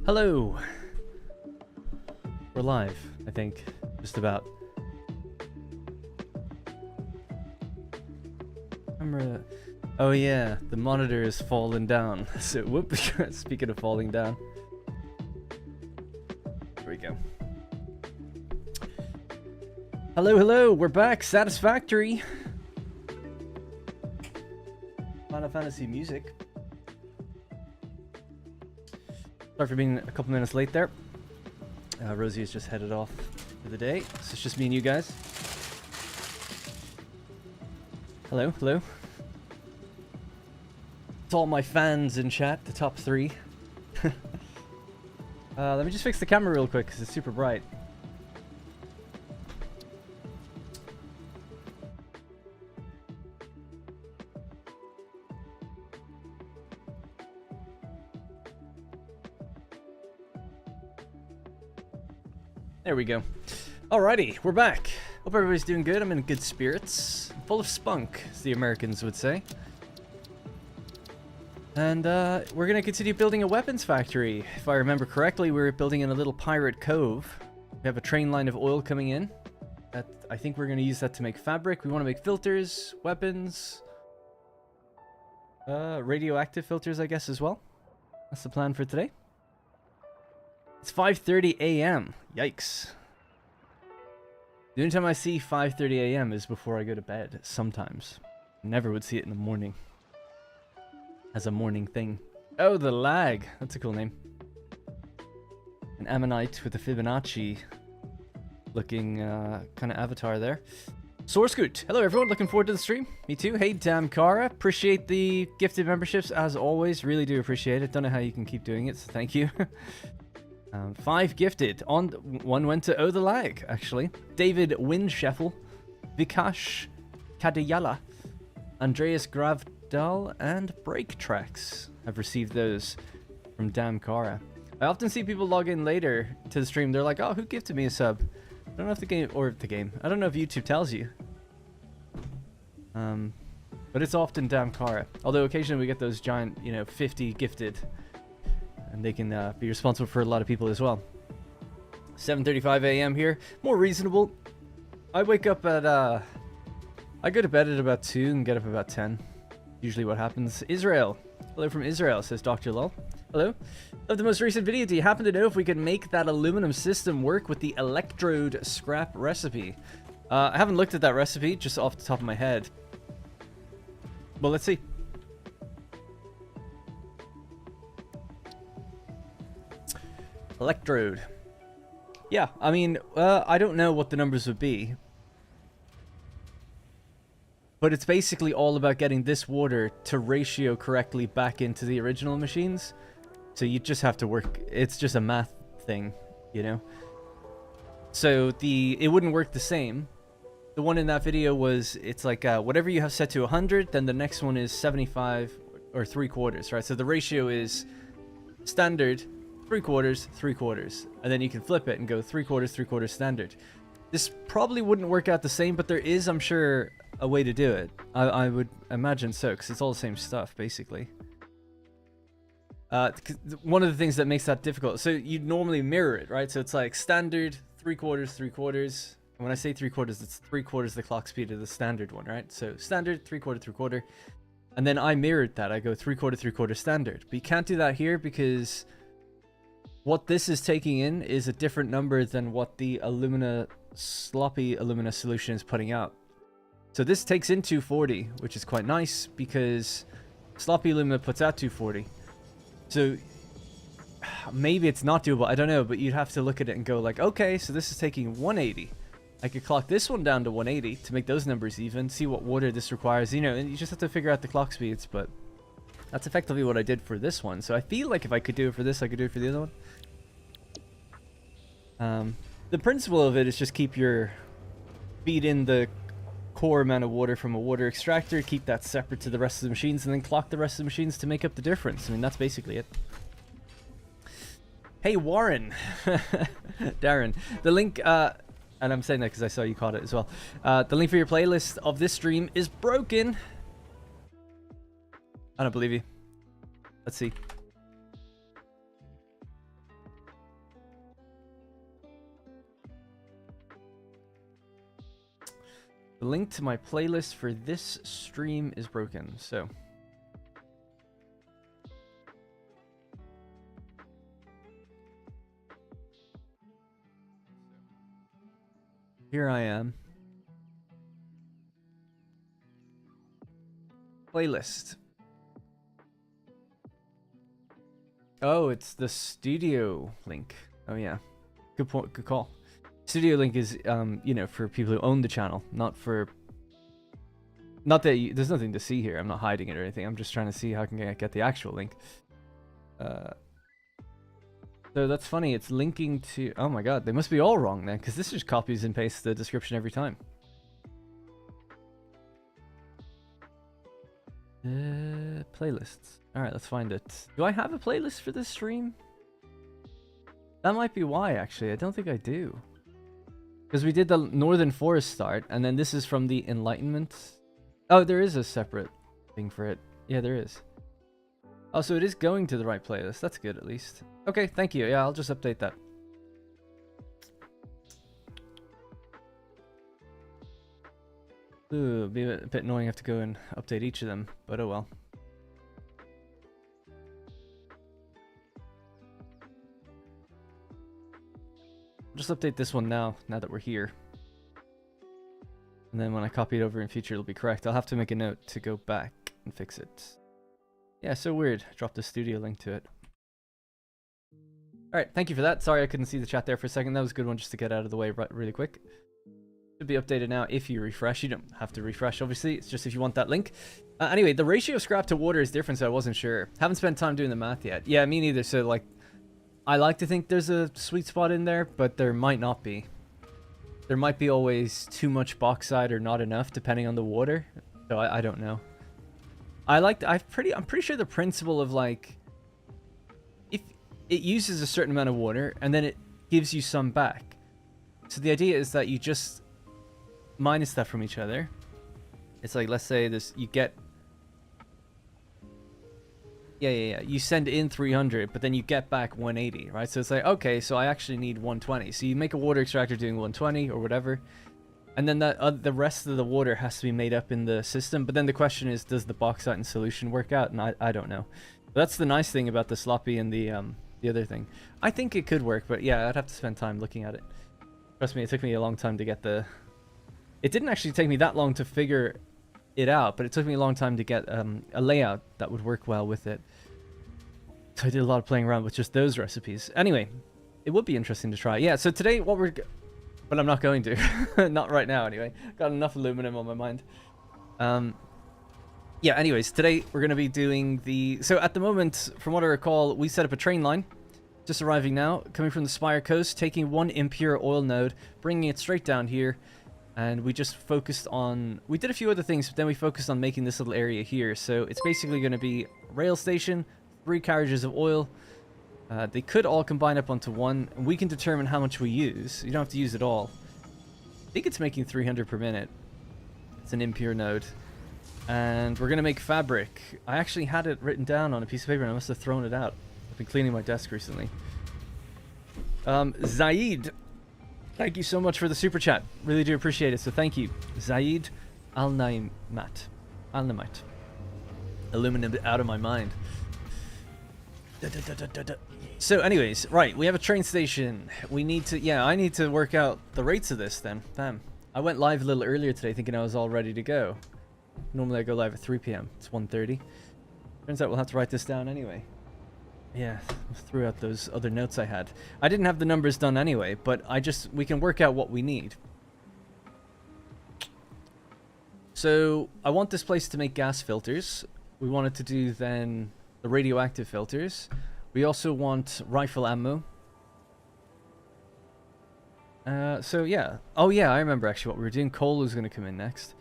Hello. We're live, I think. Just about. Camera. Oh yeah, the monitor is falling down. So whoop. Speaking of falling down. Here we go. Hello, hello. We're back. Satisfactory. Final Fantasy music. Sorry for being a couple minutes late there. Rosie has just headed off for the day, so it's just me and you guys. Hello, hello. It's all my fans in chat, the top 3. Let me just fix the camera real quick because it's super bright. There we go. Alrighty, we're back. Hope everybody's doing good. I'm in good spirits. Full of spunk, as the Americans would say. And we're going to continue building a weapons factory. If I remember correctly, we're building in a little pirate cove. We have a train line of oil coming in. I think we're going to use that to make fabric. We want to make filters, weapons, radioactive filters, I guess, as well. That's the plan for today. It's 5:30 a.m. Yikes. The only time I see 5:30 a.m. is before I go to bed, sometimes. Never would see it in the morning. As a morning thing. Oh, the lag. That's a cool name. An Ammonite with a Fibonacci looking kind of avatar there. Sourcegoot. Hello everyone, looking forward to the stream. Me too. Hey Damkara, appreciate the gifted memberships as always. Really do appreciate it. Don't know how you can keep doing it, so thank you. 5 gifted. One went to Oh the Lag, actually. David Windscheffel, Vikash Kadayala, Andreas Gravdal, and Break Tracks. I've received those from Damkara. I often see people log in later to the stream. They're like, oh, who gifted me a sub? I don't know if the game, I don't know if YouTube tells you. But it's often Damkara. Although occasionally we get those giant, 50 gifted. And they can be responsible for a lot of people as well. 7:35 a.m. here. More reasonable. I wake up at, I go to bed at about 2 and get up about 10. Usually what happens. Israel. Hello from Israel, says Dr. Lol. Hello. Of the most recent video, do you happen to know if we can make that aluminum system work with the electrode scrap recipe? I haven't looked at that recipe, just off the top of my head. Well, let's see. Electrode. Yeah, I mean, I don't know what the numbers would be. But it's basically all about getting this water to ratio correctly back into the original machines. So you just have to work, it's just a math thing, So it wouldn't work the same. The one in that video was, it's like whatever you have set to 100, then the next one is 75 or 3/4, right? So the ratio is standard, 3/4, 3/4, and then you can flip it and go 3/4, 3/4 standard. This probably wouldn't work out the same, but there is, I'm sure, a way to do it. I would imagine so, because it's all the same stuff, basically. One of the things that makes that difficult, so you normally mirror it, right? So it's like standard, 3/4, 3/4. And when I say 3/4, it's 3/4 the clock speed of the standard one, right? So standard, 3/4, 3/4. And then I mirrored that. I go 3/4, 3/4 standard. But you can't do that here because what this is taking in is a different number than what the sloppy alumina solution is putting out. So this takes in 240, which is quite nice because sloppy alumina puts out 240. So maybe it's not doable, I don't know, but you'd have to look at it and go like, okay, so this is taking 180. I could clock this one down to 180 to make those numbers even, see what water this requires, and you just have to figure out the clock speeds, but that's effectively what I did for this one. So I feel like if I could do it for this, I could do it for the other one. The principle of it is just feed in the core amount of water from a water extractor, keep that separate to the rest of the machines, and then clock the rest of the machines to make up the difference. I mean, that's basically it. Hey, Warren. Darren. The link, And I'm saying that because I saw you caught it as well. The link for your playlist of this stream is broken. I don't believe you. Let's see. The link to my playlist for this stream is broken, so... Here I am. Playlist. Oh, it's the studio link. Oh yeah. Good point, good call. Studio link is, you know, for people who own the channel, not for... Not that you, there's nothing to see here. I'm not hiding it or anything. I'm just trying to see how I can get the actual link. So that's funny. It's linking to... Oh my god, they must be all wrong then, because this just copies and pastes the description every time. Playlists. Alright, let's find it. Do I have a playlist for this stream? That might be why, actually. I don't think I do. Because we did the Northern Forest start, and then this is from the Enlightenment. Oh, there is a separate thing for it. Yeah, there is. Oh, so it is going to the right playlist. That's good, at least. Okay, thank you. Yeah, I'll just update that. Ooh, it'd be a bit annoying to have to go and update each of them, but oh well. I'll just update this one now that we're here. And then when I copy it over in future, it'll be correct. I'll have to make a note to go back and fix it. Yeah, so weird. Drop the studio link to it. Alright, thank you for that. Sorry I couldn't see the chat there for a second. That was a good one just to get out of the way really quick. Should be updated now if you refresh. You don't have to refresh, obviously. It's just if you want that link. Anyway, the ratio of scrap to water is different, so I wasn't sure. Haven't spent time doing the math yet. Yeah, me neither. So, like, I like to think there's a sweet spot in there, but there might not be. There might be always too much bauxite or not enough, depending on the water. So I don't know. I'm pretty sure the principle of, like, if it uses a certain amount of water and then it gives you some back. So the idea is that you just minus that from each other. It's like, let's say this, you get... Yeah. You send in 300, but then you get back 180, right? So it's like, okay, so I actually need 120. So you make a water extractor doing 120 or whatever. And then that the rest of the water has to be made up in the system. But then the question is, does the bauxite and solution work out? And I don't know. But that's the nice thing about the sloppy and the other thing. I think it could work, but yeah, I'd have to spend time looking at it. Trust me, it took me a long time to get the... It didn't actually take me that long to figure it out, but it took me a long time to get a layout that would work well with it. So I did a lot of playing around with just those recipes. Anyway, it would be interesting to try. Yeah, so today what we're... But I'm not going to. Not right now, anyway. Got enough aluminum on my mind. Yeah, anyways, today we're going to be doing the... So at the moment, from what I recall, we set up a train line. Just arriving now, coming from the Spire Coast, taking one impure oil node, bringing it straight down here. And we just focused on... We did a few other things, but then we focused on making this little area here. So it's basically going to be a rail station, 3 carriages of oil. They could all combine up onto one, and we can determine how much we use. You don't have to use it all. I think it's making 300 per minute. It's an impure node. And we're going to make fabric. I actually had it written down on a piece of paper, and I must have thrown it out. I've been cleaning my desk recently. Zaid, thank you so much for the super chat. Really do appreciate it, so thank you. Zaid Al-Naimat. Al-Naimite. Aluminum out of my mind. So anyways, right, we have a train station. We need to, yeah, I need to work out the rates of this then. Damn. I went live a little earlier today thinking I was all ready to go. Normally I go live at 3 p.m. It's 1:30. Turns out we'll have to write this down anyway. Yeah, threw out those other notes I had. I didn't have the numbers done anyway, but we can work out what we need. So I want this place to make gas filters. We wanted to do then the radioactive filters. We also want rifle ammo. So yeah. Oh yeah, I remember actually what we were doing. Coal is going to come in next.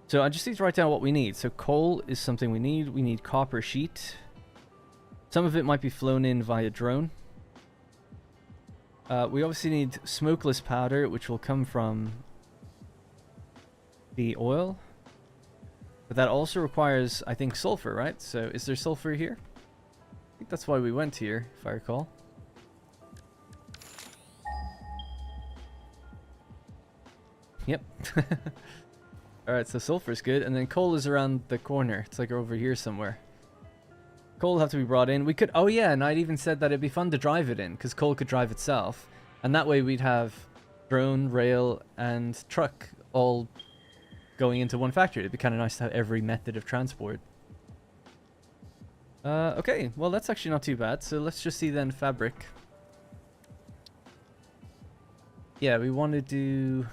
So I just need to write down what we need. So coal is something we need. We need copper sheet. Some of it might be flown in via drone. We obviously need smokeless powder, which will come from the oil. But that also requires, I think, sulfur, right? So is there sulfur here? I think that's why we went here, if I recall. Yep. Alright, so sulfur's good. And then coal is around the corner. It's like over here somewhere. Coal will have to be brought in. We could... Oh yeah, and I'd even said that it'd be fun to drive it in, because coal could drive itself. And that way we'd have drone, rail, and truck all going into one factory. It'd be kind of nice to have every method of transport. Okay, well that's actually not too bad. So let's just see then fabric. Yeah, we want to do...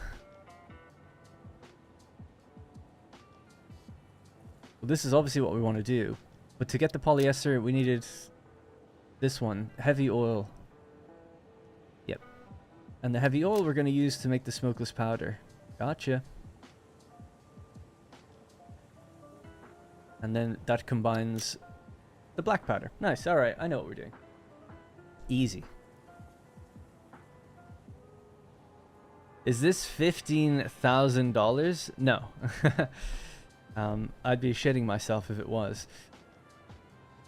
Well, this is obviously what we want to do. But to get the polyester, we needed this one, heavy oil. Yep. And the heavy oil we're going to use to make the smokeless powder. Gotcha. And then that combines the black powder. Nice. All right. I know what we're doing. Easy. Is this $15,000? No. I'd be shitting myself if it was.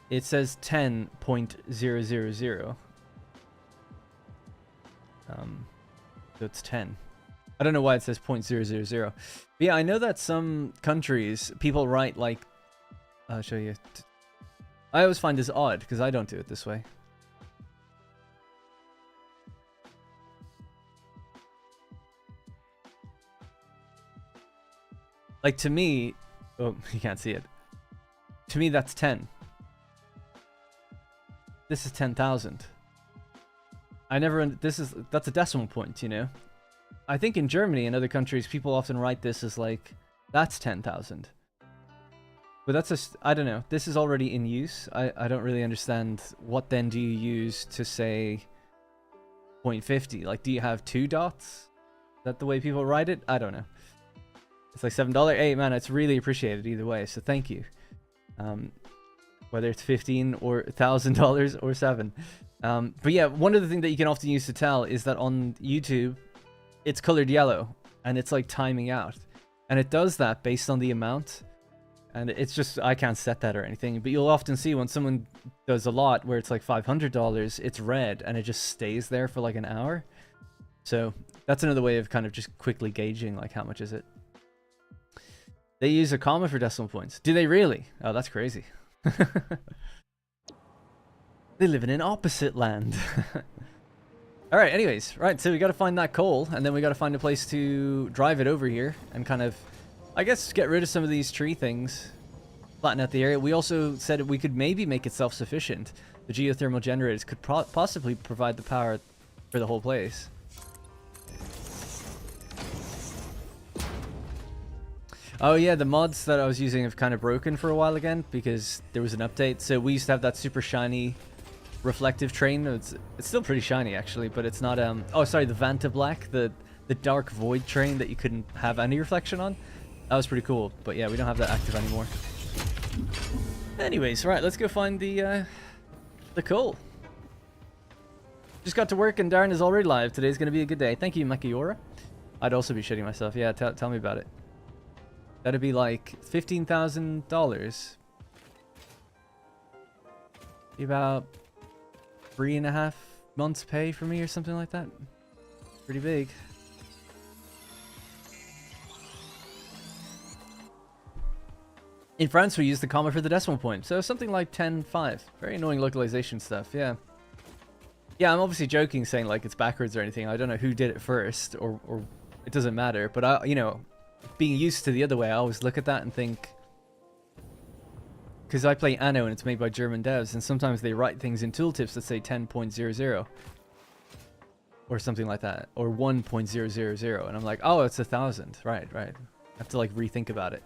It says 10.000. So it's 10. I don't know why it says 0.000. But yeah, I know that some countries, people write like... I'll show you. I always find this odd, because I don't do it this way. Like, to me... Oh, you can't see it. To me, that's 10. This is 10,000. I never... That's a decimal point, you know? I think in Germany and other countries, people often write this as like, that's 10,000. But that's just... I don't know. This is already in use. I don't really understand what then do you use to say 0.50. Like, do you have 2 dots? Is that the way people write it? I don't know. It's like $7. Hey, man, it's really appreciated either way, so thank you. Whether it's $15 or $1,000 or 7. But yeah, one of the things that you can often use to tell is that on YouTube, it's colored yellow, and it's like timing out. And it does that based on the amount. And it's just, I can't set that or anything, but you'll often see when someone does a lot where it's like $500, it's red, and it just stays there for like an hour. So that's another way of kind of just quickly gauging like how much is it. They use a comma for decimal points. Do they really? Oh, that's crazy. They live in an opposite land. Alright, anyways. Right, so we gotta find that coal, and then we gotta find a place to drive it over here, and kind of, I guess, get rid of some of these tree things. Flatten out the area. We also said we could maybe make it self-sufficient. The geothermal generators could possibly provide the power for the whole place. Oh yeah, the mods that I was using have kind of broken for a while again because there was an update. So we used to have that super shiny reflective train. It's still pretty shiny actually, but it's not oh sorry, the Vanta Black, the dark void train that you couldn't have any reflection on. That was pretty cool, but yeah, we don't have that active anymore. Anyways, right, let's go find the coal. Just got to work and Darren is already live. Today's gonna be a good day. Thank you, Makiora. I'd also be shitting myself. Yeah, tell me about it. That'd be like $15,000. Be about 3.5 months pay for me or something like that. Pretty big. In France, we use the comma for the decimal point, so something like 10.5. Very annoying localization stuff, yeah. Yeah, I'm obviously joking saying like it's backwards or anything. I don't know who did it first, or it doesn't matter, but you know, being used to the other way, I always look at that and think, because I play Anno and it's made by German devs, and sometimes they write things in tooltips that say 10.00 or something like that, or 1.000, and I'm like, oh, it's 1,000. Right. I have to like rethink about it.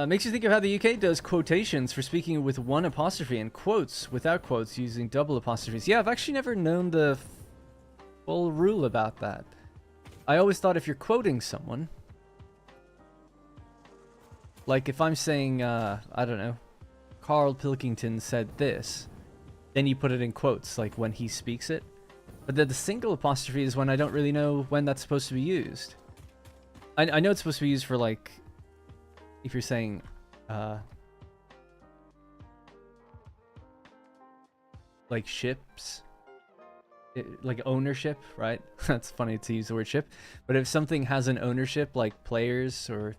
Makes you think of how the UK does quotations for speaking with one apostrophe and quotes without quotes using double apostrophes. Yeah, I've actually never known the full rule about that. I always thought if you're quoting someone, Like if I'm saying, I don't know, Carl Pilkington said this, then you put it in quotes, like when he speaks it. But then the single apostrophe is when I don't really know when that's supposed to be used. I know it's supposed to be used for like, if you're saying, like ships, like ownership, right? That's funny to use the word ship. But if something has an ownership, like players or,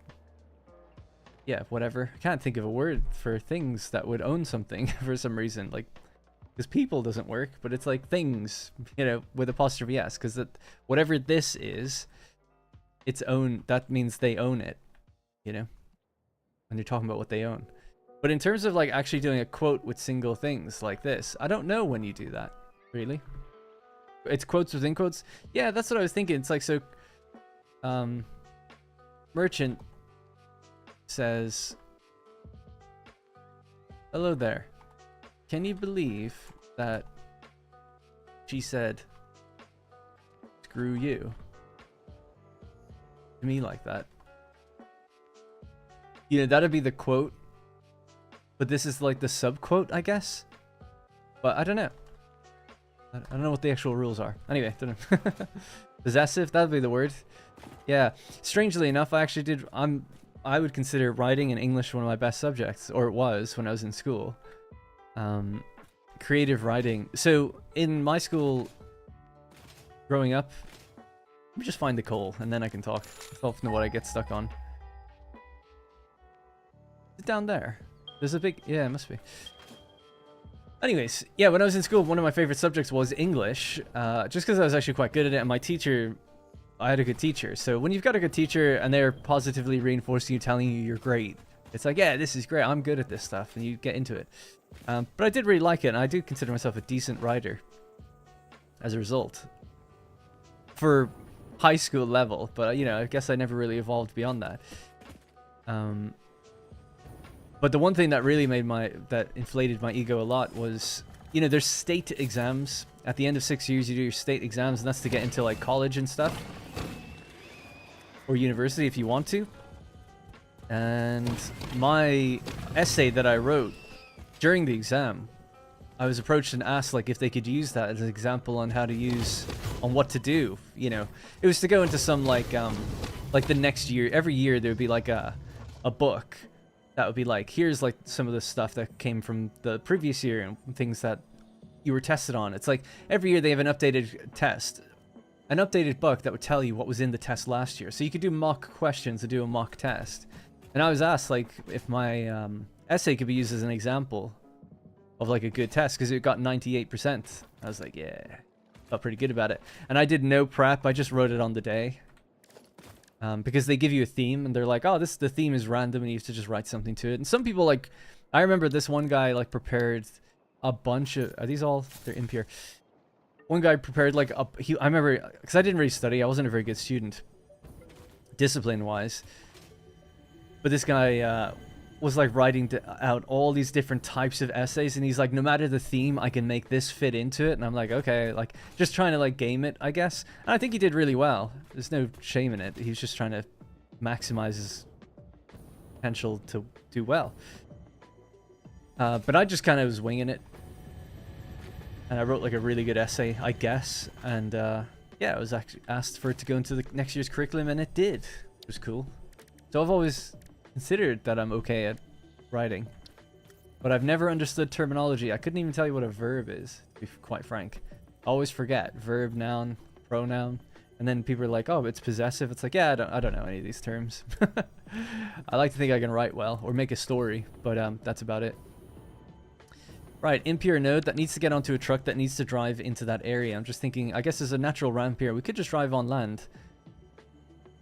yeah, whatever. I can't think of a word for things that would own something for some reason. Like, because people doesn't work, but it's like things, you know, with apostrophe s, because that whatever this is, its own, that means they own it, you know, when you're talking about what they own. But in terms of like actually doing a quote with single things like this, I don't know when you do that, really. It's quotes within quotes. Yeah, that's what I was thinking. It's like, so merchant says, hello there. Can you believe that she said, screw you, to me like that? You know, that'd be the quote. But this is like the sub-quote, I guess? But I don't know. I don't know what the actual rules are. Anyway, don't know. Possessive, that'd be the word. Yeah. Strangely enough, I actually did... I would consider writing in English one of my best subjects. Or it was when I was in school. Creative writing. So, in my school, growing up... Let me just find the coal, and then I can talk. I often know what I get stuck on. Is it down there? There's a big... Yeah, it must be. Anyways, yeah, when I was in school, one of my favorite subjects was English. Just because I was actually quite good at it, and my teacher... I had a good teacher. So when you've got a good teacher, and they're positively reinforcing you, telling you you're great, it's like, yeah, this is great, I'm good at this stuff, and you get into it. But I did really like it, and I do consider myself a decent writer. As a result. For high school level, but, you know, I guess I never really evolved beyond that. But the one thing that really that inflated my ego a lot was, you know, there's state exams. At the end of 6 years, you do your state exams, and that's to get into, like, college and stuff. Or university if you want to. And my essay that I wrote during the exam, I was approached and asked, like, if they could use that as an example on how to use, on what to do, you know. It was to go into some, like the next year, every year there would be, like, a book. That would be like, here's like some of the stuff that came from the previous year and things that you were tested on. It's like every year they have an updated test, an updated book that would tell you what was in the test last year. So you could do mock questions to do a mock test. And I was asked like if my essay could be used as an example of like a good test because it got 98%. I was like, yeah, felt pretty good about it. And I did no prep. I just wrote it on the day. Because they give you a theme and they're like, oh, the theme is random and you have to just write something to it. And some people like, I remember this one guy like prepared a bunch of, are these all, they're impure. One guy prepared like, I remember, because I didn't really study, I wasn't a very good student, discipline wise. But this guy was like writing out all these different types of essays and he's like, no matter the theme, I can make this fit into it. And I'm like, okay, like just trying to like game it, I guess. And I think he did really well. There's no shame in it. He was just trying to maximize his potential to do well. But I just kind of was winging it. And I wrote like a really good essay, I guess. And yeah, I was actually asked for it to go into the next year's curriculum and it did. It was cool. So I've always considered that I'm okay at writing, but I've never understood terminology. I couldn't even tell you what a verb is, to be quite frank. I always forget verb, noun, pronoun, and then people are like, oh, it's possessive. It's like, yeah, I don't know any of these terms. I like to think I can write well or make a story, but that's about it. Right, impure node that needs to get onto a truck that needs to drive into that area. I'm just thinking, I guess there's a natural ramp here. We could just drive on land.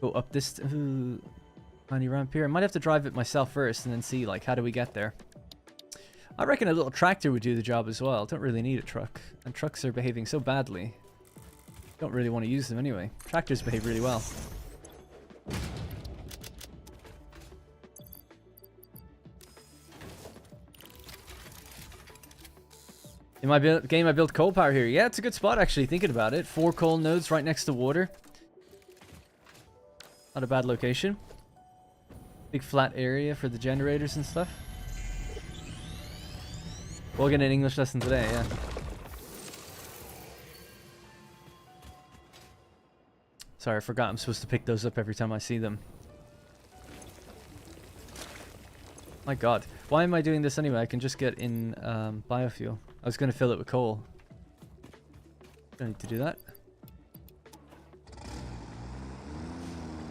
Go up this... tiny ramp here. I might have to drive it myself first and then see, like, how do we get there? I reckon a little tractor would do the job as well. Don't really need a truck. And trucks are behaving so badly. Don't really want to use them anyway. Tractors behave really well. In my game, I built coal power here. Yeah, it's a good spot, actually, thinking about it. 4 coal nodes right next to water. Not a bad location. Big flat area for the generators and stuff. We'll get an English lesson today, yeah. Sorry, I forgot I'm supposed to pick those up every time I see them. My god. Why am I doing this anyway? I can just get in biofuel. I was going to fill it with coal. Don't need to do that.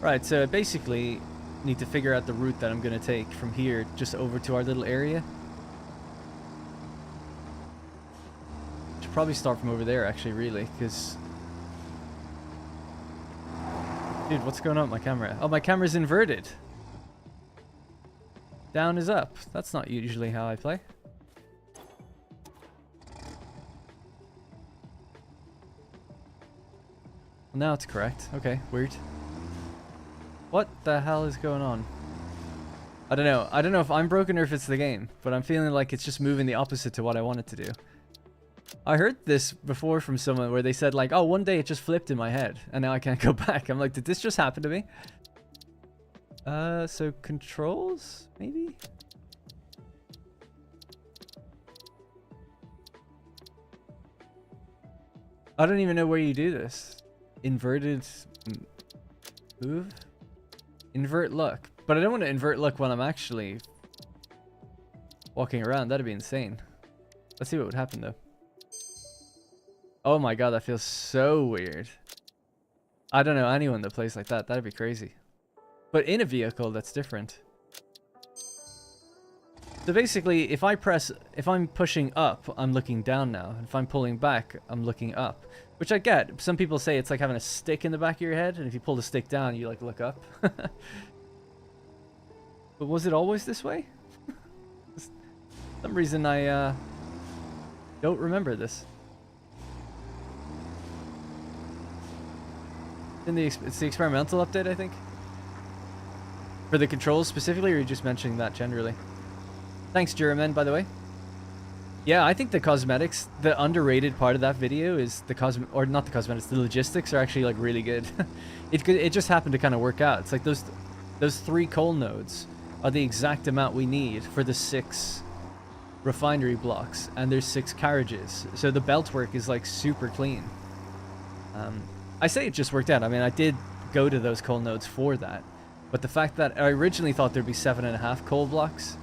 Right, so basically need to figure out the route that I'm going to take from here just over to our little area. Should probably start from over there actually, really, because... Dude, what's going on with my camera? Oh, my camera's inverted. Down is up. That's not usually how I play. Well, now it's correct. Okay, weird. What the hell is going on? I don't know. I don't know if I'm broken or if it's the game, but I'm feeling like it's just moving the opposite to what I want it to do. I heard this before from someone where they said like, oh, one day it just flipped in my head and now I can't go back. I'm like, did this just happen to me? So controls, maybe? I don't even know where you do this. Inverted move? Invert luck. But I don't want to invert luck when I'm actually walking around. That'd be insane. Let's see what would happen though. Oh my god, that feels so weird. I don't know anyone that plays like that. That'd be crazy. But in a vehicle, that's different. So basically, if I'm pushing up, I'm looking down now. If I'm pulling back, I'm looking up. Which I get. Some people say it's like having a stick in the back of your head, and if you pull the stick down, you like look up. But was it always this way? For some reason I don't remember this. It's the experimental update, I think. For the controls specifically, or are you just mentioning that generally? Thanks, Juramen, by the way. Yeah, I think the cosmetics, the underrated part of that video is the the logistics are actually like really good. It just happened to kind of work out. It's like those 3 coal nodes are the exact amount we need for the 6 refinery blocks, and there's 6 carriages. So the belt work is like super clean. I say it just worked out. I mean, I did go to those coal nodes for that. But the fact that I originally thought there'd be 7.5 coal blocks,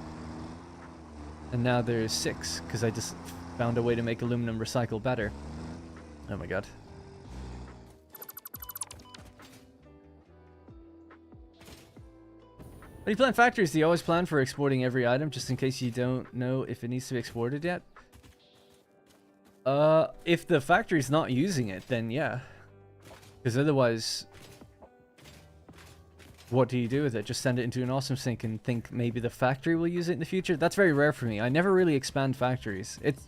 and now there's 6, because I just found a way to make aluminum recycle better. Oh my god. When you plan factories, do you always plan for exporting every item, just in case you don't know if it needs to be exported yet? If the factory's not using it, then yeah. Because otherwise... what do you do with it? Just send it into an awesome sink and think maybe the factory will use it in the future? That's very rare for me. I never really expand factories. It's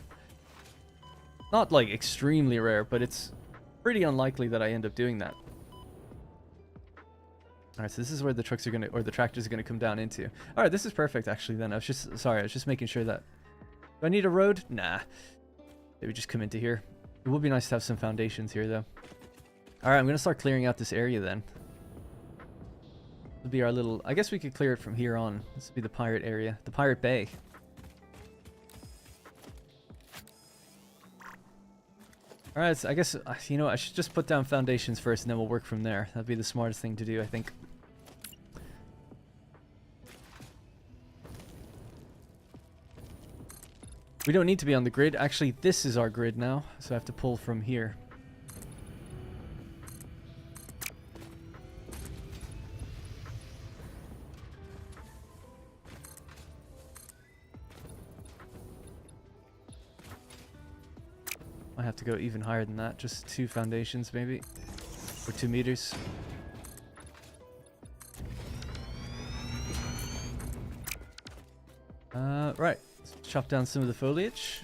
not like extremely rare, but it's pretty unlikely that I end up doing that. Alright, so this is where the trucks are gonna, or the tractors are gonna come down into. Alright, this is perfect actually then. I was just making sure that... Do I need a road? Nah. Maybe just come into here. It would be nice to have some foundations here though. Alright, I'm gonna start clearing out this area then. This will be our little... I guess we could clear it from here on. This will be the pirate area. The pirate bay. Alright, so I guess, you know what, I should just put down foundations first and then we'll work from there. That'd be the smartest thing to do, I think. We don't need to be on the grid. Actually, this is our grid now, so I have to pull from here. I have to go even higher than that. Just 2 foundations, maybe. Or 2 meters. Right. Let's chop down some of the foliage.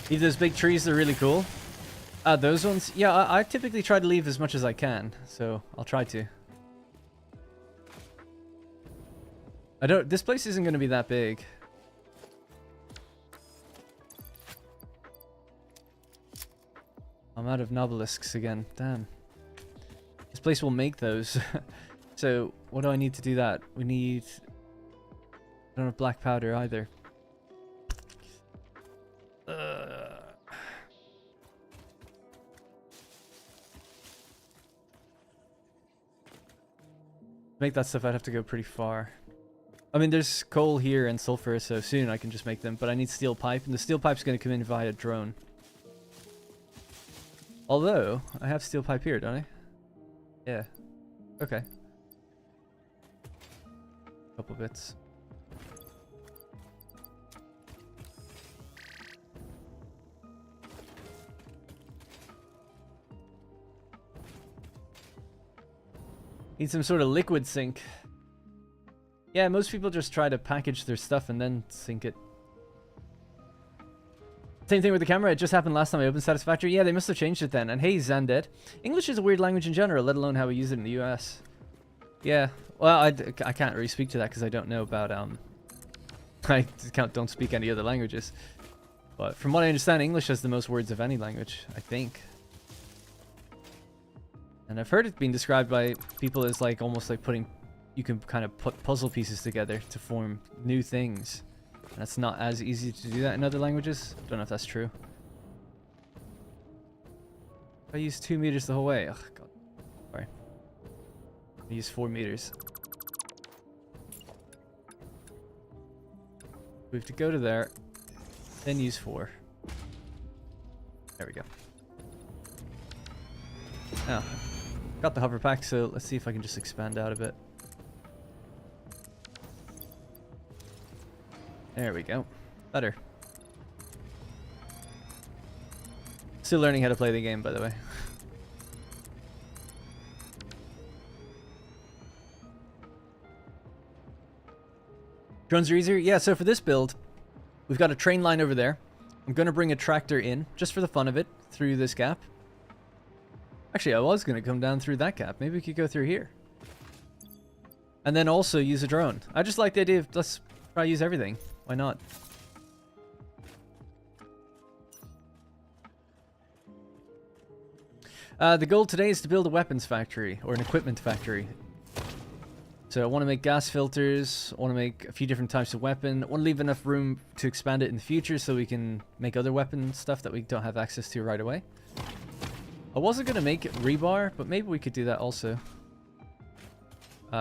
Leave those big trees, they're really cool. Those ones? Yeah, I typically try to leave as much as I can. So, I'll try to. This place isn't going to be that big. I'm out of nobelisks again. Damn. This place will make those. So, what do I need to do that? We need... I don't have black powder either. To make that stuff, I'd have to go pretty far. I mean, there's coal here and sulfur, so soon I can just make them. But I need steel pipe, and the steel pipe's going to come in via drone. Although, I have steel pipe here, don't I? Yeah. Okay. Couple bits. Need some sort of liquid sink. Yeah, most people just try to package their stuff and then sink it. Same thing with the camera. It just happened last time I opened Satisfactory. Yeah, they must have changed it then. And hey, Zandead. English is a weird language in general, let alone how we use it in the US. Yeah. Well, I can't really speak to that because I don't know about... I don't speak any other languages. But from what I understand, English has the most words of any language, I think. And I've heard it being described by people as like almost like putting... You can kind of put puzzle pieces together to form new things. And it's not as easy to do that in other languages. Don't know if that's true. I used 2 meters the whole way. Oh, God. Sorry. I used 4 meters. We have to go to there. Then use 4. There we go. Oh. Got the hover pack, so let's see if I can just expand out a bit. There we go. Better. Still learning how to play the game, by the way. Drones are easier? Yeah, so for this build, we've got a train line over there. I'm going to bring a tractor in, just for the fun of it, through this gap. Actually, I was going to come down through that gap. Maybe we could go through here. And then also use a drone. I just like the idea of let's try use everything. Why not? The goal today is to build a weapons factory, or an equipment factory. So I want to make gas filters, I want to make a few different types of weapon, I want to leave enough room to expand it in the future so we can make other weapon stuff that we don't have access to right away. I wasn't going to make rebar, but maybe we could do that also.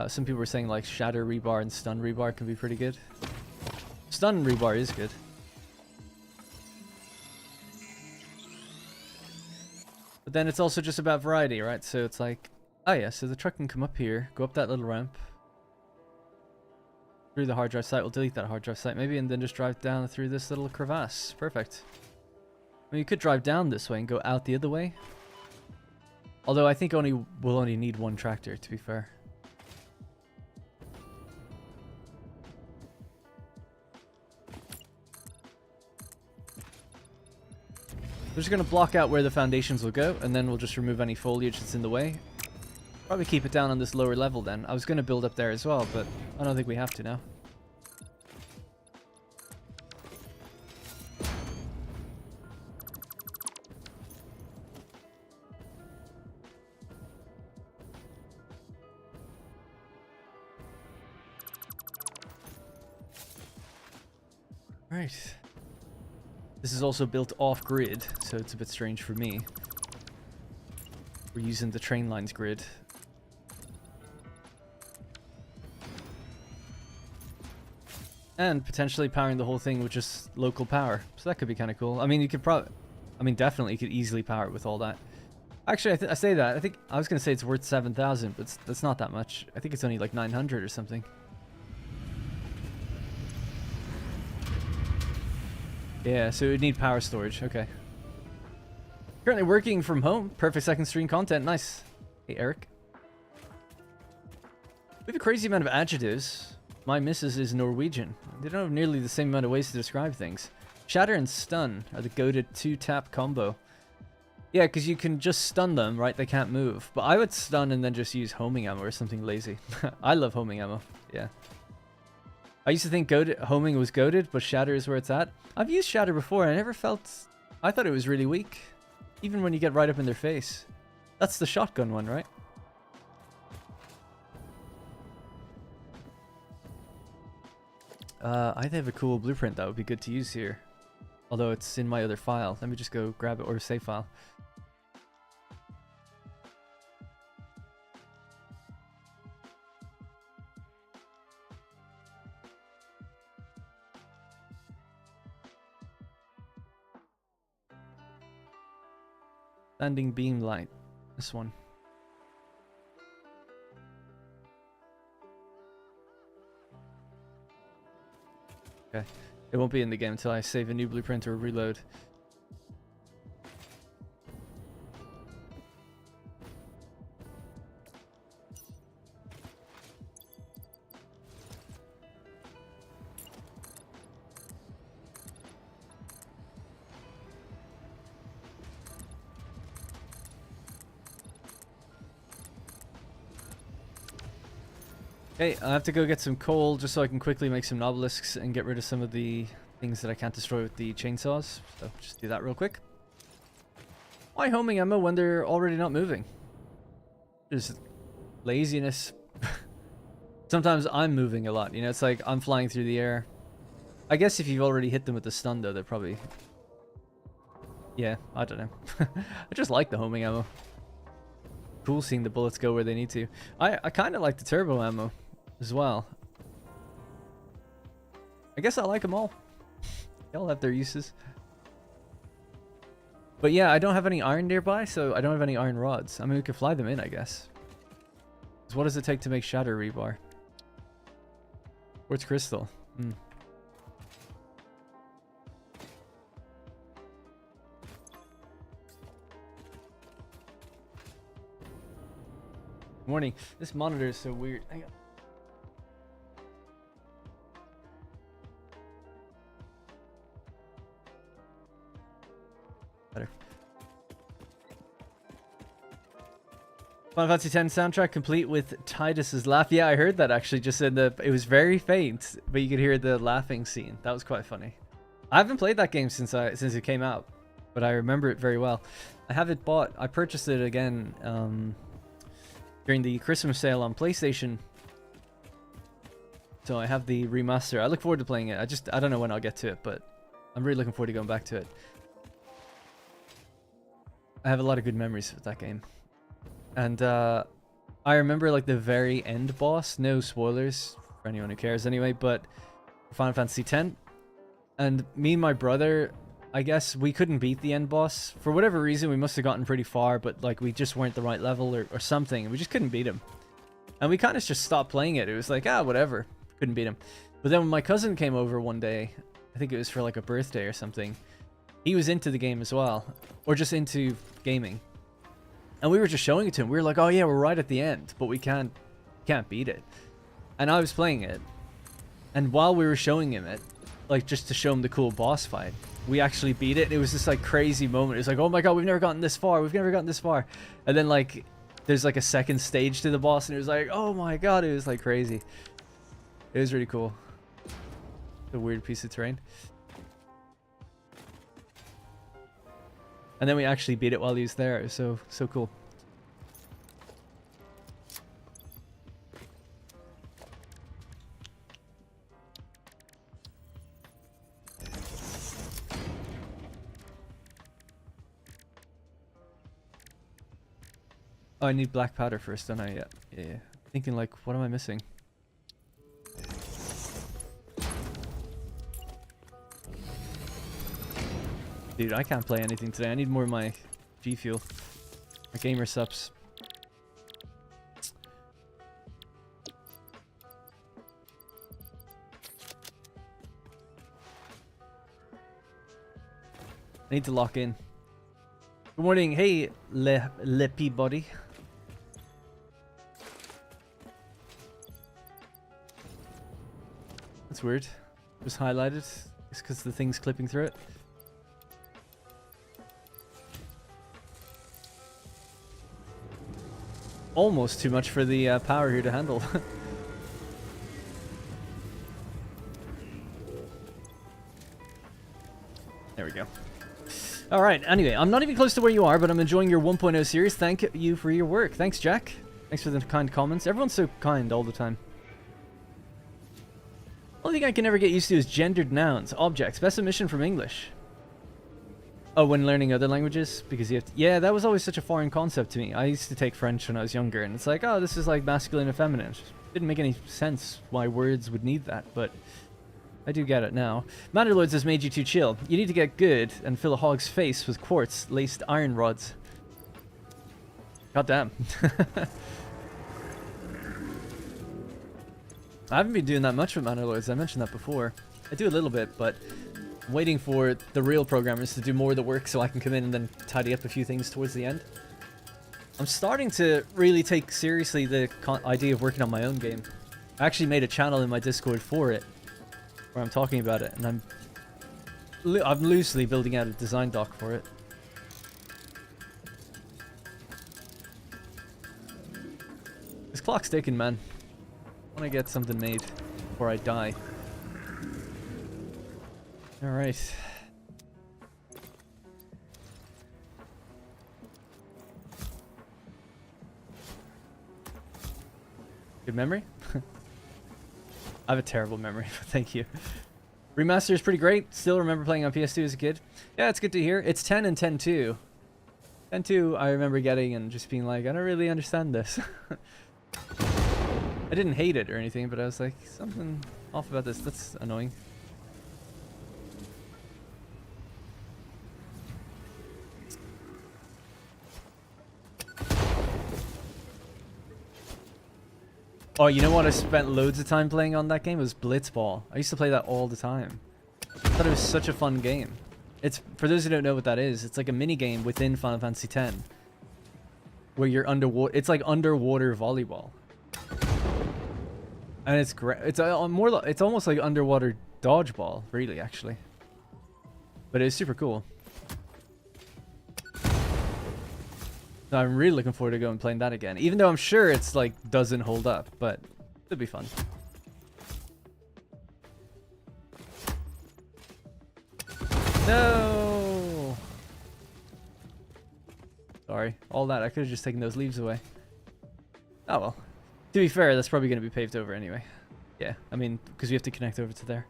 Some people were saying like shatter rebar and stun rebar can be pretty good. Stun rebar is good. But then it's also just about variety, right? So it's like, oh yeah, so the truck can come up here, go up that little ramp. Through the hard drive site, we'll delete that hard drive site maybe, and then just drive down through this little crevasse. Perfect. I mean, you could drive down this way and go out the other way. Although I think we'll only need one tractor, to be fair. We're just going to block out where the foundations will go, and then we'll just remove any foliage that's in the way. Probably keep it down on this lower level then. I was going to build up there as well, but I don't think we have to now. Right. This is also built off-grid, so it's a bit strange for me. We're using the train lines grid. And potentially powering the whole thing with just local power. So that could be kind of cool. I mean, you could probably... I mean, definitely you could easily power it with all that. Actually, I say that. I was going to say it's worth 7,000, but that's not that much. I think it's only like 900 or something. Yeah, so it would need power storage. Okay. Currently working from home. Perfect second stream content. Nice. Hey, Eric. We have a crazy amount of adjectives. My missus is Norwegian. They don't have nearly the same amount of ways to describe things. Shatter and stun are the goated 2-tap combo. Yeah, because you can just stun them, right? They can't move. But I would stun and then just use homing ammo or something lazy. I love homing ammo. Yeah. I used to think homing was goated, but shatter is where it's at. I've used shatter before, and I never felt... I thought it was really weak. Even when you get right up in their face. That's the shotgun one, right? I have a cool blueprint that would be good to use here. Although it's in my other file. Let me just go grab it, or save file. Standing beam light. This one. Okay. It won't be in the game until I save a new blueprint or reload. Okay, I have to go get some coal just so I can quickly make some obelisks and get rid of some of the things that I can't destroy with the chainsaws. So just do that real quick. Why homing ammo when they're already not moving? Just laziness. Sometimes I'm moving a lot, you know, it's like I'm flying through the air. I guess if you've already hit them with the stun though, they're probably... Yeah, I don't know. I just like the homing ammo. Cool seeing the bullets go where they need to. I kind of like the turbo ammo as well. I guess I like them all. They all have their uses. But yeah, I don't have any iron nearby, so I don't have any iron rods. I mean, we could fly them in, I guess. So what does it take to make shatter rebar? Quartz crystal. Morning. This monitor is so weird. Hang on. Better. Final Fantasy X soundtrack complete with Tidus's laugh. Yeah, I heard that actually. Just in the, it was very faint, but you could hear the laughing scene. That was quite funny. I haven't played that game since it came out, but I remember it very well. I have it bought. I purchased it again during the Christmas sale on PlayStation. So I have the remaster. I look forward to playing it. I don't know when I'll get to it, but I'm really looking forward to going back to it. I have a lot of good memories with that game. And I remember like the very end boss, no spoilers for anyone who cares anyway, but Final Fantasy X. And me and my brother, I guess we couldn't beat the end boss. For whatever reason, we must have gotten pretty far, but like we just weren't the right level or something. We just couldn't beat him. And we kind of just stopped playing it. It was like, whatever. Couldn't beat him. But then when my cousin came over one day, I think it was for like a birthday or something, he was into the game as well. Or just into gaming. And we were just showing it to him. We were like, oh yeah, we're right at the end, but we can't beat it. And I was playing it. And while we were showing him it, like just to show him the cool boss fight, we actually beat it. It was this like crazy moment. It was like, oh my god, we've never gotten this far. We've never gotten this far. And then like there's like a second stage to the boss, and it was like, oh my god, it was like crazy. It was really cool. A weird piece of terrain. And then we actually beat it while he was there. It was so cool. Oh, I need black powder first, don't I? Yeah. Thinking like, what am I missing? Dude, I can't play anything today. I need more of my G Fuel. My gamer subs. I need to lock in. Good morning. Hey, Leppy Body. That's weird. Just highlighted. It's because the thing's clipping through it. Almost too much for the power here to handle. There we go. Alright, anyway, I'm not even close to where you are, but I'm enjoying your 1.0 series. Thank you for your work. Thanks, Jack. Thanks for the kind comments. Everyone's so kind all the time. Only thing I can never get used to is gendered nouns, objects, best omission from English. Oh, when learning other languages? Because you have to... Yeah, that was always such a foreign concept to me. I used to take French when I was younger, and it's like, oh, this is like masculine and feminine. It didn't make any sense why words would need that, but... I do get it now. Manderlords has made you too chill. You need to get good and fill a hog's face with quartz-laced iron rods. God damn. I haven't been doing that much with Manderlords. I mentioned that before. I do a little bit, but I'm waiting for the real programmers to do more of the work so I can come in and then tidy up a few things towards the end. I'm starting to really take seriously the idea of working on my own game. I actually made a channel in my Discord for it, where I'm talking about it, and I'm loosely building out a design doc for it. This clock's ticking, man. I want to get something made before I die. Alright. Good memory? I have a terrible memory, but thank you. Remaster is pretty great. Still remember playing on PS2 as a kid. Yeah, it's good to hear. It's 10 and 10.2. 10.2 I remember getting and just being like, I don't really understand this. I didn't hate it or anything, but I was like, something off about this. That's annoying. Oh, you know what I spent loads of time playing on that game? It was Blitzball. I used to play that all the time. I thought it was such a fun game. It's, for those who don't know what that is, it's like a mini game within Final Fantasy X. Where you're underwater. It's like underwater volleyball. And it's great. It's more. It's almost like underwater dodgeball, really, actually. But it's super cool. So I'm really looking forward to going and playing that again. Even though I'm sure it's like doesn't hold up, but it'll be fun. No. Sorry, all that. I could have just taken those leaves away. Oh well. To be fair, that's probably going to be paved over anyway. Yeah, I mean, because we have to connect over to there.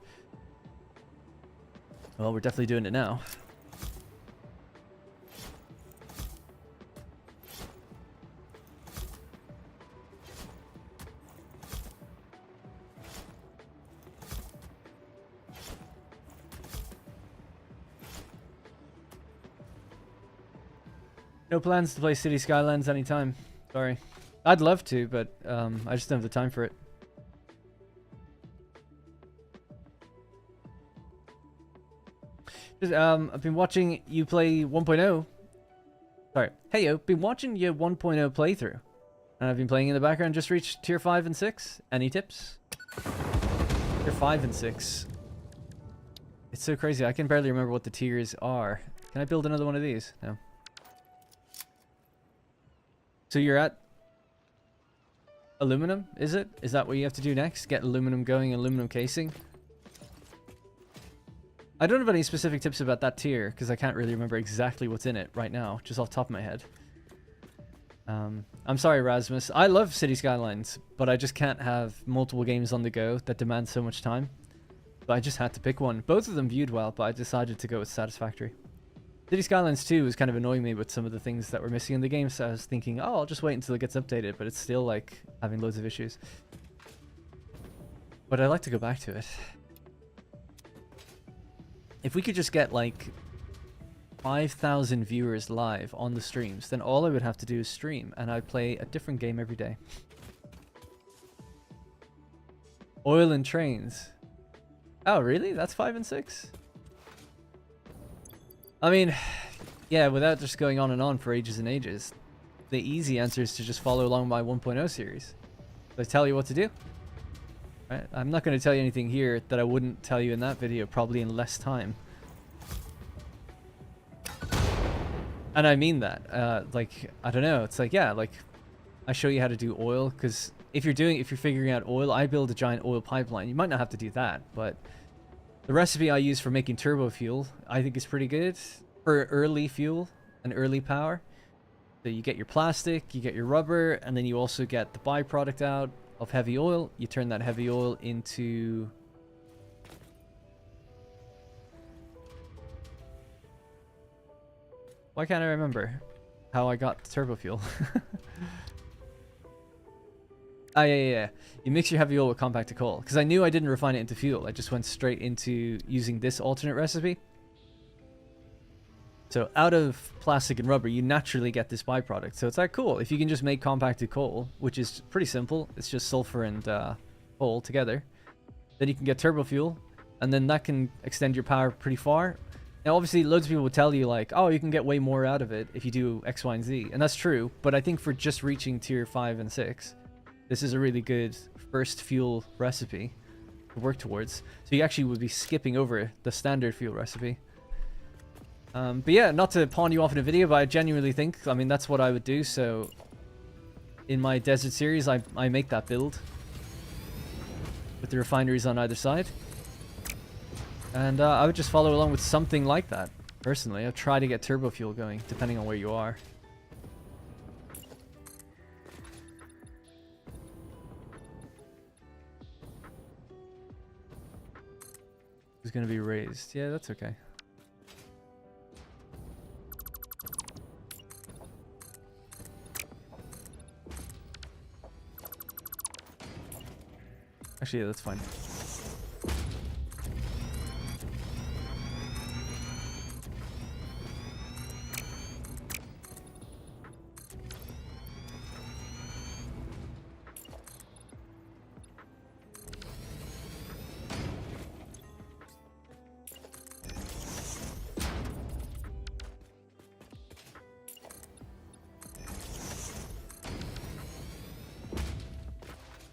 Well, we're definitely doing it now. No plans to play City Skylines anytime. Sorry. I'd love to, but I just don't have the time for it. I've been watching you play 1.0. Sorry. Hey yo, been watching your 1.0 playthrough. And I've been playing in the background, just reached tier 5 and 6. Any tips? Tier 5 and 6. It's so crazy, I can barely remember what the tiers are. Can I build another one of these? No. So you're at aluminum, is it? Is that what you have to do next? Get aluminum going, aluminum casing? I don't have any specific tips about that tier, because I can't really remember exactly what's in it right now, just off the top of my head. I'm sorry, Rasmus. I love City Skylines, but I just can't have multiple games on the go that demand so much time. So I just had to pick one. Both of them viewed well, but I decided to go with Satisfactory. City Skylines 2 was kind of annoying me with some of the things that were missing in the game, so I was thinking, oh, I'll just wait until it gets updated, but it's still, like, having loads of issues. But I'd like to go back to it. If we could just get, like, 5,000 viewers live on the streams, then all I would have to do is stream, and I'd play a different game every day. Oil and trains. Oh, really? That's 5 and 6? I mean, yeah, without just going on and on for ages and ages, the easy answer is to just follow along my 1.0 series. So I tell you what to do. Right? I'm not going to tell you anything here that I wouldn't tell you in that video, probably in less time. And I mean that. Like, I don't know. It's like, yeah, like, I show you how to do oil, because if you're figuring out oil, I build a giant oil pipeline. You might not have to do that, but the recipe I use for making turbo fuel, I think is pretty good. for early fuel and early power. So you get your plastic, you get your rubber, and then you also get the byproduct out of heavy oil. You turn that heavy oil into... Why can't I remember how I got turbo fuel? Ah, yeah. You mix your heavy oil with compacted coal. Because I knew I didn't refine it into fuel. I just went straight into using this alternate recipe. So out of plastic and rubber, you naturally get this byproduct. So it's like, cool. If you can just make compacted coal, which is pretty simple. It's just sulfur and coal together. Then you can get turbo fuel. And then that can extend your power pretty far. Now, obviously, loads of people would tell you, like, oh, you can get way more out of it if you do X, Y, and Z. And that's true. But I think for just reaching tier 5 and 6, this is a really good first fuel recipe to work towards. So you actually would be skipping over the standard fuel recipe. But yeah, not to pawn you off in a video, but I genuinely think, I mean, that's what I would do. So in my desert series, I make that build with the refineries on either side. And I would just follow along with something like that. Personally, I'd try to get turbo fuel going, depending on where you are. It's going to be raised. Yeah, that's okay. Actually, yeah, that's fine.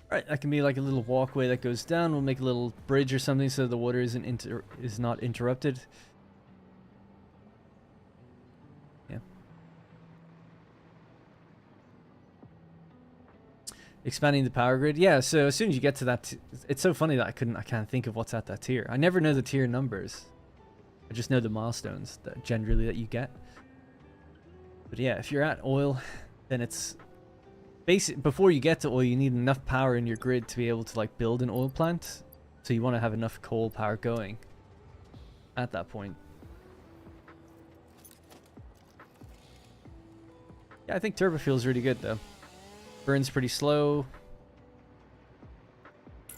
Right, that can be like a little walkway that goes down. We'll make a little bridge or something so the water is not interrupted. Yeah. Expanding the power grid. Yeah, so as soon as you get to that, it's so funny that I can't think of what's at that tier. I never know the tier numbers. I just know the milestones that generally that you get. But yeah, if you're at oil, then it's before you get to oil, you need enough power in your grid to be able to like build an oil plant. So you want to have enough coal power going at that point. Yeah, I think turbo fuel is really good though. Burns pretty slow.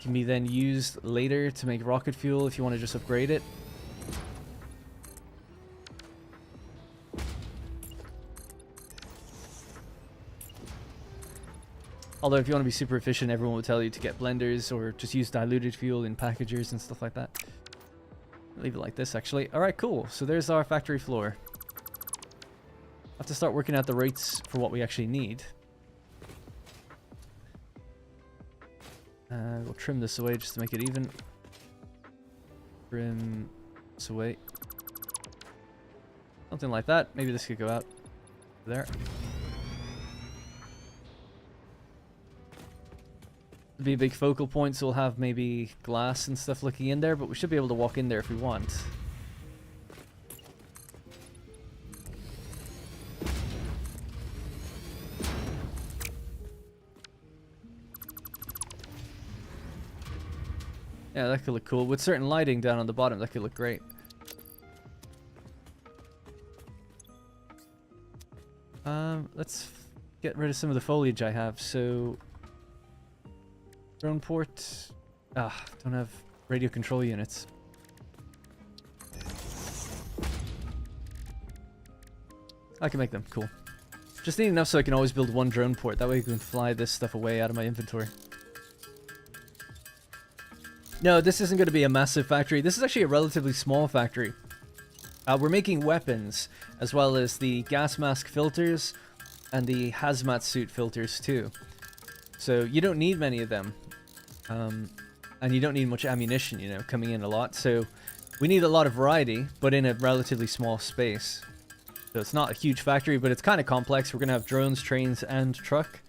Can be then used later to make rocket fuel if you want to just upgrade it. Although if you want to be super efficient, everyone will tell you to get blenders or just use diluted fuel in packagers and stuff like that. Leave it like this, actually. Alright, cool. So there's our factory floor. I have to start working out the rates for what we actually need. We'll trim this away just to make it even. Trim this away. Something like that. Maybe this could go out there. Be a big focal point, so we'll have maybe glass and stuff looking in there, but we should be able to walk in there if we want. Yeah, that could look cool. With certain lighting down on the bottom, that could look great. Let's get rid of some of the foliage I have, so... Drone port. Don't have radio control units. I can make them. Cool. Just need enough so I can always build one drone port. That way I can fly this stuff away out of my inventory. No, this isn't going to be a massive factory. This is actually a relatively small factory. We're making weapons, as well as the gas mask filters and the hazmat suit filters too. So you don't need many of them. And you don't need much ammunition, you know, coming in a lot. So we need a lot of variety, but in a relatively small space. So it's not a huge factory, but it's kind of complex. We're going to have drones, trains, and truck.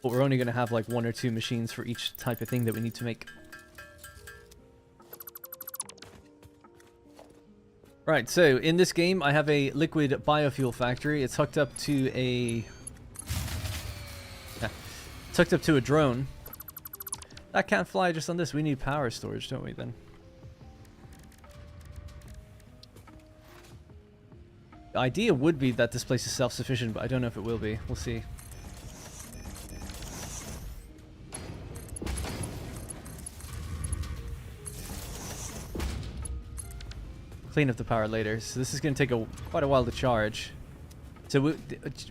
But we're only going to have like 1 or 2 machines for each type of thing that we need to make. Right, so in this game, I have a liquid biofuel factory. It's hooked up to a... Yeah, it's hooked up to a drone. That can't fly just on this. We need power storage, don't we, then? The idea would be that this place is self-sufficient, but I don't know if it will be. We'll see. Clean up the power later. So this is going to take quite a while to charge. So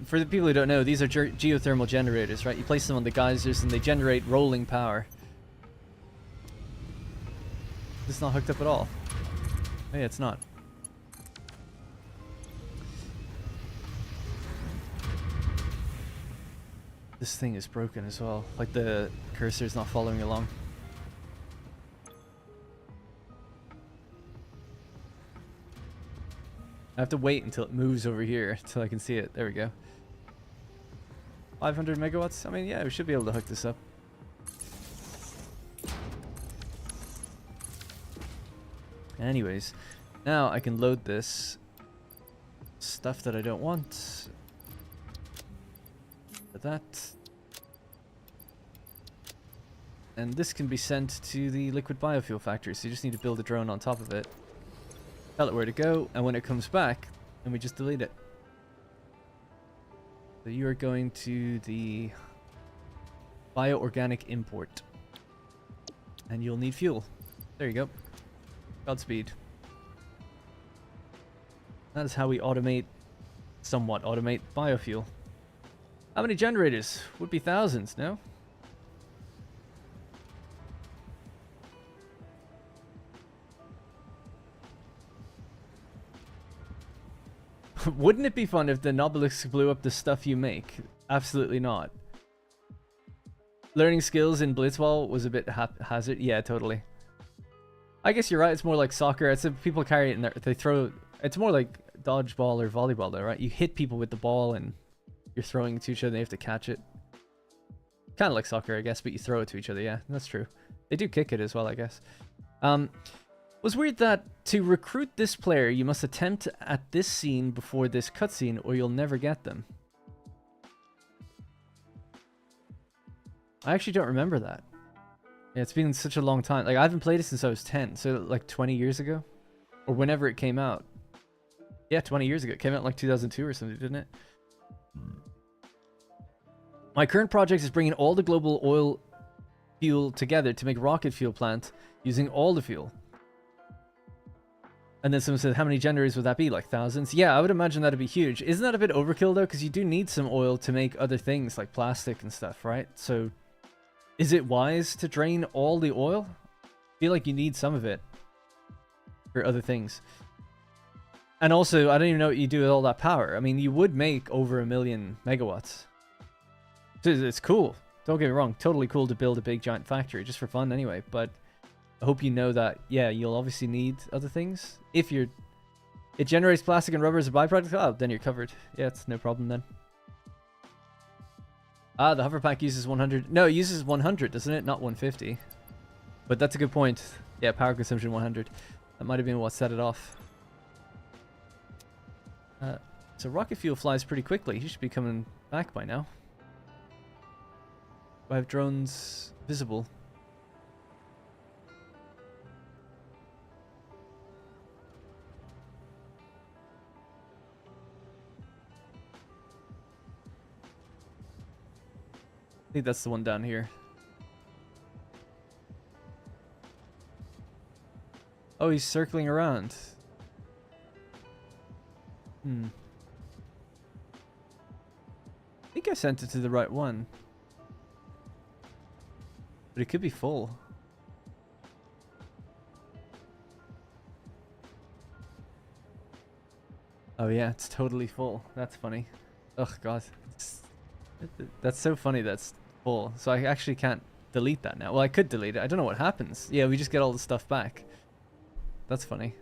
for the people who don't know, these are geothermal generators, right? You place them on the geysers and they generate rolling power. It's not hooked up at all. Oh, yeah, it's not. This thing is broken as well. Like the cursor's not following along. I have to wait until it moves over here until I can see it. There we go. 500 megawatts? I mean, yeah, we should be able to hook this up. Anyways, now I can load this stuff that I don't want. That. And this can be sent to the liquid biofuel factory, so you just need to build a drone on top of it. Tell it where to go, and when it comes back, then we just delete it. So you are going to the bioorganic import. And you'll need fuel. There you go. Godspeed. That is how we somewhat automate biofuel. How many generators? Would be thousands, no? Wouldn't it be fun if the Nobelisks blew up the stuff you make? Absolutely not. Learning skills in Blitzball was a bit haphazard. Yeah, totally. I guess you're right. It's more like soccer. It's people carry it and they throw. It's more like dodgeball or volleyball, though, right? You hit people with the ball and you're throwing it to each other. They have to catch it. Kind of like soccer, I guess, but you throw it to each other. Yeah, that's true. They do kick it as well, I guess. It was weird that to recruit this player, you must attempt at this scene before this cutscene, or you'll never get them. I actually don't remember that. Yeah, it's been such a long time. Like, I haven't played it since I was 10, so like 20 years ago? Or whenever it came out. Yeah, 20 years ago. It came out in like 2002 or something, didn't it? My current project is bringing all the global oil fuel together to make Rocketfuel plant using all the fuel. And then someone said, how many generators would that be? Like thousands? Yeah, I would imagine that'd be huge. Isn't that a bit overkill, though? Because you do need some oil to make other things, like plastic and stuff, right? So, is it wise to drain all the oil? I feel like you need some of it for other things. And also, I don't even know what you do with all that power. I mean, you would make over 1 million megawatts. It's cool. Don't get me wrong. Totally cool to build a big, giant factory, just for fun anyway. But I hope you know that, yeah, you'll obviously need other things. If it generates plastic and rubber as a byproduct, oh, then you're covered. Yeah, it's no problem then. Ah, the hover pack uses 100. No, it uses 100, doesn't it? Not 150. But that's a good point. Yeah, power consumption 100. That might have been what set it off. So Rocketfuel flies pretty quickly. He should be coming back by now. Do I have drones visible? I think that's the one down here. Oh, he's circling around. I think I sent it to the right one. But it could be full. Oh yeah, it's totally full. That's funny. Oh god. That's so funny that's full. So I actually can't delete that now. Well, I could delete it. I don't know what happens. Yeah, we just get all the stuff back. That's funny.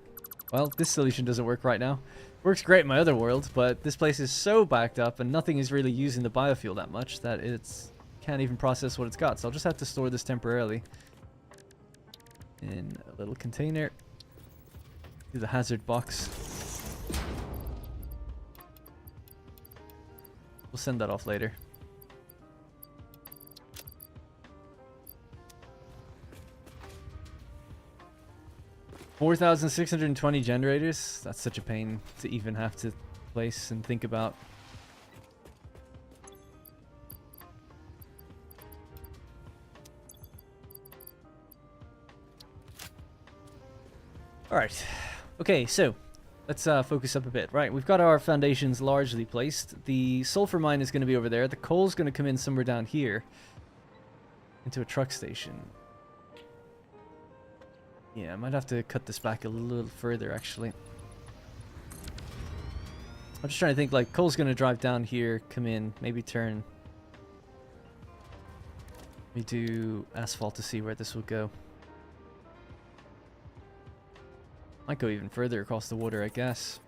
Well, this solution doesn't work right now. Works great in my other world, but this place is so backed up and nothing is really using the biofuel that much that it's can't even process what it's got. So I'll just have to store this temporarily in a little container. Do the hazard box. We'll send that off later. $4,620 generators. That's such a pain to even have to place and think about. Alright. Okay, so let's focus up a bit. Right, we've got our foundations largely placed. The sulfur mine is going to be over there. The coal's going to come in somewhere down here into a truck station. Yeah, I might have to cut this back a little further, actually. I'm just trying to think, like, coal's going to drive down here, come in, maybe turn. Let me do asphalt to see where this will go. Might go even further across the water, I guess.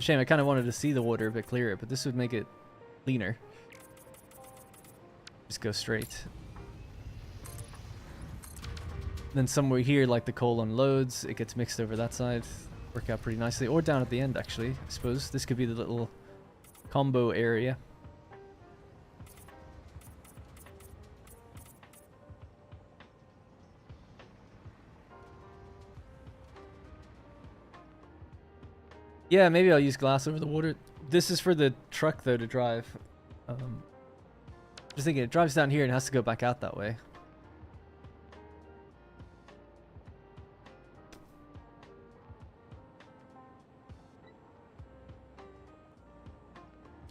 Shame, I kind of wanted to see the water a bit clearer, but this would make it cleaner. Just go straight. Then somewhere here, like the coal unloads, it gets mixed over that side. Work out pretty nicely. Or down at the end, actually, I suppose. This could be the little combo area. Yeah, maybe I'll use glass over the water. This is for the truck, though, to drive. Just thinking, it drives down here and has to go back out that way.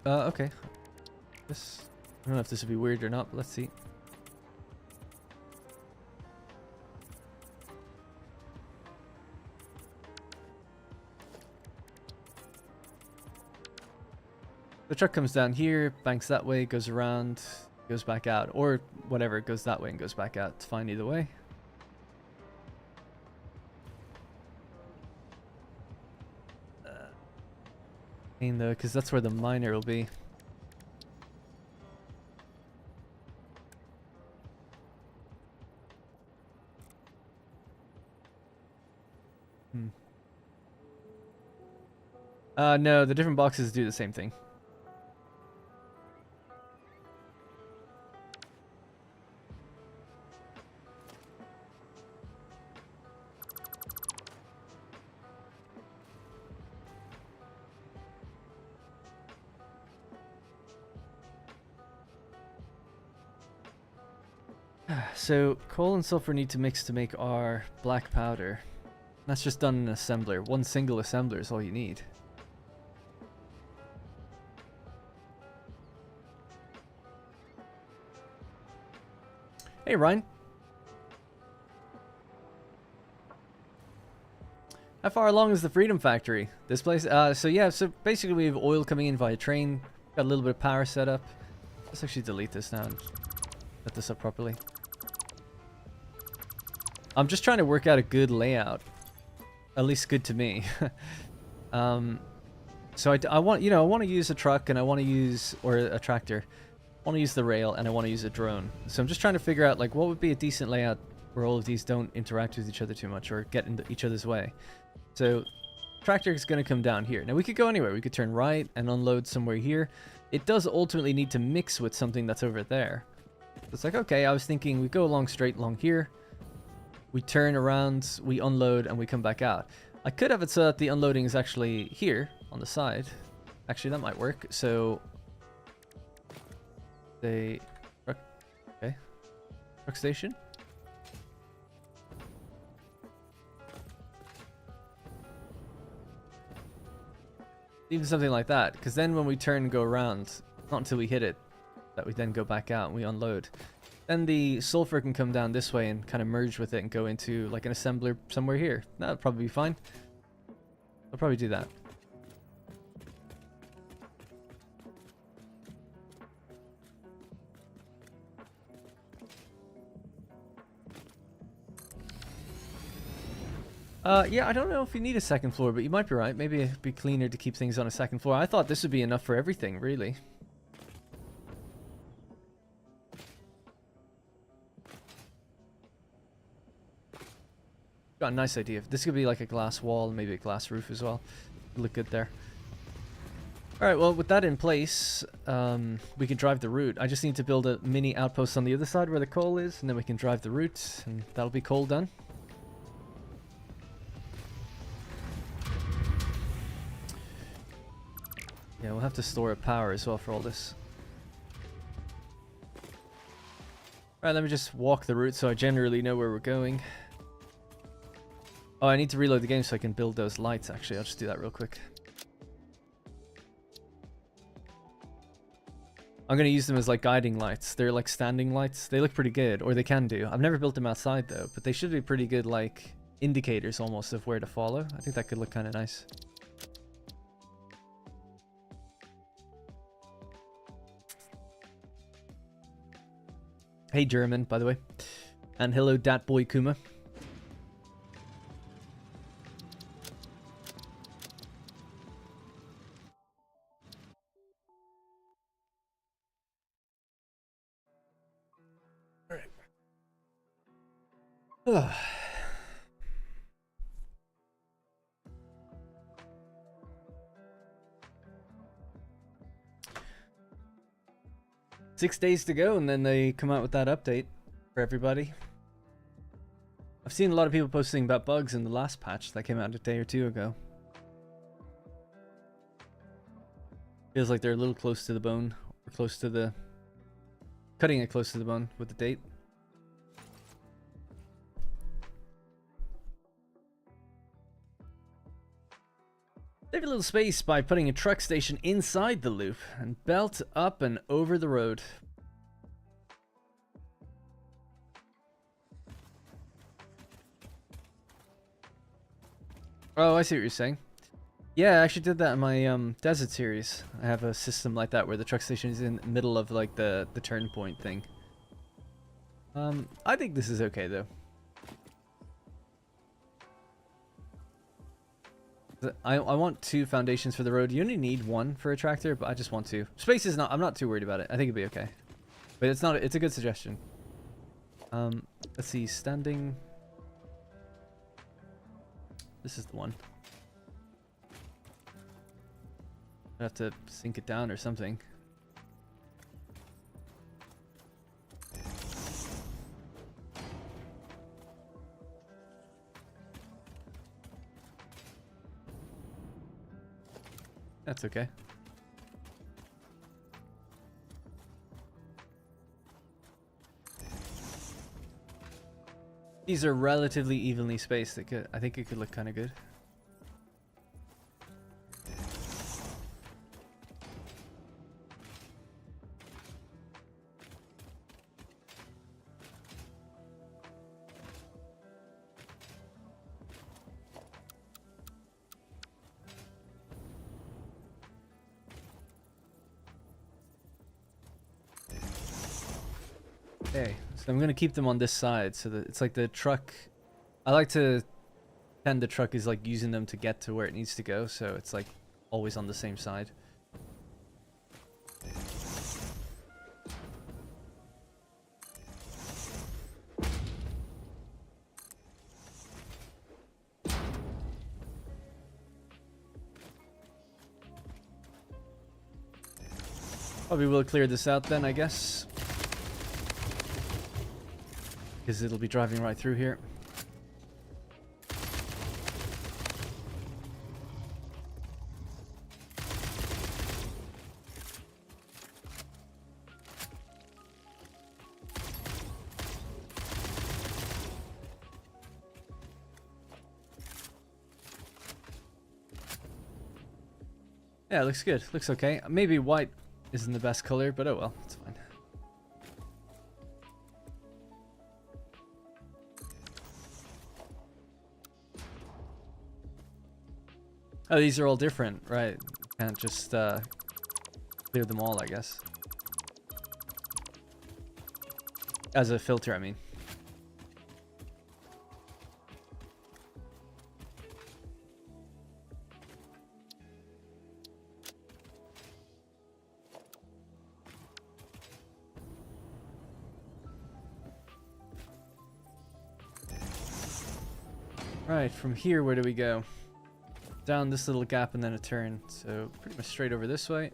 Okay. This, I don't know if this would be weird or not, but let's see. The truck comes down here, banks that way, goes around, goes back out. Or whatever, it goes that way and goes back out. It's fine either way. Pain though, because that's where the miner will be. No, the different boxes do the same thing. So, coal and sulfur need to mix to make our black powder. That's just done in an assembler. One single assembler is all you need. Hey, Ryan. How far along is the Freedom Factory? This place? So yeah, so basically we have oil coming in via train. Got a little bit of power set up. Let's actually delete this now and set this up properly. I'm just trying to work out a good layout. At least good to me. So I want, you know, I want to use a truck and I want to use, or a tractor. I want to use the rail and I want to use a drone. So I'm just trying to figure out, like, what would be a decent layout where all of these don't interact with each other too much or get into each other's way. So tractor is going to come down here. Now we could go anywhere. We could turn right and unload somewhere here. It does ultimately need to mix with something that's over there. So it's like, okay, I was thinking we go along straight along here. We turn around, we unload, and we come back out. I could have it so that the unloading is actually here on the side. Actually, that might work. So, okay, truck station. Even something like that, because then when we turn and go around, not until we hit it, that we then go back out and we unload. Then the sulfur can come down this way and kind of merge with it and go into like an assembler somewhere here. That would probably be fine. I'll probably do that. Yeah, I don't know if you need a second floor, but you might be right. Maybe it'd be cleaner to keep things on a second floor. I thought this would be enough for everything, really. Got a nice idea. This could be like a glass wall, maybe a glass roof as well. Look good there. Alright, well, with that in place, we can drive the route. I just need to build a mini outpost on the other side where the coal is, and then we can drive the route, and that'll be coal done. Yeah, we'll have to store up power as well for all this. Alright, let me just walk the route so I generally know where we're going. Oh, I need to reload the game so I can build those lights, actually. I'll just do that real quick. I'm going to use them as like guiding lights. They're like standing lights. They look pretty good, or they can do. I've never built them outside though, but they should be pretty good like indicators almost of where to follow. I think that could look kind of nice. Hey German, by the way. And hello Dat Boy Kuma. Ugh. Six days to go, and then they come out with that update for everybody. I've seen a lot of people posting about bugs in the last patch that came out a day or two ago. Feels like they're a little close to the bone, or close to the... cutting it close to the bone with the date. Save a little space by putting a truck station inside the loop and belt up and over the road. Oh, I see what you're saying. Yeah, I actually did that in my desert series. I have a system like that where the truck station is in the middle of like the turn point thing. I think this is okay though. I want 2 foundations for the road. You only need 1 for a tractor, but I just want 2. Space is not... I'm not too worried about it. I think it'd be okay. But it's not... It's a good suggestion. Let's see. Standing... This is the one. I have to sink it down or something. That's okay. These are relatively evenly spaced. I think it could look kind of good. Okay, so I'm gonna keep them on this side so that it's like the truck. I like to pretend the truck is like using them to get to where it needs to go, so it's like always on the same side. Probably will clear this out then, I guess. Because it'll be driving right through here. Yeah, it looks good. Looks okay. Maybe white isn't the best color, but oh well, it's fine. Oh, these are all different, right? Can't just clear them all, I guess. As a filter, I mean. Right, from here, where do we go? Down this little gap and then a turn. So pretty much straight over this way.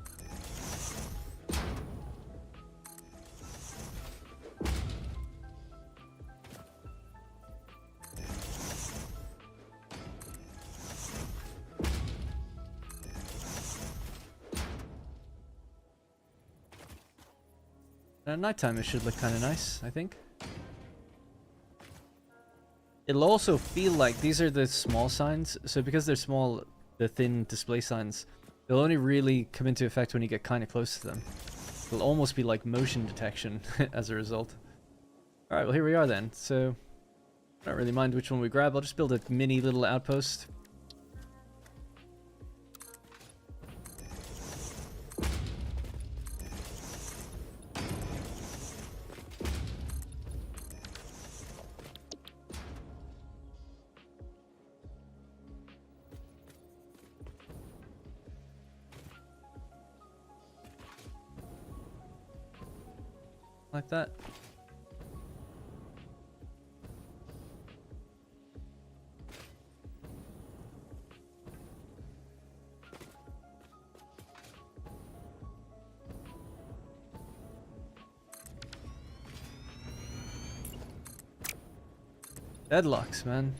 And at nighttime it should look kind of nice, I think. It'll also feel like these are the small signs, so because they're small, the thin display signs, they'll only really come into effect when you get kind of close to them. It'll almost be like motion detection as a result. Alright, well here we are then. So, I don't really mind which one we grab. I'll just build a mini little outpost. Like that. Deadlocks, man.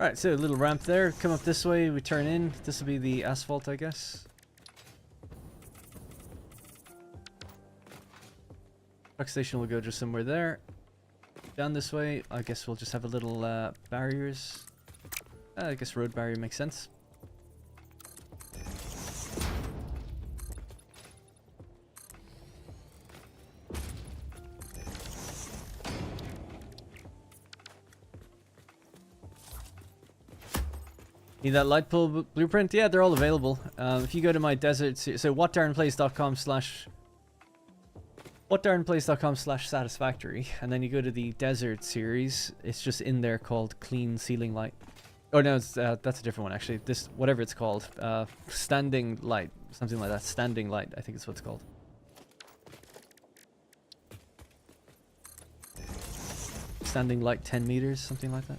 Alright, so a little ramp there. Come up this way, we turn in. This will be the asphalt, I guess. Truck station will go just somewhere there. Down this way, I guess we'll just have a little barriers. I guess road barrier makes sense. Need that light pole blueprint? Yeah, they're all available. If you go to my desert, so whatdarrenplace.com/satisfactory, and then you go to the desert series, it's just in there called clean ceiling light. Oh no, it's, that's a different one actually. This, whatever it's called, standing light, something like that. Standing light, I think it's what it's called. Standing light 10 meters, something like that.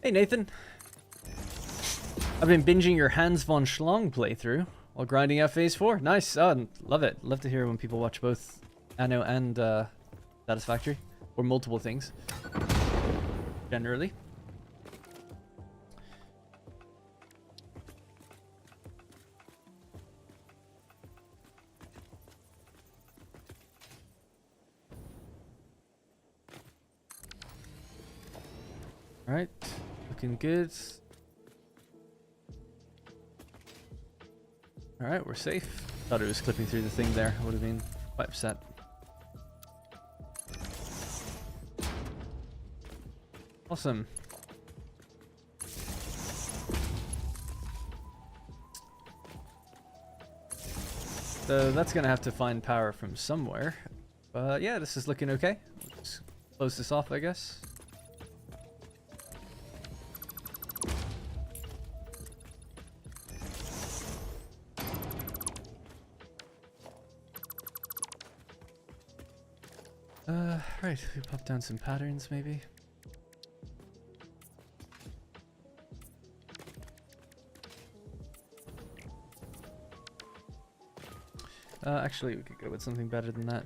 Hey Nathan, I've been binging your Hans von Schlong playthrough while grinding out Phase 4. Nice, oh, love it. Love to hear when people watch both Anno and Satisfactory, or multiple things, generally. All right. Looking good. Alright, we're safe. Thought it was clipping through the thing there. I would have been quite upset. Awesome. So that's going to have to find power from somewhere. But yeah, this is looking okay. Let's close this off, I guess. Right, we pop down some patterns maybe. Actually, we could go with something better than that.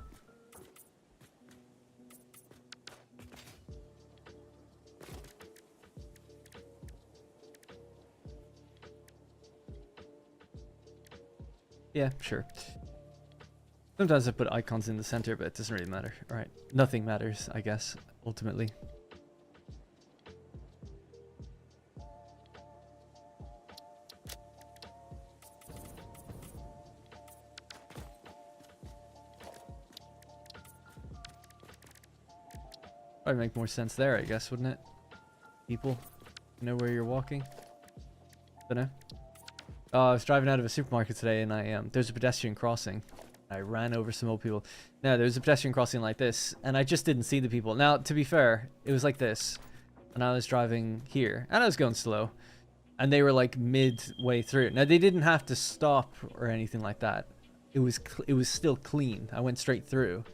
Yeah, sure. Sometimes I put icons in the center, but it doesn't really matter. Alright, nothing matters, I guess, ultimately. Probably make more sense there, I guess, wouldn't it? People know where you're walking. Dunno. I was driving out of a supermarket today, and there's a pedestrian crossing. I ran over some old people. No, there was a pedestrian crossing like this, and I just didn't see the people. Now, to be fair, it was like this, and I was driving here, and I was going slow, and they were like midway through. Now, they didn't have to stop or anything like that. It was still clean. I went straight through,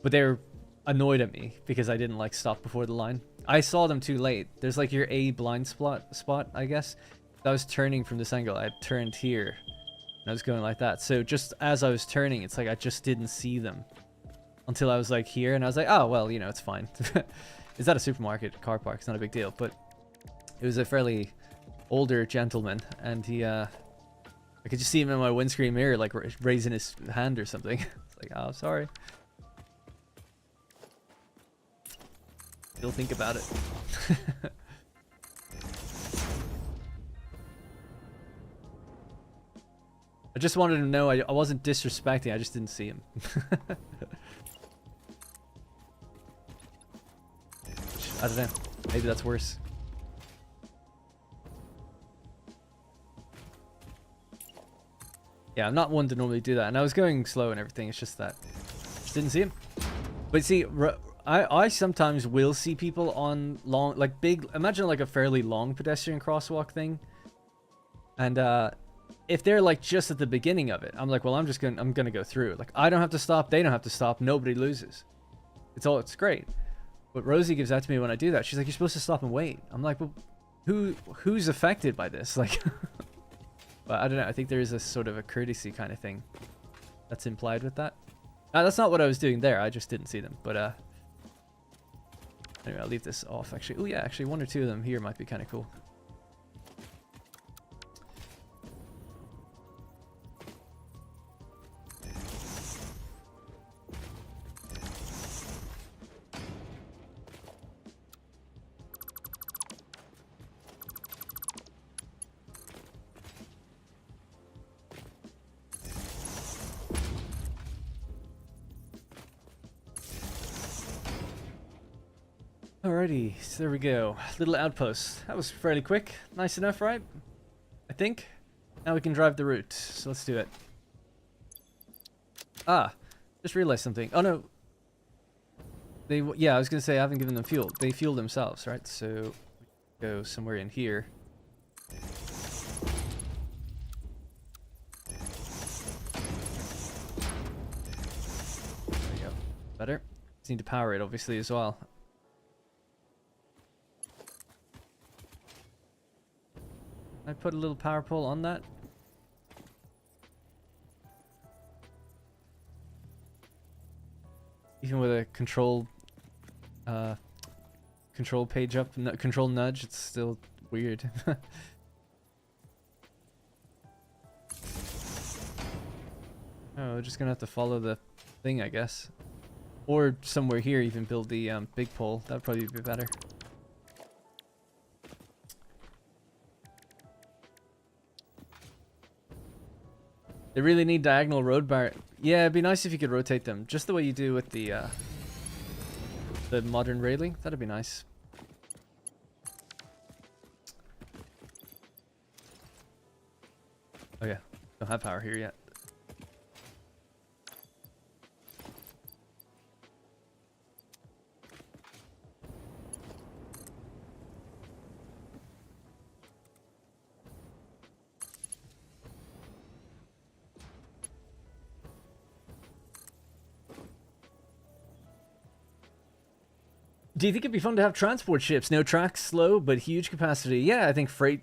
but they were annoyed at me because I didn't like stop before the line. I saw them too late. There's like your A blind spot, I guess. I was turning from this angle. I had turned here, and I was going like that. So just as I was turning, it's like I just didn't see them until I was like here, and I was like, oh well, you know, it's fine. It's at a supermarket car park. It's not a big deal. But it was a fairly older gentleman, and he, I could just see him in my windscreen mirror, like raising his hand or something. It's like, oh, sorry. Still think about it. I just wanted to know I wasn't disrespecting, I just didn't see him. I don't know. Maybe that's worse. Yeah, I'm not one to normally do that. And I was going slow and everything. It's just that I just didn't see him. But see, I sometimes will see people on long, like big, imagine like a fairly long pedestrian crosswalk thing. And if they're like just at the beginning of it, I'm like, well, I'm gonna go through. Like, I don't have to stop, they don't have to stop, nobody loses. It's great. But Rosie gives that to me when I do that. She's like, you're supposed to stop and wait. I'm like, well, who's affected by this? Like, but I don't know. I think there is a sort of a courtesy kind of thing that's implied with that. That's not what I was doing there. I just didn't see them. But anyway, I'll leave this off actually. Oh yeah, actually one or two of them here might be kind of cool. Alrighty, so there we go. Little outpost. That was fairly quick. Nice enough, right? I think. Now we can drive the route. So let's do it. Ah, just realized something. Oh no. Yeah, I was gonna say I haven't given them fuel. They fuel themselves, right? So we go somewhere in here. There we go. Better. Just need to power it, obviously, as well. I put a little power pole on that. Even with a control page up, control nudge, it's still weird. Oh, we're just gonna have to follow the thing, I guess. Or somewhere here, even build the big pole. That'd probably be better. They really need diagonal road bar. Yeah, it'd be nice if you could rotate them, just the way you do with the modern railing. That'd be nice. Oh yeah, don't have power here yet. Do you think it'd be fun to have transport ships? No tracks, slow, but huge capacity. Yeah, I think freight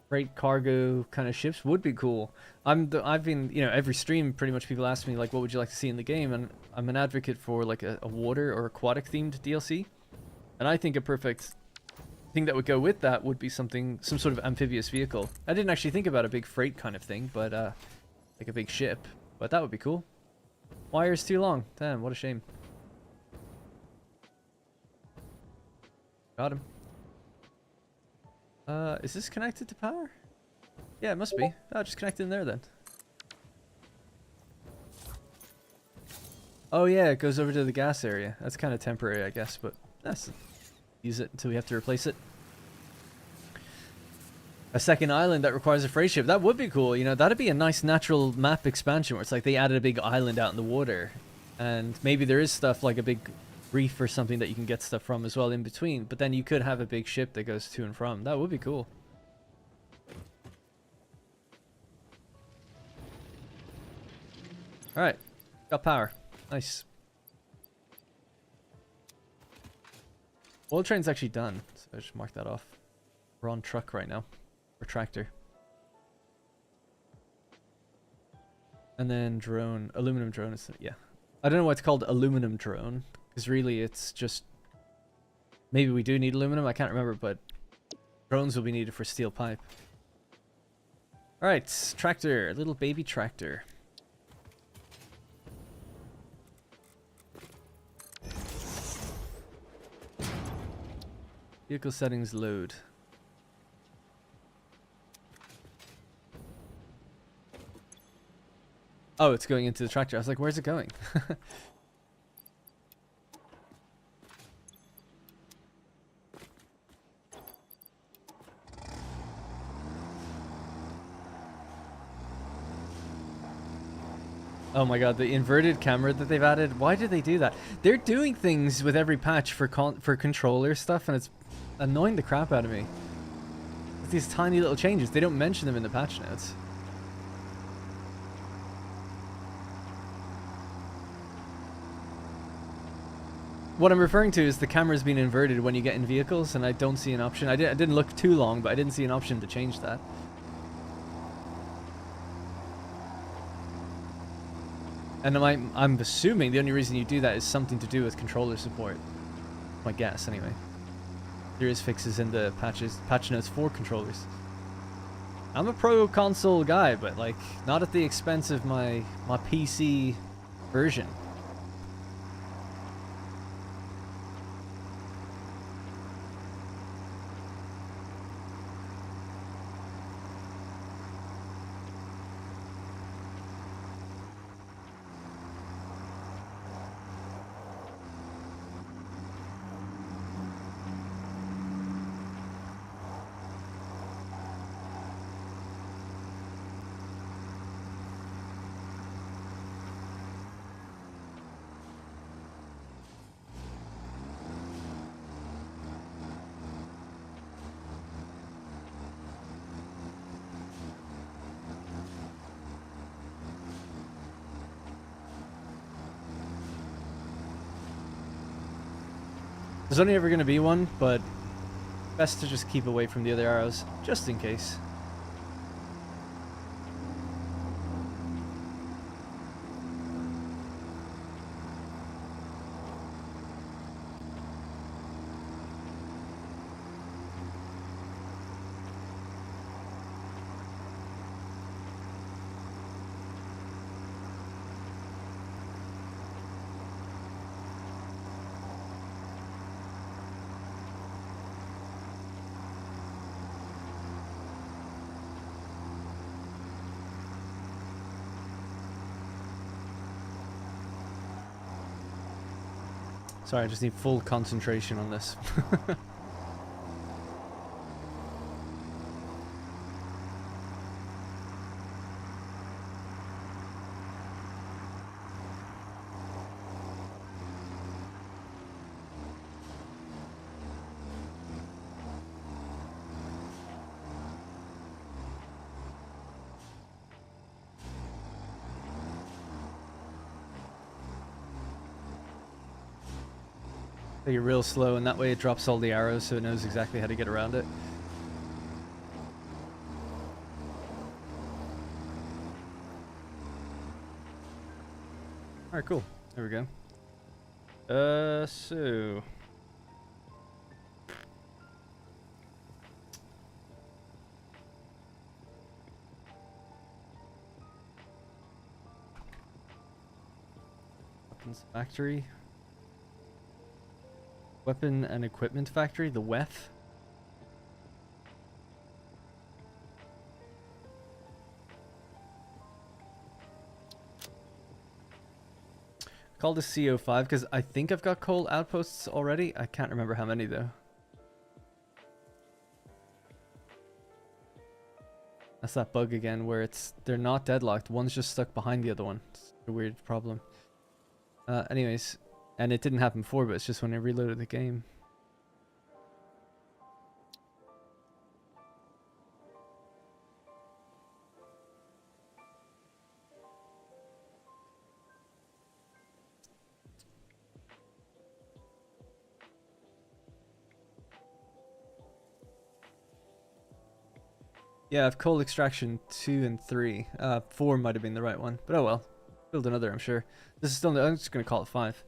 freight cargo kind of ships would be cool. I've been, you know, every stream pretty much people ask me like, what would you like to see in the game? And I'm an advocate for like a water or aquatic themed DLC. And I think a perfect thing that would go with that would be some sort of amphibious vehicle. I didn't actually think about a big freight kind of thing, but like a big ship. But that would be cool. Wire's too long. Damn, what a shame. Got him. Is this connected to power? Yeah, it must be. Oh, just connect in there then. Oh yeah, it goes over to the gas area. That's kind of temporary, I guess, but that's use it until we have to replace it. A second island that requires a freight ship. That would be cool. You know, that'd be a nice natural map expansion where it's like they added a big island out in the water. And maybe there is stuff like a big reef or something that you can get stuff from as well in between. But then you could have a big ship that goes to and from. That would be cool. Alright. Got power. Nice. Oil train's actually done. So I just mark that off. We're on truck right now. Or tractor. And then drone. Aluminum drone is... Yeah. I don't know why it's called aluminum drone. Because really it's just... Maybe we do need aluminum. I can't remember. But drones will be needed for steel pipe. Alright. Tractor. Little baby tractor. Vehicle settings load. Oh, it's going into the tractor. I was like, where's it going? Oh my god, the inverted camera that they've added. Why did they do that? They're doing things with every patch for controller stuff, and it's annoying the crap out of me. With these tiny little changes. They don't mention them in the patch notes. What I'm referring to is the camera's been inverted when you get in vehicles, and I don't see an option. I didn't look too long, but I didn't see an option to change that. And I'm assuming the only reason you do that is something to do with controller support. My guess, anyway. There is fixes in the patch notes for controllers. I'm a pro console guy, but like not at the expense of my PC version. There's only ever going to be one, but best to just keep away from the other arrows, just in case. Sorry, I just need full concentration on this. Take it real slow, and that way it drops all the arrows so it knows exactly how to get around it. Alright, cool. There we go. So... Weapons factory. Weapon and equipment factory, the WEF. Called this CO5 because I think I've got coal outposts already. I can't remember how many though. That's that bug again where they're not deadlocked. One's just stuck behind the other one. It's a weird problem. Anyways, and it didn't happen before, but it's just when I reloaded the game. Yeah, I have coal extraction 2 and 3. 4 might have been the right one, but oh well. Build another, I'm sure. This is still. I'm just gonna call it 5.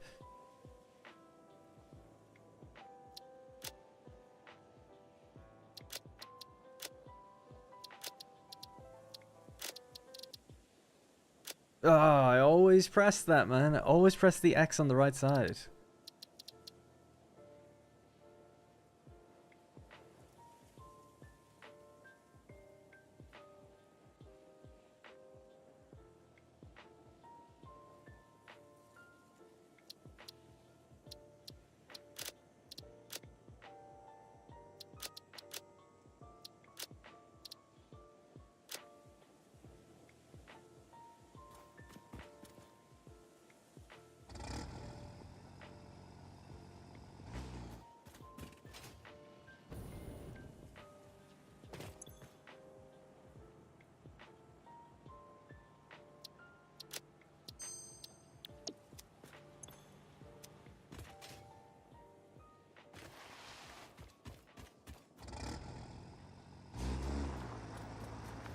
Oh, I always press that, man. I always press the X on the right side.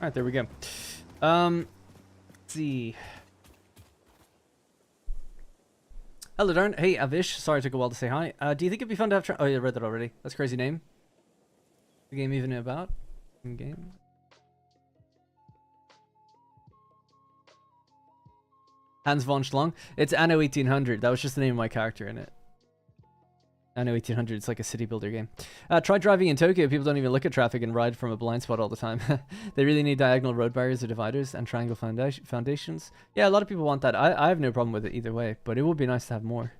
Alright, there we go. Let's see. Hello, Darn. Hey, Avish. Sorry it took a while to say hi. Do you think it'd be fun to have... Oh, yeah, I read that already. That's a crazy name. The game even about? In game? Hans von Schlong. It's Anno 1800. That was just the name of my character in it. Anno 1800. It's like a city builder game. Try driving in Tokyo. People don't even look at traffic and ride from a blind spot all the time. They really need diagonal road barriers or dividers and triangle foundations. Yeah, a lot of people want that. I have no problem with it either way, but it would be nice to have more.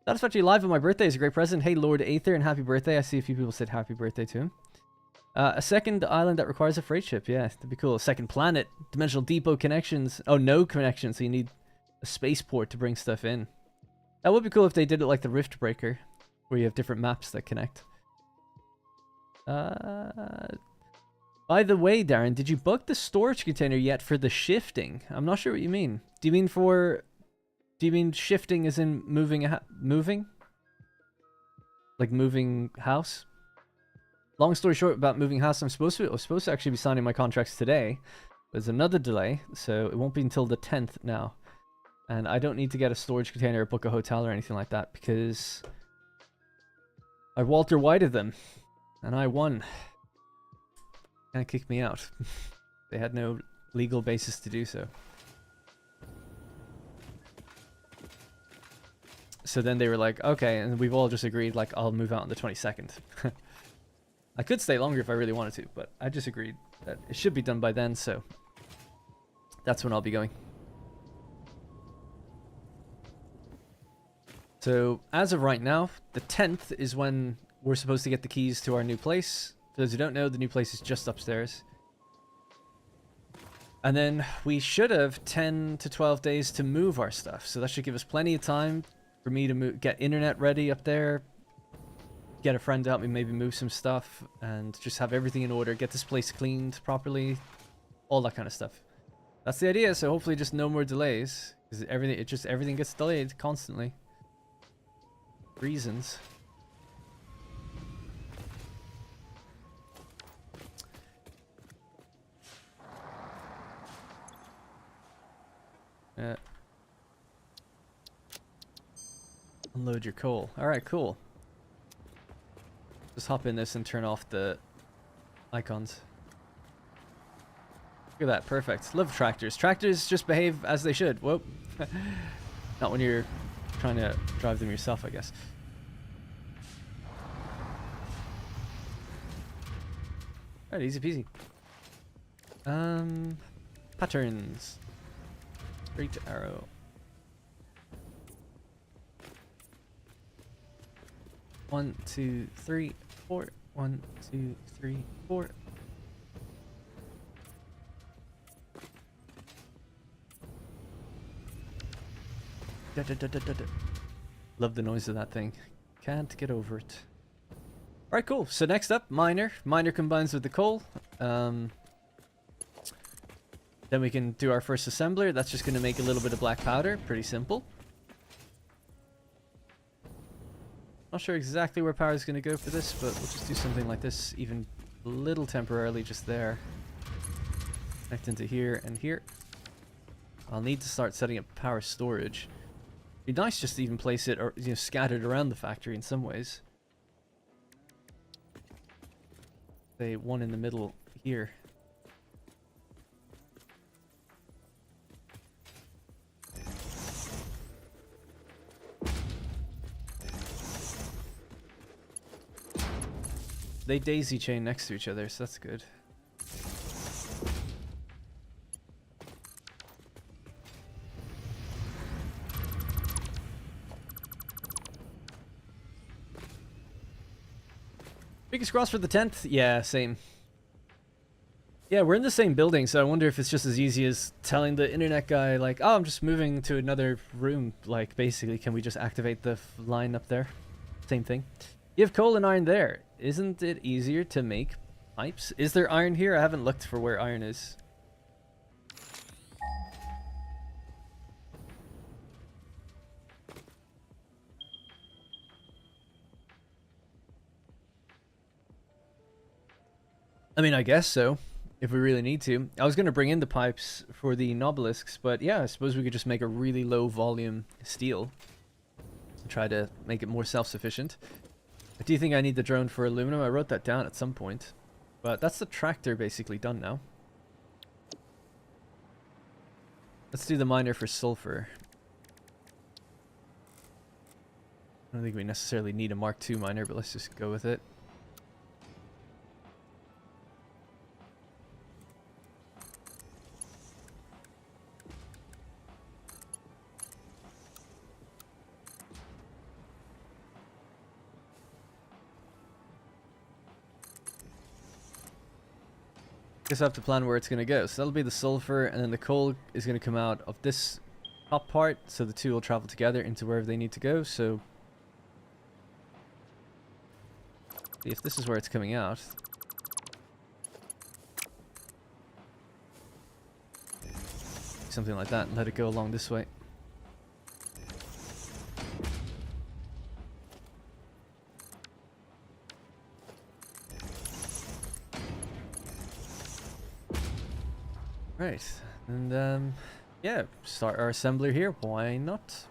Satisfactory Live on my birthday is a great present. Hey, Lord Aether, and happy birthday. I see a few people said happy birthday to him. A second island that requires a freight ship. Yeah, that'd be cool. A second planet. Dimensional depot connections. Oh, no connections, so you need a spaceport to bring stuff in. That would be cool if they did it like the Rift Breaker, where you have different maps that connect. By the way, Darren, did you bug the storage container yet for the shifting? I'm not sure what you mean. Do you mean shifting as in moving? Like moving house? Long story short about moving house, I was supposed to actually be signing my contracts today. There's another delay, so it won't be until the 10th now. And I don't need to get a storage container or book a hotel or anything like that because I Walter Whited them and I won. Can't kick me out. They had no legal basis to do so. So then they were like, okay, and we've all just agreed, like, I'll move out on the 22nd. I could stay longer if I really wanted to, but I just agreed that it should be done by then, so that's when I'll be going. So, as of right now, the 10th is when we're supposed to get the keys to our new place. For those who don't know, the new place is just upstairs. And then we should have 10 to 12 days to move our stuff. So that should give us plenty of time for me to get internet ready up there. Get a friend to help me maybe move some stuff. And just have everything in order. Get this place cleaned properly. All that kind of stuff. That's the idea. So hopefully just no more delays. Because everything gets delayed constantly. Reasons. Unload your coal. Alright, cool. Just hop in this and turn off the icons. Look at that, perfect. Love tractors. Tractors just behave as they should. Whoa. Not when you're trying to drive them yourself, I guess. Alright, easy peasy. Patterns. Straight arrow. One, two, three, four. 1, 2, 3, 4. Love the noise of that thing. Can't get over it. Alright, cool. So next up, miner. Miner combines with the coal. Then we can do our first assembler. That's just going to make a little bit of black powder. Pretty simple. Not sure exactly where power is going to go for this, but we'll just do something like this, even a little temporarily just there. Connect into here and here. I'll need to start setting up power storage. It'd be nice just to even place it, or scattered around the factory in some ways. Say one in the middle here. They daisy chain next to each other, so that's good. Biggest cross for the 10th? Yeah, same. Yeah, we're in the same building, so I wonder if it's just as easy as telling the internet guy, like, oh, I'm just moving to another room. Like, basically, can we just activate the line up there? Same thing. You have coal and iron there. Isn't it easier to make pipes? Is there iron here? I haven't looked for where iron is. I mean, I guess so, if we really need to. I was going to bring in the pipes for the obelisks, but yeah, I suppose we could just make a really low volume steel. Try to make it more self-sufficient. I do think I need the drone for aluminum. I wrote that down at some point. But that's the tractor basically done now. Let's do the miner for sulfur. I don't think we necessarily need a Mark II miner, but let's just go with it. Guess I have to plan where it's going to go. So that'll be the sulfur, and then the coal is going to come out of this top part, so the two will travel together into wherever they need to go. So if this is where it's coming out, something like that, and let it go along this way. Right, and yeah, start our assembler here. Why not?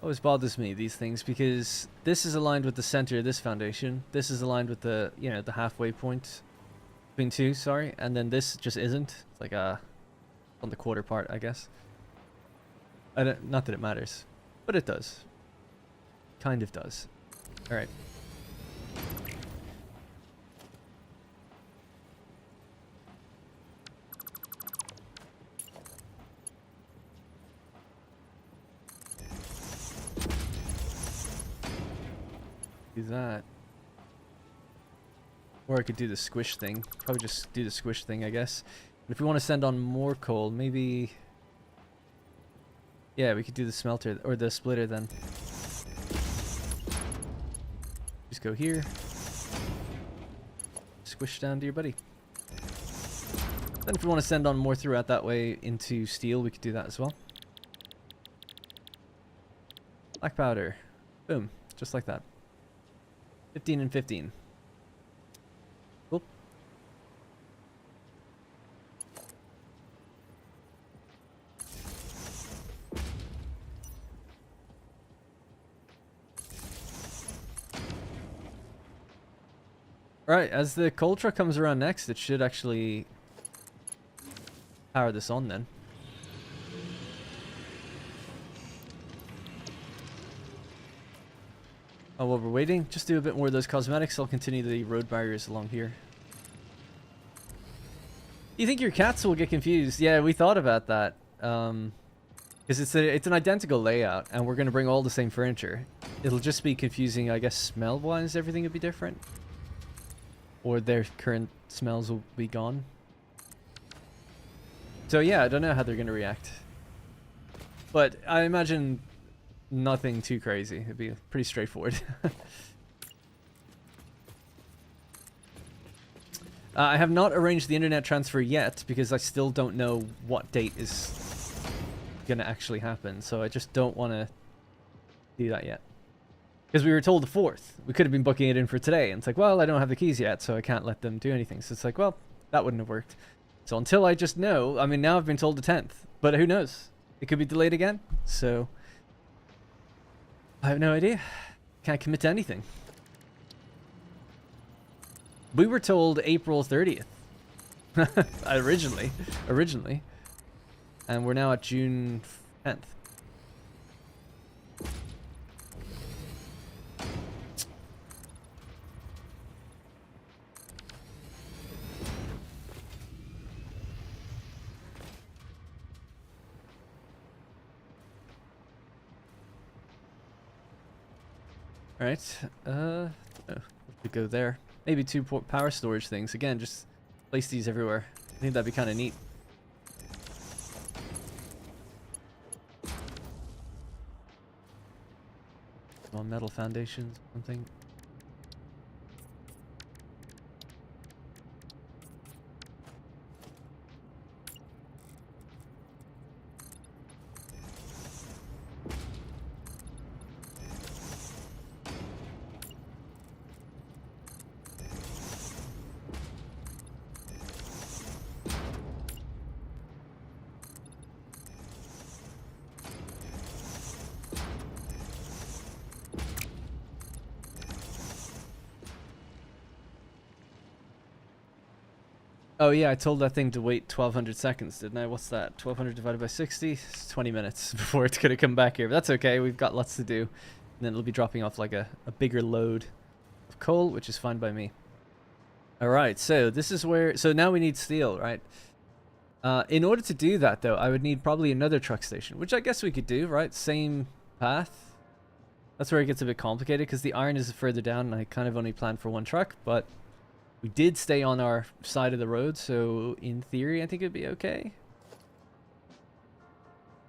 Always bothers me, these things, because this is aligned with the center of this foundation. This is aligned with the, the halfway point between two, sorry, and then this just isn't. It's like on the quarter part, I guess. Not that it matters, but it does. Kind of does. All right. Do that. Or I could do the squish thing. Probably just do the squish thing, I guess. And if we want to send on more coal, maybe... Yeah, we could do the smelter, or the splitter then. Just go here. Squish down to your buddy. Then if we want to send on more throughout that way into steel, we could do that as well. Black powder. Boom. Just like that. 15 and 15. Cool. Alright, as the coal truck comes around next, it should actually power this on then. Oh, while we're waiting, just do a bit more of those cosmetics. I'll continue the road barriers along here. You think your cats will get confused? Yeah, we thought about that. Because it's an identical layout, and we're going to bring all the same furniture. It'll just be confusing, I guess, smell-wise, everything would be different. Or their current smells will be gone. So yeah, I don't know how they're going to react. But I imagine nothing too crazy. It'd be pretty straightforward. I have not arranged the internet transfer yet, because I still don't know what date is going to actually happen. So I just don't want to do that yet. Because we were told the 4th. We could have been booking it in for today. And it's like, well, I don't have the keys yet, so I can't let them do anything. So it's like, well, that wouldn't have worked. So until I just know, I mean, now I've been told the 10th. But who knows? It could be delayed again. So I have no idea. Can't commit to anything. We were told April 30th. Originally. And we're now at June 10th. Alright, oh, we go there. Maybe 2 power storage things. Again, just place these everywhere. I think that'd be kind of neat. Small metal foundations, something. Oh yeah, I told that thing to wait 1200 seconds, didn't I? What's that? 1200 divided by 60? It's 20 minutes before it's going to come back here. But that's okay, we've got lots to do. And then it'll be dropping off like a bigger load of coal, which is fine by me. Alright, so this is where... So now we need steel, right? In order to do that, though, I would need probably another truck station, which I guess we could do, right? Same path. That's where it gets a bit complicated, because the iron is further down, and I kind of only planned for 1 truck, but... We did stay on our side of the road, so in theory, I think it'd be okay.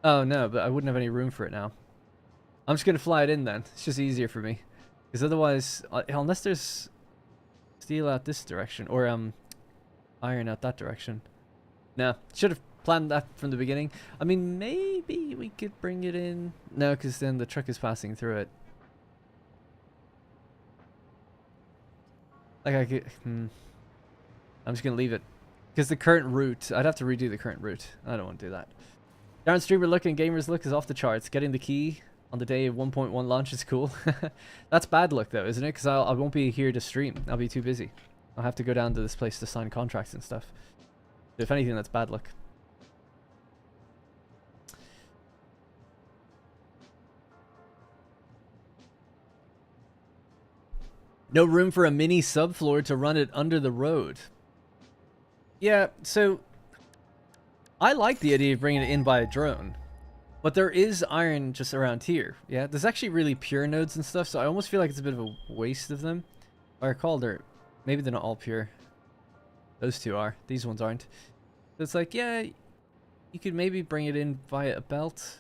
Oh, no, but I wouldn't have any room for it now. I'm just going to fly it in then. It's just easier for me. Because otherwise, unless there's steel out this direction, or iron out that direction. No, should have planned that from the beginning. I mean, maybe we could bring it in. No, because then the truck is passing through it. Like I could, I'm just gonna leave it, because the current route, I'd have to redo the current route. I don't want to do that. Darren streamer look and gamers look is off the charts. Getting the key on the day of 1.1 launch is cool. That's bad luck though, isn't it? Because I won't be here to stream. I'll be too busy. I'll have to go down to this place to sign contracts and stuff. So if anything, that's bad luck. No room for a mini subfloor to run it under the road. Yeah, so I like the idea of bringing it in by a drone, but there is iron just around here. Yeah, there's actually really pure nodes and stuff, so I almost feel like it's a bit of a waste of them. If I recall, maybe they're not all pure. Those 2 are. These ones aren't. So it's like, yeah, you could maybe bring it in via a belt.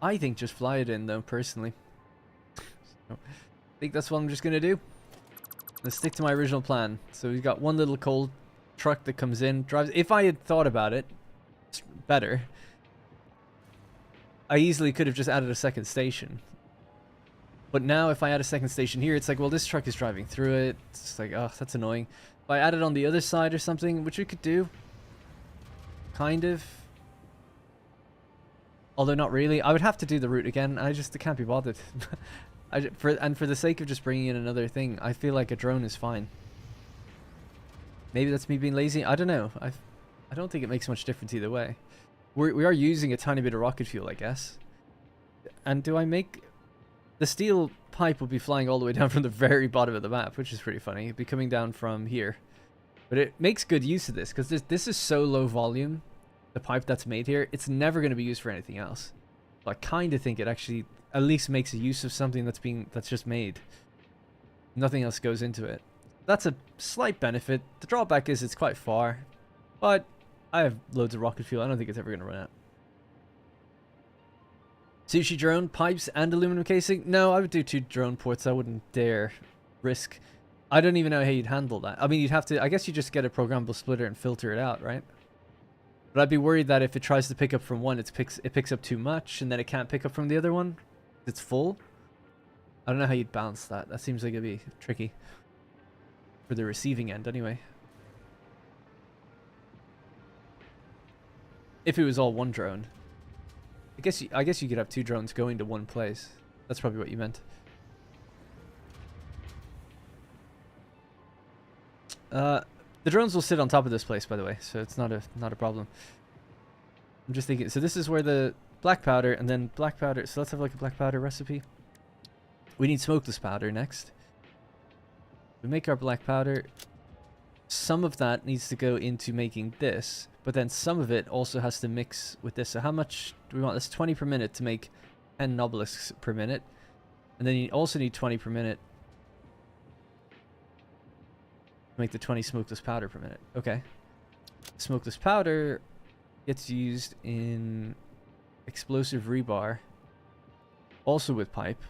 I think just fly it in though, personally. I think that's what I'm just gonna do. Let's stick to my original plan. So we've got 1 little coal truck that comes in, drives. If I had thought about it better, I easily could have just added a second station. But now if I add a second station here, it's like, well, this truck is driving through it. It's like, oh, that's annoying. If I add it on the other side or something, which we could do, kind of. Although not really. I would have to do the route again. I can't be bothered. For the sake of just bringing in another thing, I feel like a drone is fine. Maybe that's me being lazy. I don't know. I don't think it makes much difference either way. We are using a tiny bit of rocket fuel, I guess. And do I make... The steel pipe will be flying all the way down from the very bottom of the map, which is pretty funny. It'll be coming down from here. But it makes good use of this, because this is so low volume, the pipe that's made here, it's never going to be used for anything else. So I kind of think it actually at least makes a use of something that's just made. Nothing else goes into it. That's a slight benefit. The drawback is it's quite far, but I have loads of rocket fuel. I don't think it's ever going to run out. Sushi drone, pipes, and aluminum casing? No, I would do 2 drone ports. I wouldn't dare risk. I don't even know how you'd handle that. I mean, you'd have to... I guess you just get a programmable splitter and filter it out, right? But I'd be worried that if it tries to pick up from one, it picks up too much, and then it can't pick up from the other one. It's full. I don't know how you'd balance that. That seems like it'd be tricky. For the receiving end, anyway. If it was all one drone. I guess you could have 2 drones going to one place. That's probably what you meant. The drones will sit on top of this place, by the way, so it's not a problem. I'm just thinking, so this is where the black powder, and then black powder, so let's have like a black powder recipe. We need smokeless powder next. We make our black powder. Some of that needs to go into making this, but then some of it also has to mix with this. So how much do we want? That's 20 per minute to make 10 obelisks per minute. And then you also need 20 per minute to make the 20 smokeless powder per minute. Okay. Smokeless powder gets used in explosive rebar. Also with pipe.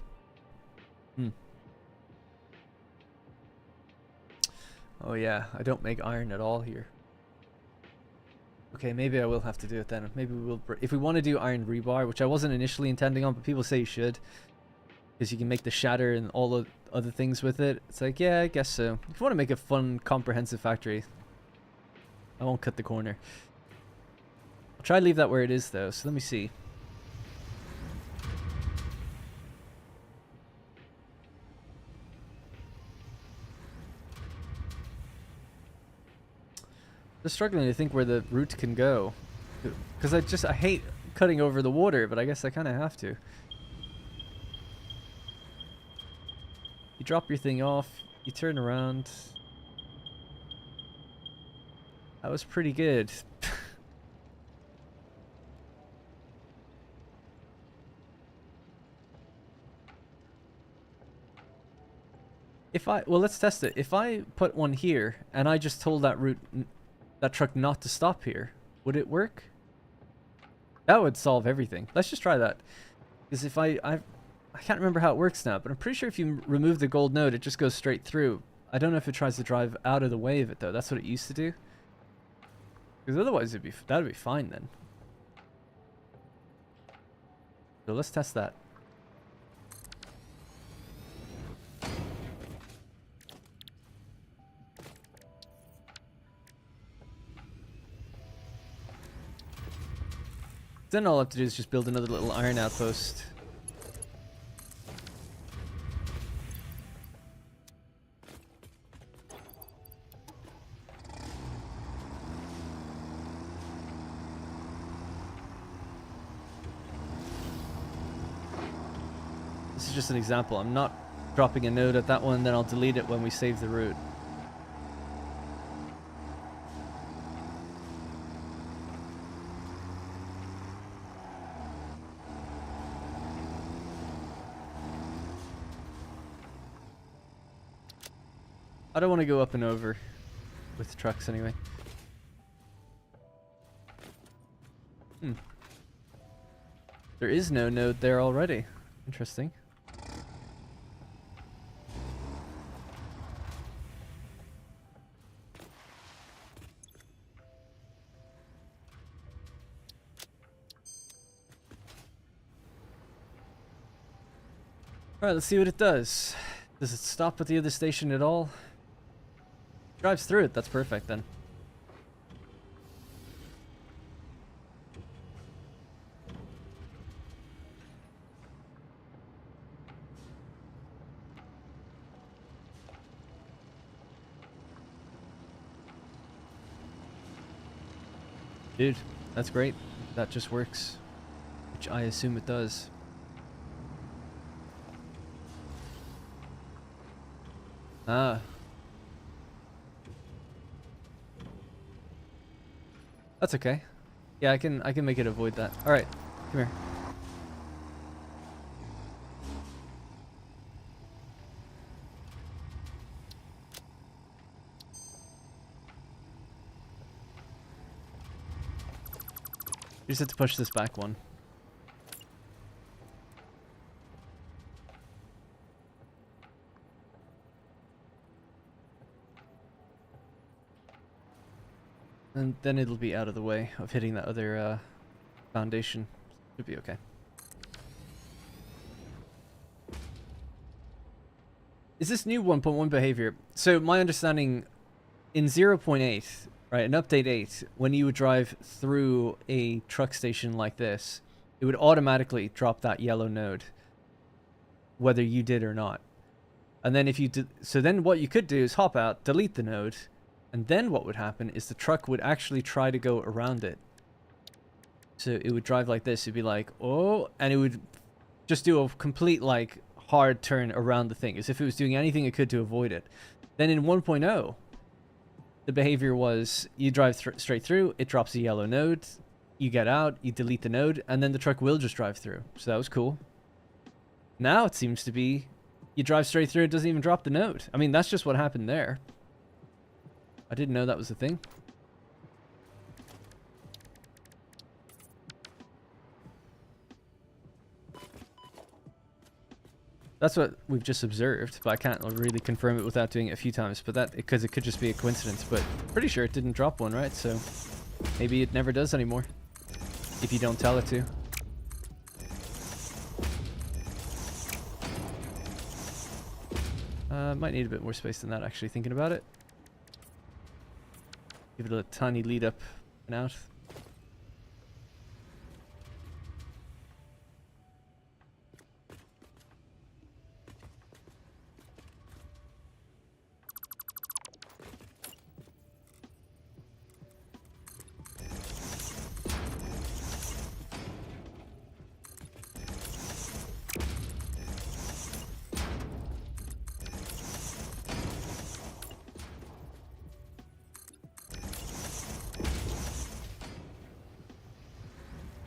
Oh yeah, I don't make iron at all here. Okay, maybe I will have to do it then. Maybe we will... If we want to do iron rebar, which I wasn't initially intending on, but people say you should. Because you can make the shatter and all the other things with it. It's like, yeah, I guess so. If you want to make a fun, comprehensive factory, I won't cut the corner. I'll try to leave that where it is, though. So let me see. Just struggling to think where the route can go. Because I hate cutting over the water, but I guess I kind of have to. You drop your thing off, you turn around. That was pretty good. Well, let's test it. If I put one here and I just told that truck not to stop here, would it work? That would solve everything. Let's just try that. Because if I can't remember how it works now, but I'm pretty sure if you remove the gold node, it just goes straight through. I don't know if it tries to drive out of the way of it though. That's what it used to do. Because otherwise that'd be fine then. So let's test that. Then all I have to do is just build another little iron outpost. This is just an example. I'm not dropping a node at that one, then I'll delete it when we save the route. I don't want to go up and over with trucks anyway. There is no node there already. Interesting. Alright, let's see what it does. Does it stop at the other station at all? Drives through it, that's perfect then. Dude, that's great. That just works. Which I assume it does. Ah. That's okay. Yeah, I can make it avoid that. Alright, come here. You just have to push this back one. And then it'll be out of the way of hitting that other foundation. Should be okay. Is this new 1.1 behavior? So my understanding in 0.8, right, in update 8, when you would drive through a truck station like this, it would automatically drop that yellow node, whether you did or not. And then if you did, so then what you could do is hop out, delete the node, and then what would happen is the truck would actually try to go around it. So it would drive like this. It'd be like, oh, and it would just do a complete like hard turn around the thing as if it was doing anything it could to avoid it. Then in 1.0, the behavior was you drive straight through, it drops a yellow node, you get out, you delete the node, and then the truck will just drive through. So that was cool. Now it seems to be you drive straight through, it doesn't even drop the node. I mean, that's just what happened there. I didn't know that was a thing. That's what we've just observed, but I can't really confirm it without doing it a few times. But that, because it could just be a coincidence, but pretty sure it didn't drop one, right? So maybe it never does anymore if you don't tell it to. Might need a bit more space than that, actually, thinking about it. Give it a tiny lead up and out.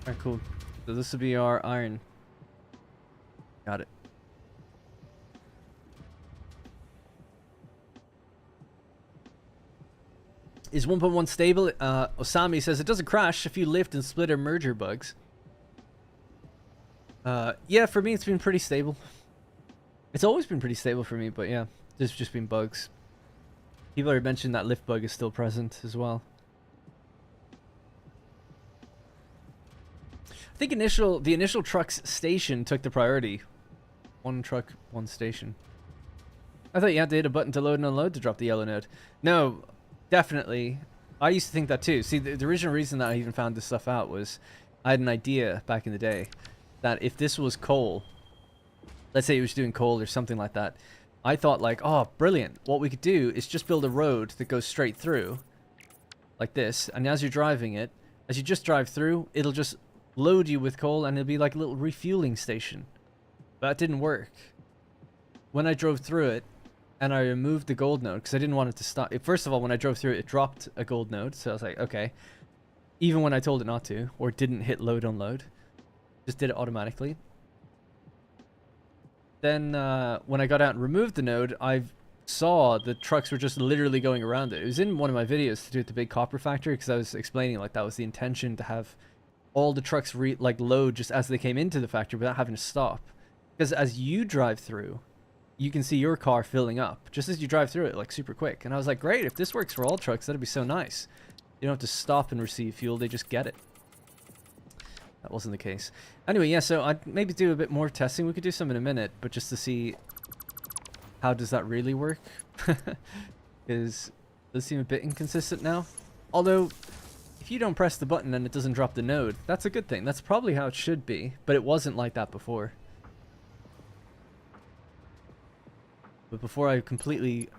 Alright, cool. So this will be our iron. Got it. Is 1.1 stable? Osami says it doesn't crash if you lift and split or merger bugs. Yeah, for me it's been pretty stable. It's always been pretty stable for me, but yeah, there's just been bugs. People already mentioned that lift bug is still present as well. I think the initial truck's station took the priority. One truck, one station. I thought you had to hit a button to load and unload to drop the yellow node. No, definitely. I used to think that too. See, the original reason that I even found this stuff out was I had an idea back in the day that if this was coal, let's say it was doing coal or something like that, I thought like, oh, brilliant. What we could do is just build a road that goes straight through like this. And as you're driving it, as you just drive through, it'll just load you with coal and it'll be like a little refueling station. But that didn't work. When I drove through it and I removed the gold node because I didn't want it to stop. First of all, when I drove through it, it dropped a gold node. So I was like, okay. Even when I told it not to, or didn't hit load unload, just did it automatically. Then when I got out and removed the node, I saw the trucks were just literally going around it. It was in one of my videos to do at the big copper factory because I was explaining like that was the intention, to have all the trucks load just as they came into the factory without having to stop. Because as you drive through, you can see your car filling up just as you drive through it, like super quick. And I was like, great, if this works for all trucks, that'd be so nice. You don't have to stop and receive fuel, they just get it. That wasn't the case. Anyway, yeah, so I'd maybe do a bit more testing. We could do some in a minute, but just to see how does that really work. Because it does seem a bit inconsistent now. Although, if you don't press the button and it doesn't drop the node, that's a good thing. That's probably how it should be, but it wasn't like that before. But before I completely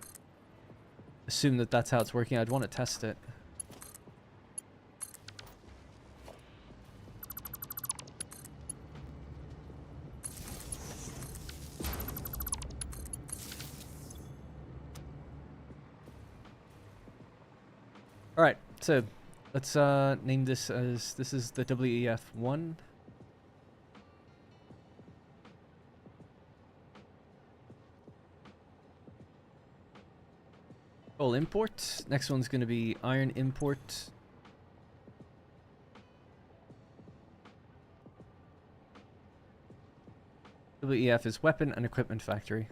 assume that that's how it's working, I'd want to test it. Alright, so let's name this as, this is the WEF1. Coal import. Next one's going to be iron import. WEF is weapon and equipment factory.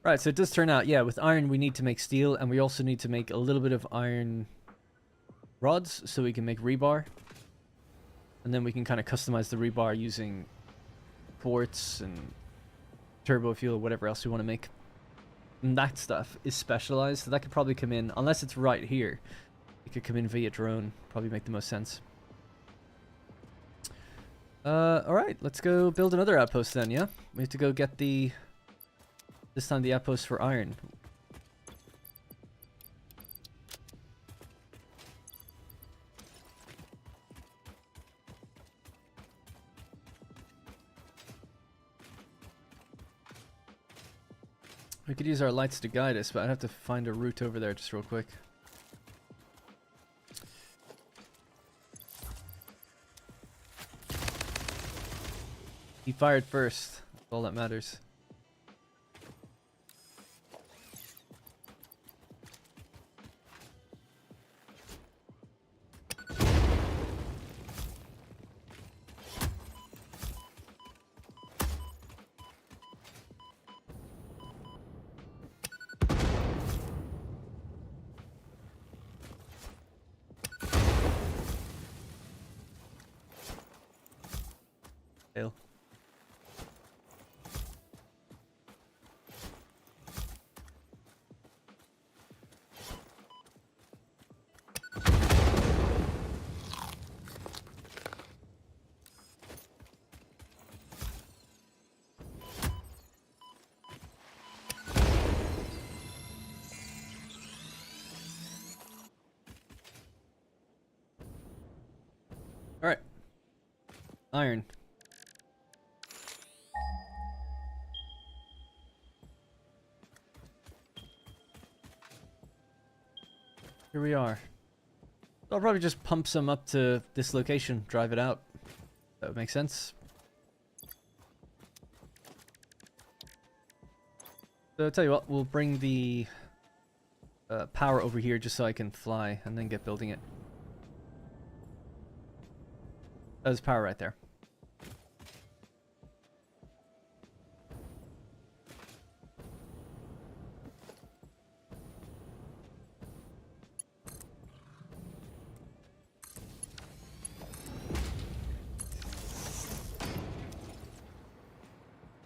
Right, so it does turn out, yeah, with iron we need to make steel, and we also need to make a little bit of iron rods so we can make rebar. And then we can kind of customize the rebar using quartz and turbo fuel, whatever else we want to make. And that stuff is specialized, so that could probably come in, unless it's right here. It could come in via drone, probably make the most sense. Alright, let's go build another outpost then, yeah? We have to go get the... This time the outpost for iron. We could use our lights to guide us, but I'd have to find a route over there just real quick. He fired first. That's all that matters. Fail. All right. Iron. Here we are. I'll probably just pump some up to this location, drive it out. That would make sense. So I'll tell you what, we'll bring the power over here just so I can fly and then get building it. There's power right there.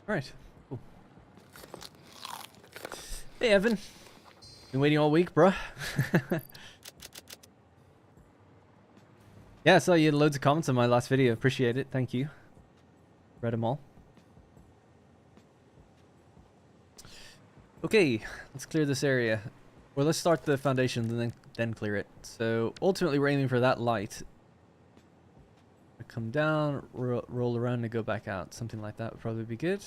Alright, cool. Hey Evan. Been waiting all week, bruh. Yeah, I saw you had loads of comments on my last video. Appreciate it. Thank you. Read them all. Okay, let's clear this area. Or let's start the foundations and then clear it. So ultimately we're aiming for that light. Come down, roll around and go back out. Something like that would probably be good.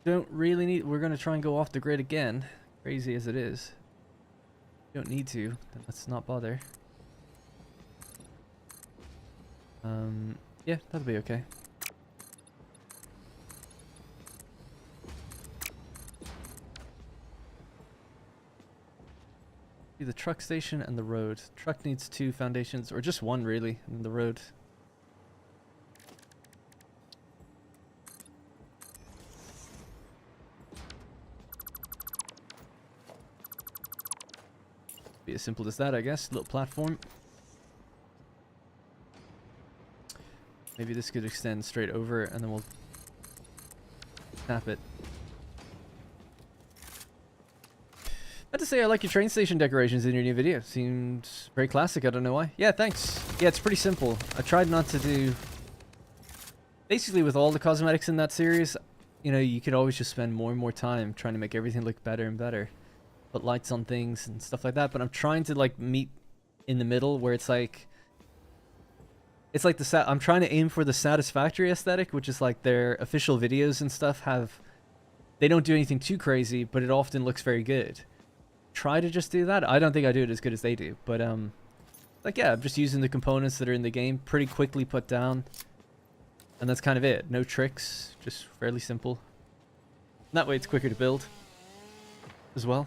Don't really need... We're going to try and go off the grid again. Crazy as it is. Don't need to. Then let's not bother. Yeah, that'll be okay. The truck station and the road. Truck needs 2 foundations, or just 1 really, and the road. Be as simple as that, I guess. Little platform. Maybe this could extend straight over, and then we'll tap it. I have to say I like your train station decorations in your new video. Seems very classic, I don't know why. Yeah, thanks. Yeah, it's pretty simple. I tried not to do... Basically with all the cosmetics in that series, you know, you could always just spend more and more time trying to make everything look better and better. Put lights on things and stuff like that, but I'm trying to like meet in the middle where it's like... It's like I'm trying to aim for the Satisfactory aesthetic, which is like their official videos and stuff have... They don't do anything too crazy, but it often looks very good. try to just do that. I don't think I do it as good as they do, but like yeah, I'm just using the components that are in the game, pretty quickly put down, and that's kind of it. No tricks, just fairly simple. And that way it's quicker to build as well.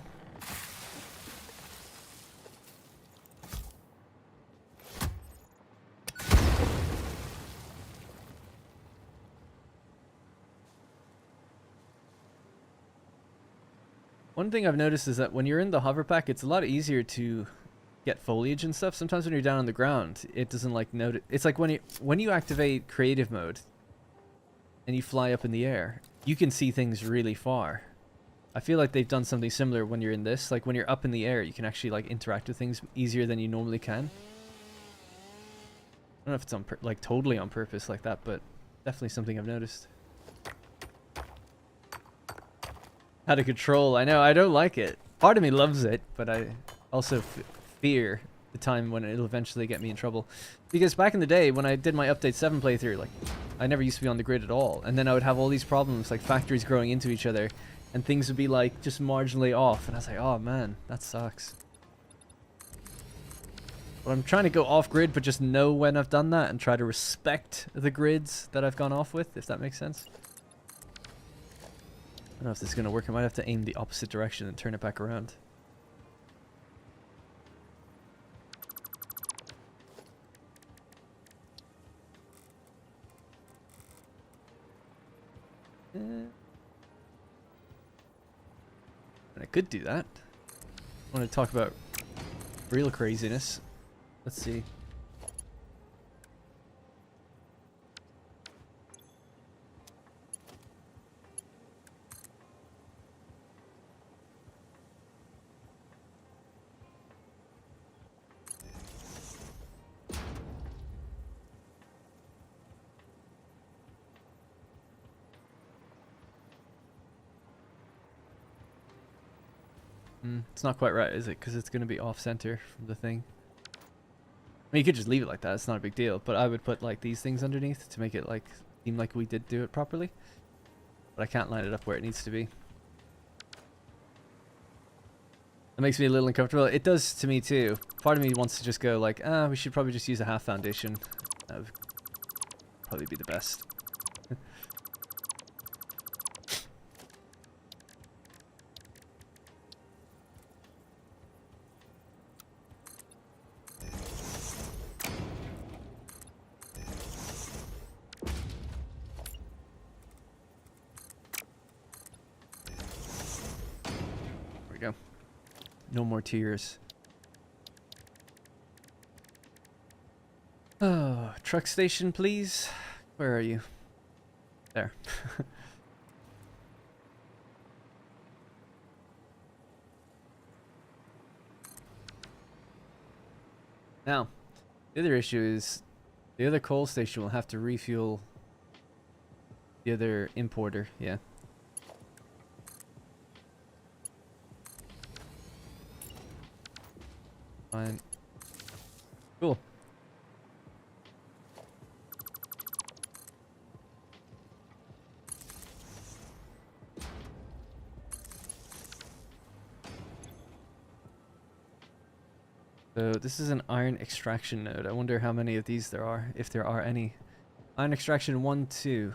One thing I've noticed is that when you're in the hover pack, it's a lot easier to get foliage and stuff. Sometimes when you're down on the ground, it doesn't like notice. It's like when you activate creative mode and you fly up in the air, you can see things really far. I feel like they've done something similar when you're in this. Like when you're up in the air, you can actually like interact with things easier than you normally can. I don't know if it's on like totally on purpose like that, but definitely something I've noticed. How to control. I know, I don't like it. Part of me loves it, but I also fear the time when it'll eventually get me in trouble. Because back in the day, when I did my Update 7 playthrough, like, I never used to be on the grid at all. And then I would have all these problems, like factories growing into each other, and things would be, like, just marginally off. And I was like, oh man, that sucks. But I'm trying to go off-grid, but just know when I've done that, and try to respect the grids that I've gone off with, if that makes sense. I don't know if this is going to work. I might have to aim the opposite direction and turn it back around. I could do that. I want to talk about real craziness. Let's see. It's not quite right, is it? Because it's going to be off-center from the thing. I mean, you could just leave it like that. It's not a big deal. But I would put, like, these things underneath to make it, like, seem like we did do it properly. But I can't line it up where it needs to be. That makes me a little uncomfortable. It does to me, too. Part of me wants to just go, like, we should probably just use a half foundation. That would probably be the best. No more tears. Oh, truck station, please. Where are you? There. Now, the other issue is the other coal station will have to refuel the other importer. Yeah. Fine. Cool. So this is an iron extraction node. I wonder how many of these there are, if there are any. Iron extraction 1, 2.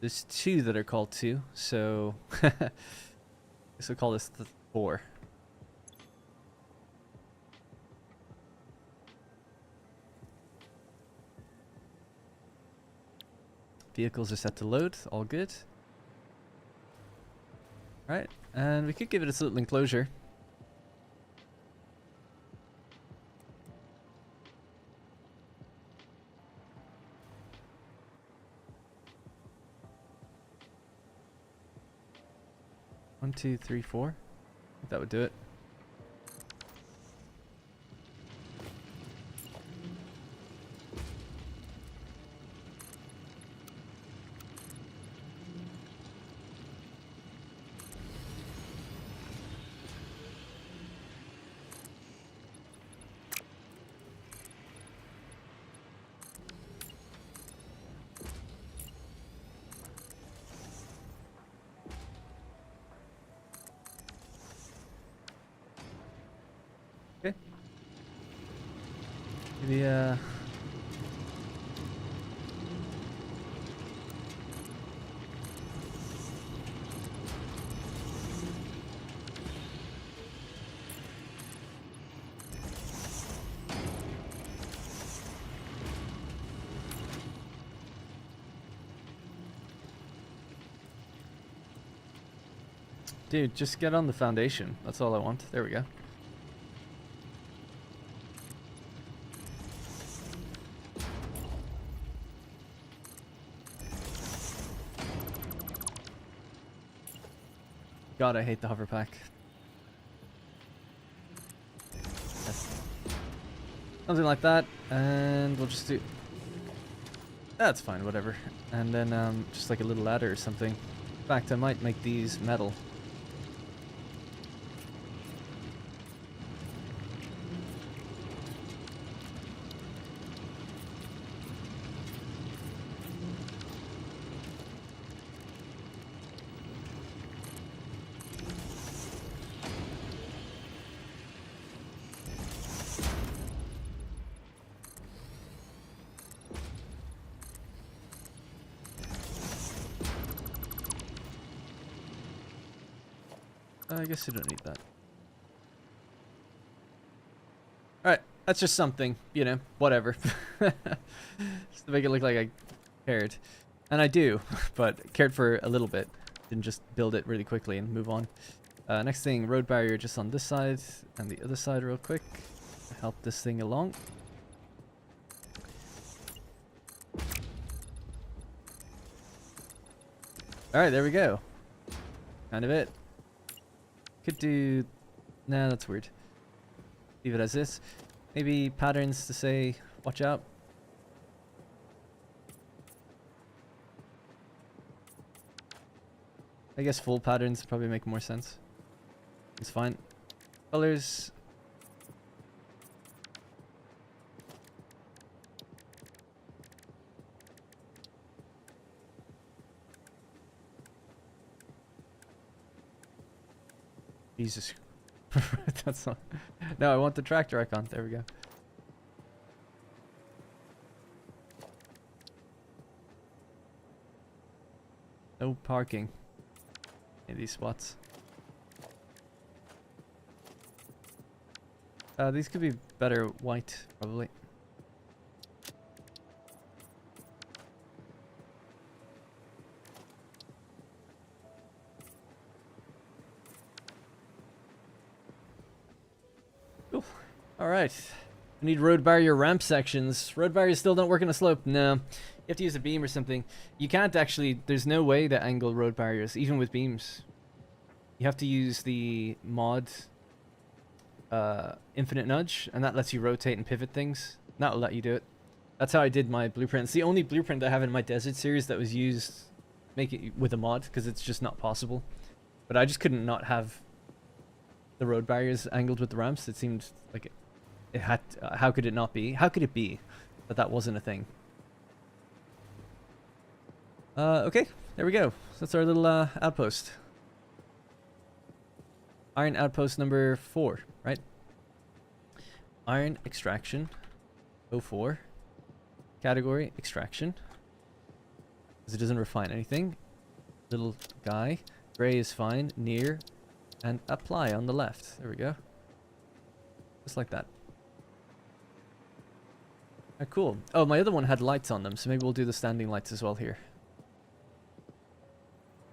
There's 2 that are called 2, so this will call this 4. Vehicles are set to load, all good. Right, and we could give it its little enclosure. One, two, three, four. I think that would do it. Maybe, dude, just get on the foundation. That's all I want. There we go. God, I hate the hover pack. Something like that, and we'll just do... That's fine, whatever. And then just like a little ladder or something. In fact, I might make these metal. I guess you don't need that. Alright, that's just something, you know, whatever. Just to make it look like I cared. And I do, but cared for a little bit. Didn't just build it really quickly and move on. Next thing, road barrier just on this side and the other side real quick. Help this thing along. Alright, there we go. Kind of it. Could do... Nah, that's weird. Leave it as this. Maybe patterns to say, watch out. I guess full patterns probably make more sense. It's fine. Colors. Jesus. That's not... No, I want the tractor icon. There we go. No parking in these spots. These could be better white, probably. Cool. Alright. I need road barrier ramp sections. Road barriers still don't work on a slope. No. You have to use a beam or something. You can't actually... There's no way to angle road barriers, even with beams. You have to use the mod... infinite nudge, and that lets you rotate and pivot things. That'll let you do it. That's how I did my blueprint. It's the only blueprint I have in my desert series that was used make it with a mod, because it's just not possible. But I just couldn't not have the road barriers angled with the ramps. It seemed like it had how could it not be? How could it be that that wasn't a thing? Okay, there we go. So that's our little outpost. Iron outpost number 4, right? Iron extraction 04. Category extraction. Because it doesn't refine anything. Little guy. Gray is fine. Near. And apply on the left. There we go. Just like that. Cool. Oh, my other one had lights on them, so maybe we'll do the standing lights as well here.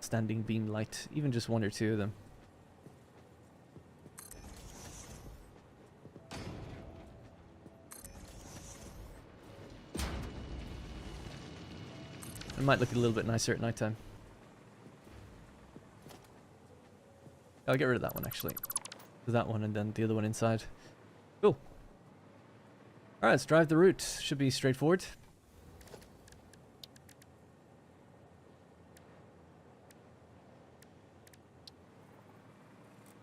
Standing beam light. Even just 1 or 2 of them. It might look a little bit nicer at nighttime. I'll get rid of that one, actually. Do that one and then the other one inside. Cool. Alright, let's drive the route. Should be straightforward.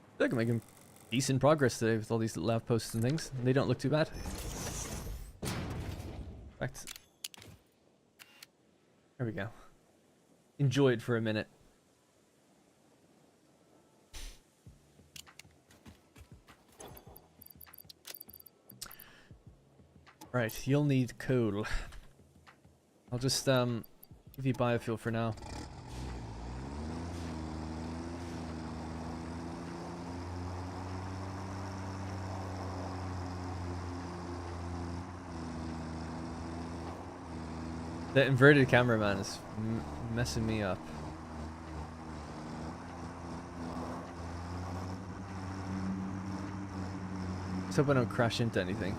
I feel like I'm making decent progress today with all these little outposts and things. They don't look too bad. In fact, there we go. Enjoy it for a minute. Right, you'll need coal. I'll just give you biofuel for now. The inverted cameraman is messing me up. Let's hope I don't crash into anything.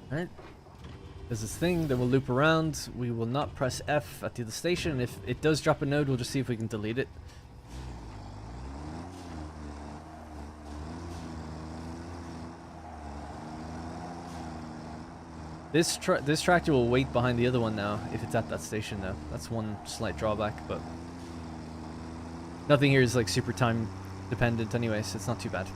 Alright. There's this thing that will loop around. We will not press F at the other station. If it does drop a node, we'll just see if we can delete it. This tractor will wait behind the other one now if it's at that station though. That's one slight drawback, but nothing here is like super time dependent anyway, so it's not too bad.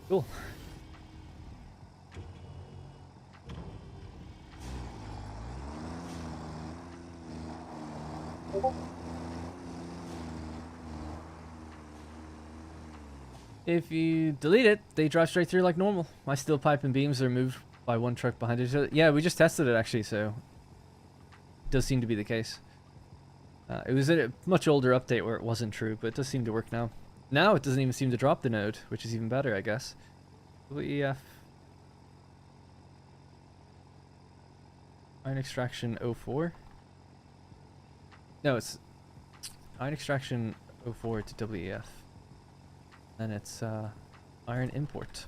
Cool. If you delete it, they drive straight through like normal. My steel pipe and beams are moved by one truck behind each other. Yeah, we just tested it actually, so it does seem to be the case. It was a much older update where it wasn't true, but it does seem to work now. Now it doesn't even seem to drop the node, which is even better, I guess. WEF. Iron extraction 04. No, it's iron extraction 04 to WEF. And it's iron import.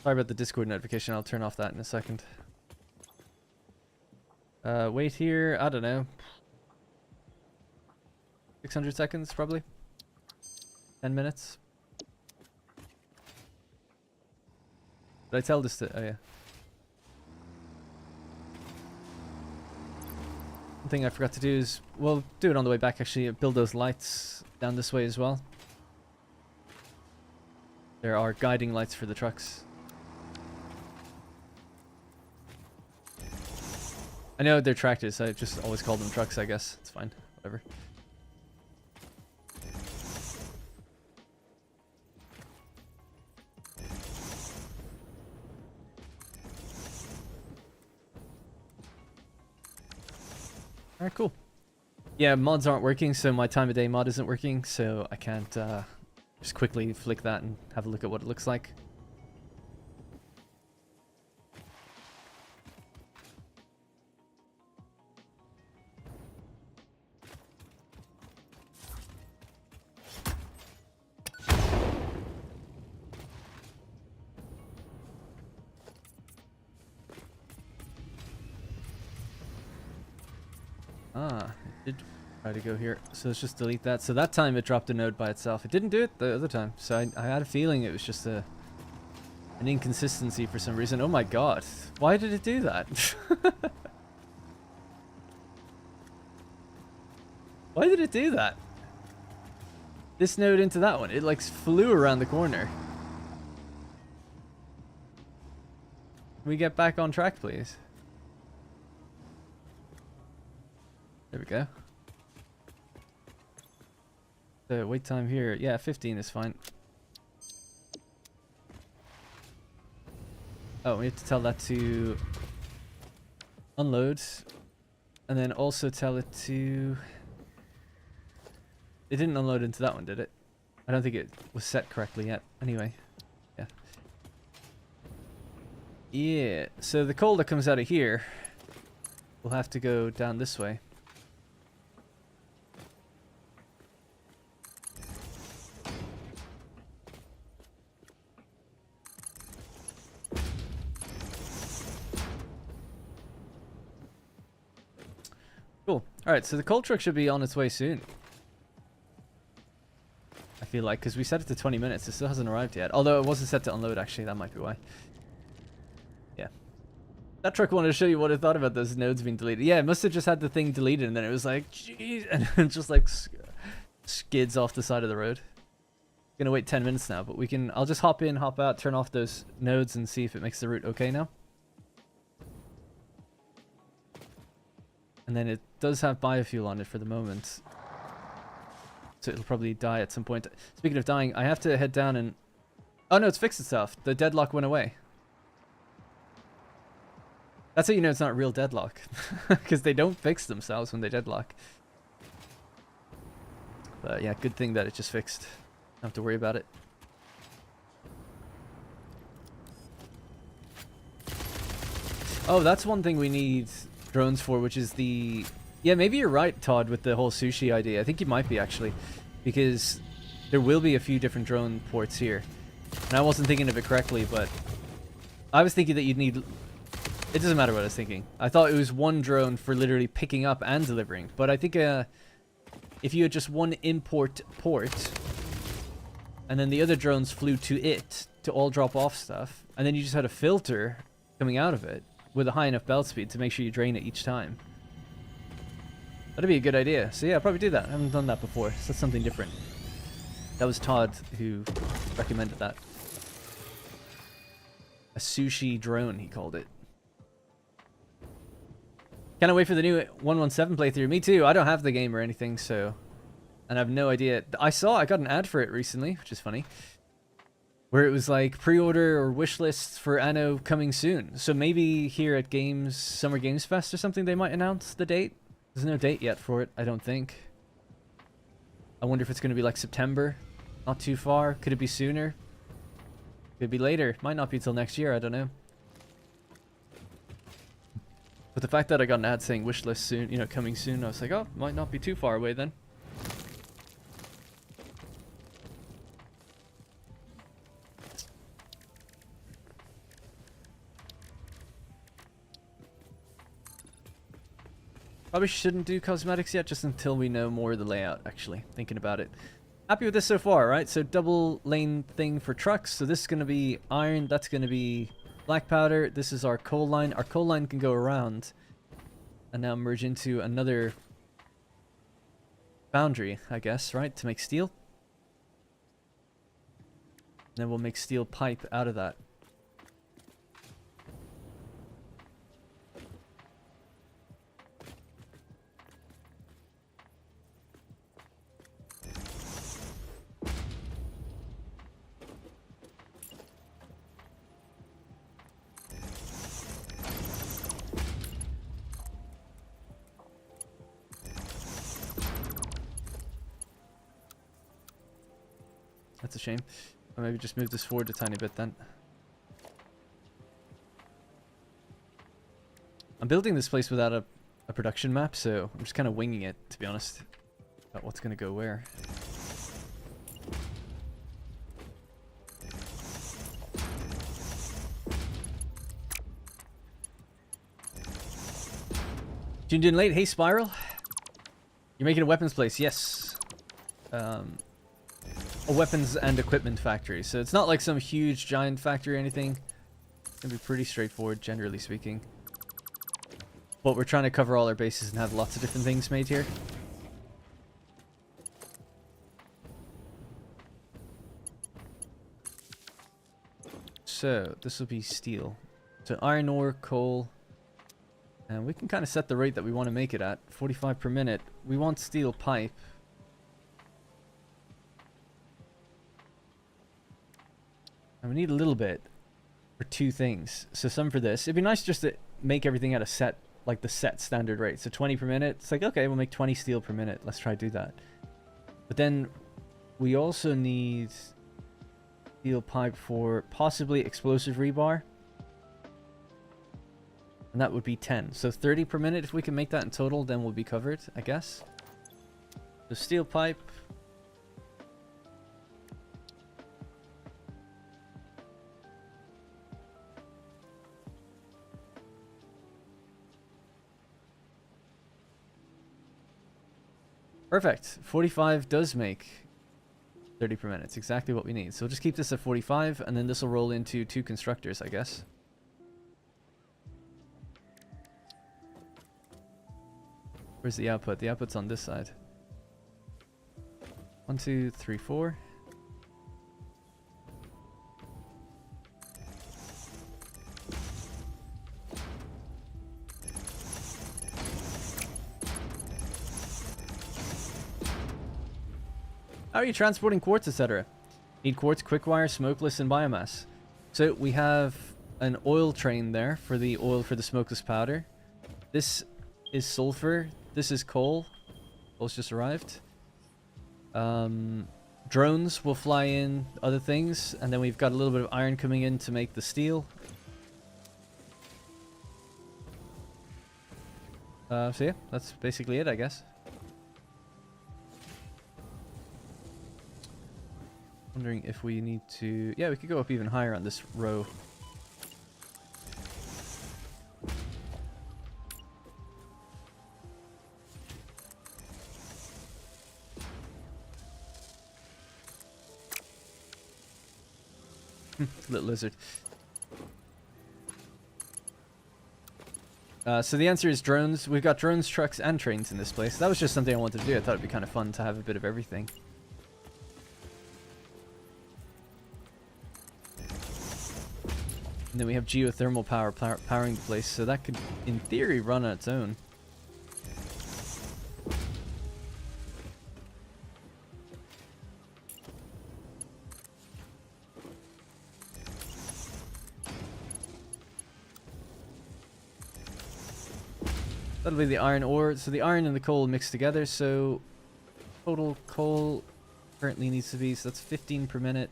Sorry about the Discord notification. I'll turn off that in a second. Wait here. I don't know. 600 seconds, probably. 10 minutes. Did I tell this to... Oh, yeah. One thing I forgot to do is... We'll do it on the way back, actually. Build those lights down this way as well. There are guiding lights for the trucks. I know they're tractors. I just always call them trucks, I guess. It's fine. Whatever. Alright, cool. Yeah, mods aren't working, so my time of day mod isn't working, so I can't just quickly flick that and have a look at what it looks like. Ah, it did try to go here. So let's just delete that. So that time it dropped a node by itself. It didn't do it the other time. So I had a feeling it was just an inconsistency for some reason. Oh my god. Why did it do that? Why did it do that? This node into that one. It like flew around the corner. Can we get back on track, please? There we go. The wait time here, yeah, 15 is fine. Oh, we have to tell that to unload, and then also tell it to... It didn't unload into that one, did it? I don't think it was set correctly yet. Anyway, yeah. Yeah, so the coal that comes out of here will have to go down this way. Alright, so the coal truck should be on its way soon. I feel like, because we set it to 20 minutes. It still hasn't arrived yet. Although it wasn't set to unload, actually. That might be why. Yeah. That truck wanted to show you what it thought about those nodes being deleted. Yeah, it must have just had the thing deleted, and then it was like, jeez, and it just like skids off the side of the road. Gonna wait 10 minutes now, but we can. I'll just hop in, hop out, turn off those nodes, and see if it makes the route okay now. And then it does have biofuel on it for the moment, so it'll probably die at some point. Speaking of dying, I have to head down and. Oh no, it's fixed itself. The deadlock went away. That's how you know it's not real deadlock, because they don't fix themselves when they deadlock. But yeah, good thing that it just fixed. Don't have to worry about it. Oh, that's one thing we need drones for, which is the... Yeah, maybe you're right, Todd, with the whole sushi idea. I think you might be, actually, because there will be a few different drone ports here. And I wasn't thinking of it correctly, but I was thinking that you'd need... It doesn't matter what I was thinking. I thought it was one drone for literally picking up and delivering. But I think if you had just one import port, and then the other drones flew to it to all drop off stuff, and then you just had a filter coming out of it with a high enough belt speed to make sure you drain it each time. That'd be a good idea. So yeah, I'll probably do that. I haven't done that before, so that's something different. That was Todd who recommended that. A sushi drone, he called it. Can't wait for the new 1.17 playthrough. Me too. I don't have the game or anything, so... And I have no idea. I got an ad for it recently, which is funny. Where it was like, pre-order or wish lists for Anno coming soon. So maybe here at Summer Games Fest or something, they might announce the date. There's no date yet for it, I don't think. I wonder if it's going to be like September. Not too far. Could it be sooner? Could be later. Might not be till next year, I don't know. But the fact that I got an ad saying wish list soon, you know, coming soon, I was like, oh, might not be too far away then. Probably shouldn't do cosmetics yet, just until we know more of the layout, actually, thinking about it. Happy with this so far, right? So double lane thing for trucks. So this is going to be iron, that's going to be black powder. This is our coal line. Our coal line can go around and now merge into another foundry, I guess, right? To make steel. And then we'll make steel pipe out of that. That's a shame. Or maybe just move this forward a tiny bit then. I'm building this place without a production map, so I'm just kind of winging it, to be honest, about what's going to go where. Tuned in late. Hey, Spiral. You're making a weapons place. Yes. A weapons and equipment factory. So it's not like some huge giant factory or anything. It's going to be pretty straightforward, generally speaking. But we're trying to cover all our bases and have lots of different things made here. So this will be steel. So iron ore, coal. And we can kind of set the rate that we want to make it at. 45 per minute. We want steel pipe. And we need a little bit for two things. So some for this. It'd be nice just to make everything at a set, like the set standard rate. So 20 per minute. It's like, okay, we'll make 20 steel per minute. Let's try to do that. But then we also need steel pipe for possibly explosive rebar. And that would be 10. So 30 per minute. If we can make that in total, then we'll be covered, I guess. So steel pipe. Perfect. 45 does make 30 per minute. It's exactly what we need. So we'll just keep this at 45, and then this will roll into 2 constructors, I guess. Where's the output? The output's on this side. 1, 2, 3, 4. How are you transporting quartz, etc.? Need quartz, quickwire, smokeless, and biomass. So we have an oil train there for the oil for the smokeless powder. This is sulfur. This is coal. Coal's just arrived. Drones will fly in other things, and then we've got a little bit of iron coming in to make the steel. So yeah, that's basically it, I guess. Wondering if we need to... Yeah, we could go up even higher on this row. Little lizard. So the answer is drones. We've got drones, trucks, and trains in this place. That was just something I wanted to do. I thought it'd be kind of fun to have a bit of everything. And then we have geothermal power powering the place, so that could, in theory, run on its own. That'll be the iron ore. So the iron and the coal mixed together, so total coal currently needs to be, so that's 15 per minute.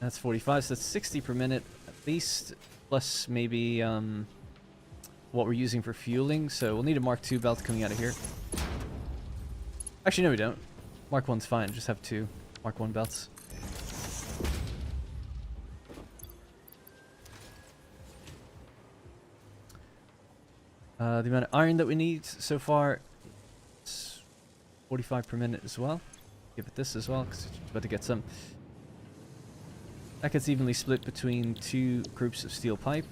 That's 45, so that's 60 per minute at least, plus maybe what we're using for fueling. So we'll need a Mark II belt coming out of here. Actually, no, we don't. Mark 1's fine, just have 2 Mark 1 belts. The amount of iron that we need so far is 45 per minute as well. Give it this as well, because it's about to get some. That gets evenly split between 2 groups of steel pipe.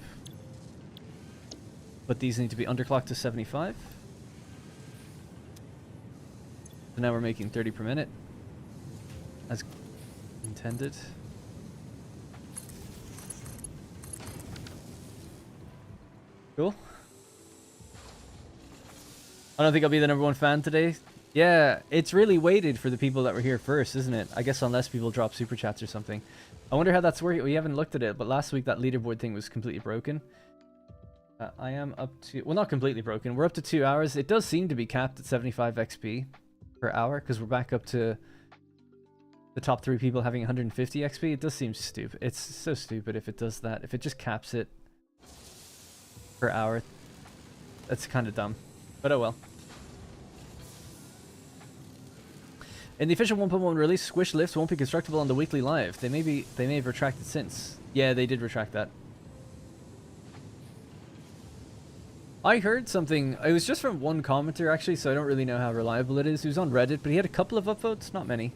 But these need to be underclocked to 75. So now we're making 30 per minute, as intended. Cool. I don't think I'll be the #1 fan today. Yeah, it's really weighted for the people that were here first, isn't it? I guess unless people drop super chats or something. I wonder how that's working. We haven't looked at it, but last week that leaderboard thing was completely broken. I am up to... Well, not completely broken. We're up to 2 hours. It does seem to be capped at 75 XP per hour, because we're back up to the top 3 people having 150 XP. It does seem stupid. It's so stupid if it does that. If it just caps it per hour, that's kind of dumb. But oh well. In the official 1.1 release, squish lifts won't be constructible on the weekly live. They may have retracted since. Yeah, they did retract that. I heard something. It was just from one commenter actually, so I don't really know how reliable it is. He was on Reddit, but he had a couple of upvotes, not many.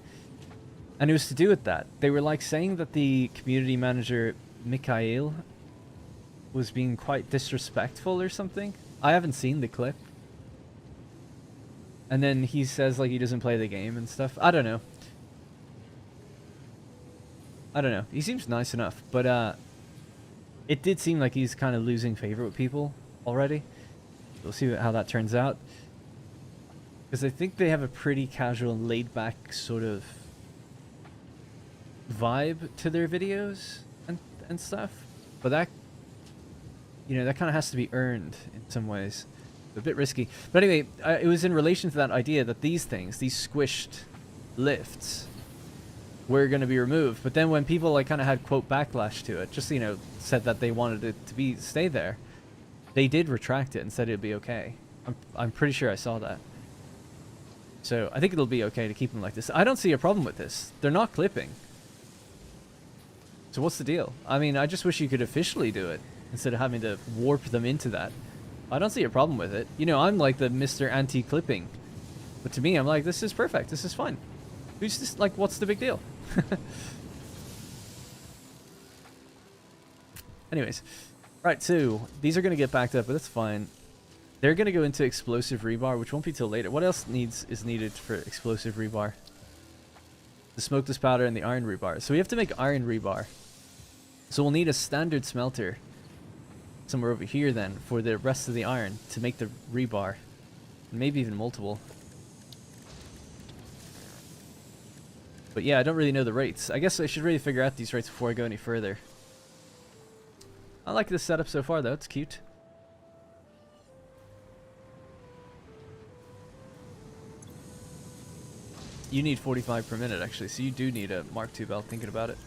And it was to do with that. They were like saying that the community manager, Mikhail, was being quite disrespectful or something. I haven't seen the clip. And then he says like he doesn't play the game and stuff. I don't know. He seems nice enough, but it did seem like he's kind of losing favor with people already. We'll see how that turns out. Because I think they have a pretty casual, laid-back sort of vibe to their videos and stuff. But that, you know, that kind of has to be earned in some ways. A bit risky. But anyway, it was in relation to that idea that these things, these squished lifts, were going to be removed. But then when people like kind of had quote backlash to it, just, you know, said that they wanted it to stay there, they did retract it and said it'd be okay. I'm pretty sure I saw that. So I think it'll be okay to keep them like this. I don't see a problem with this. They're not clipping. So what's the deal? I mean, I just wish you could officially do it instead of having to warp them into that. I don't see a problem with it. You know, I'm like the Mr. Anti-clipping. But to me, I'm like, this is perfect. This is fine. Who's just like, what's the big deal? Anyways. Right, so these are going to get backed up, but that's fine. They're going to go into explosive rebar, which won't be till later. What else is needed for explosive rebar? The smokeless powder and the iron rebar. So we have to make iron rebar. So we'll need a standard smelter somewhere over here then for the rest of the iron to make the rebar. Maybe even multiple. But yeah, I don't really know the rates. I guess I should really figure out these rates before I go any further. I like this setup so far though, it's cute. You need 45 per minute actually, so you do need a Mark II belt thinking about it.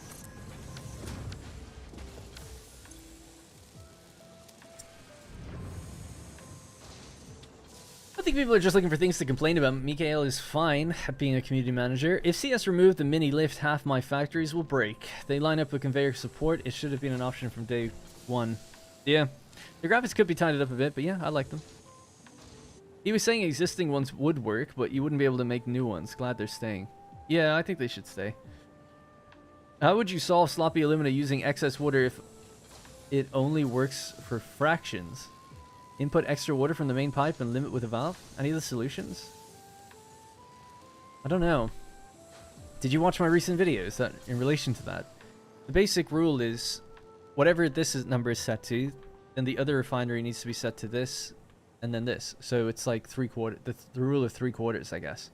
I think people are just looking for things to complain about. Mikael is fine at being a community manager. If CS removed the mini lift, half my factories will break. They line up with conveyor support. It should have been an option from day one. Yeah. The graphics could be tidied up a bit, but yeah, I like them. He was saying existing ones would work, but you wouldn't be able to make new ones. Glad they're staying. Yeah, I think they should stay. How would you solve sloppy alumina using excess water if it only works for fractions? Input extra water from the main pipe and limit with a valve? Any of the solutions? I don't know. Did you watch my recent videos that in relation to that? The basic rule is whatever this number is set to, then the other refinery needs to be set to this, and then this. So it's like 3/4, the rule of 3/4, I guess.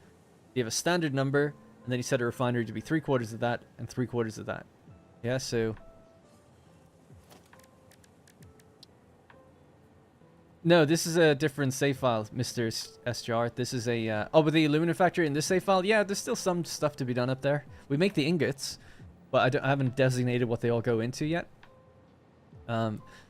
You have a standard number, and then you set a refinery to be 3/4 of that and 3/4 of that. Yeah, so... No, this is a different save file, Mr. SJR. This is a... oh, but the aluminum factory in this save file? Yeah, there's still some stuff to be done up there. We make the ingots, but I haven't designated what they all go into yet.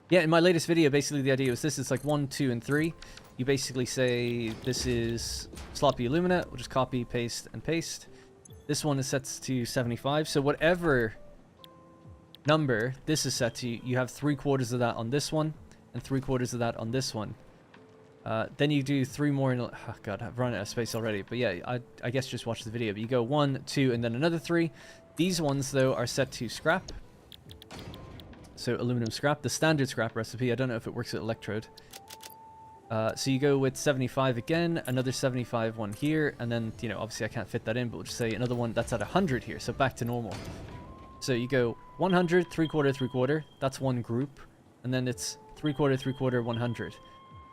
Yeah, in my latest video, basically the idea was this. It's like 1, 2, and 3. You basically say this is sloppy alumina. We'll just copy, paste, and paste. This one is set to 75. So whatever number this is set to, you have 3/4 of that on this one, and 3/4 of that on this one. Then you do 3 more in... Oh god, I've run out of space already. But yeah, I guess just watch the video. But you go 1, 2, and then another 3. These ones, though, are set to scrap. So aluminum scrap, the standard scrap recipe. I don't know if it works at electrode. So you go with 75 again, another 75 one here, and then, you know, obviously I can't fit that in, but we'll just say another one that's at 100 here, so back to normal. So you go 100, 3/4, 3/4, that's one group, and then it's 3/4, 3/4, 100.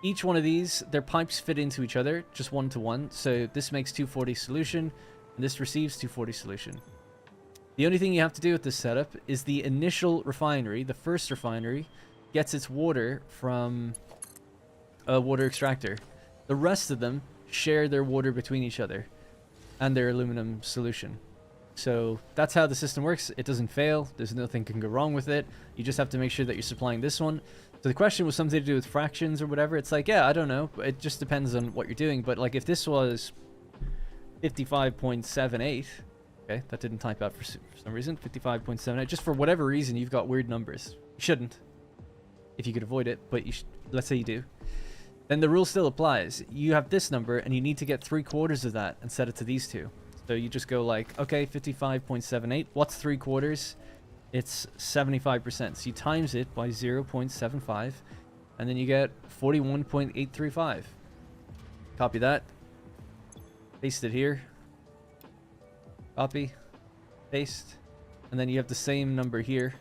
Each one of these, their pipes fit into each other, just 1 to 1, so this makes 240 solution, and this receives 240 solution. The only thing you have to do with this setup is the initial refinery, the first refinery, gets its water from a water extractor. The rest of them share their water between each other and their aluminum solution. So that's how the system works. It doesn't fail. There's nothing can go wrong with it. You just have to make sure that you're supplying this one. So the question was something to do with fractions or whatever. It's like, yeah, I don't know. It just depends on what you're doing. But like if this was 55.78... Okay, that didn't type out for some reason. 55.78. Just for whatever reason, you've got weird numbers. You shouldn't, if you could avoid it, but you let's say you do. Then the rule still applies. You have this number, and you need to get 3/4 of that and set it to these two. So you just go like, okay, 55.78. What's 3/4? It's 75%. So you times it by 0.75, and then you get 41.835. Copy that. Paste it here. Copy, paste, and then you have the same number here.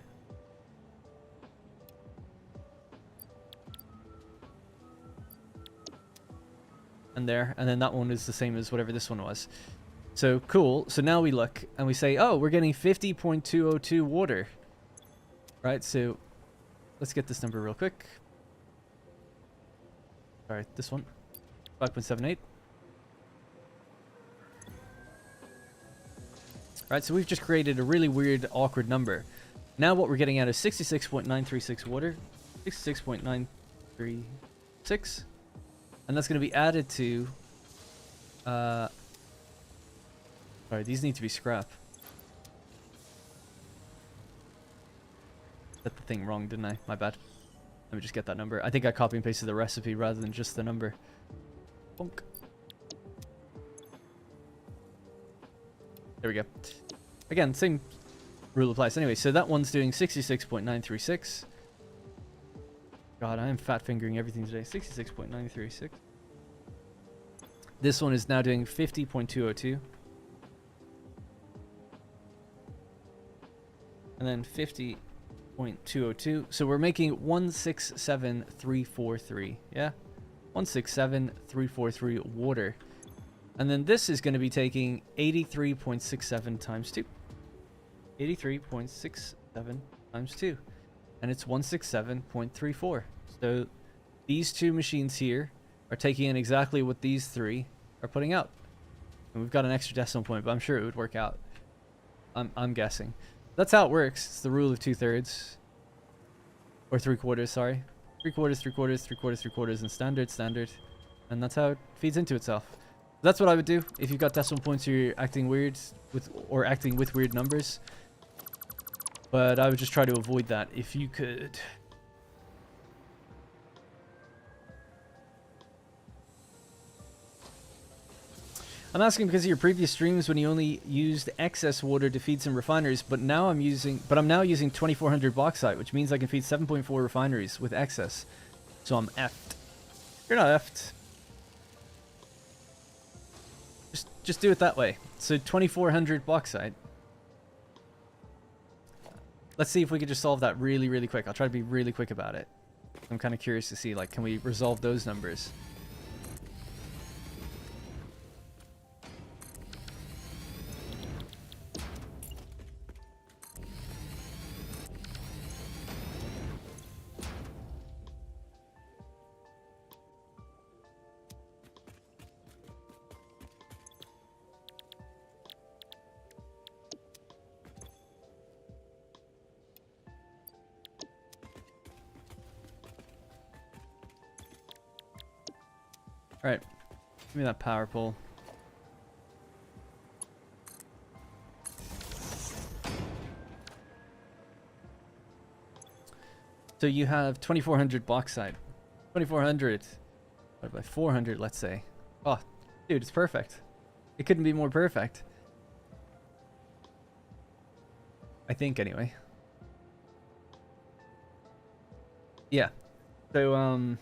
And there, and then that one is the same as whatever this one was. So cool. So now we look and we say, oh, we're getting 50.202 water. Right, so let's get this number real quick. Alright, this one. 5.78. Right, so we've just created a really weird, awkward number. Now what we're getting at is 66.936 water, 66.936, and that's going to be added to... Sorry, these need to be scrap. Said the thing wrong, didn't I? My bad. Let me just get that number. I think I copy and pasted the recipe rather than just the number. Bonk. There we go. Again, same rule applies. Anyway, so that one's doing 66.936. God, I am fat fingering everything today. 66.936. This one is now doing 50.202. And then 50.202. So we're making 167,343. Yeah? 167,343 water. And then this is going to be taking 83.67 times 2. 83.67 times 2. And it's 167.34. So these two machines here are taking in exactly what these three are putting out. And we've got an extra decimal point, but I'm sure it would work out. I'm guessing. That's how it works. It's the rule of 2/3. Or 3/4, sorry. 3/4, 3/4, 3/4, 3/4, and standard. And that's how it feeds into itself. That's what I would do if you've got decimal points you're acting weird with, or acting with weird numbers. But I would just try to avoid that if you could. I'm asking because of your previous streams when you only used excess water to feed some refineries, but I'm now using 2400 bauxite, which means I can feed 7.4 refineries with excess. So I'm effed. You're not effed. Just do it that way. So 2400 bauxite. Let's see if we could just solve that really, really quick. I'll try to be really quick about it. I'm kind of curious to see, like, can we resolve those numbers? Alright, give me that power pole. So you have 2400 bauxite. 2400 divided by 400, let's say. Oh, dude, it's perfect. It couldn't be more perfect. I think, anyway. Yeah. So,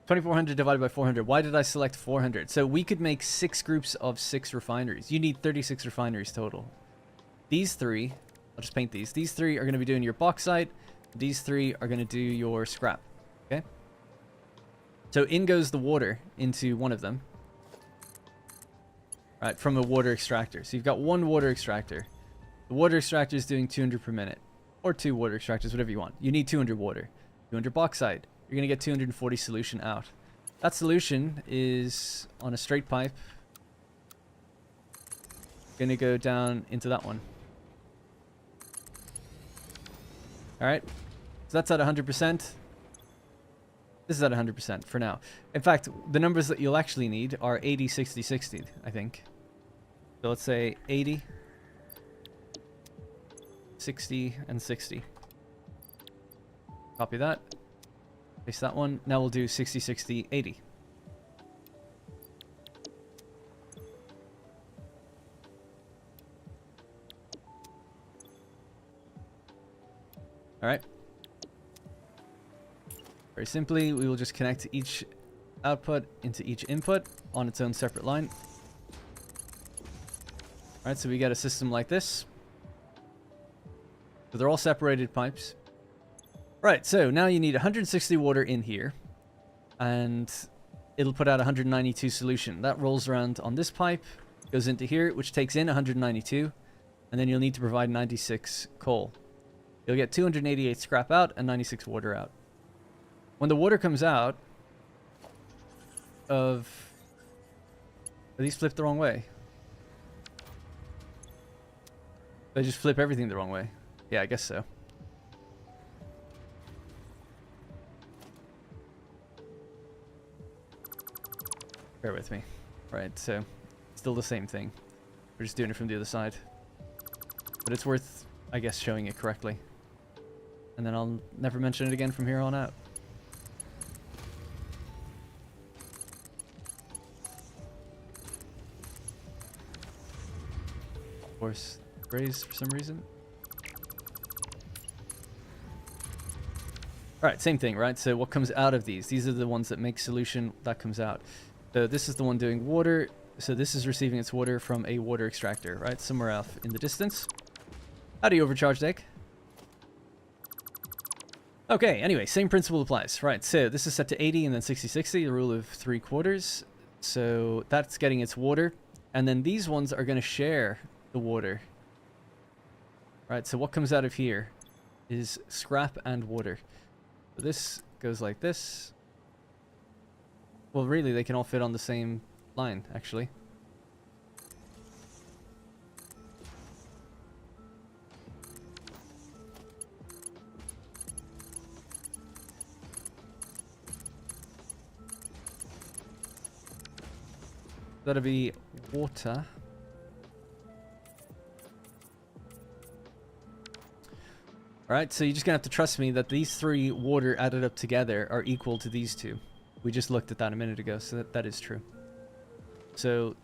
2400 divided by 400. Why did I select 400? So we could make 6 groups of 6 refineries. You need 36 refineries total. These 3, I'll just paint these. These 3 are going to be doing your bauxite. These 3 are going to do your scrap. Okay? So in goes the water into one of them. Right, from a water extractor. So you've got one water extractor. The water extractor is doing 200 per minute. Or 2 water extractors, whatever you want. You need 200 water. 200 bauxite. You're going to get 240 solution out. That solution is on a straight pipe. Going to go down into that one. Alright. So that's at 100%. This is at 100% for now. In fact, the numbers that you'll actually need are 80, 60, 60, I think. So let's say 80, 60, and 60. Copy that. Paste that one. Now we'll do 60, 60, 80. Alright. Very simply, we will just connect each output into each input on its own separate line. Alright, so we get a system like this. So they're all separated pipes. Right, so now you need 160 water in here, and it'll put out 192 solution. That rolls around on this pipe, goes into here, which takes in 192, and then you'll need to provide 96 coal. You'll get 288 scrap out and 96 water out. When the water comes out of... Are these flipped the wrong way? They just flip everything the wrong way. Yeah, I guess so. Bear with me. Right, so still the same thing. We're just doing it from the other side. But it's worth, I guess, showing it correctly. And then I'll never mention it again from here on out. course, grays for some reason. Alright, same thing, right? So what comes out of these? These are the ones that make solution that comes out. So this is the one doing water. So this is receiving its water from a water extractor, right? Somewhere off in the distance. How do you overcharge the egg? Okay, anyway, same principle applies. Right, so this is set to 80 and then 60-60, the rule of 3/4. So that's getting its water. And then these ones are going to share the water. Right, so what comes out of here is scrap and water. So this goes like this. Well, really, they can all fit on the same line, actually. That'll be water. Alright, so you're just gonna have to trust me that these three water added up together are equal to these two. We just looked at that a minute ago, so that is true. So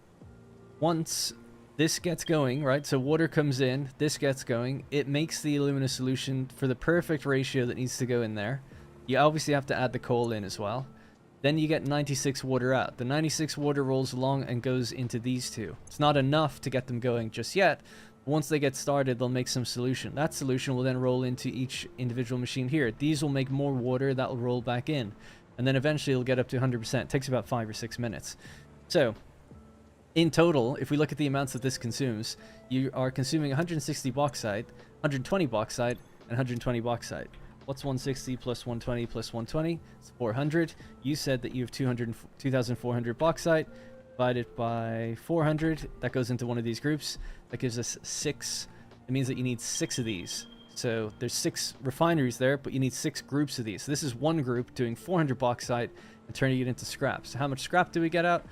once this gets going, right, so water comes in, this gets going, it makes the alumina solution for the perfect ratio that needs to go in there. You obviously have to add the coal in as well. Then you get 96 water out. The 96 water rolls along and goes into these two. It's not enough to get them going just yet. Once they get started, they'll make some solution. That solution will then roll into each individual machine here. These will make more water that will roll back in. And then eventually it'll get up to 100%. It takes about 5 or 6 minutes. So, in total, if we look at the amounts that this consumes, you are consuming 160 bauxite, 120 bauxite, and 120 bauxite. What's 160 plus 120 plus 120? It's 400. You said that you have 2,400 bauxite. Divided by 400, that goes into one of these groups. That gives us 6. It means that you need 6 of these. So there's 6 refineries there, but you need 6 groups of these. So this is one group doing 400 bauxite and turning it into scrap. So how much scrap do we get out?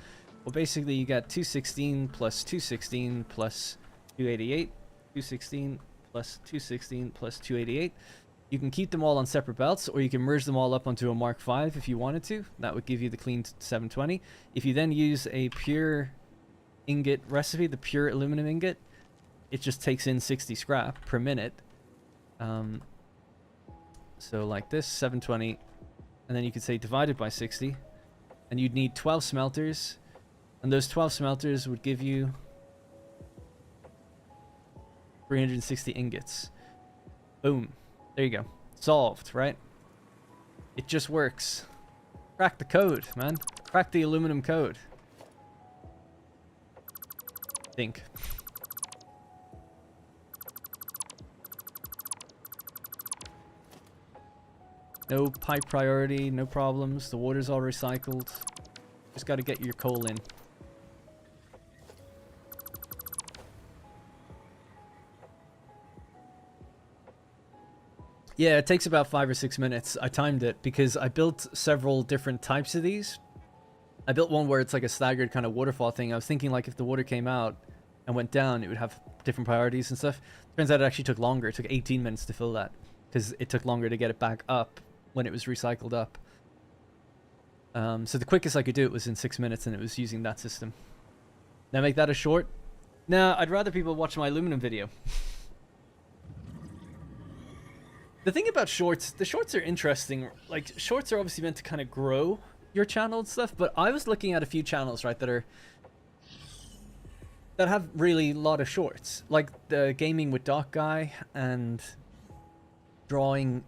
Well, basically you got 216 plus 216 plus 288. 216 plus 216 plus 288. You can keep them all on separate belts, or you can merge them all up onto a Mark V if you wanted to. That would give you the clean 720. If you then use a pure ingot recipe, the pure aluminum ingot, it just takes in 60 scrap per minute. So like this, 720, and then you could say divided by 60, and you'd need 12 smelters, and those 12 smelters would give you 360 ingots. Boom. There you go. Solved, right? It just works. Crack the code, man. Crack the aluminum code. Think. No pipe priority, no problems. The water's all recycled. Just got to get your coal in. Yeah, it takes about 5 or 6 minutes. I timed it because I built several different types of these. I built one where it's like a staggered kind of waterfall thing. I was thinking like if the water came out and went down, it would have different priorities and stuff. Turns out it actually took longer. It took 18 minutes to fill that because it took longer to get it back up when it was recycled up. So the quickest I could do it was in 6 minutes, and it was using that system. Now make that a short? Nah, I'd rather people watch my aluminum video. The thing about shorts, the shorts are interesting. Like, shorts are obviously meant to kind of grow your channel and stuff, but I was looking at a few channels, right, that have really a lot of shorts. Like the Gaming with Doc guy and Drawing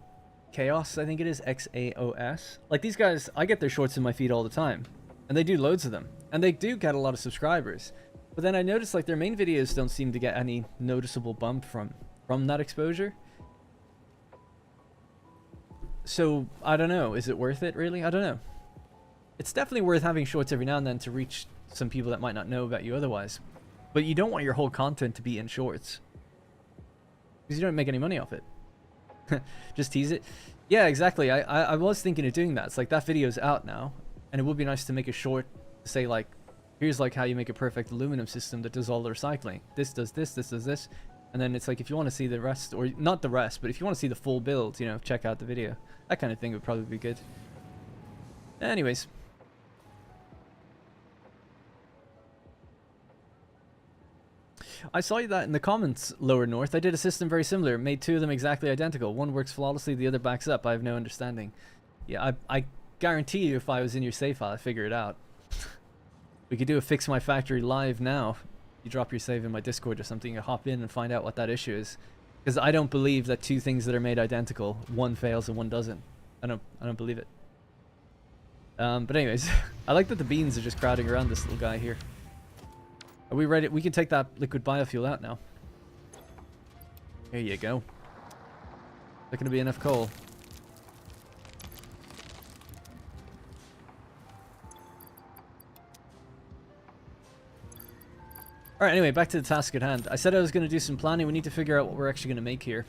Chaos, I think it is, XAOS. Like, these guys, I get their shorts in my feed all the time, and they do loads of them, and they do get a lot of subscribers. But then I noticed, like, their main videos don't seem to get any noticeable bump from that exposure. So, I don't know. Is it worth it, really? I don't know. It's definitely worth having shorts every now and then to reach some people that might not know about you otherwise. But you don't want your whole content to be in shorts, because you don't make any money off it. Just tease it. Yeah, exactly. I was thinking of doing that. It's like, that video's out now, and it would be nice to make a short to say, like, here's like how you make a perfect aluminum system that does all the recycling. This does this, this does this. And then it's like, if you want to see the rest, or not the rest, but if you want to see the full build, you know, check out the video. That kind of thing would probably be good. Anyways. I saw that in the comments, Lower North. I did a system very similar, made two of them exactly identical. One works flawlessly, the other backs up. I have no understanding. Yeah, I guarantee you if I was in your save file, I'd figure it out. We could do a Fix My Factory live now. You drop your save in my Discord or something, you hop in and find out what that issue is. Because I don't believe that two things that are made identical, one fails and one doesn't. I don't believe it. But anyways, I like that the beans are just crowding around this little guy here. Are we ready? We can take that liquid biofuel out now. There you go. Not gonna be enough coal. Alright, anyway, back to the task at hand. I said I was going to do some planning. We need to figure out what we're actually going to make here.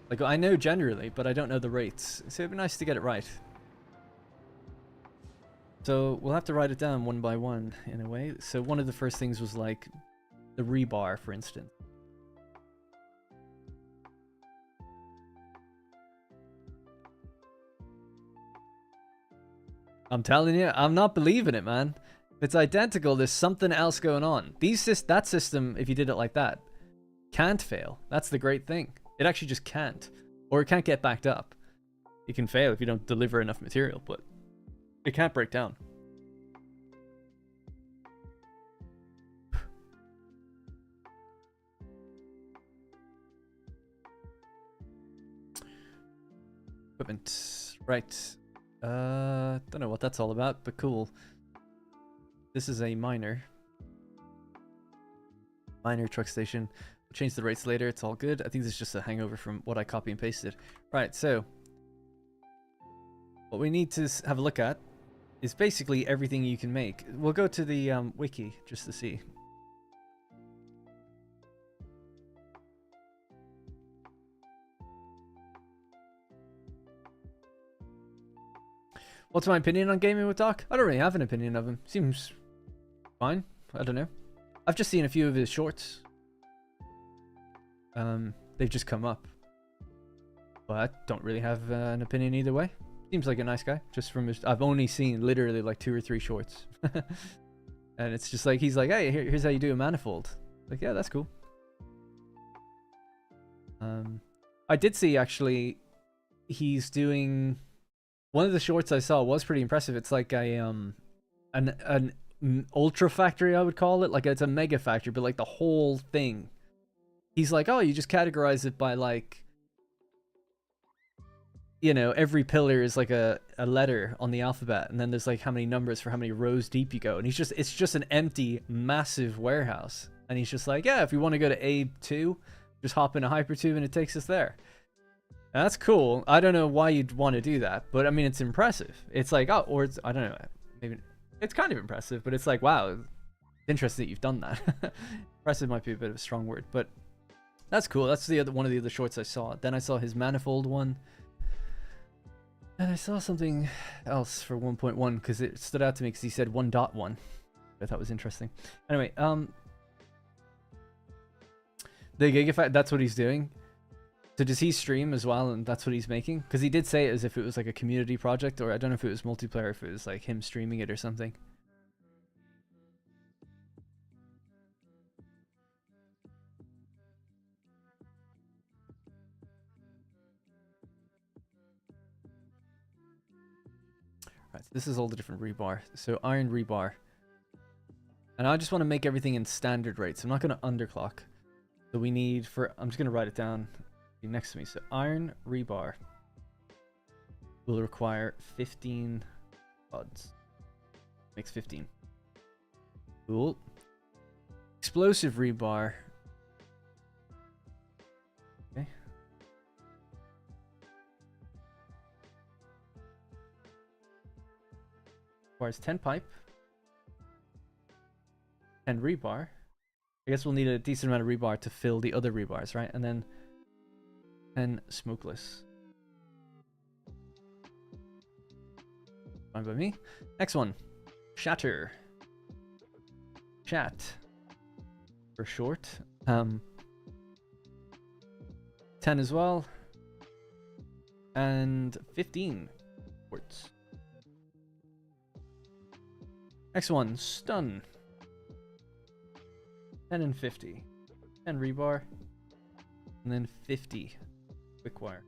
Like, I know generally, but I don't know the rates. So it'd be nice to get it right. So we'll have to write it down one by one, in a way. So one of the first things was, like, the rebar, for instance. I'm telling you, I'm not believing it, man. If it's identical, there's something else going on. That system, if you did it like that, can't fail. That's the great thing. It actually just can't. Or it can't get backed up. It can fail if you don't deliver enough material, but it can't break down. Equipment. Right. Don't know what that's all about, but cool. This is a minor truck station. We'll change the rates later. It's all good. I think this is just a hangover from what I copy and pasted. Right, so what we need to have a look at is basically everything you can make. We'll go to the wiki just to see. What's my opinion on Gaming with Doc? I don't really have an opinion of him. Seems fine. I don't know. I've just seen a few of his shorts. They've just come up. But I don't really have an opinion either way. Seems like a nice guy. Just from his... I've only seen literally like 2 or 3 shorts. And it's just like, he's like, hey, here's how you do a manifold. Like, yeah, that's cool. I did see, actually, he's doing... One of the shorts I saw was pretty impressive. It's like a an ultra factory, I would call it. Like, it's a mega factory, but like the whole thing. He's like, oh, you just categorize it by, like, you know, every pillar is like a letter on the alphabet, and then there's like how many numbers for how many rows deep you go. And it's just an empty, massive warehouse. And he's just like, yeah, if we want to go to A2, just hop in a hypertube and it takes us there. That's cool. I don't know why you'd want to do that, but I mean, it's impressive. It's like, oh, or it's, I don't know, maybe it's kind of impressive, but it's like, wow, it's interesting that you've done that. Impressive might be a bit of a strong word, but that's cool. That's the other one of the other shorts I saw. Then I saw his manifold one, and I saw something else for 1.1 because it stood out to me because he said 1.1. I thought was interesting. Anyway, the Gigafactory, that's what he's doing. So does he stream as well, and that's what he's making? Because he did say it as if it was like a community project, or I don't know if it was multiplayer, if it was like him streaming it or something. Right, so this is all the different rebar. So iron rebar. And I just want to make everything in standard rates. I'm not going to underclock. So we need I'm just going to write it down next to me. So iron rebar will require 15 pods. Makes 15. Cool. Explosive rebar. Okay. Requires 10 pipe. 10 rebar. I guess we'll need a decent amount of rebar to fill the other rebars, right? And then 10 smokeless. Fine by me. Next one. Shatter. Chat. For short. 10 as well. And 15 quartz. Next one. Stun. 10 and 50. 10 rebar, and then 50 quick wire.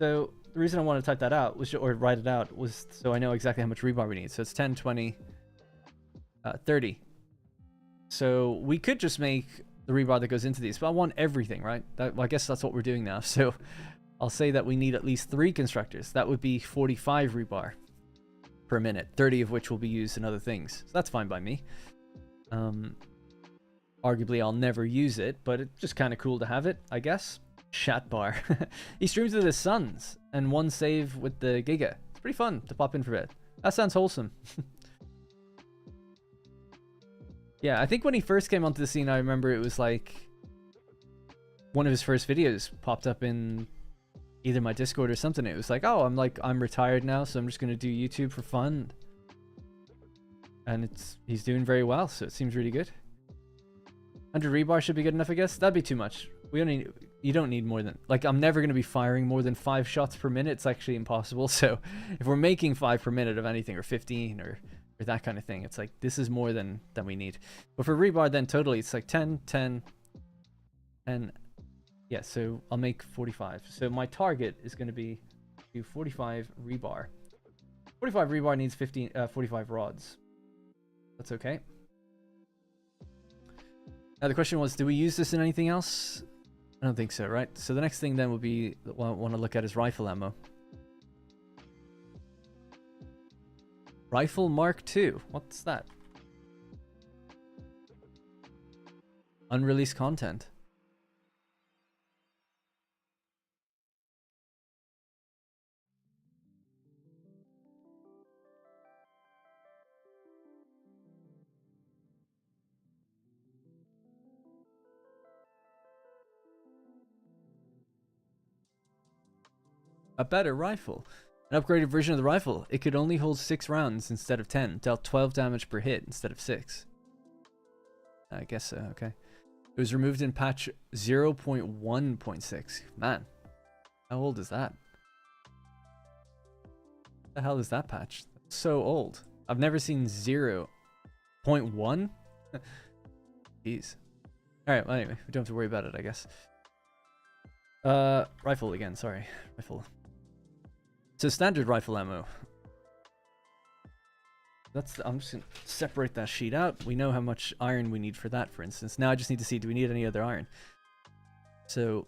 So the reason I want to type that out was, or write it out, was so I know exactly how much rebar we need. So it's 10, 20, 30. So we could just make the rebar that goes into these, but I want everything, right? Well, I guess that's what we're doing now. So I'll say that we need at least 3 constructors. That would be 45 rebar per minute, 30 of which will be used in other things. So that's fine by me. Arguably, I'll never use it, but it's just kind of cool to have it, I guess. Chat bar. He streams with his sons and one save with the Giga. It's pretty fun to pop in for a bit. That sounds wholesome. Yeah, I think when he first came onto the scene, I remember it was like one of his first videos popped up in either my Discord or something. It was like, oh, I'm retired now, so I'm just gonna do YouTube for fun. And he's doing very well, so it seems really good. 100 rebar should be good enough, I guess. That'd be too much. You don't need more than, like, I'm never going to be firing more than 5 shots per minute. It's actually impossible. So if we're making 5 per minute of anything, or 15 or that kind of thing, it's like, this is more than we need. But for rebar, then totally, it's like 10, 10, and yeah, so I'll make 45. So my target is going to be 45 rebar. 45 rebar needs 45 rods. That's okay. Now the question was, do we use this in anything else? I don't think so, right? So the next thing then would be, what I want to look at is rifle ammo. Rifle Mark II. What's that? Unreleased content. A better rifle. An upgraded version of the rifle. It could only hold 6 rounds instead of 10. Dealt 12 damage per hit instead of 6. I guess so, okay. It was removed in patch 0.1.6. Man, how old is that? What the hell is that patch? That's so old. I've never seen 0.1. Jeez. Alright, well anyway, we don't have to worry about it, I guess. Rifle again, sorry. Rifle. So standard rifle ammo. I'm just gonna separate that sheet out. We know how much iron we need for that, for instance. Now I just need to see, do we need any other iron? So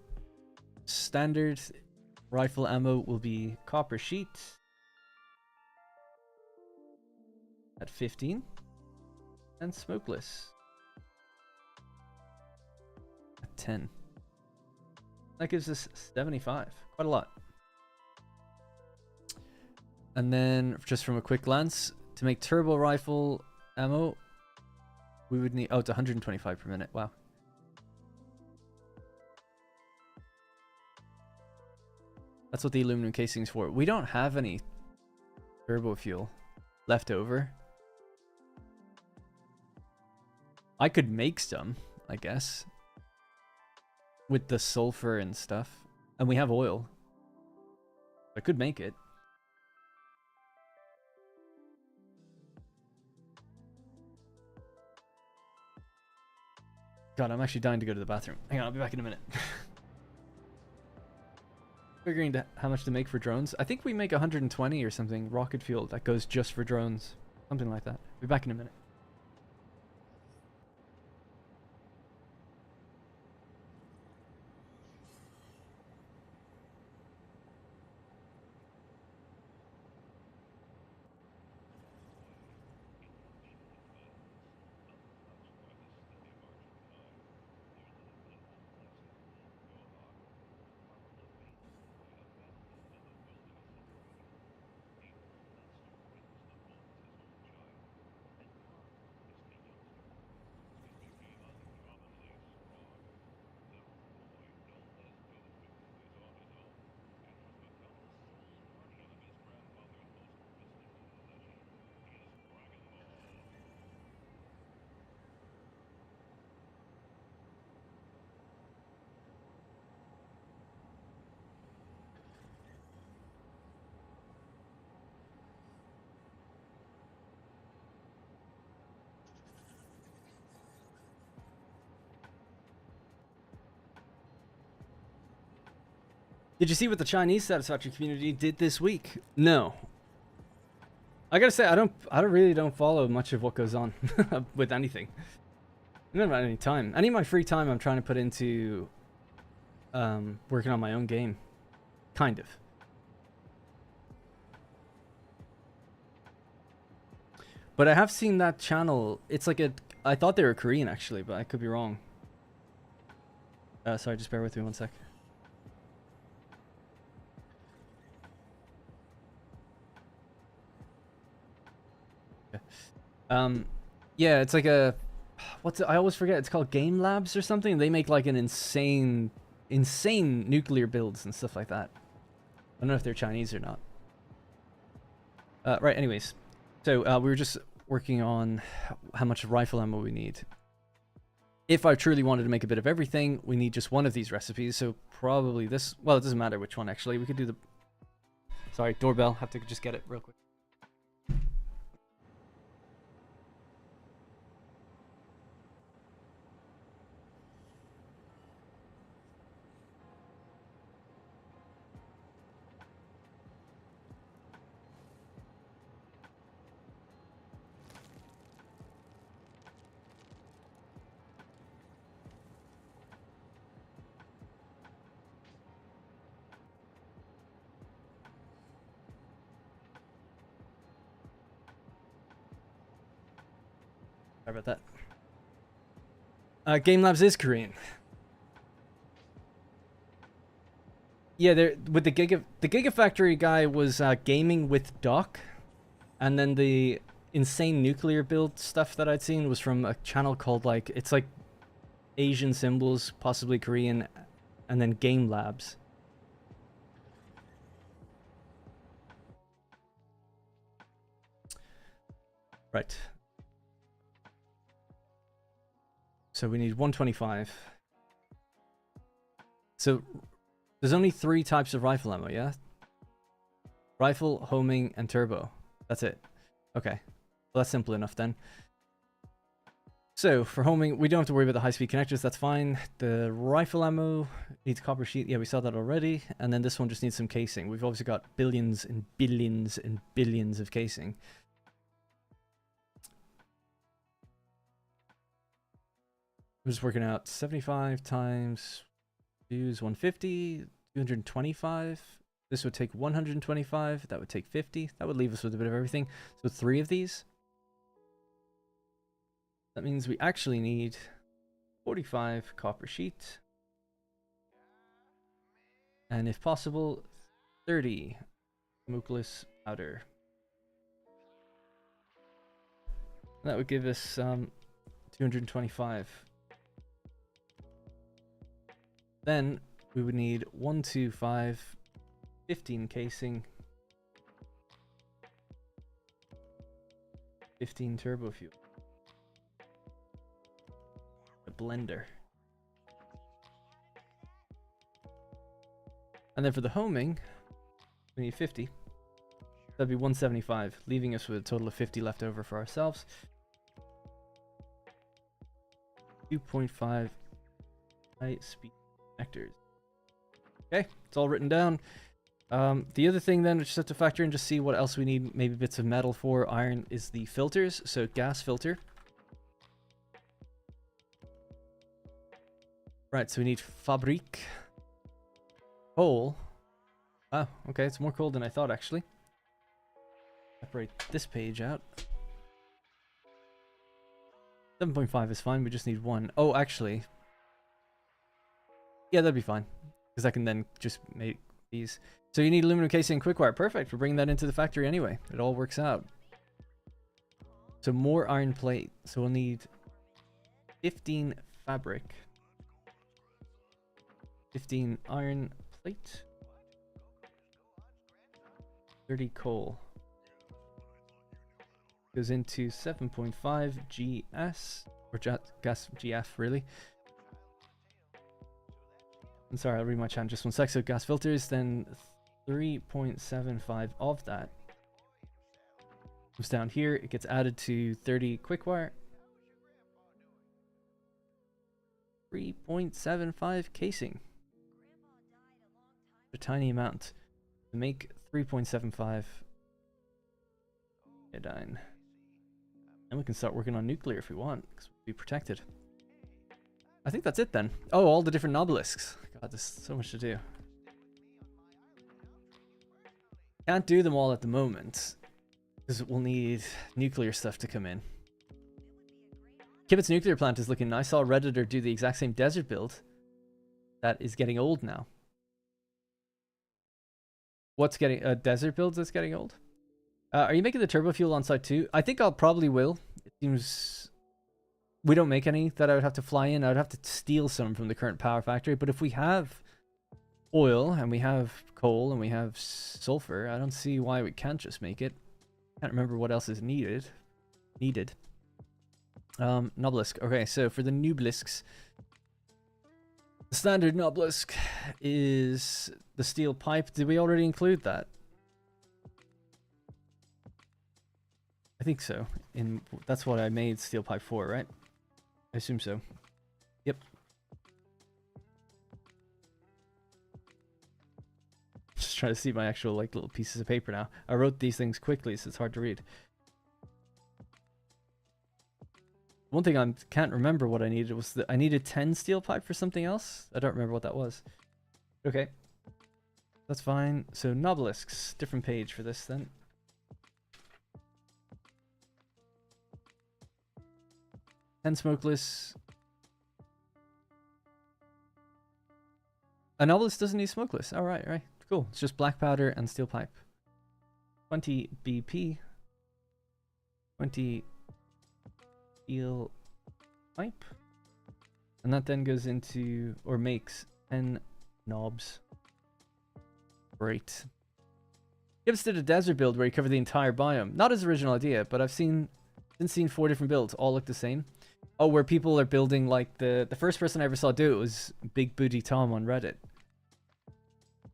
standard rifle ammo will be copper sheet at 15 and smokeless at 10. That gives us 75. Quite a lot. And then, just from a quick glance, to make turbo rifle ammo, we would need... Oh, it's 125 per minute. Wow. That's what the aluminum casing's for. We don't have any turbo fuel left over. I could make some, I guess, with the sulfur and stuff. And we have oil. I could make it. God, I'm actually dying to go to the bathroom. Hang on, I'll be back in a minute. Figuring how much to make for drones. I think we make 120 or something. Rocketfuel that goes just for drones. Something like that. Be back in a minute. Did you see what the Chinese Satisfactory community did this week? No. I gotta say, I really don't follow much of what goes on with anything. I don't have any time. Any of my free time I'm trying to put into working on my own game. Kind of. But I have seen that channel. It's like I thought they were Korean actually, but I could be wrong. Sorry, just bear with me one sec. Okay. Yeah, it's like a I always forget. It's called Game Labs or something. They make like an insane nuclear builds and stuff like that. I don't know if they're Chinese or not. Right. Anyways, so we were just working on how much rifle ammo we need. If I truly wanted to make a bit of everything, we need just one of these recipes. So probably this. Well, it doesn't matter which one actually. We could do the. Sorry, doorbell. Have to just get it real quick. Sorry about that. Game Labs is Korean. Yeah, with the Gigafactory guy was gaming with Doc, and then the insane nuclear build stuff that I'd seen was from a channel called it's like Asian symbols, possibly Korean, and then Game Labs. Right. So we need 125. So there's only 3 types of rifle ammo, yeah? Rifle, homing, and turbo. That's it. Okay. Well, that's simple enough then. So for homing, we don't have to worry about the high-speed connectors. That's fine. The rifle ammo needs copper sheet. Yeah, we saw that already. And then this one just needs some casing. We've obviously got billions and billions and billions of casing. I'm just working out 75 times use 150, 225. This would take 125. That would take 50. That would leave us with a bit of everything. So 3 of these. That means we actually need 45 copper sheet. And if possible, 30 smokeless powder. That would give us 225. Then we would need 125, 15 casing, 15 turbo fuel, a blender. And then for the homing, we need 50. That'd be 175, leaving us with a total of 50 left over for ourselves. 2.5 high speed connectors. Okay, it's all written down. The other thing then, we just have to factor in, just see what else we need, maybe bits of metal for. Iron is the filters, so gas filter. Right, so we need fabric. Coal. Oh, okay, it's more coal than I thought actually. Separate this page out. 7.5 is fine, we just need 1. Oh, actually. Yeah, that'd be fine. Because I can then just make these. So you need aluminum casing and quickwire. Perfect. We're bringing that into the factory anyway. It all works out. So more iron plate. So we'll need 15 fabric. 15 iron plate. 30 coal. Goes into 7.5 GS. Or gas GF, really. I'm sorry, I'll read my chat in just one sec. So gas filters, then 3.75 of that comes down here. It gets added to 30 quickwire. 3.75 casing. a tiny amount to make 3.75 iodine. And we can start working on nuclear if we want, because we'll be protected. I think that's it then. Oh, all the different obelisks. God, there's so much to do. Can't do them all at the moment, because we'll need nuclear stuff to come in. Kibit's nuclear plant is looking nice. I saw a Redditor do the exact same desert build. That is getting old now. What's getting... desert builds that's getting old? Are you making the turbo fuel on site too? I think I'll probably will. It seems... We don't make any that I would have to fly in. I would have to steal some from the current power factory. But if we have oil and we have coal and we have sulfur, I don't see why we can't just make it. Can't remember what else is needed. Nobelisk. Okay, so for the Nublisks, the standard Nobelisk is the steel pipe. Did we already include that? I think so. That's what I made steel pipe for, right? I assume so. Yep. Just trying to see my actual like little pieces of paper now. I wrote these things quickly, so it's hard to read. One thing I can't remember what I needed was that I needed 10 steel pipe for something else. I don't remember what that was. Okay. That's fine. So Nobelisks, different page for this then. And smokeless. A Nobelisk doesn't need smokeless. All right, right. Cool. It's just black powder and steel pipe. 20 BP. 20 steel pipe. And that then goes into, or makes 10 knobs. Great. Gibbs did a desert build where he covered the entire biome. Not his original idea, but I've seen 4 different builds. All look the same. Oh, where people are building like the first person I ever saw do it was Big Booty Tom on Reddit.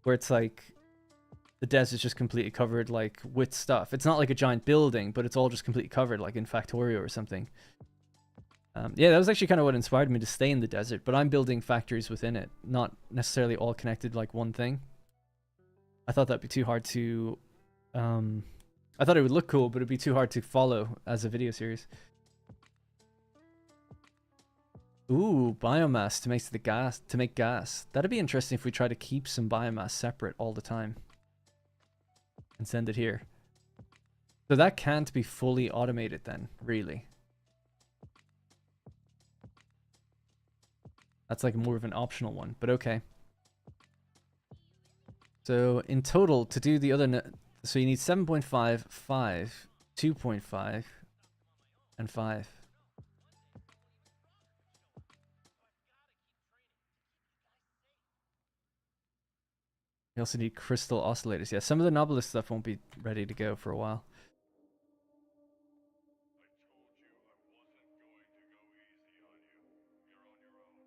Where it's like the desert's just completely covered like with stuff. It's not like a giant building, but it's all just completely covered like in Factorio or something. Yeah, that was actually kind of what inspired me to stay in the desert, but I'm building factories within it, not necessarily all connected like one thing. I thought that'd be too hard to... I thought it would look cool, but it'd be too hard to follow as a video series. Ooh, biomass to make gas. That'd be interesting if we try to keep some biomass separate all the time. And send it here. So that can't be fully automated then, really. That's like more of an optional one, but okay. So in total, to do the other... So you need 7.5, 5, 2.5, and 5. You also need crystal oscillators. Yeah, some of the Novelist stuff won't be ready to go for a while.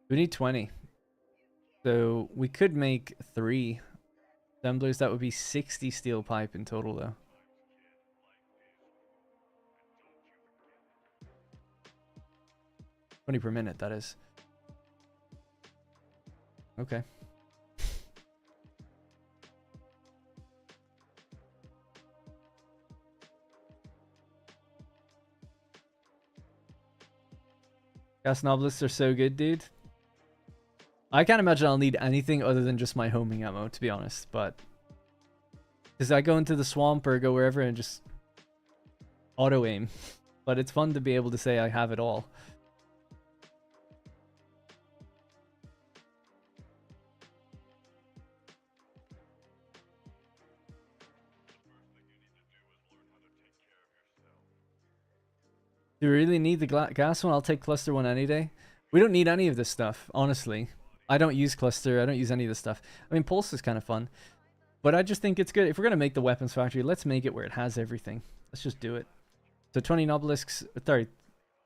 We need 20. So we could make 3 assemblers. That would be 60 steel pipe in total, though. $20 per minute, that is. Okay. Gas novelists are so good, dude. I can't imagine I'll need anything other than just my homing ammo, to be honest, but... Because I go into the swamp or go wherever and just auto-aim. But it's fun to be able to say I have it all. Do we really need the gas one? I'll take cluster one any day. We don't need any of this stuff, honestly. I don't use cluster. I don't use any of this stuff. I mean, pulse is kind of fun. But I just think it's good. If we're going to make the weapons factory, let's make it where it has everything. Let's just do it. So 20 nobelisks. Sorry,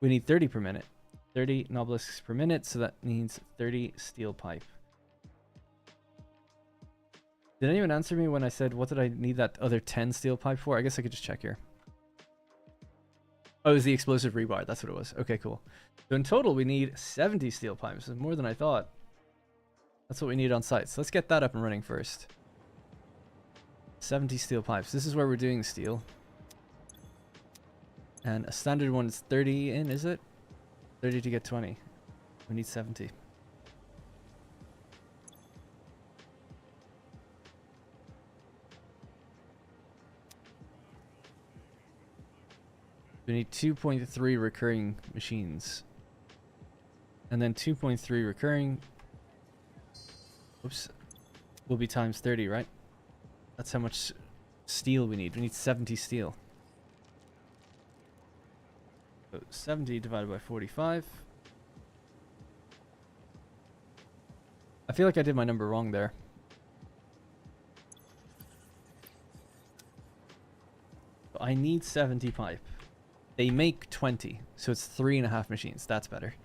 we need 30 per minute. 30 nobelisks per minute. So that means 30 steel pipe. Did anyone answer me when I said, what did I need that other 10 steel pipe for? I guess I could just check here. Oh, it was the explosive rebar. That's what it was. Okay, cool. So in total, we need 70 steel pipes. More than I thought. That's what we need on site. So let's get that up and running first. 70 steel pipes. This is where we're doing steel. And a standard one is 30 in, is it? 30 to get 20. We need 70. We need 2.3 recurring machines. And then 2.3 recurring... Oops. Will be times 30, right? That's how much steel we need. We need 70 steel. So 70 divided by 45. I feel like I did my number wrong there. I need 70 pipe. They make 20, so it's 3.5 machines. That's better.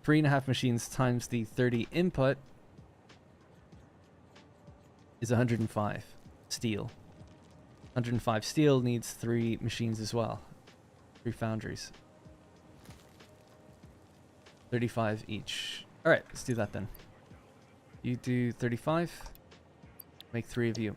3.5 machines times the 30 input is 105 steel. 105 steel needs 3 machines as well. 3 foundries. 35 each. Alright, let's do that then. You do 35. Make 3 of you.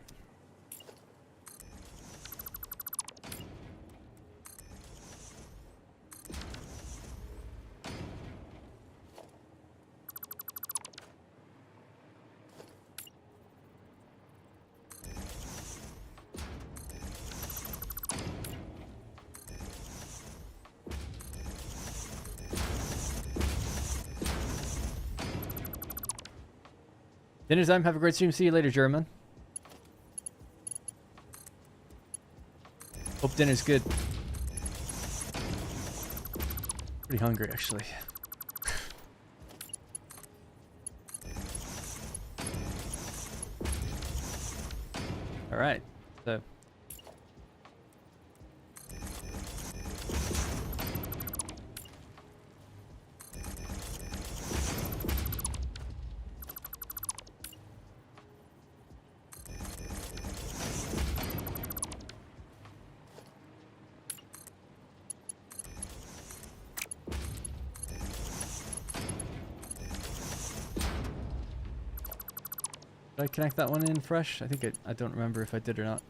Dinner time. Have a great stream. See you later, German. Hope dinner's good. Pretty hungry, actually. All right. So. Did I connect that one in fresh? I think I don't remember if I did or not.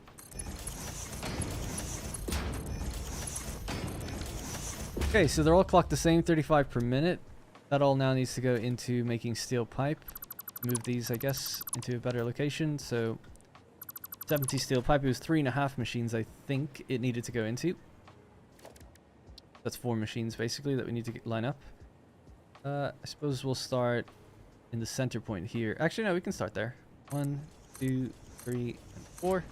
Okay, so they're all clocked the same, 35 per minute. That all now needs to go into making steel pipe. Move these, I guess, into a better location. So 70 steel pipe. It was 3.5 machines, I think it needed to go into. That's 4 machines, basically, that we need to line up. I suppose we'll start in the center point here. Actually, no, we can start there. 1, 2, 3, and 4.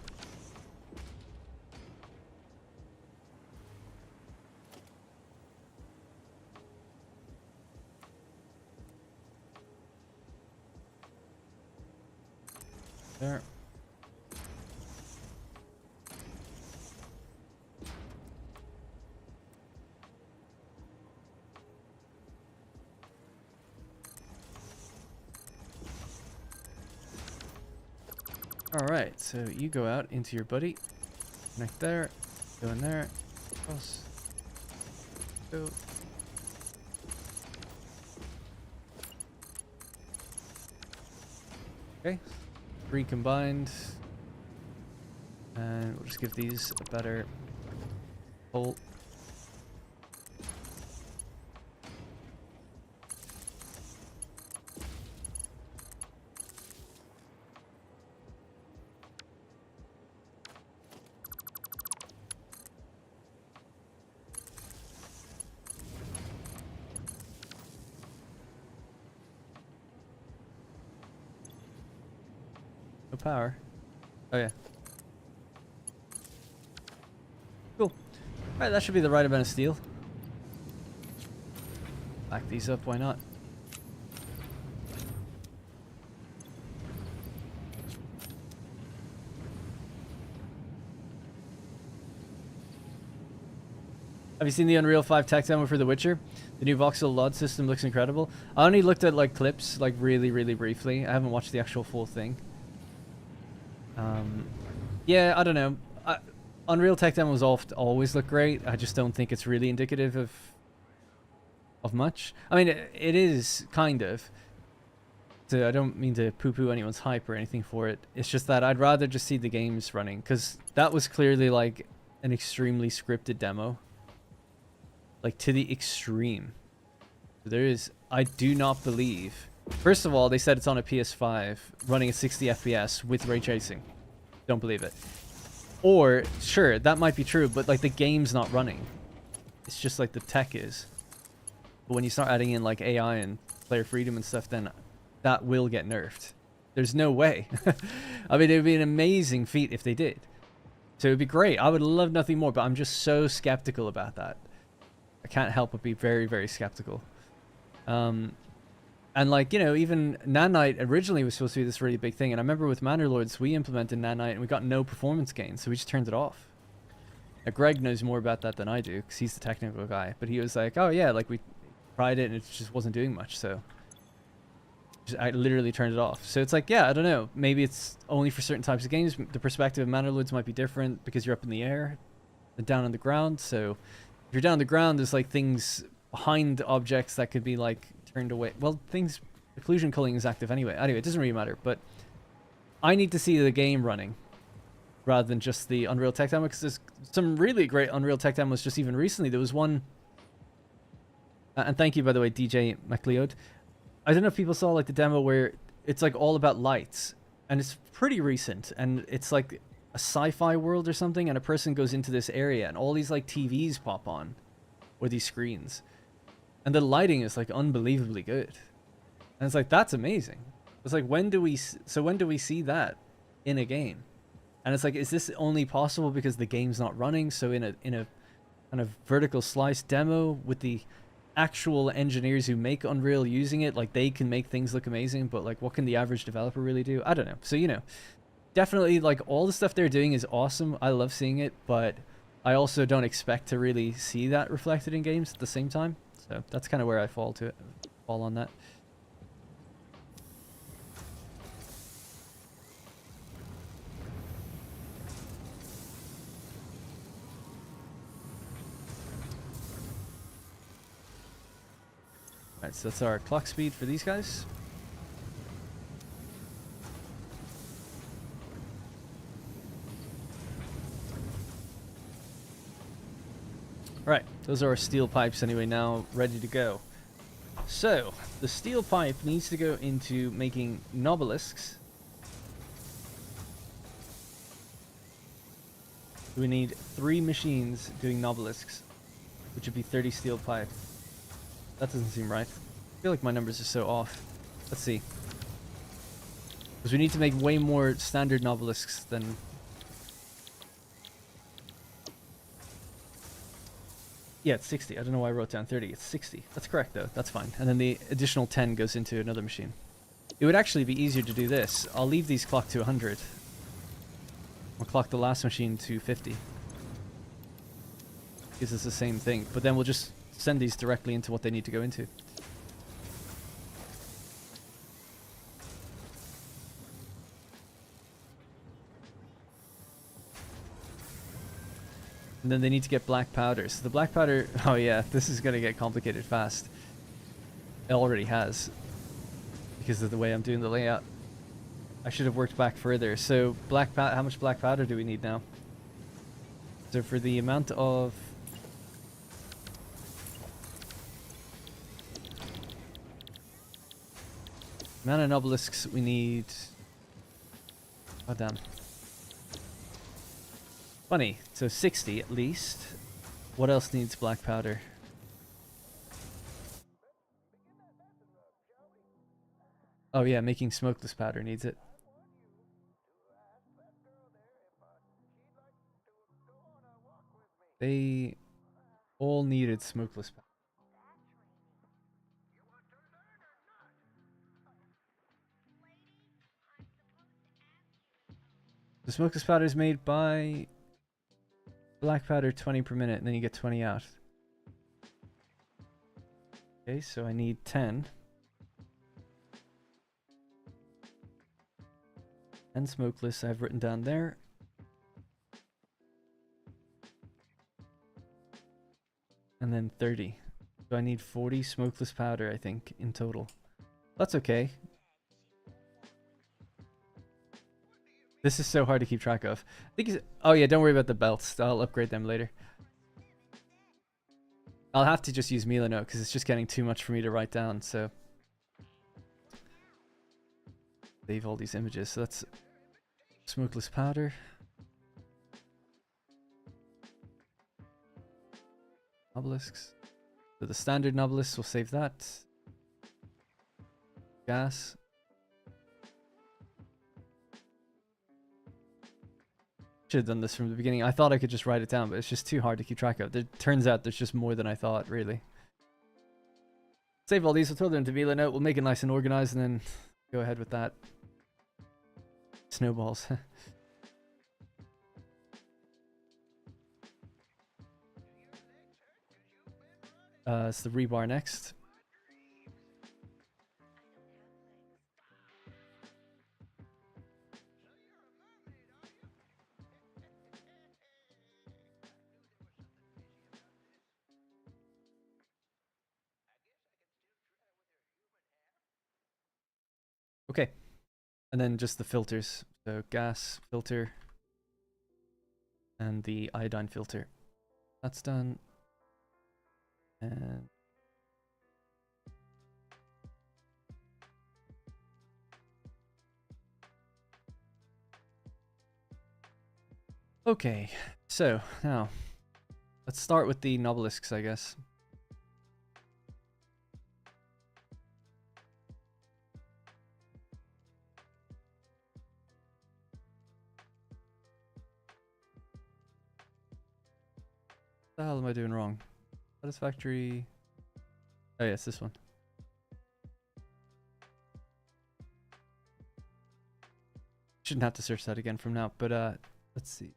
There. Alright, so you go out into your buddy. Connect there. Go in there. Cross. Go. Okay. 3 combined. And we'll just give these a better pull. No power. Oh yeah. Cool. Alright, that should be the right amount of steel. Back these up, why not? Have you seen the Unreal 5 tech demo for The Witcher? The new voxel LOD system looks incredible. I only looked at like clips, like really briefly. I haven't watched the actual full thing. Yeah, I don't know. Unreal tech demos always look great. I just don't think it's really indicative of much. I mean, it is kind of, I don't mean to poo-poo anyone's hype or anything for it. It's just that I'd rather just see the games running, because that was clearly like an extremely scripted demo. Like to the extreme. There is, I do not believe. First of all, they said it's on a PS5 running at 60 FPS with ray tracing. Don't believe it. Or, sure, that might be true, but like the game's not running. It's just like the tech is. But when you start adding in like AI and player freedom and stuff, then that will get nerfed. There's no way. I mean, it would be an amazing feat if they did. So it would be great. I would love nothing more, but I'm just so skeptical about that. I can't help but be very, very skeptical. And like, you know, even Nanite originally was supposed to be this really big thing. And I remember with Manderlords, we implemented Nanite and we got no performance gain. So we just turned it off. Now, Greg knows more about that than I do because he's the technical guy. But he was like, oh yeah, like we tried it and it just wasn't doing much. So I literally turned it off. So it's like, yeah, I don't know. Maybe it's only for certain types of games. The perspective of Manderlords might be different because you're up in the air and down on the ground. So if you're down on the ground, there's like things behind objects that could be like turned away. Well, things, occlusion culling is active anyway. Anyway, it doesn't really matter, but I need to see the game running rather than just the Unreal Tech demo, because there's some really great Unreal Tech demos just even recently. There was one, and thank you, by the way, DJ McLeod. I don't know if people saw like the demo where it's like all about lights, and it's pretty recent, and it's like a sci-fi world or something, and a person goes into this area and all these like TVs pop on, or these screens. And the lighting is like unbelievably good. And it's like, that's amazing. It's like, when do we see that in a game? And it's like, is this only possible because the game's not running? So in a kind of vertical slice demo with the actual engineers who make Unreal using it, like they can make things look amazing, but like what can the average developer really do? I don't know. So, you know, definitely like all the stuff they're doing is awesome. I love seeing it, but I also don't expect to really see that reflected in games at the same time. So that's kind of where I fall on that. Alright, so that's our clock speed for these guys. Alright, those are our steel pipes anyway, now ready to go. So, the steel pipe needs to go into making nobelisks. We need 3 machines doing nobelisks, which would be 30 steel pipe. That doesn't seem right. I feel like my numbers are so off. Let's see. Because we need to make way more standard nobelisks than... Yeah, it's 60. I don't know why I wrote down 30. It's 60. That's correct, though. That's fine. And then the additional 10 goes into another machine. It would actually be easier to do this. I'll leave these clocked to 100. I'll clock the last machine to 50. Because it's the same thing. But then we'll just send these directly into what they need to go into. And then they need to get black powder. So the black powder... Oh yeah, this is going to get complicated fast. It already has. Because of the way I'm doing the layout. I should have worked back further. So black powder... How much black powder do we need now? So for the amount of... amount of obelisks we need... Oh damn. Funny. So 60 at least. What else needs black powder? Oh yeah, making smokeless powder needs it. They all needed smokeless powder. The smokeless powder is made by black powder 20 per minute, and then you get 20 out. Okay, so I need 10. And smokeless I've written down there. And then 30. So I need 40 smokeless powder, I think, in total. That's okay. This is so hard to keep track of. I think he's... Oh yeah, don't worry about the belts. I'll upgrade them later. I'll have to just use Milano because it's just getting too much for me to write down, so... Save all these images. So that's smokeless powder. Obelisks. So the standard obelisks, we'll save that. Gas. Should have done this from the beginning. I thought I could just write it down, but it's just too hard to keep track of. It turns out there's just more than I thought, really. Save all these, we'll throw them into Milano. We'll make it nice and organized and then go ahead with that. Snowballs. It's the rebar next. Okay. And then just the filters. So gas filter and the iodine filter. That's done. And okay, so now let's start with the obelisks, I guess. What the hell am I doing wrong? Satisfactory. Oh yes, this one. Shouldn't have to search that again from now, but let's see.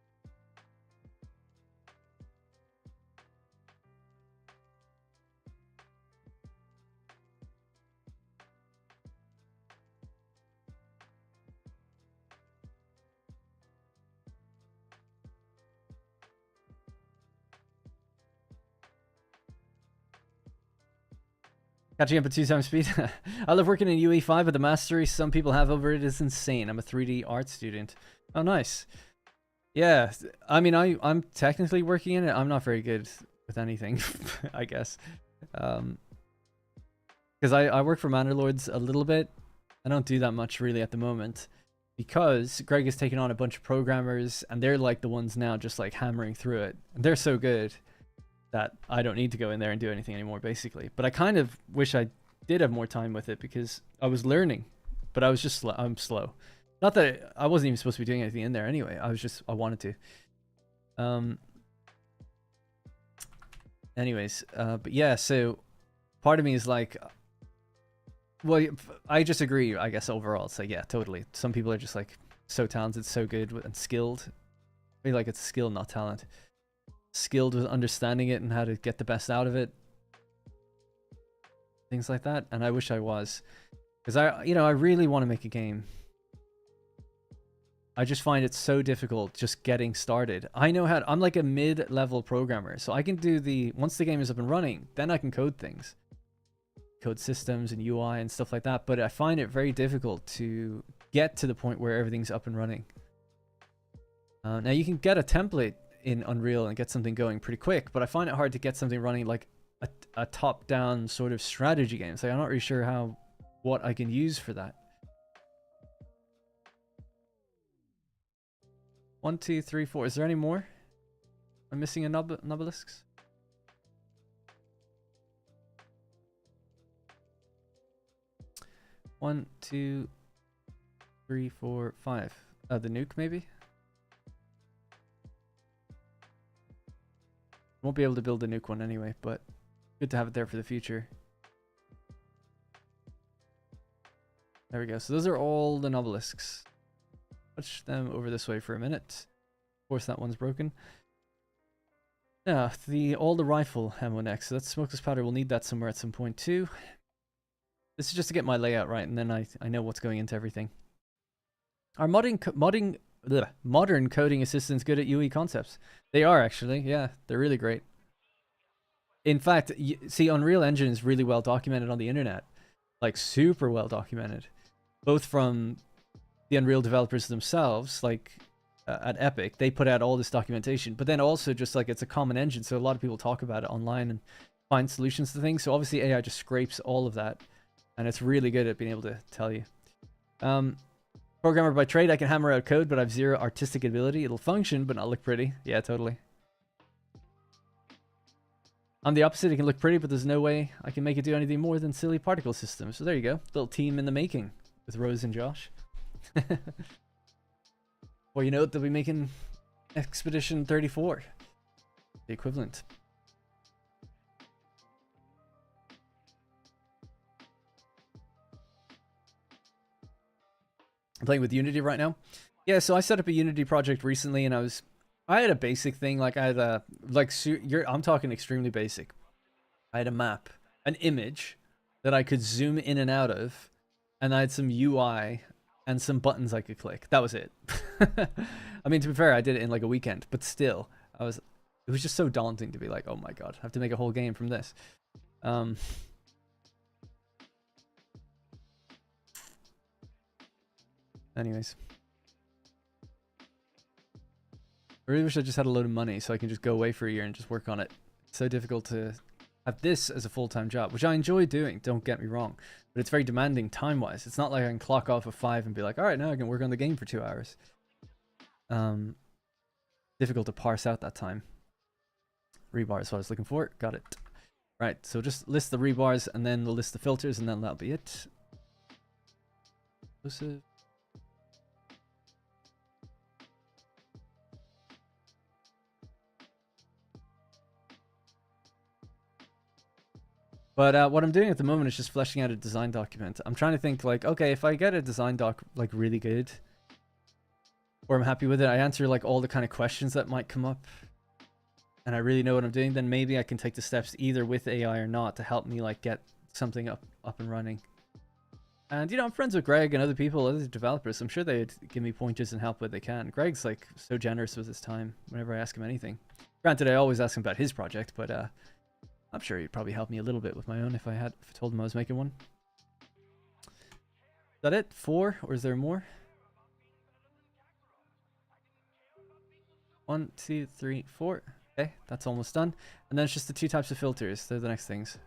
Catching up at 2 times speed. I love working in UE5, but the mastery some people have over it is insane. I'm a 3D art student. Oh, nice. Yeah, I mean, I'm technically working in it. I'm not very good with anything, I guess. Because I work for Manor a little bit. I don't do that much really at the moment. Because Greg has taken on a bunch of programmers, and they're like the ones now just like hammering through it. And they're so good that I don't need to go in there and do anything anymore, basically. But I kind of wish I did have more time with it because I was learning, but I was just I'm slow. Not that I wasn't even supposed to be doing anything in there anyway. I wanted to. Anyways, but yeah, so part of me is like, well, I just agree, I guess, overall. So yeah, totally. Some people are just like so talented, so good and skilled. I feel like it's skill, not talent. Skilled with understanding it and how to get the best out of it, things like that. And I wish I was, because I really want to make a game. I just find it so difficult just getting started. I know how I'm like a mid-level programmer, so I can do once the game is up and running, then I can code things, code systems and UI and stuff like that. But I find it very difficult to get to the point where everything's up and running. Now you can get a template in Unreal and get something going pretty quick, but I find it hard to get something running like a top-down sort of strategy game. So I'm not really sure what I can use for that. 1, 2, 3, 4. Is there any more? I'm missing a obelisks. One, 2, 3, 4, 5. The nuke maybe. Won't be able to build a nuke one anyway, but good to have it there for the future. There we go. So those are all the obelisks. Touch them over this way for a minute. Of course, that one's broken. Yeah, all the rifle ammo next. So that's smokeless powder. We'll need that somewhere at some point too. This is just to get my layout right, and then I know what's going into everything. Are modern coding assistants good at UE concepts? They are actually, yeah, they're really great. In fact, see, Unreal Engine is really well documented on the internet, like super well documented, both from the Unreal developers themselves, like at Epic, they put out all this documentation, but then also just like it's a common engine, so a lot of people talk about it online and find solutions to things. So obviously AI just scrapes all of that, and it's really good at being able to tell you. Programmer by trade, I can hammer out code, but I have zero artistic ability. It'll function, but not look pretty. Yeah, totally. I'm the opposite. It can look pretty, but there's no way I can make it do anything more than silly particle systems. So there you go. Little team in the making with Rose and Josh. Well, you know, they'll be making Expedition 34. The equivalent. I'm playing with Unity right now. Yeah, so I set up a Unity project recently, and I had a basic thing. Like I had a I'm talking extremely basic. I had a map, an image that I could zoom in and out of, and I had some UI and some buttons I could click. That was it. I mean, to be fair, I did it in like a weekend, but still, it was just so daunting to be like, oh my god, I have to make a whole game from this. Anyways. I really wish I just had a load of money so I can just go away for a year and just work on it. It's so difficult to have this as a full-time job, which I enjoy doing, don't get me wrong. But it's very demanding time-wise. It's not like I can clock off at 5 and be like, alright, now I can work on the game for 2 hours. Difficult to parse out that time. Rebar is what I was looking for. Got it. Right, so just list the rebars and then we'll list the filters and then that'll be it. Inclusive. But what I'm doing at the moment is just fleshing out a design document. I'm trying to think like, okay, if I get a design doc like really good, or I'm happy with it, I answer like all the kind of questions that might come up, and I really know what I'm doing, then maybe I can take the steps either with AI or not to help me like get something up and running. And you know, I'm friends with Greg and other people, other developers. I'm sure they'd give me pointers and help where they can. Greg's like so generous with his time whenever I ask him anything. Granted, I always ask him about his project, but I'm sure he'd probably help me a little bit with my own if I told him I was making one. Is that it? 4? Or is there more? 1, 2, 3, 4. Okay, that's almost done. And then it's just the 2 types of filters. They're the next things.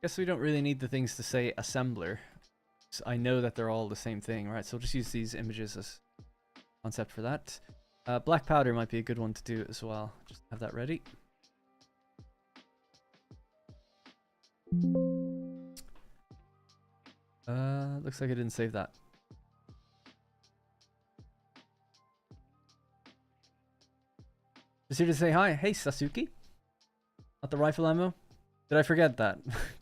Guess we don't really need the things to say assembler. So I know that they're all the same thing, right? So we'll just use these images as concept for that. Black powder might be a good one to do as well. Just have that ready. Looks like I didn't save that. Just here to say hi. Hey, Sasuke. Not the rifle ammo. Did I forget that?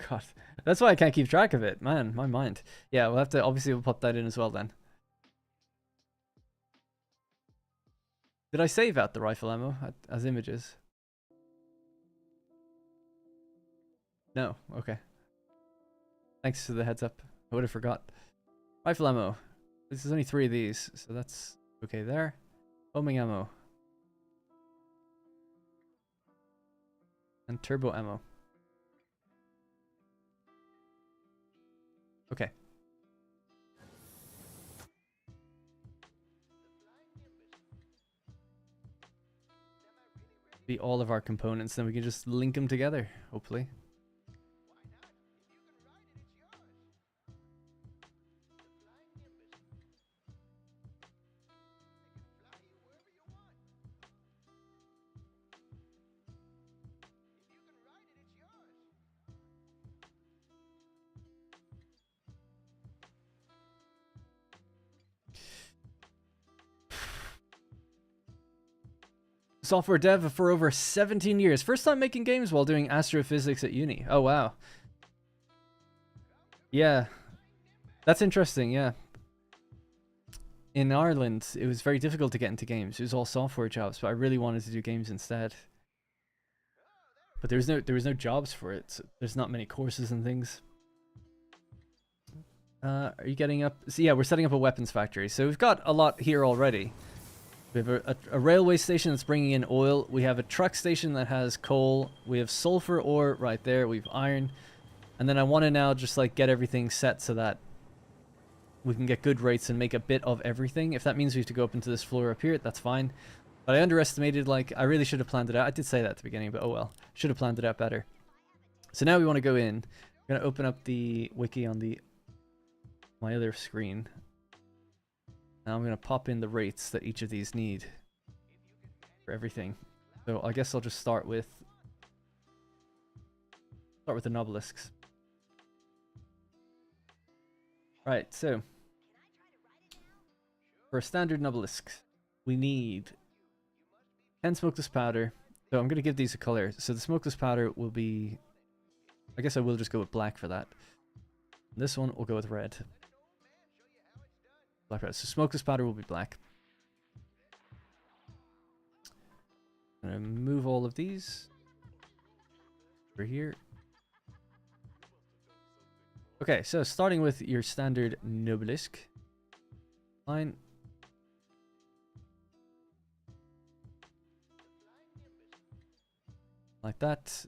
God, that's why I can't keep track of it. Man, my mind. Yeah, we'll have to, obviously we'll pop that in as well then. Did I save out the rifle ammo as images? No, okay. Thanks for the heads up. I would have forgot. Rifle ammo. There's only 3 of these, so that's okay there. Homing ammo. And turbo ammo. Okay. Be all of our components, then we can just link them together, hopefully. Software dev for over 17 years. First time making games while doing astrophysics at uni. Oh, wow. Yeah. That's interesting, yeah. In Ireland, it was very difficult to get into games. It was all software jobs, but I really wanted to do games instead. But there was no jobs for it. So there's not many courses and things. Are you getting up? So yeah, we're setting up a weapons factory. So we've got a lot here already. We have a railway station that's bringing in oil. We have a truck station that has coal. We have sulfur ore right there. We have iron. And then I want to now just like get everything set so that we can get good rates and make a bit of everything. If that means we have to go up into this floor up here, that's fine. But I underestimated, like, I really should have planned it out. I did say that at the beginning, but oh well. Should have planned it out better. So now we want to go in. I'm going to open up the wiki on my other screen. Now I'm going to pop in the rates that each of these need for everything. So I guess I'll just start with the nobelisks. Right, so for a standard nobelisk, we need 10 smokeless powder. So I'm going to give these a color. So the smokeless powder will be, I guess I will just go with black for that. And this one will go with red. Black powder. So smokeless powder will be black. I'm going to move all of these over here. Okay, so starting with your standard nobelisk. Fine. Like that.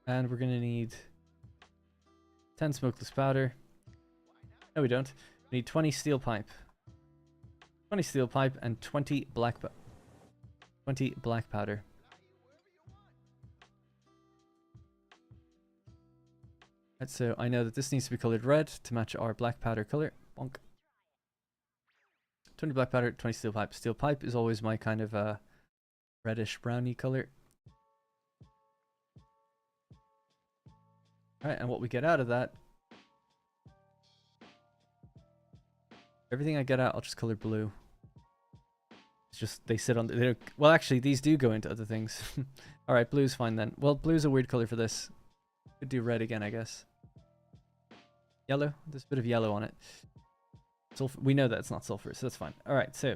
And we're going to need 10 smokeless powder. No, we don't. We need 20 steel pipe. 20 steel pipe and 20 black powder. Right, so I know that this needs to be colored red to match our black powder color. Bonk. 20 black powder, 20 steel pipe. Steel pipe is always my kind of reddish browny color. Alright, and what we get out of that, everything I get out, I'll just color blue. It's just, they sit on the, well actually, these do go into other things. Alright, blue's fine then. Well, blue's a weird color for this. Could do red again, I guess. Yellow, there's a bit of yellow on it. Sulfur, we know that it's not sulfur, so that's fine. Alright, so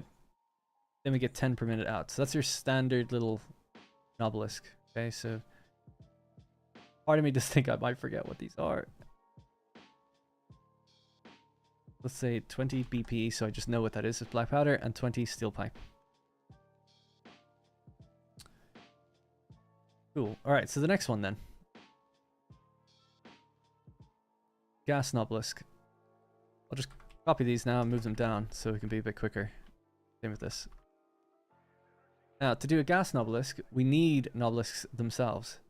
then we get 10 per minute out. So that's your standard little nobelisk. Okay, so part of me just think I might forget what these are. Let's say 20 BP, so I just know what that is. It's black powder, and 20 steel pipe. Cool. Alright, so the next one then. Gas nobelisk. I'll just copy these now and move them down so we can be a bit quicker. Same with this. Now, to do a gas nobelisk, we need nobelisks themselves.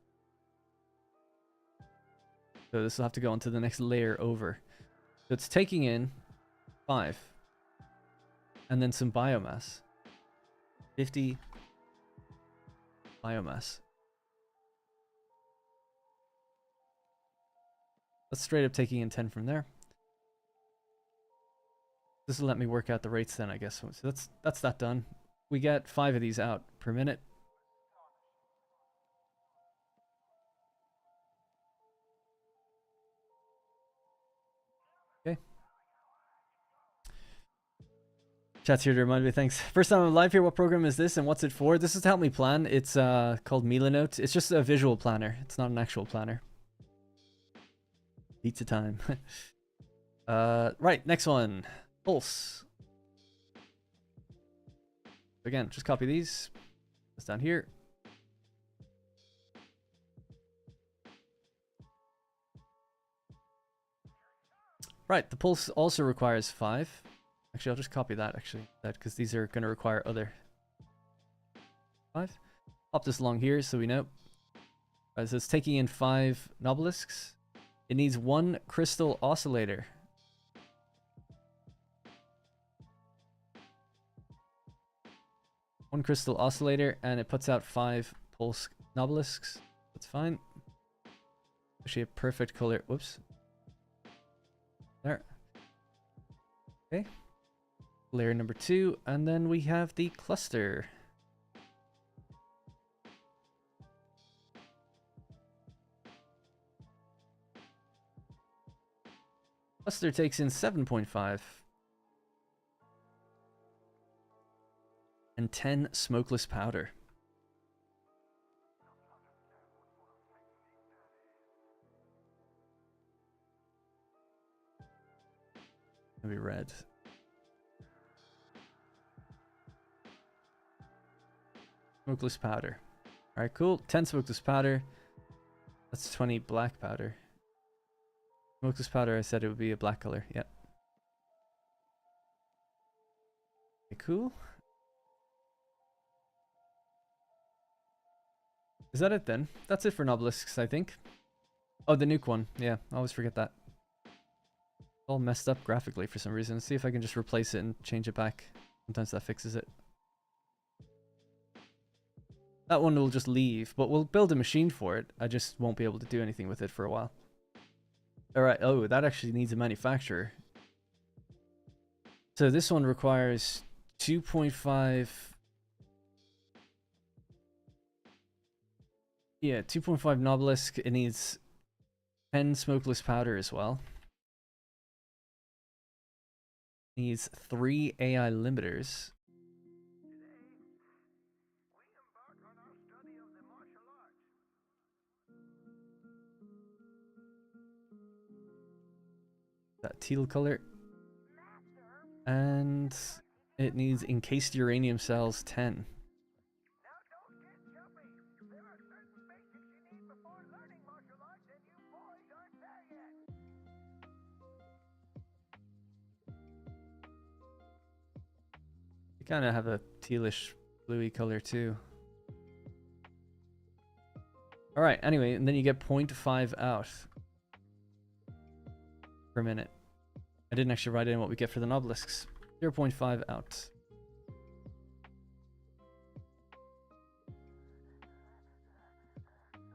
So this will have to go onto the next layer over. So it's taking in 5. And then some biomass. 50 biomass. That's straight up taking in 10 from there. This will let me work out the rates then, I guess. So that's that done. We get 5 of these out per minute. Okay. Chat's here to remind me, thanks. First time I'm live here, what program is this and what's it for? This is to help me plan. It's called Milanote. It's just a visual planner. It's not an actual planner. Pizza time. Right, next one. Pulse. Again, just copy these. That's down here. Right, the pulse also requires 5. Actually, I'll just copy that, because these are going to require other 5. Pop this along here so we know. Right, so it's taking in 5 nobelisks. It needs 1 crystal oscillator. One crystal oscillator, and it puts out 5 pulse nobelisks. That's fine. Actually, a perfect color. Whoops. There. Okay. Layer number 2, and then we have the cluster. Cluster takes in 7.5. And 10 smokeless powder. Maybe red. Smokeless powder. Alright, cool. 10 smokeless powder. That's 20 black powder. Smokeless powder, I said it would be a black color. Yep. Okay, cool. Is that it then? That's it for Nobelisks, I think. Oh, the nuke one. Yeah, I always forget that. It's all messed up graphically for some reason. Let's see if I can just replace it and change it back. Sometimes that fixes it. That one will just leave, but we'll build a machine for it. I just won't be able to do anything with it for a while. Alright, oh, that actually needs a manufacturer. So this one requires 2.5... Yeah, 2.5 Nobelisk. It needs 10 smokeless powder as well. It needs 3 AI limiters. That teal color. And it needs encased uranium cells 10. You kind of have a tealish bluey color too. Alright, anyway, and then you get 0.5 out per minute. I didn't actually write in what we get for the Nobelisks. 0.5 out.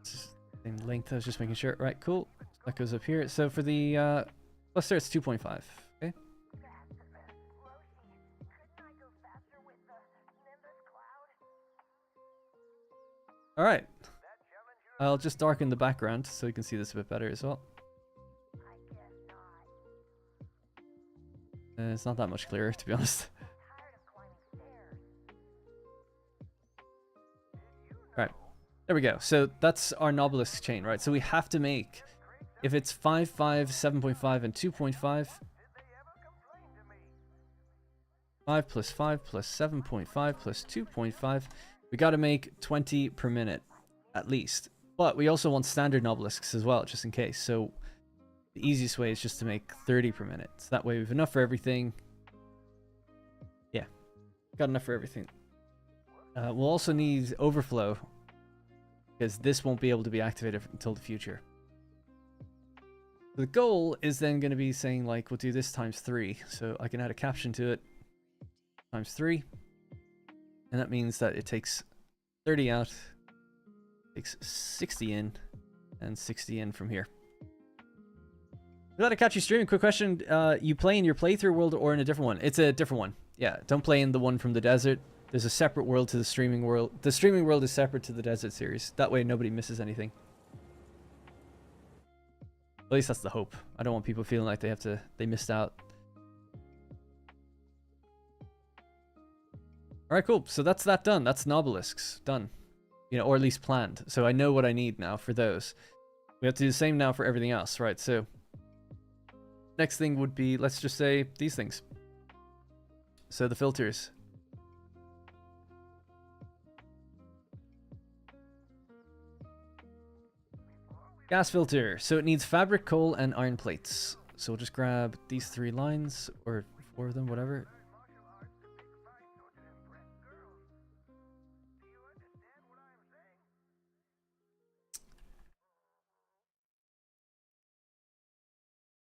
Same length, I was just making sure. Right, cool. That goes up here. So for the cluster, it's 2.5. Okay. Alright. I'll just darken the background so you can see this a bit better as well. It's not that much clearer, to be honest. Right, there we go. So that's our Nobelisk chain, right? So we have to make, if it's 5, 5, 7.5, and 2.5, 5 plus 5 plus 7.5 plus 2.5, we got to make 20 per minute, at least. But we also want standard Nobelisks as well, just in case. So the easiest way is just to make 30 per minute. So that way we have enough for everything. Yeah, got enough for everything. We'll also need overflow, because this won't be able to be activated until the future. The goal is then going to be saying, like, we'll do this times 3. So I can add a caption to it. Times 3. And that means that it takes 30 out, takes 60 in, and 60 in from here. Glad to catch you streaming. Quick question. You play in your playthrough world or in a different one? It's a different one. Yeah, don't play in the one from the desert. There's a separate world to the streaming world. The streaming world is separate to the desert series. That way nobody misses anything. At least that's the hope. I don't want people feeling like they missed out. Alright, cool. So that's that done. That's Nobelisks done. You know, or at least planned. So I know what I need now for those. We have to do the same now for everything else, right? So next thing would be, let's just say, these things. So the filters. Gas filter. So it needs fabric, coal, and iron plates. So we'll just grab these 3 lines, or 4 of them, whatever.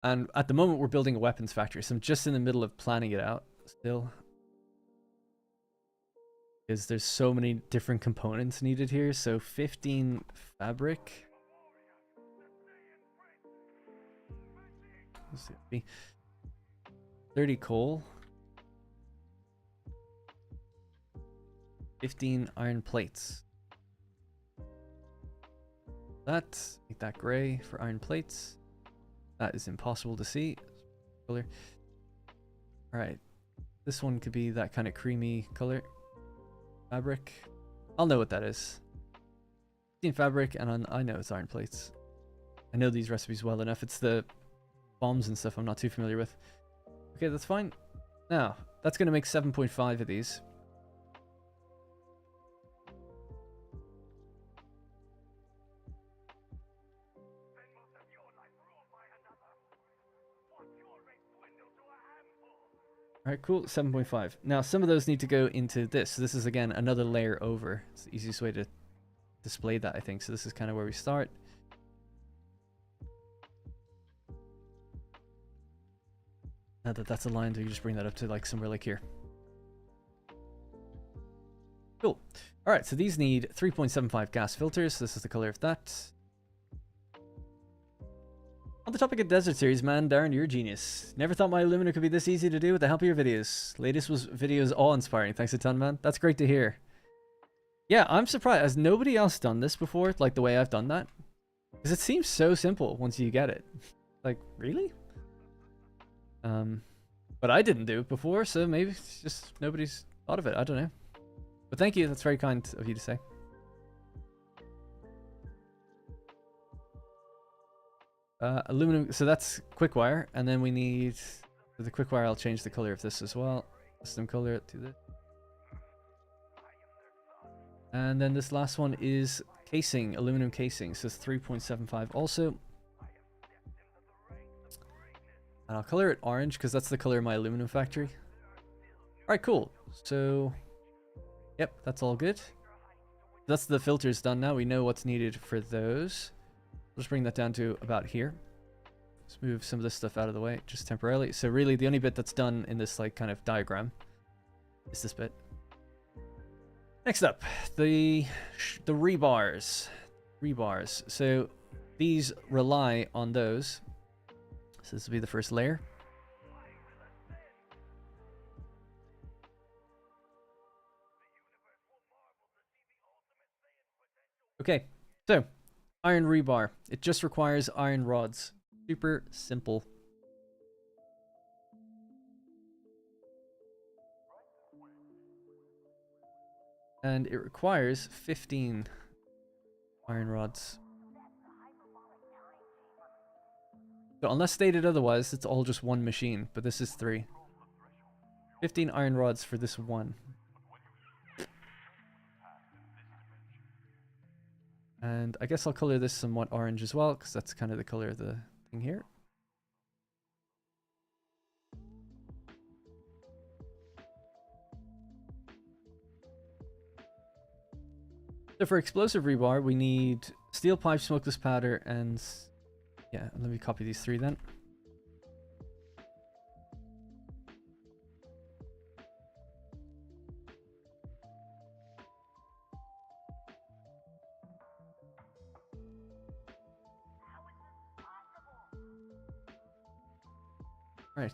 And at the moment, we're building a weapons factory, so I'm just in the middle of planning it out still. Because there's so many different components needed here. So 15 fabric. 30 coal. 15 iron plates. Make that gray for iron plates. That is impossible to see. Color. Alright. This one could be that kind of creamy color. Fabric. I'll know what that is. 15 fabric, and I know it's iron plates. I know these recipes well enough. It's the bombs and stuff I'm not too familiar with. Okay, that's fine. Now, that's going to make 7.5 of these. Alright, cool. 7.5. Now, some of those need to go into this. So this is, again, another layer over. It's the easiest way to display that, I think. So this is kind of where we start. Now that that's aligned, we just bring that up to like somewhere like here. Cool. Alright, so these need 3.75 gas filters. So this is the color of that. On the topic of desert series, man, Darren, you're a genius. Never thought my aluminum could be this easy to do with the help of your videos. Latest videos awe-inspiring. Thanks a ton, man. That's great to hear. Yeah, I'm surprised. Has nobody else done this before, like the way I've done that? Because it seems so simple once you get it. Like, really? But I didn't do it before, so maybe it's just nobody's thought of it. I don't know. But thank you. That's very kind of you to say. Aluminum, so that's quick wire, and then we need for the quick wire. I'll change the color of this as well. Custom color to this. And then this last one is casing, aluminum casing. So it's 3.75 also. And I'll color it orange because that's the color of my aluminum factory. Alright, cool. So, yep, that's all good. That's the filters done now. We know what's needed for those. Let's bring that down to about here. Let's move some of this stuff out of the way just temporarily. So really the only bit that's done in this like kind of diagram is this bit. Next up, the rebars. Rebars. So these rely on those. So this will be the first layer. Okay, so iron rebar. It just requires iron rods. Super simple. And it requires 15 iron rods. So unless stated otherwise, it's all just one machine, but this is 3. 15 iron rods for this one. And I guess I'll color this somewhat orange as well, because that's kind of the color of the thing here. So for explosive rebar, we need steel pipe, smokeless powder, and yeah, let me copy these 3 then. Right.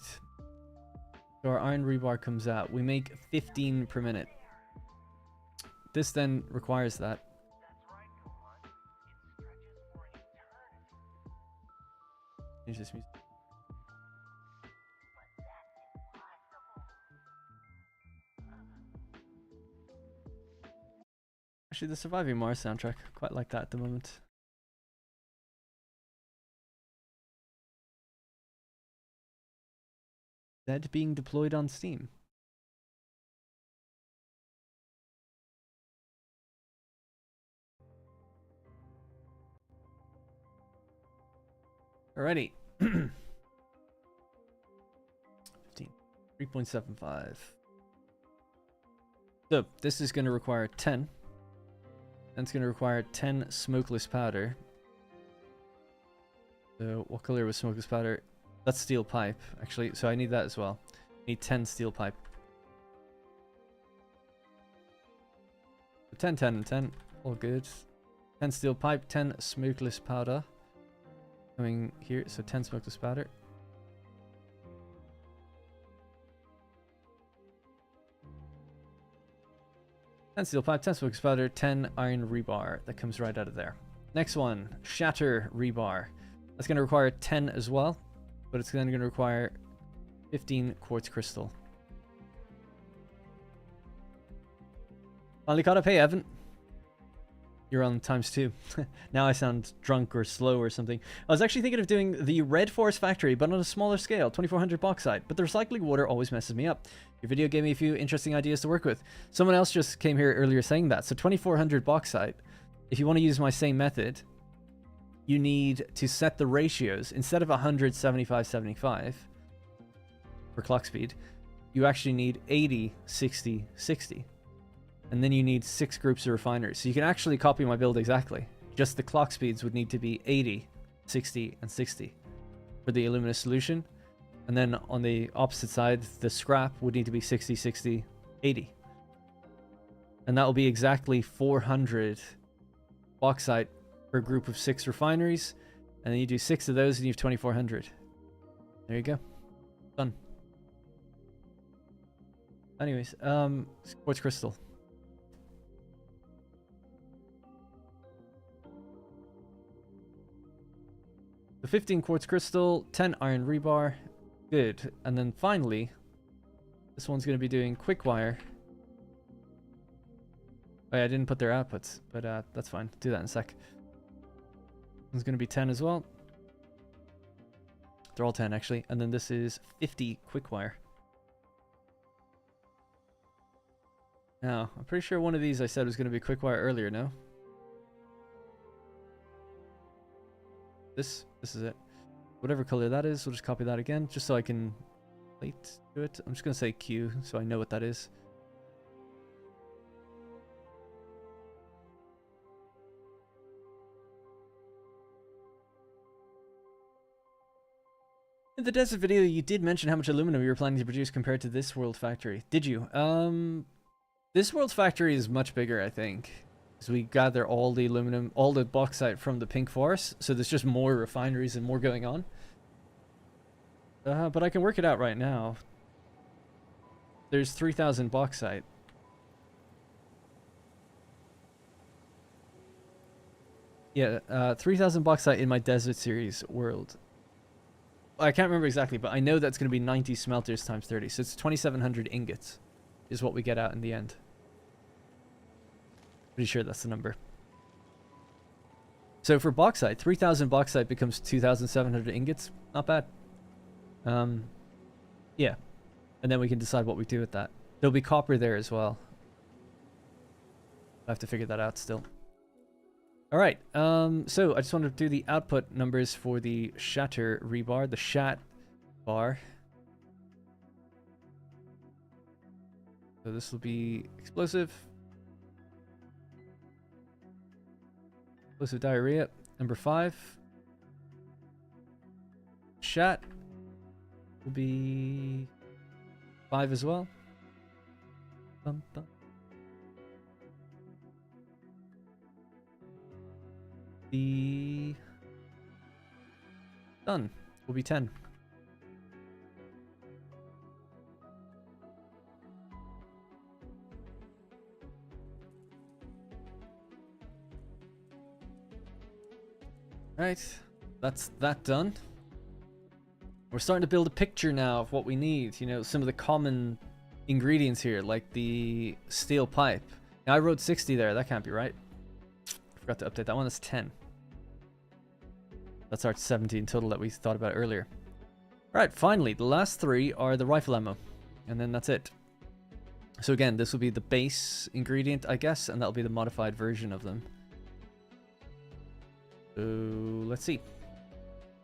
So our iron rebar comes out. We make 15 per minute. This then requires that. Change this music. Actually, the Surviving Mars soundtrack, quite like that at the moment. Dead being deployed on Steam. Alrighty. 15. 3.75. So this is going to require 10. And it's going to require 10 smokeless powder. So what color was smokeless powder? That's steel pipe, actually. So I need that as well. I need 10 steel pipe. 10, 10, and 10. All good. 10 steel pipe, 10 smokeless powder. Coming here, so 10 smokeless powder. And steel pipe, 10 smokeless powder, 10 iron rebar. That comes right out of there. Next one, shatter rebar. That's going to require 10 as well, but it's then going to require 15 quartz crystal. Finally caught up. Hey, Evan. You're on ×2. Now I sound drunk or slow or something. I was actually thinking of doing the Red Forest factory, but on a smaller scale, 2400 bauxite. But the recycling water always messes me up. Your video gave me a few interesting ideas to work with. Someone else just came here earlier saying that. So 2400 bauxite, if you want to use my same method, you need to set the ratios. Instead of 100, 75, 75 for clock speed, you actually need 80, 60, 60. And then you need 6 groups of refiners. So you can actually copy my build exactly. Just the clock speeds would need to be 80, 60, and 60 for the alumina solution. And then on the opposite side, the scrap would need to be 60, 60, 80. And that will be exactly 400 bauxite per group of 6 refineries. And then you do 6 of those and you have 2400. There you go. Done. Anyways, quartz crystal. The 15 quartz crystal, 10 iron rebar. Good. And then finally, this one's going to be doing quick wire. Oh yeah, I didn't put their outputs, but that's fine. Do that in a sec. It's going to be 10 as well. They're all 10 actually. And then this is 50 quick wire. Now, I'm pretty sure one of these I said was going to be quick wire earlier, no? This is it. Whatever color that is, we'll just copy that again, just so I can relate to it. I'm just going to say Q, so I know what that is. In the desert video, you did mention how much aluminum you were planning to produce compared to this world factory. Did you? This world factory is much bigger, I think. So we gather all the aluminum, all the bauxite from the pink forest. So there's just more refineries and more going on. But I can work it out right now. There's 3,000 bauxite. Yeah, 3,000 bauxite in my desert series world. I can't remember exactly, but I know that's going to be 90 smelters times 30. So it's 2,700 ingots is what we get out in the end. Pretty sure that's the number. So for bauxite, 3,000 bauxite becomes 2,700 ingots. Not bad. Yeah. And then we can decide what we do with that. There'll be copper there as well. I have to figure that out still. Alright, so I just want to do the output numbers for the shatter rebar, the shat bar. So this will be explosive. Explosive diarrhea, number 5. Shat will be 5 as well. Bum, bum. The done will be 10. Right, that's that done. We're starting to build a picture now of what we need. You know, some of the common ingredients here, like the steel pipe. Now I wrote 60 there. That can't be right. I forgot to update that one. That's 10. That's our 17 total that we thought about earlier. Right, finally, the last 3 are the rifle ammo. And then that's it. So again, this will be the base ingredient, I guess, and that'll be the modified version of them. So, let's see.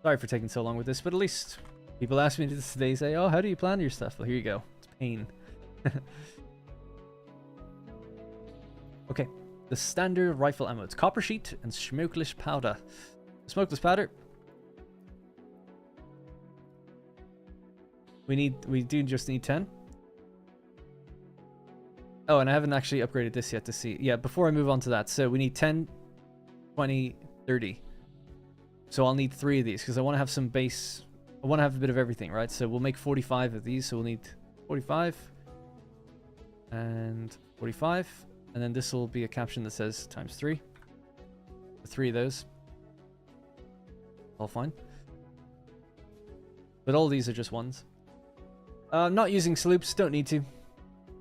Sorry for taking so long with this, but at least people ask me this today, say, oh, how do you plan your stuff? Well, here you go. It's pain. Okay, the standard rifle ammo. It's copper sheet and smokeless powder. Smokeless powder. We do just need 10. Oh, and I haven't actually upgraded this yet to see. Yeah, before I move on to that. So we need 10, 20, 30. So I'll need 3 of these because I want to have some base. I want to have a bit of everything, right? So we'll make 45 of these. So we'll need 45 and 45. And then this will be a caption that says times 3. 3 of those. All fine. But all these are just ones. Not using sloops. Don't need to.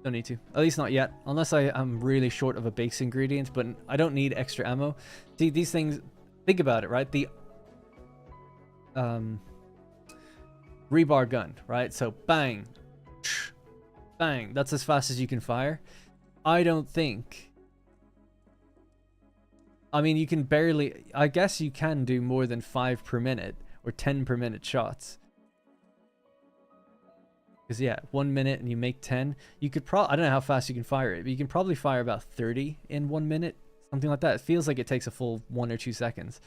Don't need to. At least not yet. Unless I am really short of a base ingredient, but I don't need extra ammo. See, these things, think about it, right? The rebar gun, right? So bang, bang. That's as fast as you can fire. I don't think... I mean, you can barely... I guess you can do more than 5 per minute or 10 per minute shots. Because, yeah, 1 minute and you make 10. You could probably... I don't know how fast you can fire it, but you can probably fire about 30 in 1 minute. Something like that. It feels like it takes a full 1 or 2 seconds.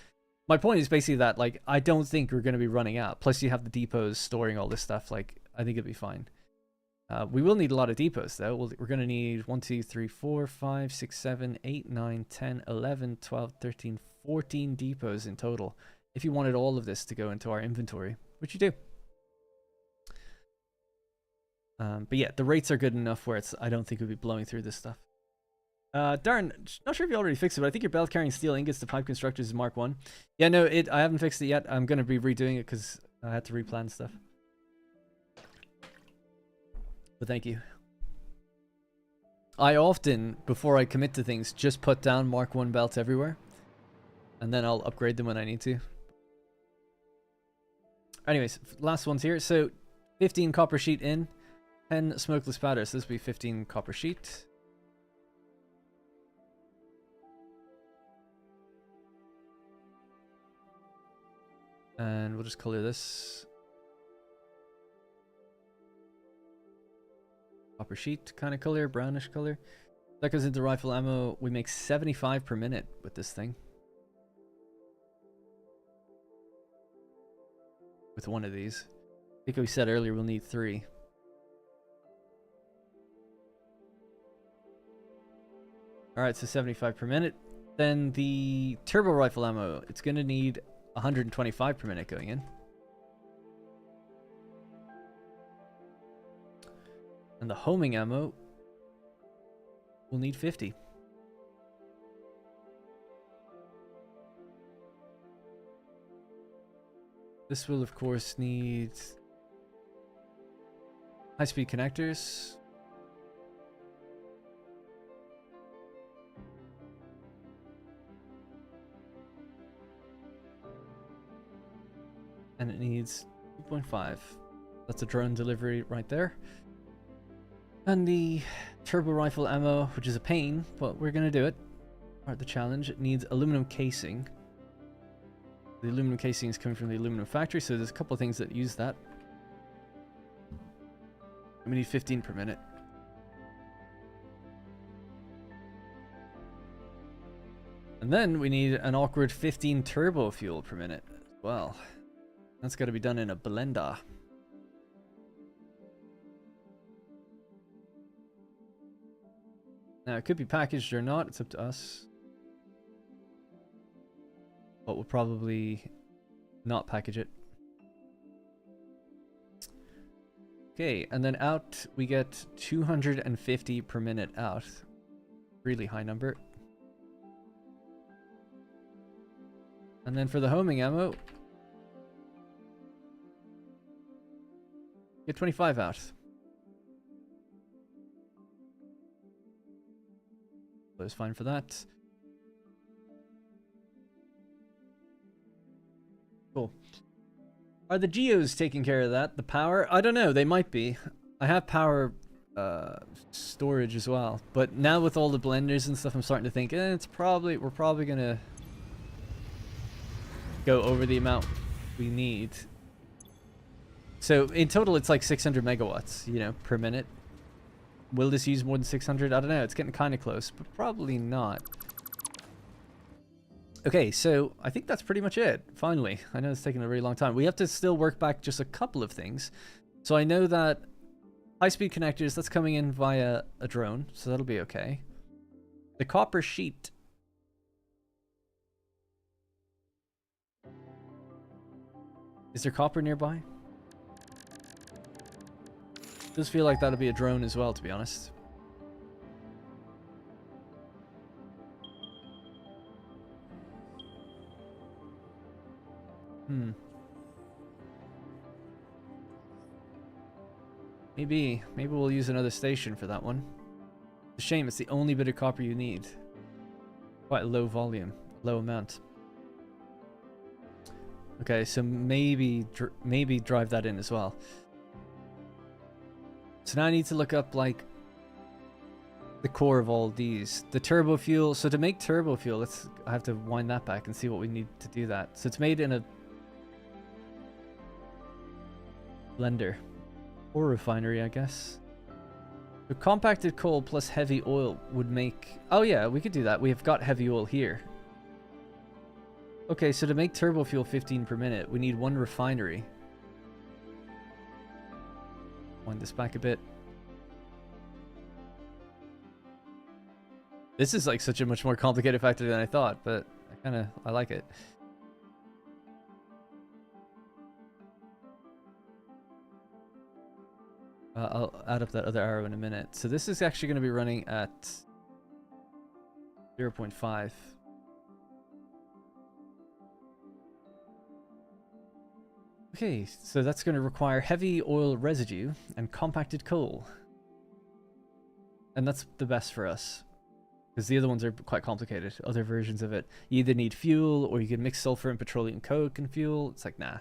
My point is basically that, like, I don't think we're going to be running out. Plus, you have the depots storing all this stuff. Like, I think it'll be fine. We will need a lot of depots, though. We're going to need 1, 2, 3, 4, 5, 6, 7, 8, 9, 10, 11, 12, 13, 14 depots in total. If you wanted all of this to go into our inventory, which you do. But yeah, the rates are good enough where I don't think we'll be blowing through this stuff. Darren, not sure if you already fixed it, but I think your belt carrying steel ingots to pipe constructors is Mark 1. Yeah, no, I haven't fixed it yet. I'm going to be redoing it because I had to replan stuff. But thank you. I often, before I commit to things, just put down Mark 1 belts everywhere. And then I'll upgrade them when I need to. Anyways, last one's here. So, 15 copper sheet in. 10 smokeless powder, so this will be 15 copper sheet. And we'll just color this. Copper sheet kind of color, brownish color. That goes into rifle ammo. We make 75 per minute with this thing. With one of these. I think we said earlier we'll need 3. Alright, so 75 per minute. Then the turbo rifle ammo, it's going to need 125 per minute going in. And the homing ammo will need 50. This will, of course, need high-speed connectors. And it needs 2.5. That's a drone delivery right there. And the turbo rifle ammo, which is a pain, but we're going to do it. Part of the challenge. It needs aluminum casing. The aluminum casing is coming from the aluminum factory, so there's a couple of things that use that. We need 15 per minute. And then we need an awkward 15 turbo fuel per minute as well. That's got to be done in a blender. Now, it could be packaged or not. It's up to us. But we'll probably not package it. Okay, and then out we get 250 per minute out. Really high number. And then for the homing ammo, get 25 out. That was fine for that. Cool. Are the geos taking care of that? The power? I don't know. They might be. I have power storage as well. But now with all the blenders and stuff, I'm starting to think, we're probably gonna go over the amount we need. So in total, it's like 600 megawatts, you know, per minute. Will this use more than 600? I don't know. It's getting kind of close, but probably not. Okay, so I think that's pretty much it. Finally, I know it's taken a really long time. We have to still work back just a couple of things. So I know that high-speed connectors, that's coming in via a drone, so that'll be okay. The copper sheet. Is there copper nearby? Does feel like that'll be a drone as well, to be honest. Maybe we'll use another station for that one. It's a shame, it's the only bit of copper you need. Quite a low volume, low amount. Okay, so maybe drive that in as well. So now I need to look up like the core of all these. The turbo fuel. So to make turbo fuel, I have to wind that back and see what we need to do that. So it's made in a blender or refinery, I guess. So compacted coal plus heavy oil would make... Oh yeah, we could do that. We have got heavy oil here. Okay, so to make turbo fuel 15 per minute, we need one refinery. Wind this back a bit. This is like such a much more complicated factor than I thought, but I like it. I'll add up that other arrow in a minute. So this is actually going to be running at 0.5. Okay, so that's going to require heavy oil residue and compacted coal. And that's the best for us. Because the other ones are quite complicated, other versions of it. You either need fuel, or you can mix sulfur and petroleum coke and fuel. It's like, nah.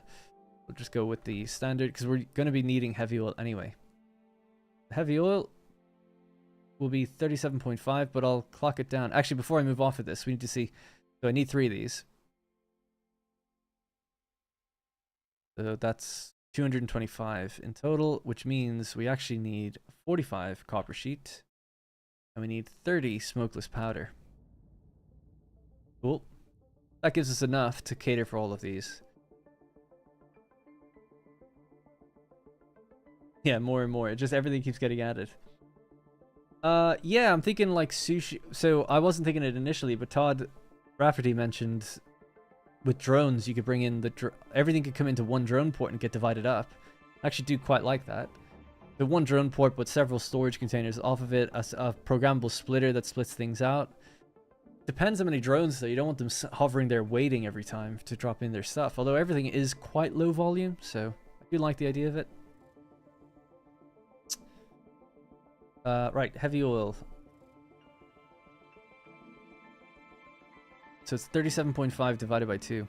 We'll just go with the standard, because we're going to be needing heavy oil anyway. Heavy oil will be 37.5, but I'll clock it down. Actually, before I move off of this, we need to see... So I need 3 of these. So that's 225 in total, which means we actually need 45 copper sheet. And we need 30 smokeless powder. Cool. That gives us enough to cater for all of these. Yeah, more and more. Just everything keeps getting added. Yeah, I'm thinking like sushi. So I wasn't thinking it initially, but Todd Rafferty mentioned with drones, you could bring in everything could come into one drone port and get divided up. I actually do quite like that. The one drone port, but several storage containers off of it, a programmable splitter that splits things out. Depends how many drones though. You don't want them hovering there waiting every time to drop in their stuff. Although everything is quite low volume, so I do like the idea of it. Right, heavy oil. So it's 37.5 divided by 2.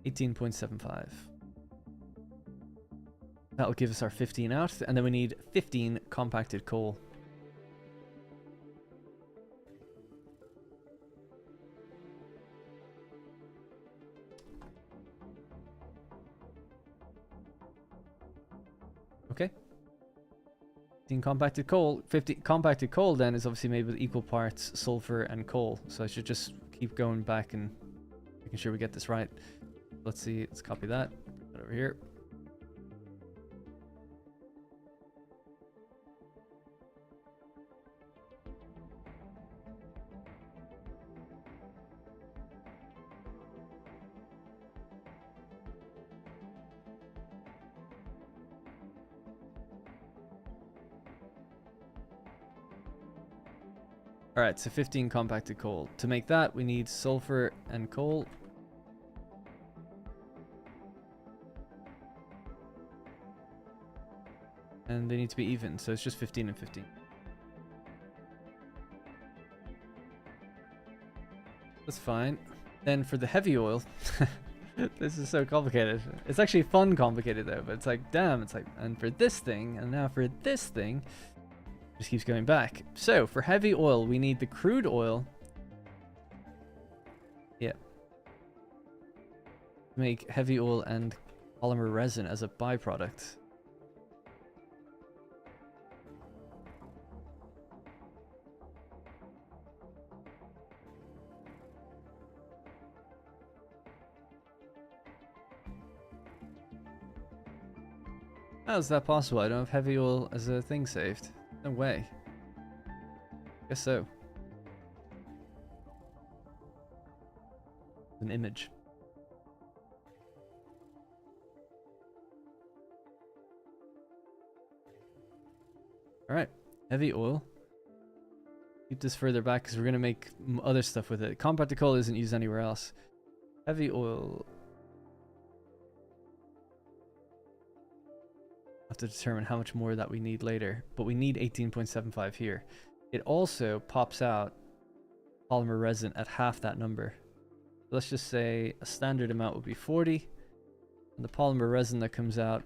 18.75. That'll give us our 15 out, and then we need 15 compacted coal. Okay. 15 compacted coal. 50 compacted coal then is obviously made with equal parts sulfur and coal. So I should just keep going back and making sure we get this right. Let's see. Let's copy that. Put that over here. Alright, so 15 compacted coal. To make that, we need sulfur and coal. And they need to be even, so it's just 15 and 15. That's fine. Then for the heavy oil, this is so complicated. It's actually fun complicated though, but it's like, damn, it's like, and for this thing, and now for this thing, just keeps going back. So for heavy oil, we need the crude oil. Yeah. Make heavy oil and polymer resin as a byproduct. How is that possible? I don't have heavy oil as a thing saved. No way. Guess so. An image. Alright. Heavy oil. Keep this further back because we're going to make other stuff with it. Compacted coal isn't used anywhere else. Heavy oil. to determine how much more that we need later, but we need 18.75 here. It also pops out polymer resin at half that number. Let's just say a standard amount would be 40, and the polymer resin that comes out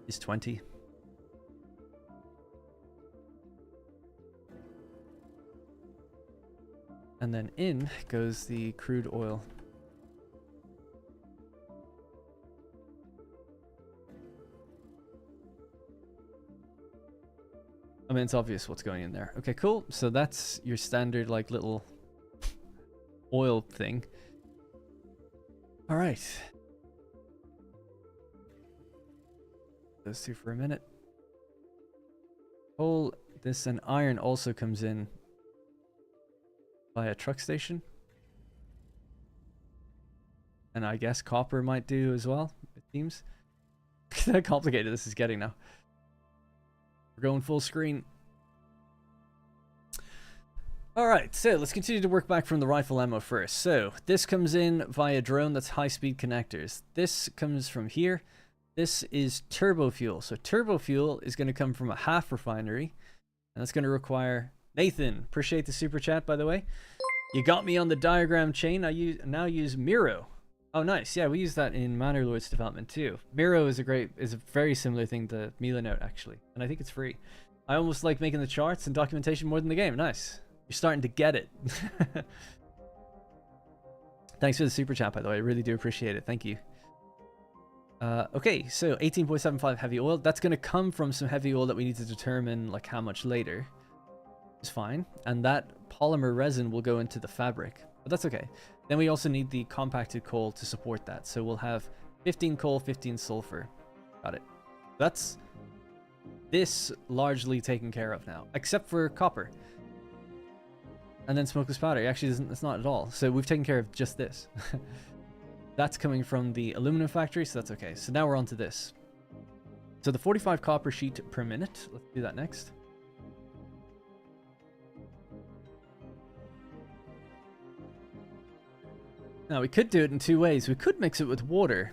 is 20. And then in goes the crude oil. I mean, it's obvious what's going in there. Okay, cool. So that's your standard, like, little oil thing. All right. Those two for a minute. Coal, this, and iron also comes in by a truck station. And I guess copper might do as well, it seems. Look at how complicated this is getting now. We're going full screen. Alright, so let's continue to work back from the rifle ammo first. So, this comes in via drone, that's high-speed connectors. This comes from here. This is turbo fuel. So turbo fuel is going to come from a half refinery. And that's going to require... Nathan, appreciate the super chat, by the way. You got me on the diagram chain. I now use Miro. Oh, nice. Yeah, we use that in Manor Lord's development too. Miro is a very similar thing to Milanote, actually. And I think it's free. I almost like making the charts and documentation more than the game. Nice. You're starting to get it. Thanks for the super chat, by the way. I really do appreciate it. Thank you. Okay, so 18.75 heavy oil. That's going to come from some heavy oil that we need to determine like how much later. It's fine. And that polymer resin will go into the fabric. But that's okay. Then we also need the compacted coal to support that. So we'll have 15 coal, 15 sulfur. Got it. That's this largely taken care of now, except for copper. And then smokeless powder. Actually, it's not at all. So we've taken care of just this. That's coming from the aluminum factory, so that's okay. So now we're on to this. So the 45 copper sheet per minute. Let's do that next. Now we could do it in two ways. We could mix it with water.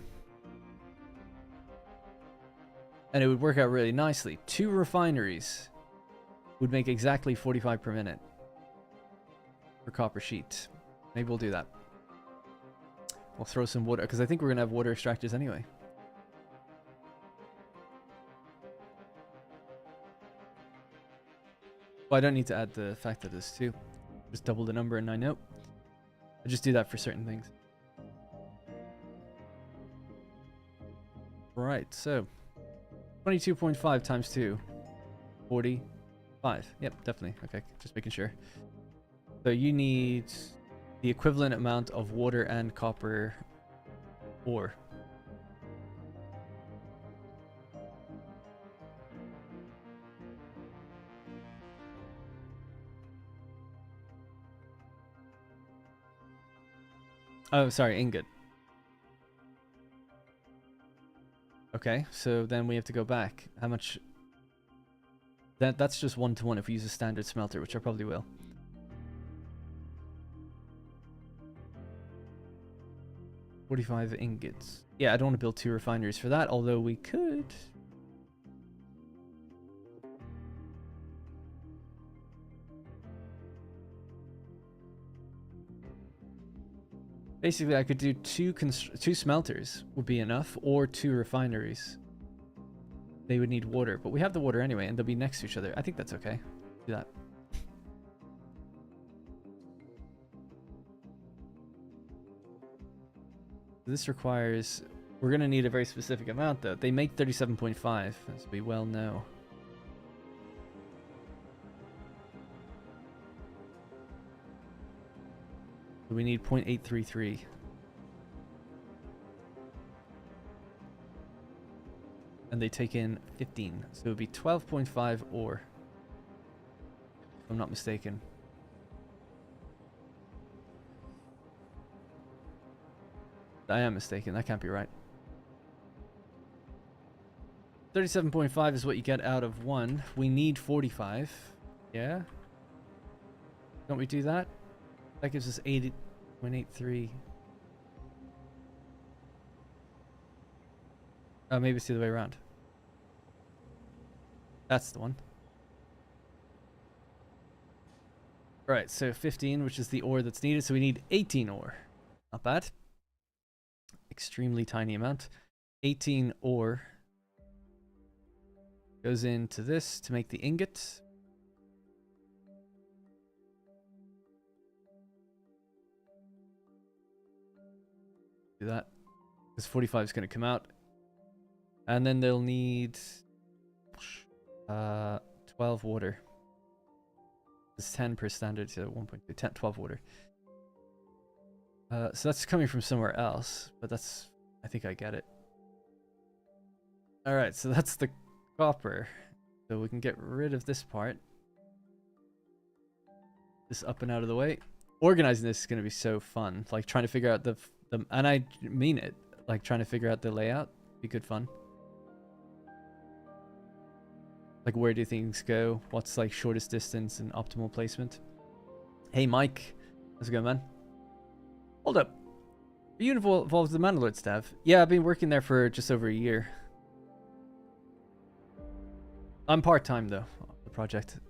And it would work out really nicely. 2 refineries would make exactly 45 per minute for copper sheet. Maybe we'll do that. We'll throw some water, because I think we're going to have water extractors anyway. Well, I don't need to add the fact that there's 2. Just double the number and I know. I just do that for certain things. Right, so 22.5 times 2. 45. Yep, definitely. Okay, just making sure. So you need the equivalent amount of water and copper ore. Oh, sorry, ingot. Okay, so then we have to go back. How much? That's just 1-to-1 if we use a standard smelter, which I probably will. 45 ingots. Yeah, I don't want to build 2 refineries for that, although we could. Basically, I could do 2 smelters would be enough, or 2 refineries. They would need water, but we have the water anyway, and they'll be next to each other. I think that's okay. Do that. This requires... We're going to need a very specific amount, though. They make 37.5, as we well know. So we need 0.833. And they take in 15. So it would be 12.5 ore. If I'm not mistaken. I am mistaken. That can't be right. 37.5 is what you get out of 1. We need 45. Yeah? Don't we do that? That gives us 80.83. Oh, maybe it's the other way around. That's the one. Alright, so 15, which is the ore that's needed. So we need 18 ore. Not bad. Extremely tiny amount. 18 ore goes into this to make the ingot. Do that. Because 45 is going to come out. And then they'll need 12 water. It's 10 per standard, so 1.2, 10, 12 water. So that's coming from somewhere else, but that's, I think I get it. Alright, so that's the copper. So we can get rid of this part. This up and out of the way. Organizing this is going to be so fun. Like trying to figure out the and I mean it, like trying to figure out the layout. Be good fun. Like where do things go? What's like shortest distance and optimal placement? Hey Mike, how's it going, man? Hold up. Are you involved with the Mandalore staff? Yeah, I've been working there for just over a year. I'm part-time though, on the project. I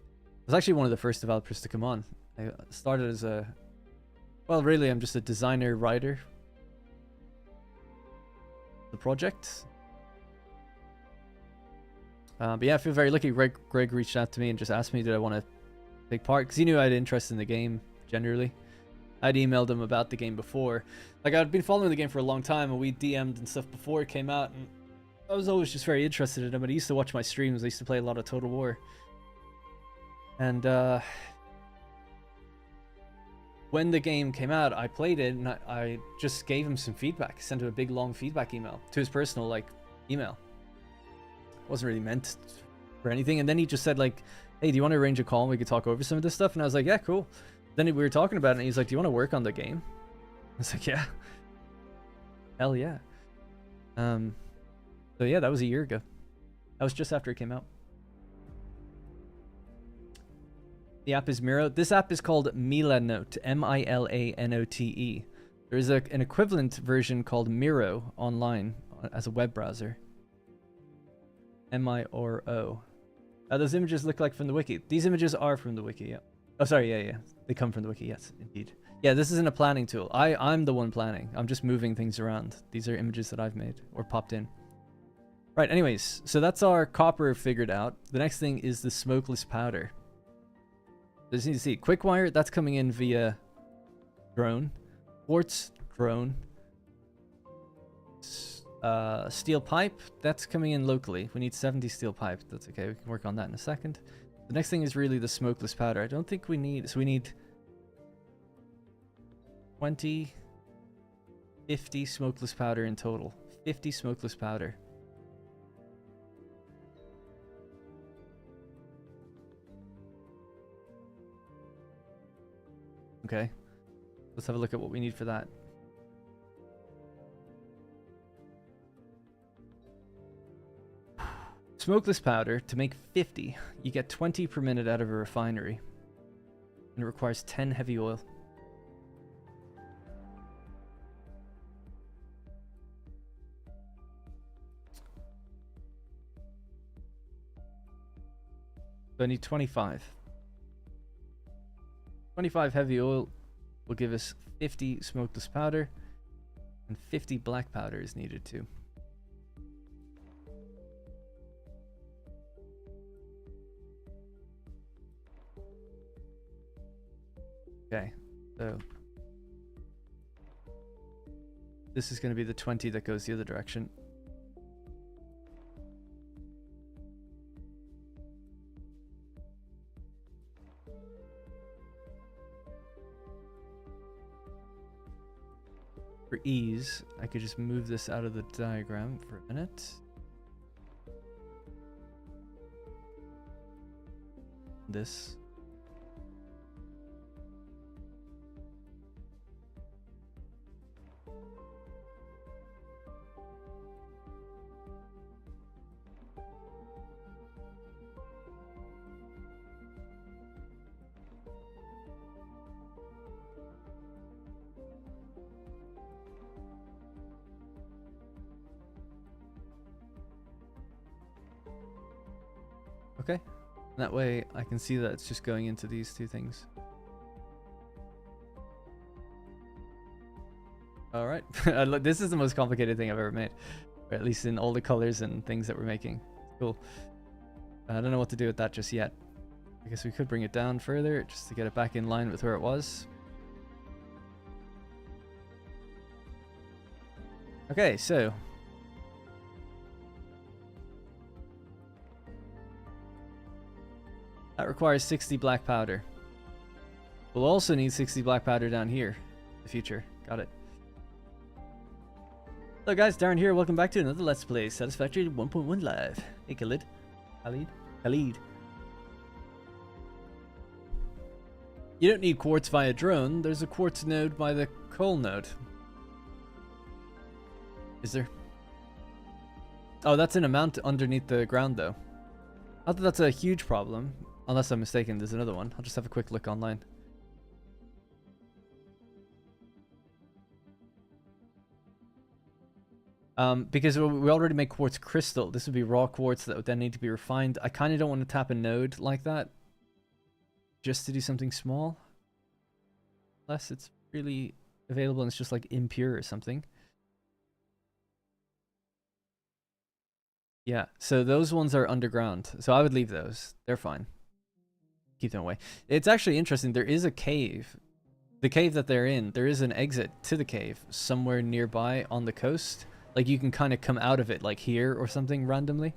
was actually one of the first developers to come on. I started as a... Well, really, I'm just a designer writer. The project. But yeah, I feel very lucky. Greg reached out to me and just asked me did I want to take part, because he knew I had interest in the game generally. I'd emailed him about the game before. Like, I'd been following the game for a long time, and we DM'd and stuff before it came out, and I was always just very interested in him. And he used to watch my streams. I used to play a lot of Total War. And when the game came out, I played it, and I just gave him some feedback. Sent him a big, long feedback email to his personal, like, email. Wasn't really meant for anything. And then he just said, like, hey, do you want to arrange a call and we could talk over some of this stuff? And I was like, yeah, cool. Then we were talking about it, and he's like, do you want to work on the game? I was like, yeah. Hell yeah. So yeah, that was a year ago. That was just after it came out. The app is Miro. This app is called Milanote. M-I-L-A-N-O-T-E. There is an equivalent version called Miro online as a web browser. M-I-R-O. Those images look like from the wiki. These images are from the wiki, yeah. Oh, sorry, yeah. They come from the wiki, yes, indeed. Yeah, this isn't a planning tool. I'm the one planning. I'm just moving things around. These are images that I've made or popped in. Right, anyways, so that's our copper figured out. The next thing is the smokeless powder. Just need to see. Quickwire, that's coming in via drone. Quartz, drone. Steel pipe, that's coming in locally. We need 70 steel pipe. That's okay. We can work on that in a second. The next thing is really the smokeless powder. I don't think we need... So we need 20, 50 smokeless powder in total. 50 smokeless powder. Okay. Let's have a look at what we need for that. Smokeless powder, to make 50, you get 20 per minute out of a refinery. And it requires 10 heavy oil. So I need 25. 25 heavy oil will give us 50 smokeless powder, and 50 black powder is needed too. Okay, so this is going to be the 20 that goes the other direction. For ease, I could just move this out of the diagram for a minute. This. Okay. That way I can see that it's just going into these two things. Alright. This is the most complicated thing I've ever made. Or at least in all the colors and things that we're making. Cool. I don't know what to do with that just yet. I guess we could bring it down further just to get it back in line with where it was. Okay, so that requires 60 black powder. We'll also need 60 black powder down here in the future. Got it. Hello guys, Darren here. Welcome back to another Let's Play Satisfactory 1.1 live. Hey Khalid. Khalid. You don't need quartz via drone. There's a quartz node by the coal node. Is there? Oh, that's in a mount underneath the ground though. Not that that's a huge problem. Unless I'm mistaken, there's another one. I'll just have a quick look online. Because we already make quartz crystal. This would be raw quartz that would then need to be refined. I kind of don't want to tap a node like that. Just to do something small. Unless it's really available and it's just like impure or something. Yeah, so those ones are underground. So I would leave those. They're fine. Keep them away. It's actually interesting. There is a cave. The cave that they're in, there is an exit to the cave somewhere nearby on the coast. Like you can kind of come out of it like here or something randomly.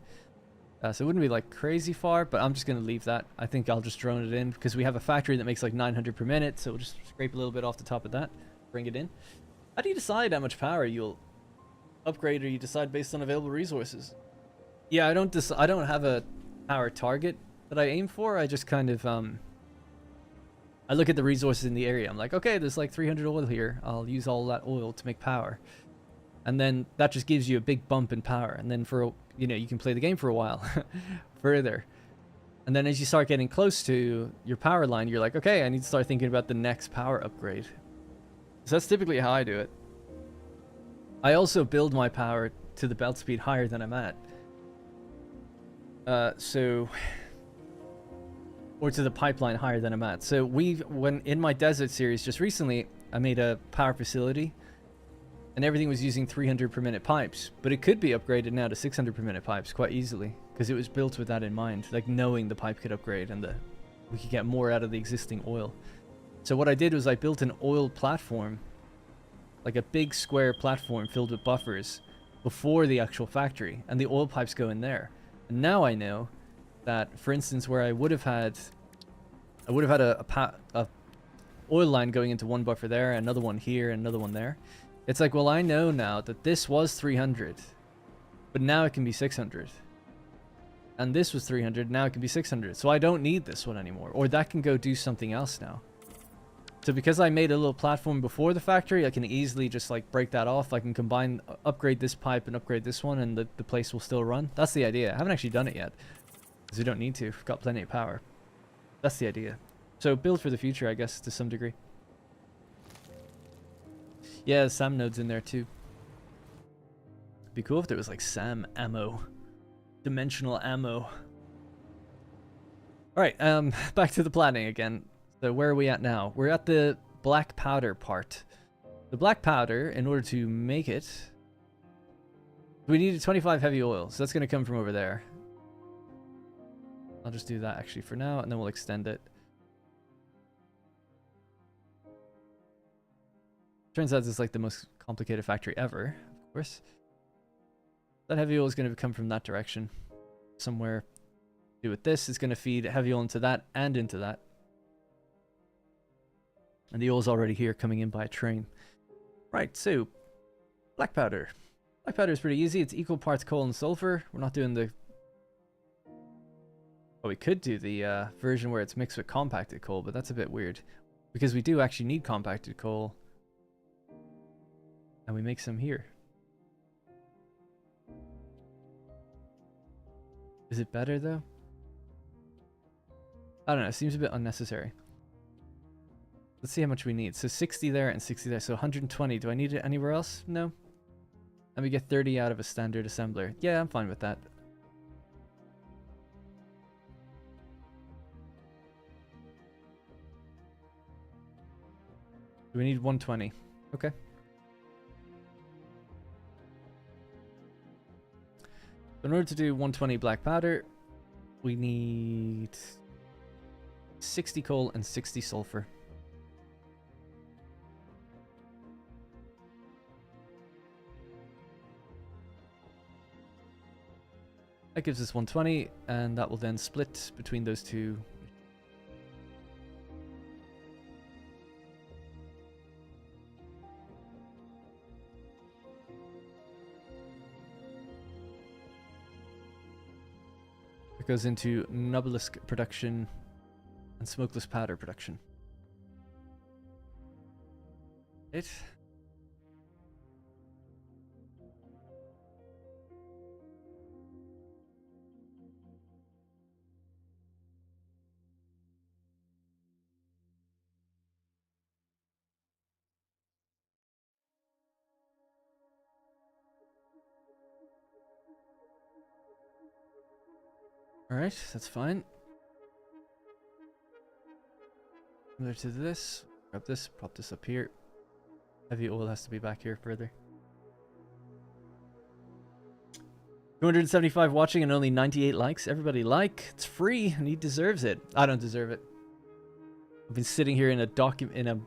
So it wouldn't be like crazy far, but I'm just going to leave that. I think I'll just drone it in because we have a factory that makes like 900 per minute. So we'll just scrape a little bit off the top of that. Bring it in. How do you decide how much power you'll upgrade, or you decide based on available resources? Yeah, I don't have a power target that I aim for. I just kind of I look at the resources in the area. I'm like, okay, there's like 300 oil here. I'll use all that oil to make power. And then that just gives you a big bump in power. And then for, you know, you can play the game for a while further. And then as you start getting close to your power line, you're like, okay, I need to start thinking about the next power upgrade. So that's typically how I do it. I also build my power to the belt speed higher than I'm at. Or to the pipeline higher than I'm at. So when in my desert series just recently, I made a power facility and everything was using 300 per minute pipes, but it could be upgraded now to 600 per minute pipes quite easily because it was built with that in mind, like knowing the pipe could upgrade and we could get more out of the existing oil. So what I did was I built an oil platform, like a big square platform filled with buffers before the actual factory, and the oil pipes go in there. And now I know that, for instance, where I would have had a oil line going into one buffer there, another one here, another one there. It's like, well, I know now that this was 300, but now it can be 600. And this was 300, now it can be 600. So I don't need this one anymore, or that can go do something else now. So because I made a little platform before the factory, I can easily just like break that off. I can combine, upgrade this pipe and upgrade this one, and the place will still run. That's the idea. I haven't actually done it yet, because we don't need to. We've got plenty of power. That's the idea. So build for the future, I guess, to some degree. Yeah, SAM nodes in there too. It'd be cool if there was like SAM ammo. Dimensional ammo. Alright, back to the planning again. So where are we at now? We're at the black powder part. The black powder, in order to make it, we needed 25 heavy oil, so that's going to come from over there. I'll just do that actually for now, and then we'll extend it. Turns out it's like the most complicated factory ever, of course. That heavy oil is going to come from that direction. Somewhere do with this, it's going to feed heavy oil into that and into that. And the oil's already here coming in by a train. Right, so black powder. Black powder is pretty easy. It's equal parts coal and sulfur. We're not doing the... Well, we could do the version where it's mixed with compacted coal, but that's a bit weird. Because we do actually need compacted coal. And we make some here. Is it better though? I don't know, it seems a bit unnecessary. Let's see how much we need. So 60 there and 60 there, so 120. Do I need it anywhere else? No. And we get 30 out of a standard assembler. Yeah, I'm fine with that. We need 120. Okay. In order to do 120 black powder, we need 60 coal and 60 sulfur. That gives us 120, and that will then split between those two. It goes into Nobelisk production and smokeless powder production. It. Alright, that's fine. Similar to this. Grab this, pop this up here. Heavy oil has to be back here further. 275 watching and only 98 likes. Everybody like. It's free and he deserves it. I don't deserve it. I've been sitting here in a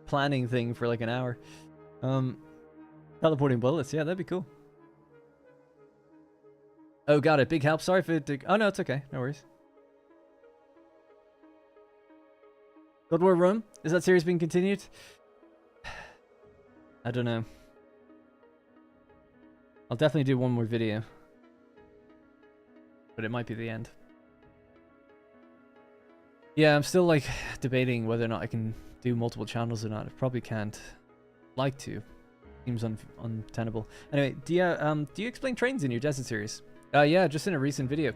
planning thing for like an hour. Teleporting bullets. Yeah, that'd be cool. Oh, got it. Big help. Sorry for it. Oh, no, it's okay. No worries. God War Rome? Is that series being continued? I don't know. I'll definitely do one more video. But it might be the end. Yeah, I'm still like debating whether or not I can do multiple channels or not. I probably can't. Like to. Seems untenable. Anyway, do you explain trains in your desert series? Yeah, just in a recent video.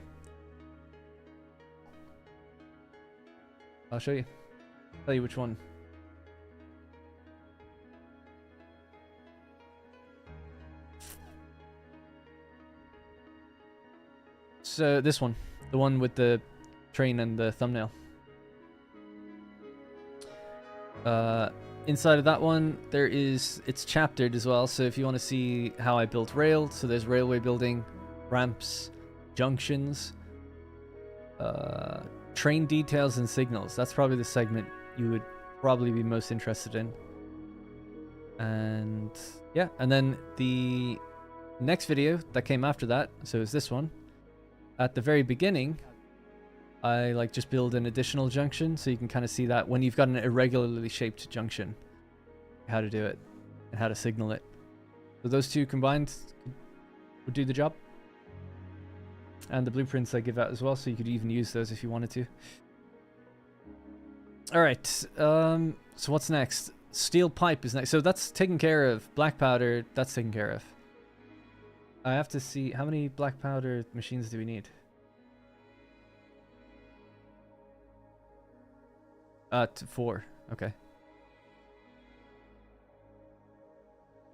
I'll show you. Tell you which one. So this one, the one with the train and the thumbnail. Inside of that one, it's chaptered as well. So if you want to see how I built rail, so there's railway building, ramps, junctions, train details and signals. That's probably the segment you would probably be most interested in. And yeah, and then the next video that came after that, so it's this one. At the very beginning, I like just build an additional junction so you can kind of see that when you've got an irregularly shaped junction, how to do it and how to signal it. So those two combined would do the job. And the blueprints I give out as well, so you could even use those if you wanted to. Alright, so what's next? Steel pipe is next. So that's taken care of. Black powder, that's taken care of. I have to see, how many black powder machines do we need? 4. Okay.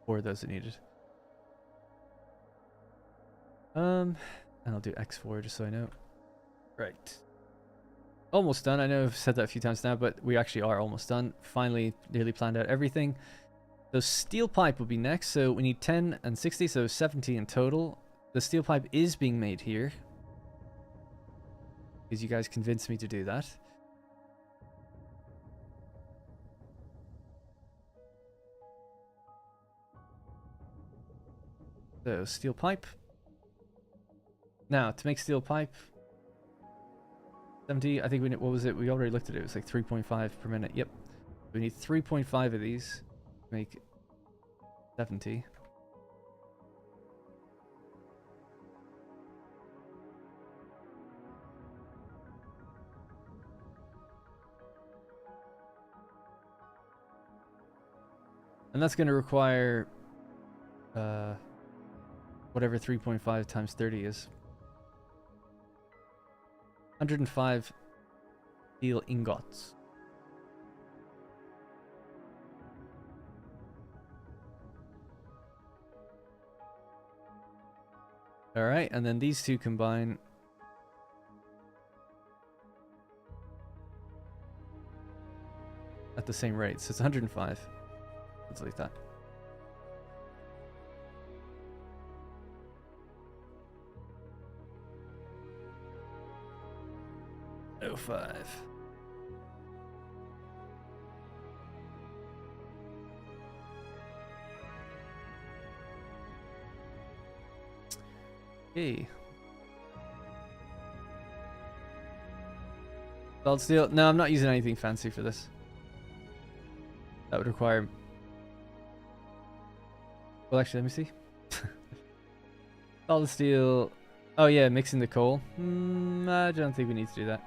4 of those are needed. And I'll do X4 just so I know. Right. Almost done. I know I've said that a few times now, but we actually are almost done. Finally, nearly planned out everything. So steel pipe will be next. So we need 10 and 60, so 70 in total. The steel pipe is being made here, because you guys convinced me to do that. So steel pipe. Now to make steel pipe, 70. I think we need, what was it? We already looked at it. It was like 3.5 per minute. Yep. We need 3.5 of these to make 70. And that's going to require whatever 3.5 times 30 is. 105 steel ingots. Alright, and then these two combine. at the same rate. So it's 105. Let's delete that. Oh, 5. Okay. Solid steel. No, I'm not using anything fancy for this. That would require... Well, actually, let me see. Solid steel. Oh, yeah, mixing the coal. I don't think we need to do that.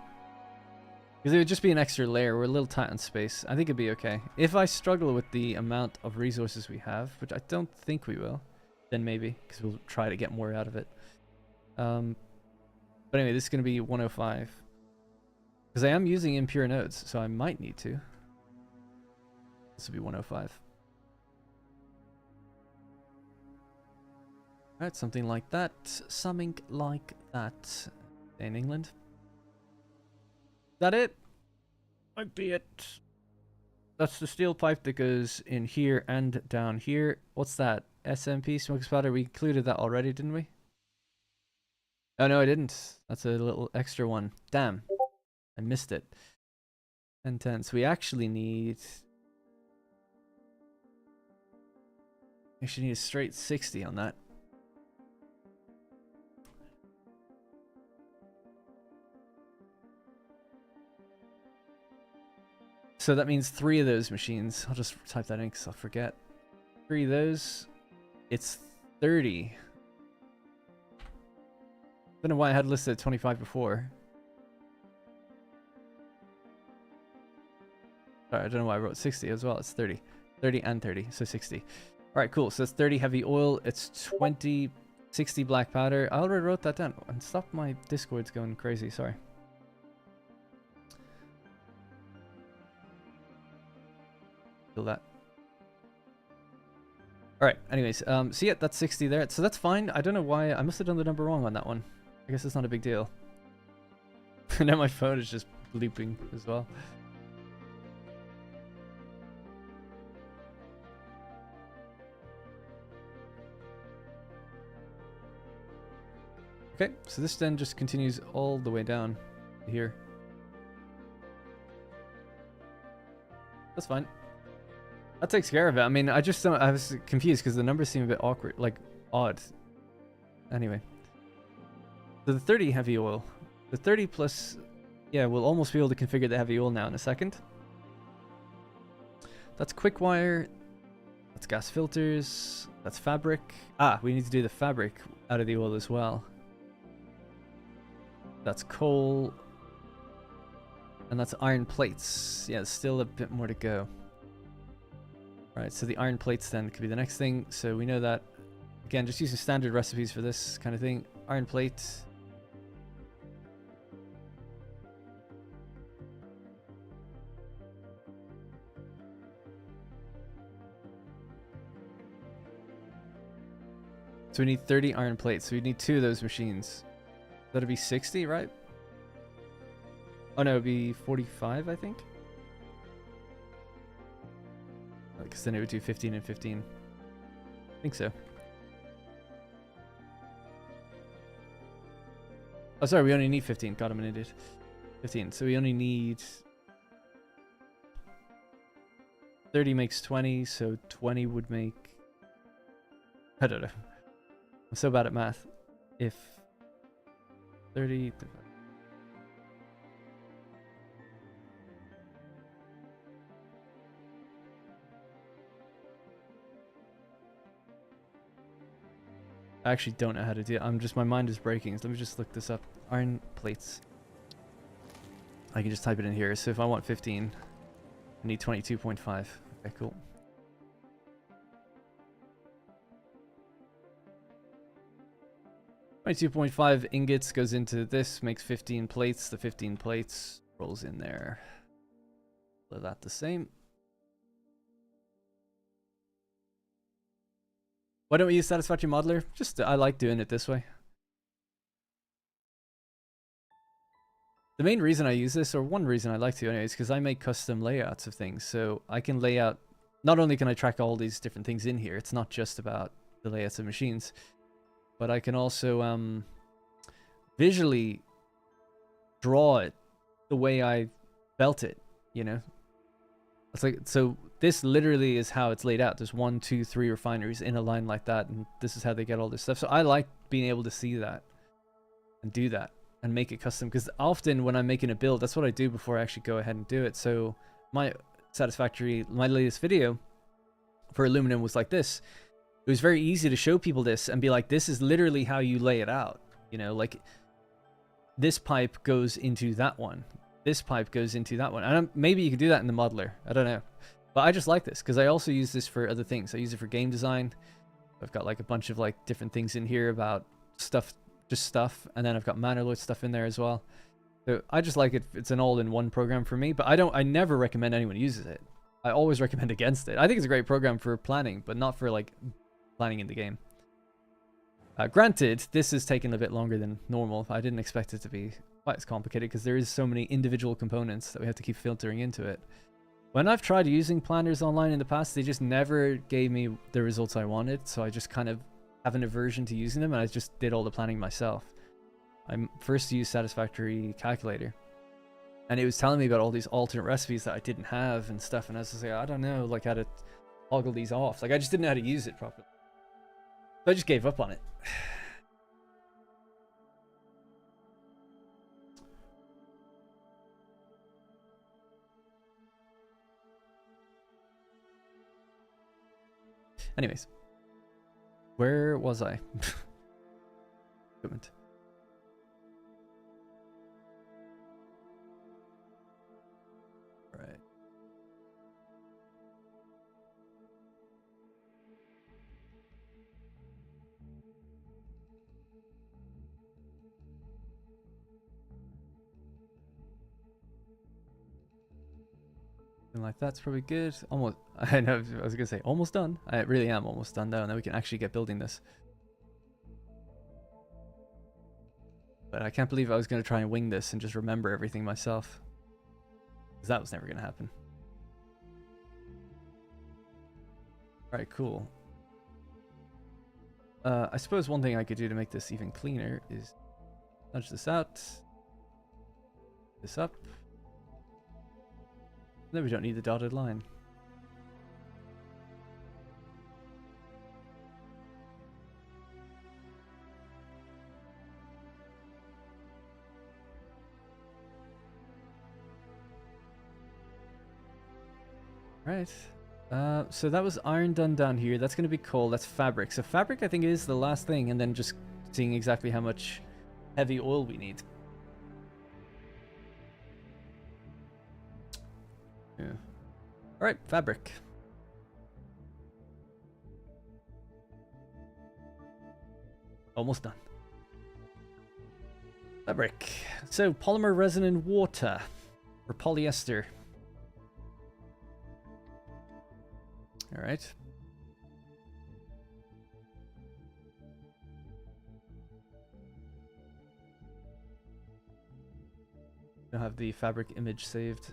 Because it would just be an extra layer. We're a little tight on space. I think it'd be okay. If I struggle with the amount of resources we have, which I don't think we will, then maybe, because we'll try to get more out of it. But anyway, this is going to be 105. Because I am using impure nodes, so I might need to. This will be 105. Alright, something like that. Something like that. In England. Is that it? Might be it. That's the steel pipe that goes in here and down here. What's that? SMP, smoke spotter? We included that already, didn't we? Oh no, I didn't. That's a little extra one. Damn. I missed it. 1010. So we actually need... Actually need a straight 60 on that. So that means 3 of those machines. I'll just type that in because I'll forget. 3 of those. It's 30. Don't know why I had listed at 25 before. Sorry, I don't know why I wrote 60 as well. It's 30. 30 and 30, so 60. Alright, cool. So it's 30 heavy oil. It's 20, 60 black powder. I already wrote that down. And stop my Discord's going crazy. Sorry. Feel that. Alright, anyways. So yeah, that's 60 there. So that's fine. I don't know why. I must have done the number wrong on that one. I guess it's not a big deal. Now my phone is just bleeping as well. Okay, so this then just continues all the way down to here. That's fine. That takes care of it. I mean, I just don't... I was confused because the numbers seem a bit awkward, like odd. Anyway. So the 30 heavy oil. The 30 plus... Yeah, we'll almost be able to configure the heavy oil now in a second. That's quick wire. That's gas filters. That's fabric. Ah, we need to do the fabric out of the oil as well. That's coal. And that's iron plates. Yeah, there's still a bit more to go. Right, so the iron plates then could be the next thing. So we know that. Again, just using standard recipes for this kind of thing. Iron plate. So we need 30 iron plates. So we need 2 of those machines. That'll be 60, right? Oh no, it'd be 45, I think. Because then it would do 15 and 15. I think so. Oh, sorry, we only need 15. God, I'm an idiot. 15. So we only need... 30 makes 20, so 20 would make... I don't know. I'm so bad at math. If 30... I actually don't know how to do it. My mind is breaking. So let me just look this up. Iron plates. I can just type it in here. So if I want 15, I need 22.5. Okay, cool. .5 ingots goes into this, makes 15 plates. The 15 plates rolls in there. So that the same. Why don't we use Satisfactory Modeler? Just, I like doing it this way. The main reason I use this, or one reason I like to anyway, is because I make custom layouts of things. So I can lay out, not only can I track all these different things in here, it's not just about the layouts of machines, but I can also visually draw it the way I felt it, you know? It's like, so this literally is how it's laid out. There's 1, 2, 3 refineries in a line like that, and this is how they get all this stuff. So I like being able to see that and do that and make it custom, because often when I'm making a build, that's what I do before I actually go ahead and do it. So my latest video for aluminum was like this. It was very easy to show people this and be like, this is literally how you lay it out. You know, like this pipe goes into that one. This pipe goes into that one. And maybe you could do that in the modeler. I don't know. But I just like this because I also use this for other things. I use it for game design. I've got like a bunch of like different things in here about stuff, just stuff. And then I've got Mannerlord stuff in there as well. So I just like it. It's an all-in-one program for me, but I never recommend anyone uses it. I always recommend against it. I think it's a great program for planning, but not for like planning in the game. Granted, this has taken a bit longer than normal. I didn't expect it to be quite as complicated because there is so many individual components that we have to keep filtering into it. When I've tried using planners online in the past, they just never gave me the results I wanted, so I just kind of have an aversion to using them, and I just did all the planning myself. I first used Satisfactory Calculator, and it was telling me about all these alternate recipes that I didn't have and stuff, and I was just like, I don't know, like how to toggle these off. Like I just didn't know how to use it properly. So I just gave up on it. Anyways, where was I? Equipment. Right. Like that's probably good. Almost. I know. I was gonna say almost done. I really am almost done now, and then we can actually get building this. But I can't believe I was gonna try and wing this and just remember everything myself, because that was never gonna happen. All right, cool. I suppose one thing I could do to make this even cleaner is nudge this out, this up. Then we don't need the dotted line. Right. So that was iron done down here. That's going to be coal. That's fabric. So fabric, I think, is the last thing, and then just seeing exactly how much heavy oil we need. Yeah. All right, fabric. Almost done. Fabric. So polymer, resin, and water, or polyester. All right. Don't have the fabric image saved.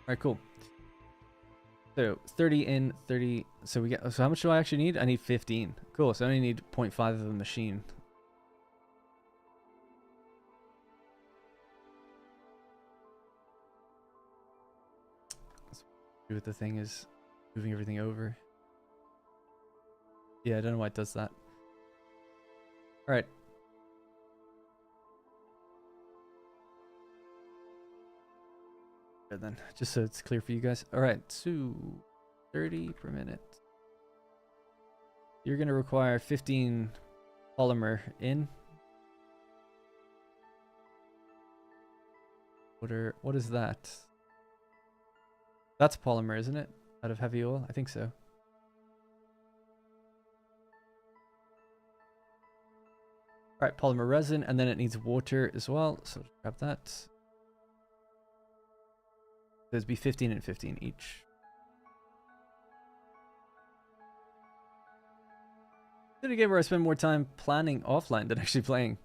All right, cool. So 30 in, 30. So we get. So how much do I actually need? I need 15. Cool. So I only need 0.5 of a machine. What the thing is moving everything over. Yeah, I don't know why it does that. All right. Then, just so it's clear for you guys. All right, so 30 per minute. You're gonna require 15 polymer in. What is that? That's polymer, isn't it? Out of heavy oil? I think so. Alright, polymer resin, and then it needs water as well, so grab that. There's be 15 and 15 each. It's a game where I spend more time planning offline than actually playing.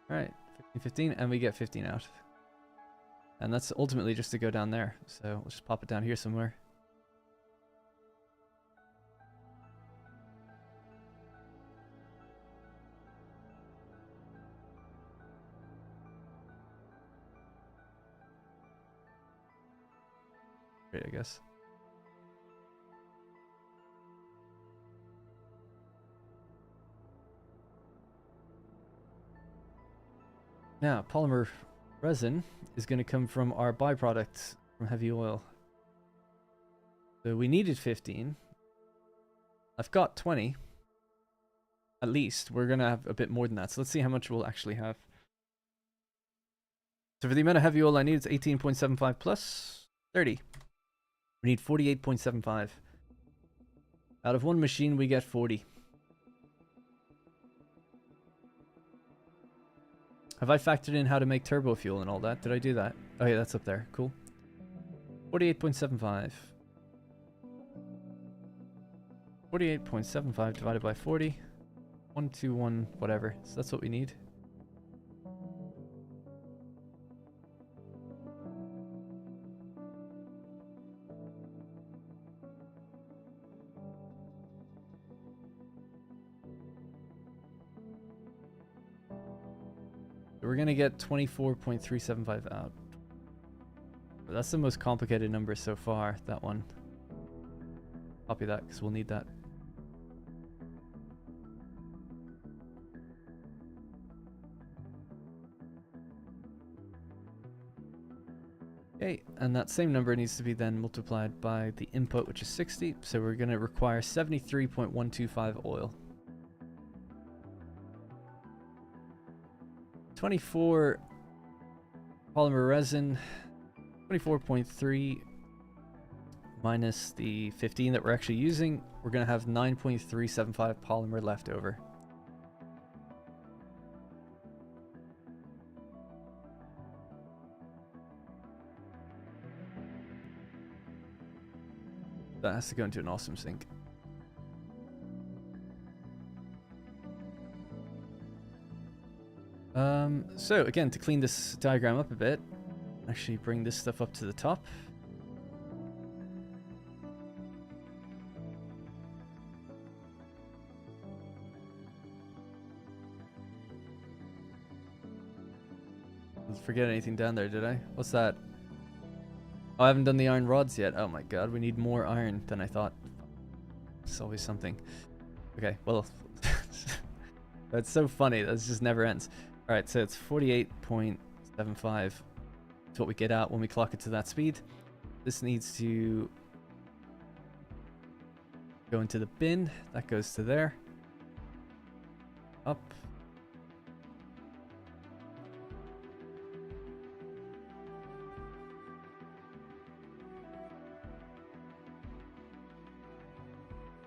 Alright, 15, and we get 15 out. And that's ultimately just to go down there. So we'll just pop it down here somewhere. Great, I guess. Now, polymer resin is going to come from our byproduct from heavy oil. So we needed 15. I've got 20. At least. We're going to have a bit more than that. So let's see how much we'll actually have. So for the amount of heavy oil I need, it's 18.75 plus 30. We need 48.75. Out of one machine, we get 40. Have I factored in how to make turbo fuel and all that? Did I do that? Oh yeah, that's up there. Cool. 48.75. 48.75 divided by 40. 121 whatever. So that's what we need. We're going to get 24.375 out. That's the most complicated number so far, that one. Copy that because we'll need that. Okay, and that same number needs to be then multiplied by the input, which is 60. So we're going to require 73.125 oil. 24 polymer resin, 24.3 minus the 15 that we're actually using, we're going to have 9.375 polymer left over. That has to go into an awesome sink. So again, to clean this diagram up a bit, actually bring this stuff up to the top. Didn't forget anything down there, did I? What's that? Oh, I haven't done the iron rods yet. Oh my god, we need more iron than I thought. It's always something. Okay, well, that's so funny. That just never ends. Alright, so it's 48.75. It's what we get out when we clock it to that speed. This needs to go into the bin. That goes to there. Up.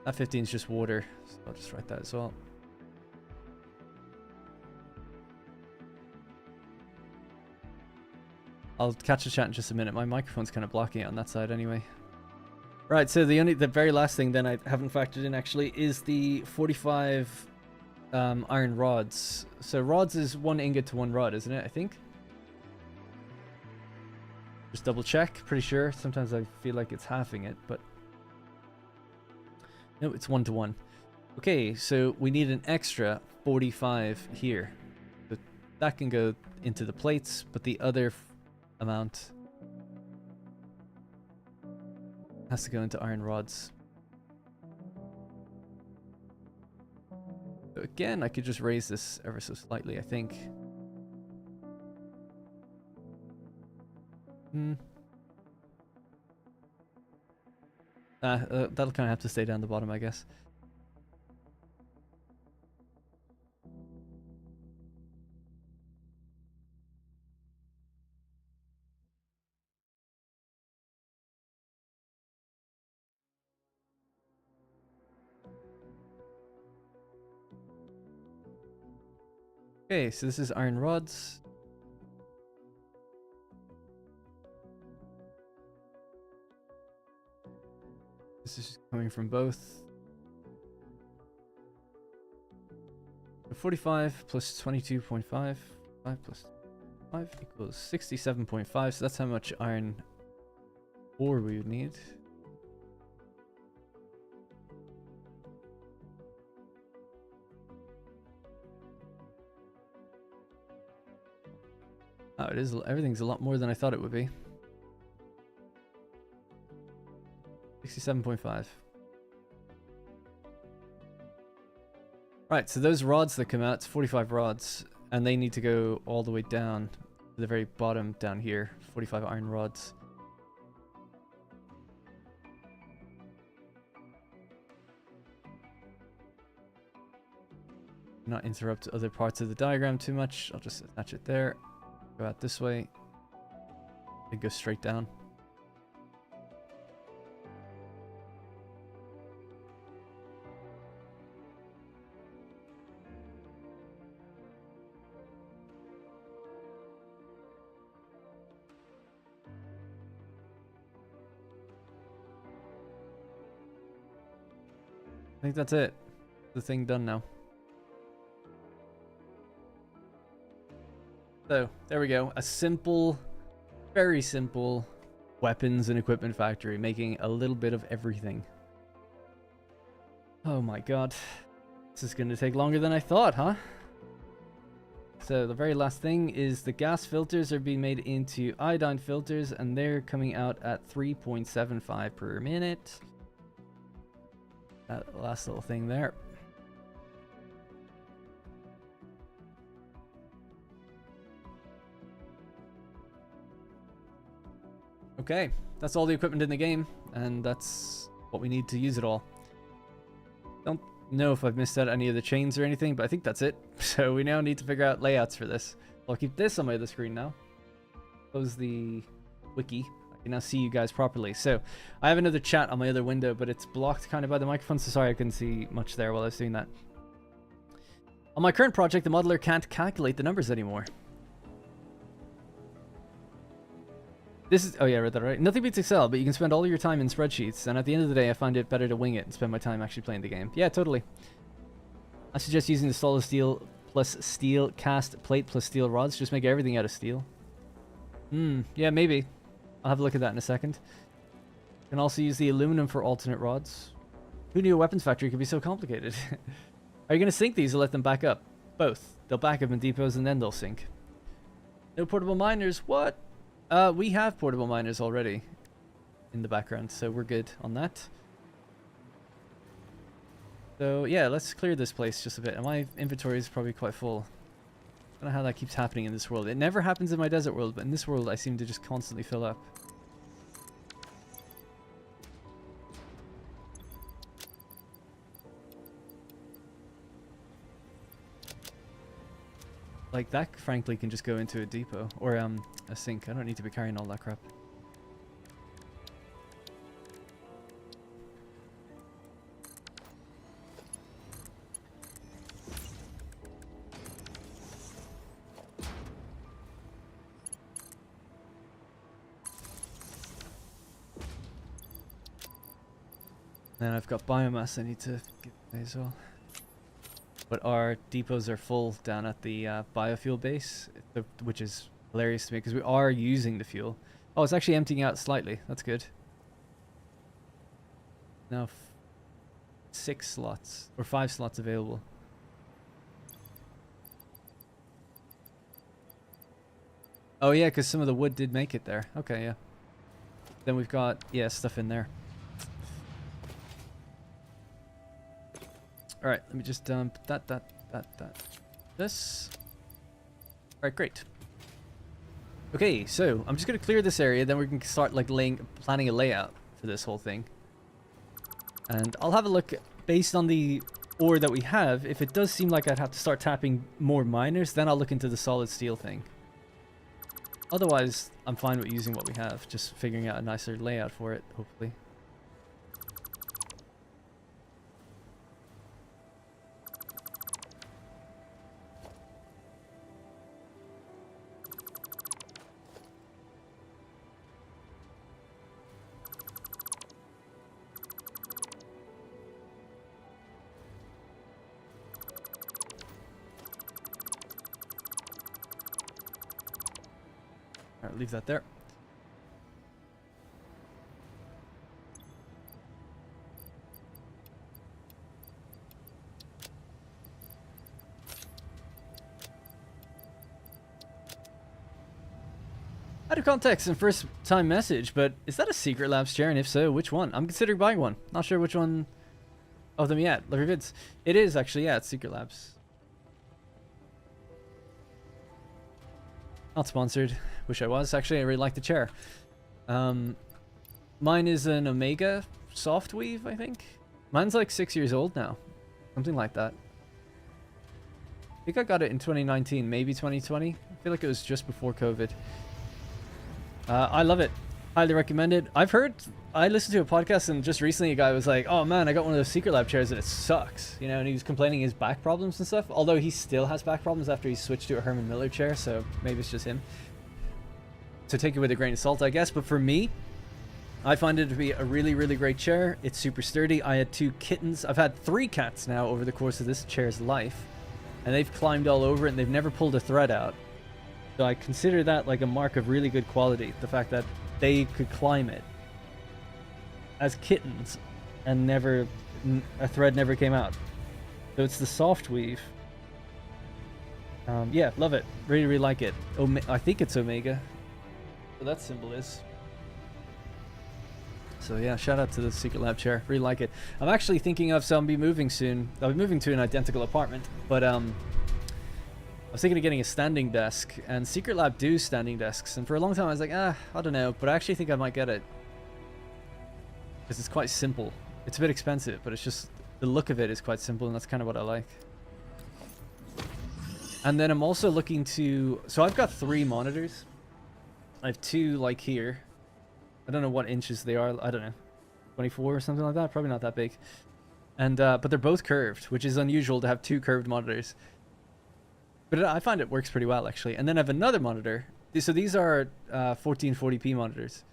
That 15 is just water, so I'll just write that as well. I'll catch the chat in just a minute. My microphone's kind of blocking it on that side anyway. Right, so the very last thing then I haven't factored in actually is the 45 iron rods. So rods is 1 ingot to 1 rod, isn't it? I think. Just double check. Pretty sure. Sometimes I feel like it's halving it, but no, it's 1 to 1. Okay, so we need an extra 45 here. But that can go into the plates, but the other amount has to go into iron rods. So again, I could just raise this ever so slightly, I think. That'll kind of have to stay down the bottom, I guess. Okay, so this is iron rods. This is coming from both. 45 plus 22.5. 5 plus 5 equals 67.5. So that's how much iron ore we would need. Oh, it is. Everything's a lot more than I thought it would be. 67.5. Right, so those rods that come out, it's 45 rods, and they need to go all the way down to the very bottom down here. 45 iron rods. Not interrupt other parts of the diagram too much. I'll just attach it there. Go out this way. And go straight down. I think that's it. The thing done now. So, there we go. A simple, very simple weapons and equipment factory, making a little bit of everything. Oh my god. This is going to take longer than I thought, huh? So, the very last thing is the gas filters are being made into iodine filters, and they're coming out at 3.75 per minute. That last little thing there. Okay, that's all the equipment in the game, and that's what we need to use it all. Don't know if I've missed out any of the chains or anything, but I think that's it. So we now need to figure out layouts for this. I'll keep this on my other screen now. Close the wiki. I can now see you guys properly. So I have another chat on my other window, but it's blocked kind of by the microphone, so sorry I couldn't see much there while I was doing that. On my current project, the modeler can't calculate the numbers anymore. This is, oh yeah, I read that right. Nothing beats Excel, but you can spend all your time in spreadsheets, and at the end of the day, I find it better to wing it and spend my time actually playing the game. Yeah, totally. I suggest using the solid steel plus steel cast plate plus steel rods. Just make everything out of steel. Yeah, maybe. I'll have a look at that in a second. You can also use the aluminum for alternate rods. Who knew a weapons factory could be so complicated? Are you going to sink these or let them back up? Both. They'll back up in depots and then they'll sink. No portable miners. What? We have portable miners already in the background, so we're good on that. So yeah, let's clear this place just a bit. And my inventory is probably quite full. I don't know how that keeps happening in this world. It never happens in my desert world, but in this world I seem to just constantly fill up. Like that, frankly, can just go into a depot or a sink. I don't need to be carrying all that crap. Then I've got biomass I need to give away as well. But our depots are full down at the biofuel base, which is hilarious to me because we are using the fuel. Oh, it's actually emptying out slightly. That's good. Now 6 slots or 5 slots available. Oh yeah, because some of the wood did make it there. Okay, yeah. Then we've got, yeah, stuff in there. Alright, let me just dump this. Alright, great. Okay, so I'm just going to clear this area, then we can start like planning a layout for this whole thing. And I'll have a look based on the ore that we have. If it does seem like I'd have to start tapping more miners, then I'll look into the solid steel thing. Otherwise, I'm fine with using what we have, just figuring out a nicer layout for it, hopefully. Alright, leave that there. Out of context and first time message, but is that a Secret Labs chair? And if so, which one? I'm considering buying one. Not sure which one of them yet. Look at vids. It is actually, yeah, it's Secret Labs. Not sponsored. Wish I was. Actually, I really like the chair. Mine is an Omega soft weave, I think. Mine's like 6 years old now. Something like that. I think I got it in 2019, maybe 2020. I feel like it was just before COVID. I love it. Highly recommend it. I listened to a podcast and just recently a guy was like, oh man, I got one of those Secret Lab chairs and it sucks. You know, and he was complaining his back problems and stuff. Although he still has back problems after he switched to a Herman Miller chair, so maybe it's just him. So take it with a grain of salt, I guess. But for me, I find it to be a really, really great chair. It's super sturdy. I had 2 kittens. I've had 3 cats now over the course of this chair's life. And they've climbed all over it and they've never pulled a thread out. So I consider that like a mark of really good quality. The fact that they could climb it as kittens and a thread never came out. So it's the soft weave. Yeah, love it. Really, really like it. I think it's Omega. So that symbol is. So yeah, shout out to the Secret Lab chair. Really like it. I'm actually thinking of, so I'll be moving soon. I'll be moving to an identical apartment, but I was thinking of getting a standing desk, and Secret Lab do standing desks, and for a long time I was like, I don't know, but I actually think I might get it. Because it's quite simple. It's a bit expensive, but it's just, the look of it is quite simple, and that's kind of what I like. And then I'm also looking to, so I've got 3 monitors. I have 2 like here. I don't know what inches they are, I don't know, 24 or something like that, probably not that big. And but they're both curved, which is unusual to have 2 curved monitors. But I find it works pretty well, actually. And then I have another monitor. So these are 1440p monitors.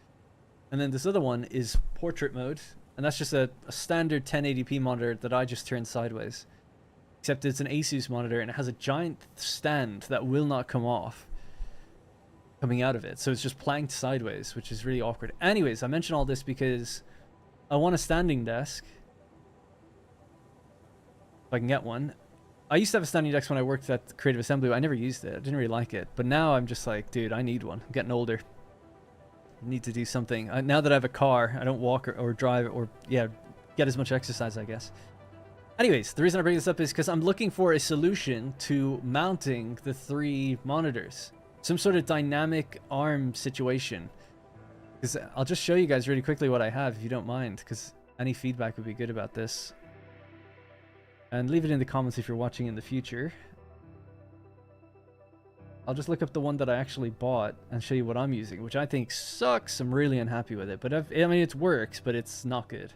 And then this other one is portrait mode. And that's just a standard 1080p monitor that I just turn sideways. Except it's an Asus monitor and it has a giant stand that will not come off coming out of it. So it's just planked sideways, which is really awkward. Anyways, I mention all this because I want a standing desk. If I can get one. I used to have a standing desk when I worked at Creative Assembly, but I never used it. I didn't really like it. But now I'm just like, dude, I need one. I'm getting older. I need to do something. Now that I have a car, I don't walk or drive or, yeah, get as much exercise, I guess. Anyways, the reason I bring this up is because I'm looking for a solution to mounting the 3 monitors. Some sort of dynamic arm situation. Because I'll just show you guys really quickly what I have, if you don't mind, because any feedback would be good about this. And leave it in the comments if you're watching in the future. I'll just look up the one that I actually bought and show you what I'm using, which I think sucks. I'm really unhappy with it, but I mean, it works, but it's not good.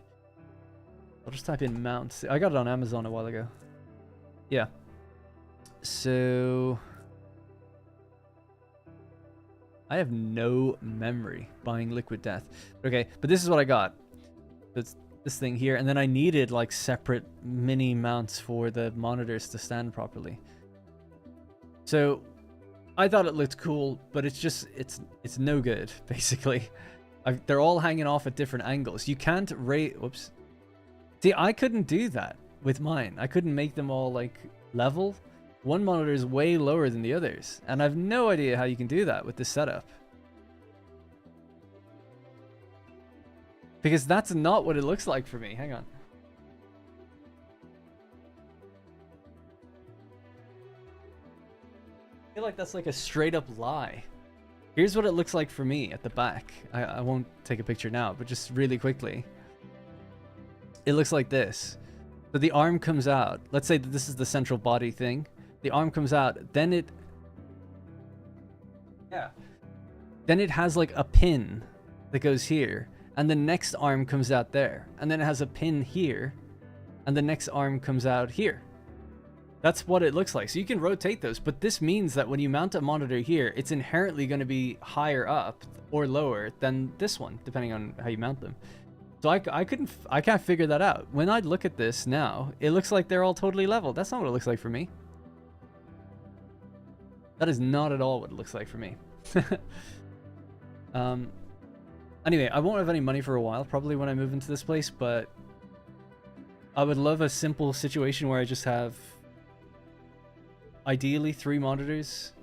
I'll just type in mount. I got it on Amazon a while ago. Yeah. So I have no memory buying Liquid Death. Okay, but this is what I got. It's this thing here, and then I needed like separate mini mounts for the monitors to stand properly. So I thought it looked cool, but it's just it's no good basically. They're all hanging off at different angles. You can't whoops. See, I couldn't do that with mine. I couldn't make them all like level. One monitor is way lower than the others, and I have no idea how you can do that with this setup. Because that's not what it looks like for me. Hang on. I feel like that's like a straight up lie. Here's what it looks like for me at the back. I won't take a picture now, but just really quickly. It looks like this. So the arm comes out. Let's say that this is the central body thing. The arm comes out. Then it... yeah. Then it has like a pin that goes here. And the next arm comes out there. And then it has a pin here. And the next arm comes out here. That's what it looks like. So you can rotate those. But this means that when you mount a monitor here, it's inherently going to be higher up or lower than this one, depending on how you mount them. So I can't figure that out. When I look at this now, it looks like they're all totally level. That's not what it looks like for me. That is not at all what it looks like for me. Anyway, I won't have any money for a while, probably when I move into this place, but I would love a simple situation where I just have, ideally, 3 monitors,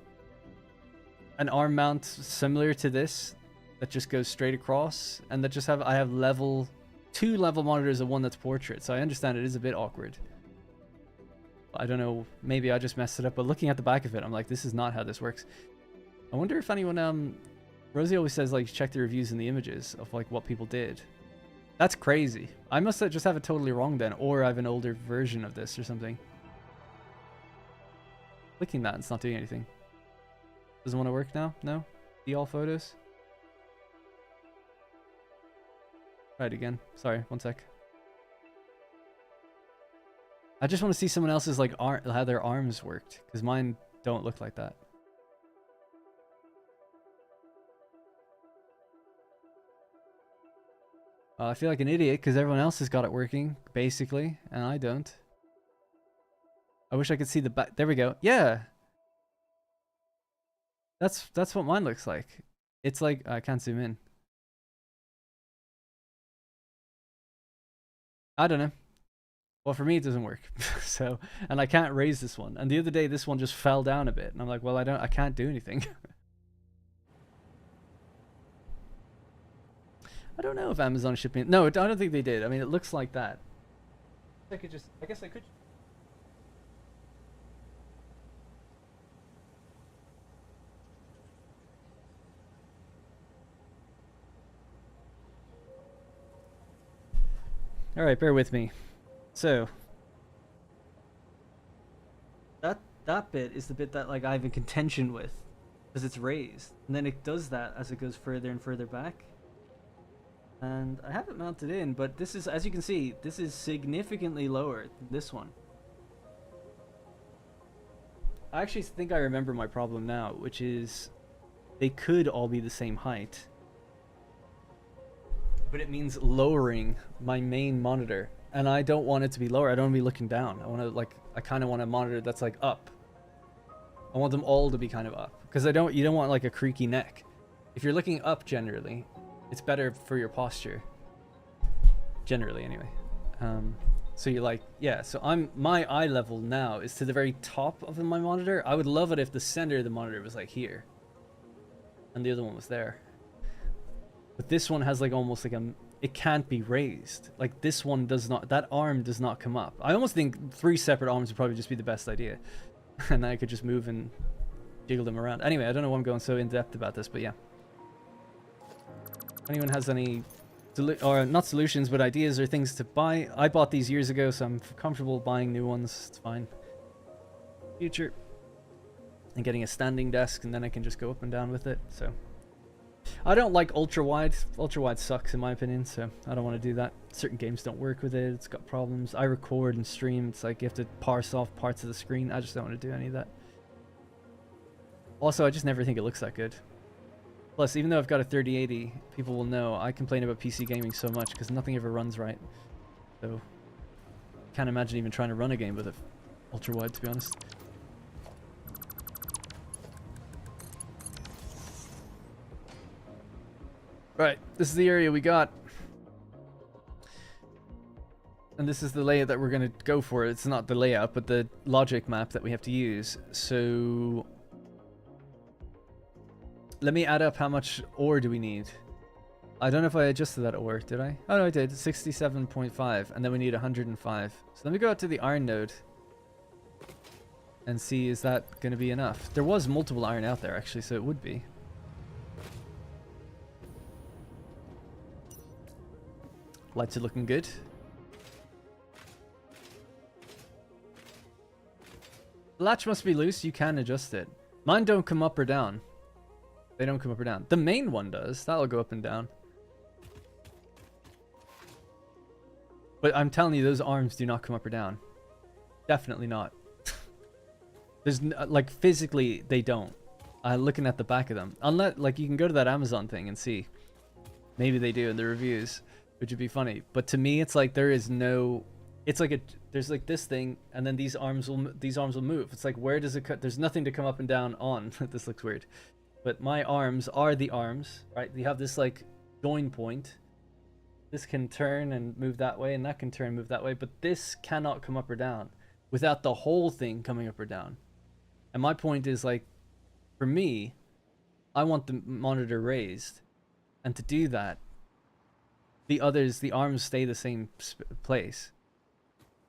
an arm mount similar to this that just goes straight across, and that just I have 2 level monitors and one that's portrait. So I understand it is a bit awkward. I don't know, maybe I just messed it up, but looking at the back of it, I'm like, this is not how this works. I wonder if anyone, Rosie always says, like, check the reviews and the images of, like, what people did. That's crazy. I must just have it totally wrong then, or I have an older version of this or something. Clicking that, it's not doing anything. Doesn't want to work now? No? See all photos? Try it again. Sorry, one sec. I just want to see someone else's, like, how their arms worked, because mine don't look like that. I feel like an idiot because everyone else has got it working, basically, and I don't. I wish I could see the back. There we go. Yeah. That's what mine looks like. It's like, I can't zoom in. I don't know. Well, for me, it doesn't work. So, and I can't raise this one. And the other day, this one just fell down a bit. And I'm like, well, I can't do anything. I don't know if Amazon is shipping. No, I don't think they did. I mean, it looks like that. I guess I could. All right, bear with me. So that bit is the bit that, like, I have a contention with, because it's raised, and then it does that as it goes further and further back. And I have it mounted in, but this is, as you can see, this is significantly lower than this one. I actually think I remember my problem now, which is they could all be the same height, but it means lowering my main monitor, and I don't want it to be lower. I don't want to be looking down. I want to, like, I kind of want a monitor that's, like, up. I want them all to be kind of up, because you don't want, like, a creaky neck. If you're looking up generally, it's better for your posture. Generally, anyway. So you're like, yeah, so my eye level now is to the very top of my monitor. I would love it if the center of the monitor was, like, here, and the other one was there. But this one has, like, almost like it can't be raised. Like, this one does not, that arm does not come up. I almost think 3 separate arms would probably just be the best idea. And then I could just move and jiggle them around. Anyway, I don't know why I'm going so in-depth about this, but yeah. If anyone has any, or not solutions, but ideas or things to buy. I bought these years ago, so I'm comfortable buying new ones. It's fine. Future. And getting a standing desk, and then I can just go up and down with it, so. I don't like ultra-wide. Ultra-wide sucks, in my opinion, so I don't want to do that. Certain games don't work with it. It's got problems. I record and stream. It's like you have to parse off parts of the screen. I just don't want to do any of that. Also, I just never think it looks that good. Plus, even though I've got a 3080, people will know I complain about PC gaming so much because nothing ever runs right. So, can't imagine even trying to run a game with it ultra-wide, to be honest. Right, this is the area we got. And this is the layout that we're going to go for. It's not the layout, but the logic map that we have to use. So let me add up how much ore do we need. I don't know if I adjusted that ore, did I? Oh, no, I did. 67.5, and then we need 105. So let me go out to the iron node and see, is that going to be enough? There was multiple iron out there, actually, so it would be. Lights are looking good. The latch must be loose. You can adjust it. Mine don't come up or down. They don't come up or down. The main one does. That'll go up and down. But I'm telling you, those arms do not come up or down. Definitely not. There's like, physically they don't. Looking at the back of them, unless, like, you can go to that Amazon thing and see. Maybe they do in the reviews, which would be funny. But to me, it's like there is no. It's like there's like this thing, and then these arms will move. It's like, where does it cut? There's nothing to come up and down on. This looks weird. But my arms are the arms, right? You have this like join point. This can turn and move that way, and that can turn and move that way, but this cannot come up or down without the whole thing coming up or down. And my point is, like, for me, I want the monitor raised, and to do that, the arms stay the same place.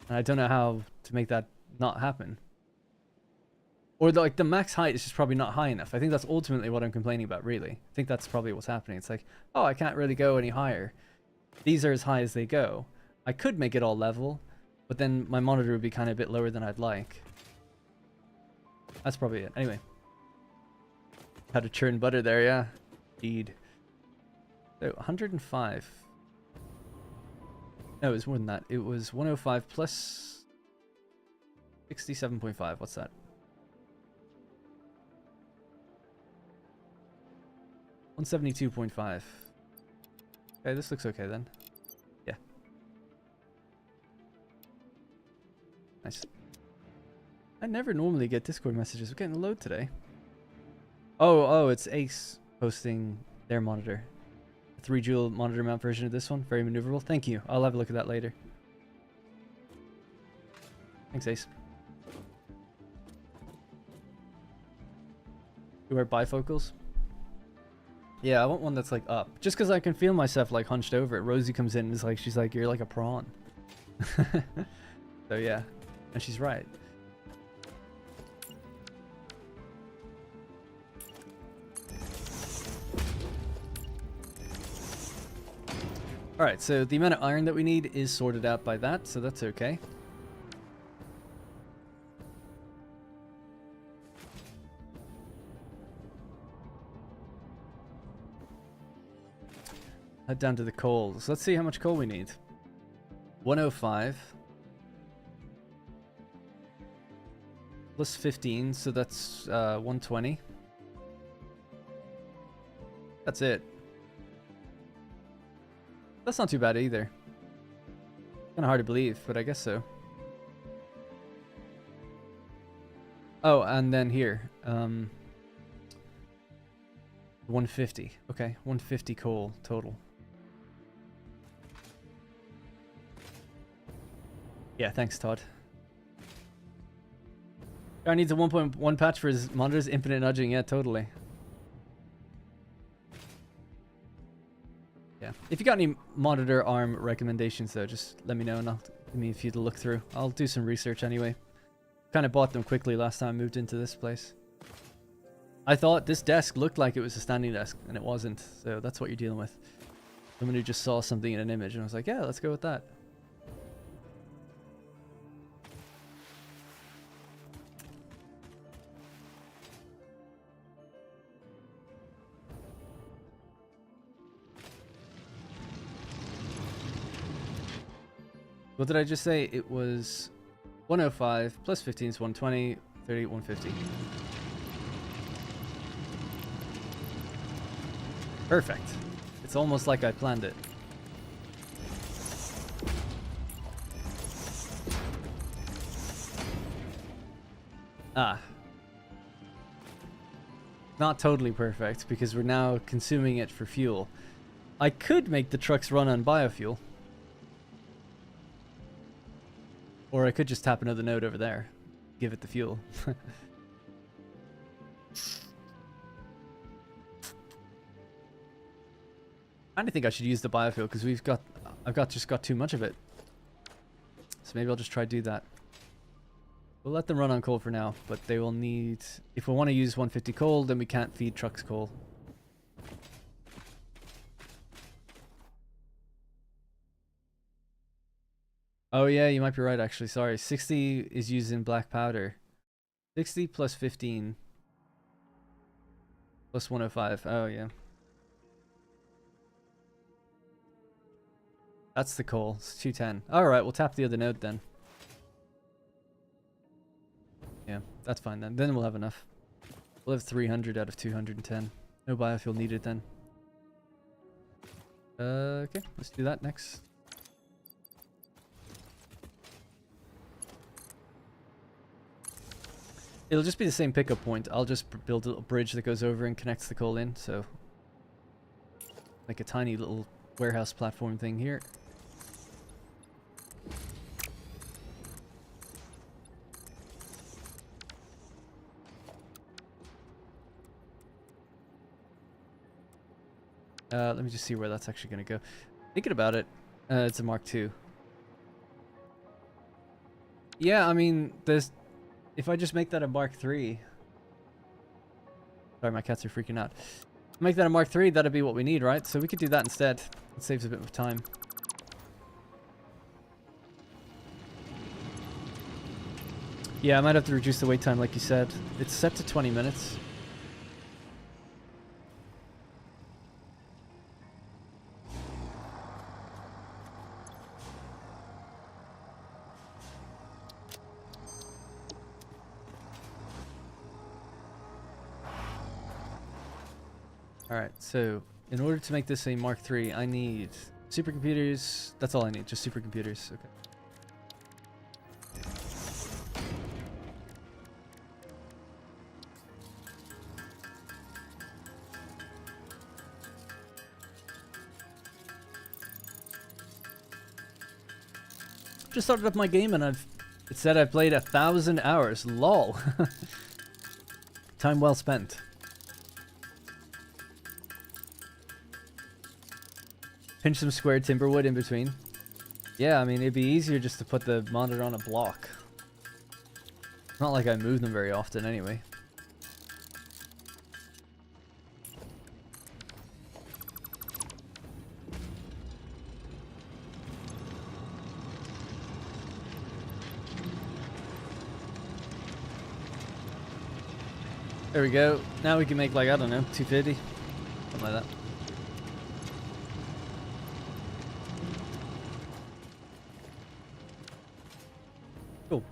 And I don't know how to make that not happen. Or like the max height is just probably not high enough. I think that's ultimately what I'm complaining about, really. I think that's probably what's happening. It's like, oh, I can't really go any higher. These are as high as they go. I could make it all level, but then my monitor would be kind of a bit lower than I'd like. That's probably it. Anyway. How to churn butter there, yeah. Indeed. So, 105. No, it was more than that. It was 105 plus 67.5. What's that? 172.5. Okay, this looks okay then. Yeah. Nice. I never normally get Discord messages. We're getting a load today. Oh, it's Ace posting their monitor. 3 jewel monitor mount version of this one. Very maneuverable. Thank you. I'll have a look at that later. Thanks, Ace. You wear bifocals? Yeah, I want one that's like up. Just because I can feel myself like hunched over it. Rosie comes in and is like, she's like, you're like a prawn. So yeah, and she's right. Alright, so the amount of iron that we need is sorted out by that, so that's okay. Head down to the coal. So let's see how much coal we need. 105. Plus 15, so that's 120. That's it. That's not too bad either. Kind of hard to believe, but I guess so. Oh, and then here. 150. Okay, 150 coal total. Yeah, thanks, Todd. Guy needs a 1.1 patch for his monitors. Infinite nudging. Yeah, totally. Yeah. If you got any monitor arm recommendations, though, just let me know and I'll give me a few to look through. I'll do some research anyway. Kind of bought them quickly last time I moved into this place. I thought this desk looked like it was a standing desk, and it wasn't. So that's what you're dealing with. Someone who just saw something in an image and was like, yeah, let's go with that. What did I just say? It was 105 plus 15 is 120, 30, 150. Perfect. It's almost like I planned it. Ah. Not totally perfect because we're now consuming it for fuel. I could make the trucks run on biofuel. Or I could just tap another node over there. Give it the fuel. I think I should use the biofuel because I've just got too much of it. So maybe I'll just try to do that. We'll let them run on coal for now, but they will need... If we want to use 150 coal, then we can't feed trucks coal. Oh yeah, you might be right actually, sorry. 60 is using black powder. 60 plus 15 plus 105. Oh yeah. That's the coal. It's 210. Alright, we'll tap the other node then. Yeah, that's fine then. Then we'll have enough. We'll have 300 out of 210. No biofuel needed then. Okay, let's do that next. It'll just be the same pickup point. I'll just build a little bridge that goes over and connects the coal in, so like a tiny little warehouse platform thing here. Let me just see where that's actually going to go. Thinking about it, it's a Mark II. Yeah, I mean, there's... If I just make that a Mark III... Sorry, my cats are freaking out. Make that a Mark III, that'd be what we need, right? So we could do that instead. It saves a bit of time. Yeah, I might have to reduce the wait time, like you said. It's set to 20 minutes. Alright, so in order to make this a Mark III, I need supercomputers. That's all I need, just supercomputers. Okay. Just started up my game and it said I've played 1,000 hours. Lol. Time well spent. Pinch some square timberwood in between. Yeah, I mean, it'd be easier just to put the monitor on a block. It's not like I move them very often anyway. There we go. Now we can make, like, I don't know, 250. Something like that. Cool.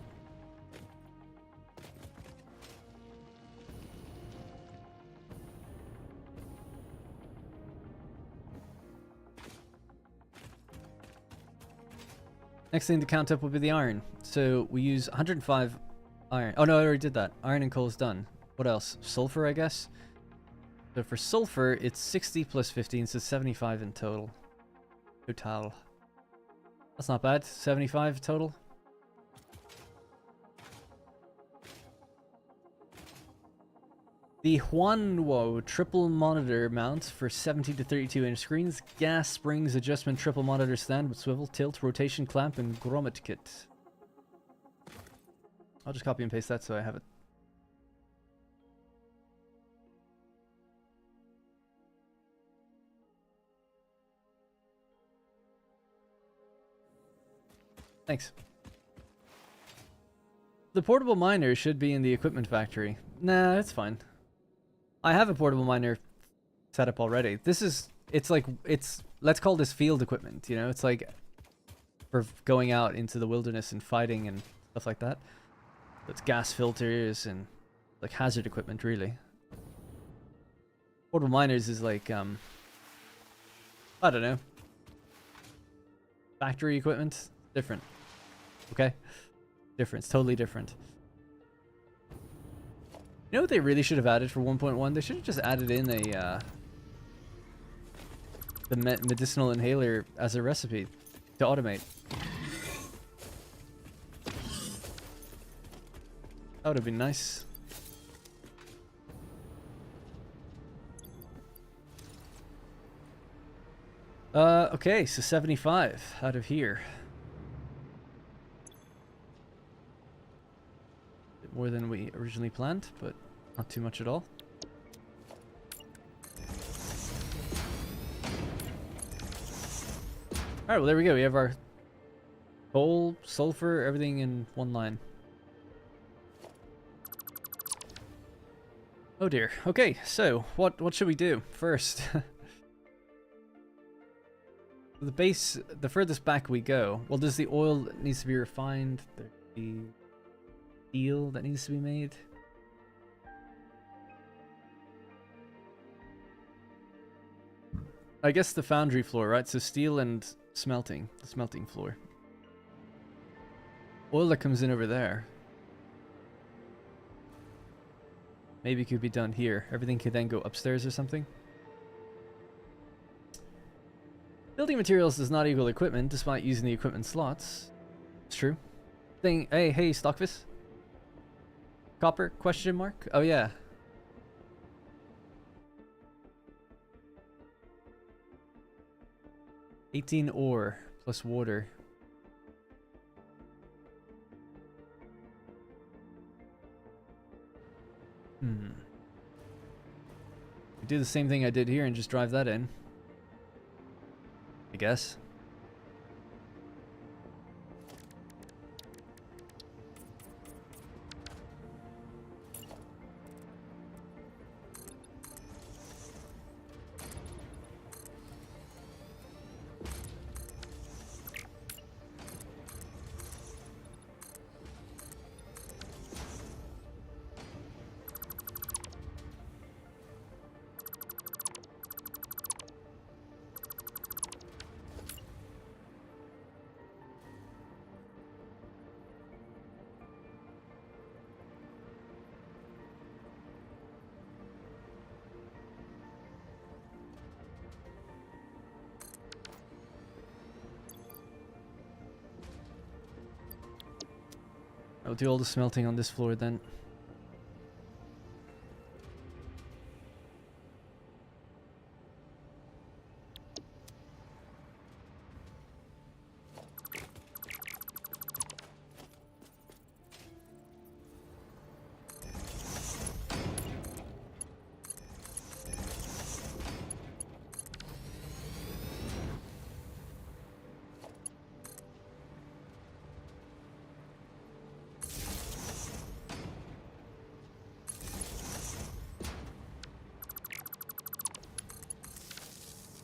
Next thing to count up will be the iron. So we use 105 iron. Oh no, I already did that. Iron and coal is done. What else? Sulfur, I guess. So for sulfur, it's 60 plus 15, so 75 in total. Total. That's not bad. 75 total. The Huanwo triple monitor mount for 70 to 32 inch screens. Gas springs adjustment triple monitor stand with swivel, tilt, rotation clamp, and grommet kit. I'll just copy and paste that so I have it. Thanks. The portable miner should be in the equipment factory. Nah, it's fine. I have a portable miner set up already. This is, it's like, let's call this field equipment, you know? It's like for going out into the wilderness and fighting and stuff like that. So it's gas filters and like hazard equipment, really. Portable miners is like, I don't know. Factory equipment, different. Okay? Different, it's totally different. You know what they really should have added for 1.1? They should have just added in a the medicinal inhaler as a recipe to automate. That would have been nice. Okay, so 75 out of here. Bit more than we originally planned, but not too much at all. Alright, well there we go. We have our coal, sulfur, everything in one line. Oh dear. Okay, so what should we do first? The base, the furthest back we go. Well, does the oil that needs to be refined? There's the steel that needs to be made. I guess the foundry floor, right? So steel and smelting, the smelting floor. Oil that comes in over there. maybe it could be done here. Everything could then go upstairs or something. Building materials does not equal equipment, despite using the equipment slots. It's true. Hey, Stockfish. Copper? Question mark? Oh yeah. $18 ore plus water. Do the same thing I did here and just drive that in, I guess. I'll do all the smelting on this floor then.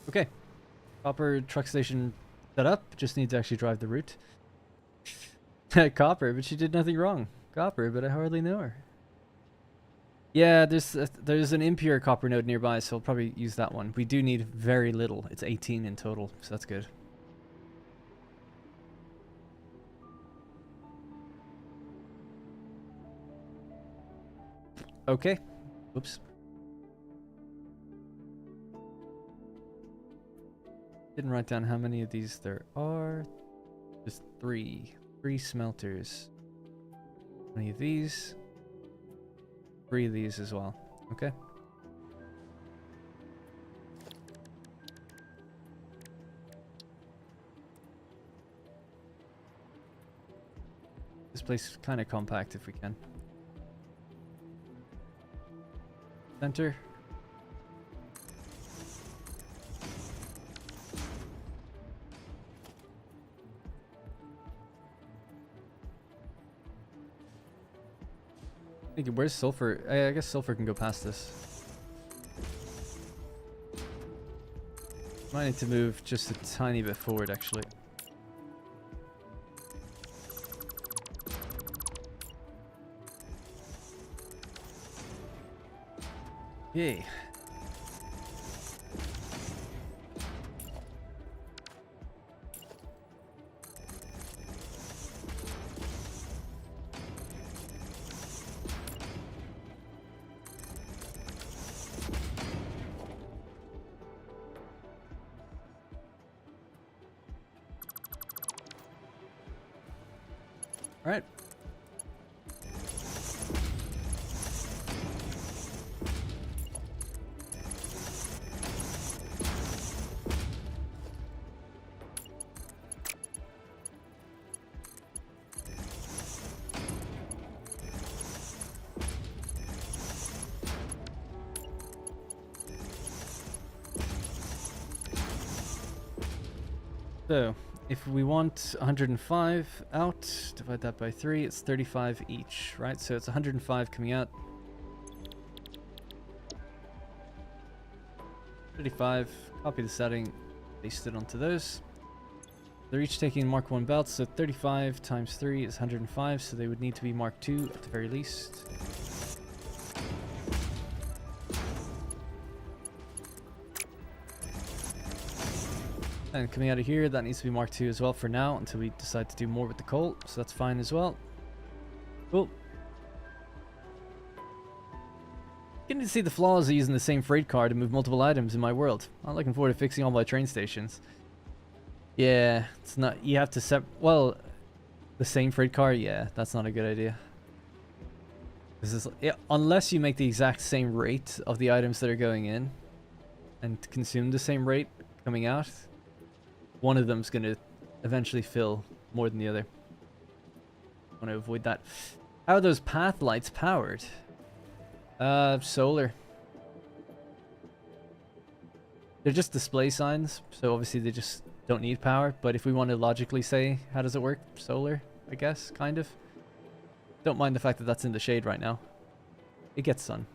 Okay. Copper truck station set up. Just need to actually drive the route. Copper, but she did nothing wrong. Copper, but I hardly know her. Yeah, there's an impure copper node nearby, so I'll probably use that one. We do need very little. It's 18 in total, so that's good. Okay. Oops. Didn't write down how many of these there are. Just 3. 3 smelters. How many of these? 3 of these as well. Okay. This place is kind of compact if we can. Center. Where's sulfur? I guess sulfur can go past this. Might need to move just a tiny bit forward, actually. Yay. All right. So, if we want 105 out, divide that by 3, it's 35 each, right? So it's 105 coming out. 35, copy the setting, paste it onto those. They're each taking Mark 1 belts, so 35 times 3 is 105, so they would need to be Mark 2 at the very least. And coming out of here, that needs to be Mark 2 as well for now, until we decide to do more with the coal, so that's fine as well. Cool. Getting to see the flaws of using the same freight car to move multiple items in my world. I'm looking forward to fixing all my train stations. Yeah, it's not... You have to well, the same freight car? Yeah, that's not a good idea. This is... Yeah, unless you make the exact same rate of the items that are going in and consume the same rate coming out, one of them's going to eventually fill more than the other. I want to avoid that. How are those path lights powered? Solar. They're just display signs, so obviously they just don't need power, but if we want to logically say, how does it work? Solar, I guess, kind of. Don't mind the fact that that's in the shade right now. It gets sun.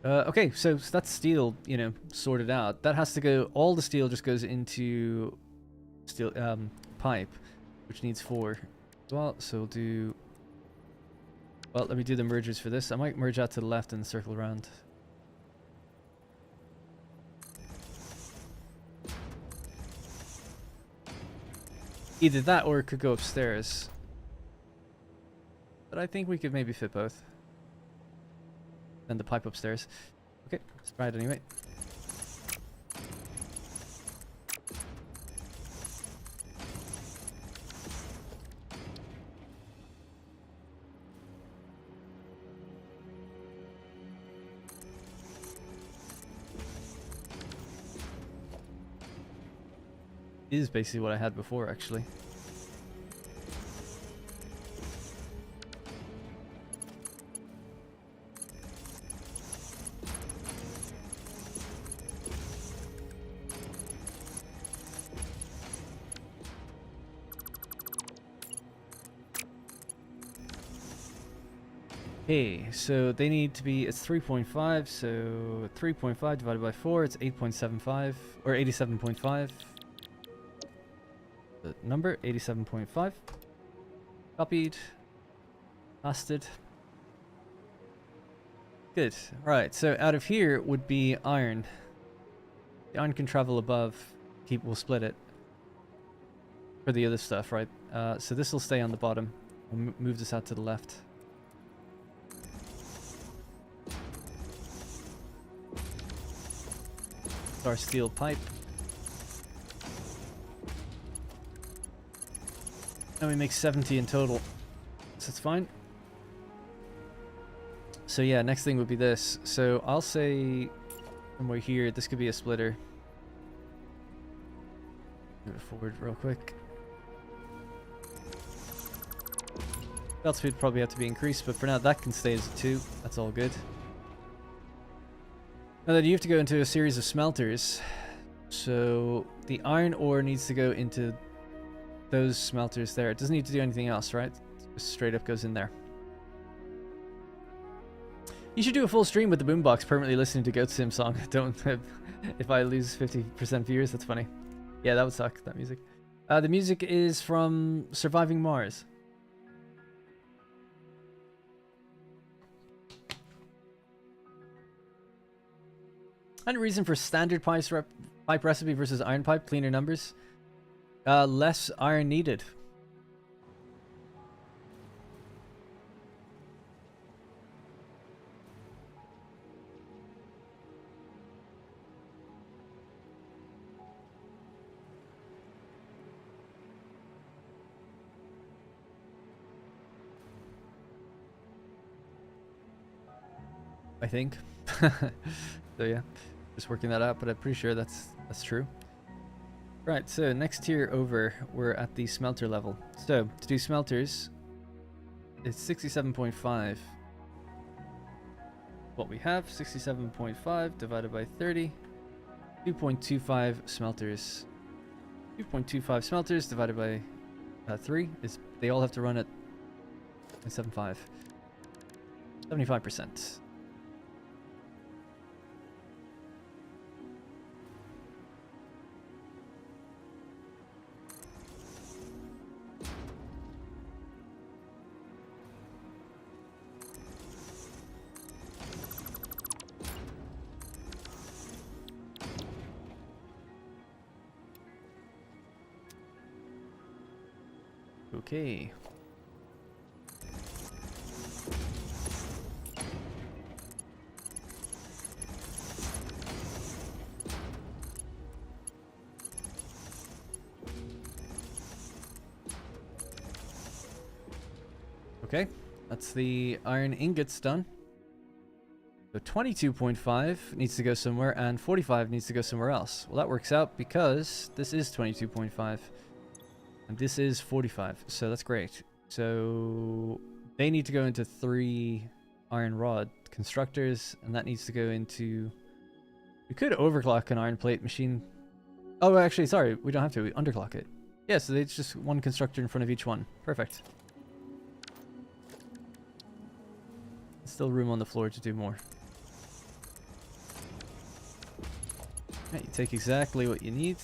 Okay, so that's steel, you know, sorted out. That has to go, all the steel just goes into steel, pipe, which needs 4. Well, so we'll do, well, let me do the mergers for this. I might merge out to the left and circle around. Either that or it could go upstairs. But I think we could maybe fit both. And the pipe upstairs. Okay, let's try it anyway. Is basically what I had before, actually. Okay, so they need to be, it's 3.5, so 3.5 divided by 4, it's 8.75, or 87.5. The number, 87.5. Copied. Pasted. Good. Right, so out of here would be iron. The iron can travel above. We'll split it. For the other stuff, right? So this will stay on the bottom. We'll move this out to the left. Our steel pipe. And we make 70 in total. So it's fine. So yeah, next thing would be this. So I'll say somewhere here, this could be a splitter. Move it forward real quick. Belt speed probably have to be increased, but for now that can stay as a 2. That's all good. Now then you have to go into a series of smelters. So the iron ore needs to go into those smelters there. It doesn't need to do anything else, right? It just straight up goes in there. You should do a full stream with the boombox permanently listening to Goat Sim song. Don't if I lose 50% viewers, that's funny. Yeah, that would suck, that music. The music is from Surviving Mars. And reason for standard pipe recipe versus iron pipe, cleaner numbers. Less iron needed. I think. So yeah, just working that out, but I'm pretty sure that's true. Right, so next tier over, we're at the smelter level. So to do smelters, it's 67.5. What we have, 67.5 divided by 30, 2.25 smelters. 2.25 smelters divided by 3 is, they all have to run at 0.75. 75%. Okay. Okay, that's the iron ingots done. So 22.5 needs to go somewhere, and 45 needs to go somewhere else. Well, that works out because this is 22.5, and this is 45, so that's great. So they need to go into 3 iron rod constructors, and that needs to go into... We could overclock an iron plate machine. Oh, actually, sorry, we don't have to. We underclock it. Yeah, so it's just 1 constructor in front of each one. Perfect. Still room on the floor to do more. Right, you take exactly what you need.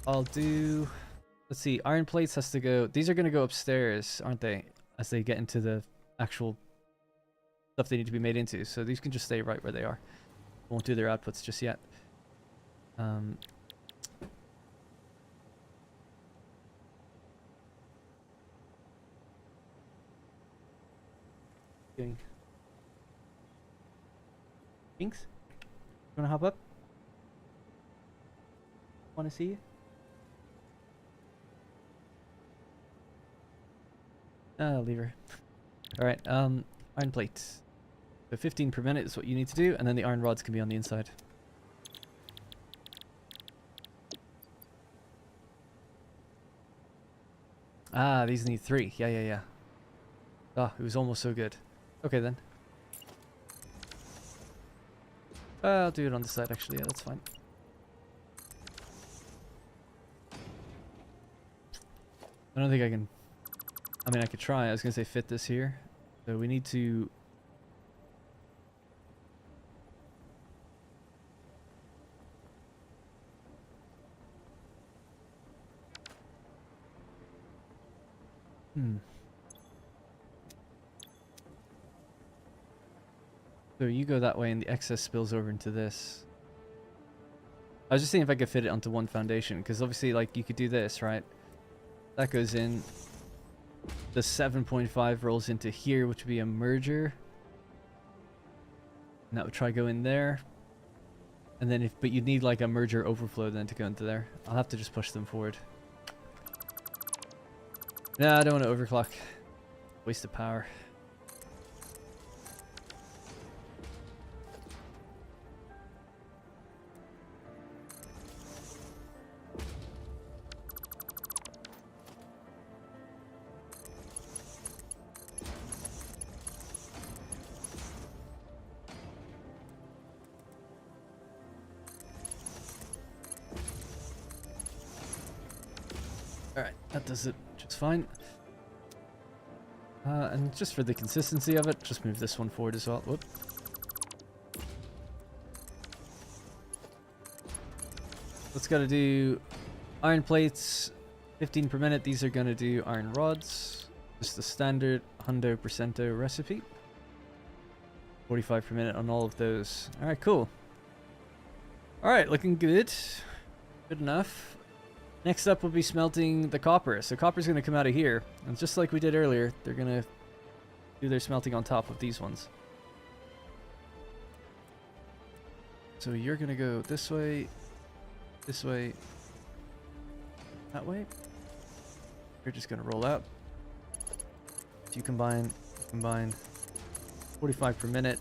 I'll do... Let's see, iron plates has to go... These are going to go upstairs, aren't they? As they get into the actual stuff they need to be made into. So these can just stay right where they are. Won't do their outputs just yet. Going. Jinx? You wanna hop up? Wanna see you? Leave her. Alright, iron plates. So 15 per minute is what you need to do, and then the iron rods can be on the inside. Ah, these need 3. Yeah. Ah, it was almost so good. Okay then. I'll do it on the side actually, yeah, that's fine. I don't think I can... I mean, I could try. I was gonna say fit this here. So we need to... So you go that way and the excess spills over into this. I was just seeing if I could fit it onto one foundation, because obviously, like, you could do this, right? That goes in. The 7.5 rolls into here, which would be a merger. And that would try go in there. And then but you'd need like a merger overflow then to go into there. I'll have to just push them forward. No, I don't want to overclock. Waste of power. Alright, that does it just fine. And just for the consistency of it, just move this one forward as well. Whoop. Let's gotta do iron plates, 15 per minute. These are gonna do iron rods. Just the standard 100% recipe. 45 per minute on all of those. Alright, cool. Alright, looking good. Good enough. Next up will be smelting the copper. So copper's going to come out of here. And just like we did earlier, they're going to do their smelting on top of these ones. So you're going to go this way, that way. You're just going to roll out. You combine 45 per minute.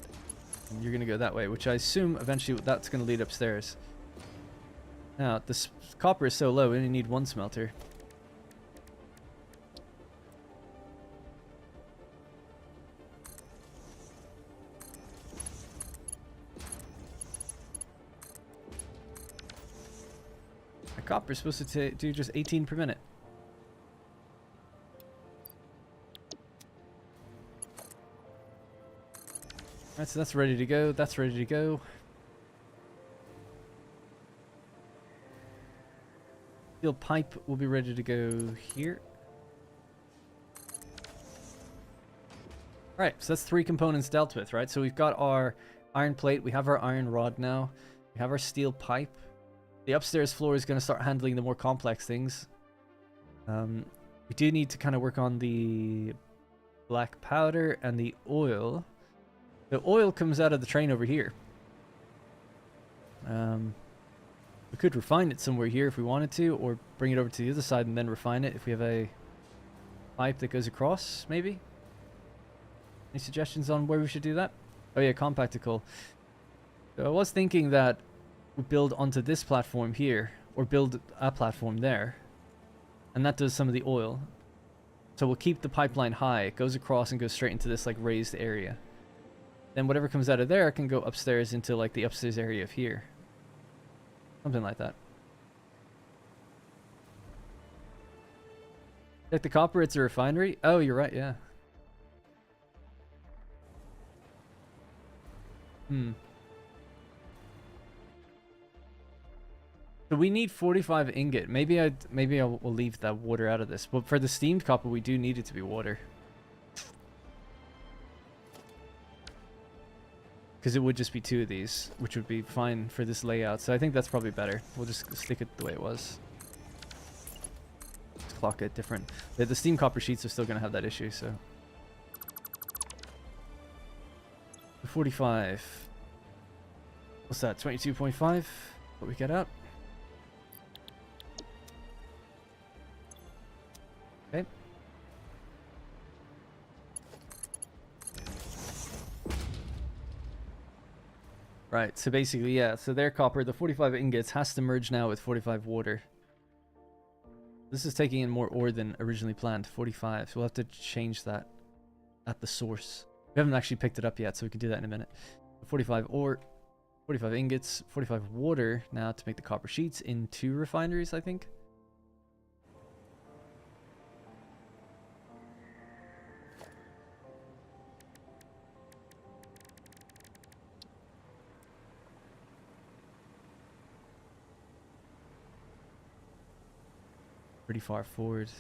And you're going to go that way, which I assume eventually that's going to lead upstairs. Now, this copper is so low, we only need 1 smelter. The copper is supposed to do just 18 per minute. Alright, so that's ready to go. That's ready to go. Steel pipe will be ready to go here. Right, so that's 3 components dealt with, right? So we've got our iron plate, we have our iron rod now, we have our steel pipe. The upstairs floor is going to start handling the more complex things. We do need to kind of work on the black powder and the oil. The oil comes out of the train over here. We could refine it somewhere here if we wanted to, or bring it over to the other side and then refine it if we have a pipe that goes across, maybe? Any suggestions on where we should do that? Oh yeah, compacticle. So I was thinking that we build onto this platform here, or build a platform there, and that does some of the oil. So we'll keep the pipeline high, it goes across and goes straight into this like raised area. Then whatever comes out of there can go upstairs into like the upstairs area of here. Something like that. Like the copper, it's a refinery? Oh, you're right, yeah. So we need 45 ingot. Maybe I'll leave that water out of this. But for the steamed copper, we do need it to be water. Because it would just be 2 of these, which would be fine for this layout. So I think that's probably better. We'll just stick it the way it was. Just clock it different. The steam copper sheets are still going to have that issue, so. 45. What's that? 22.5? What we get out? Okay. Right, so basically, yeah, so their copper, the 45 ingots, has to merge now with 45 water. This is taking in more ore than originally planned, 45, so we'll have to change that at the source. We haven't actually picked it up yet, so we can do that in a minute. 45 ore, 45 ingots, 45 water now to make the copper sheets in 2 refineries, I think. Pretty far forward.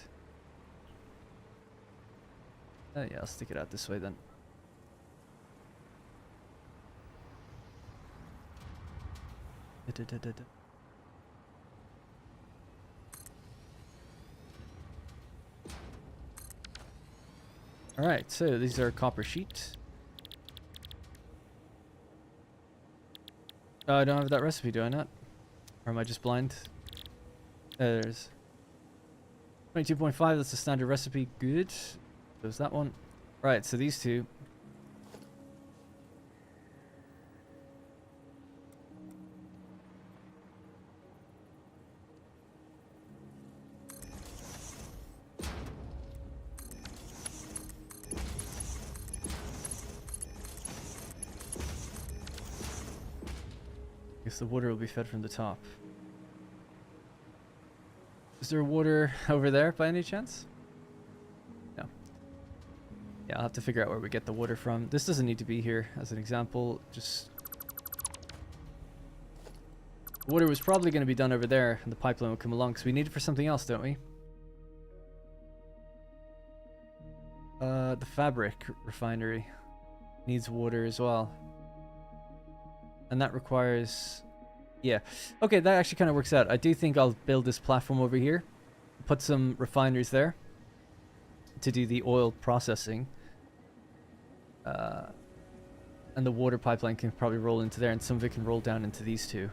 Yeah, I'll stick it out this way then. Alright, so these are copper sheets. Oh, I don't have that recipe, do I not? Or am I just blind? There's 22.5, that's the standard recipe. Good. There's that one. Right, so these two. Guess the water will be fed from the top. Is there water over there by any chance? No. Yeah, I'll have to figure out where we get the water from. This doesn't need to be here as an example. Just water was probably going to be done over there, and the pipeline will come along because we need it for something else, don't we? The fabric refinery needs water as well, and that requires. Yeah. Okay, that actually kind of works out. I do think I'll build this platform over here. Put some refineries there to do the oil processing. And the water pipeline can probably roll into there, and some of it can roll down into these two.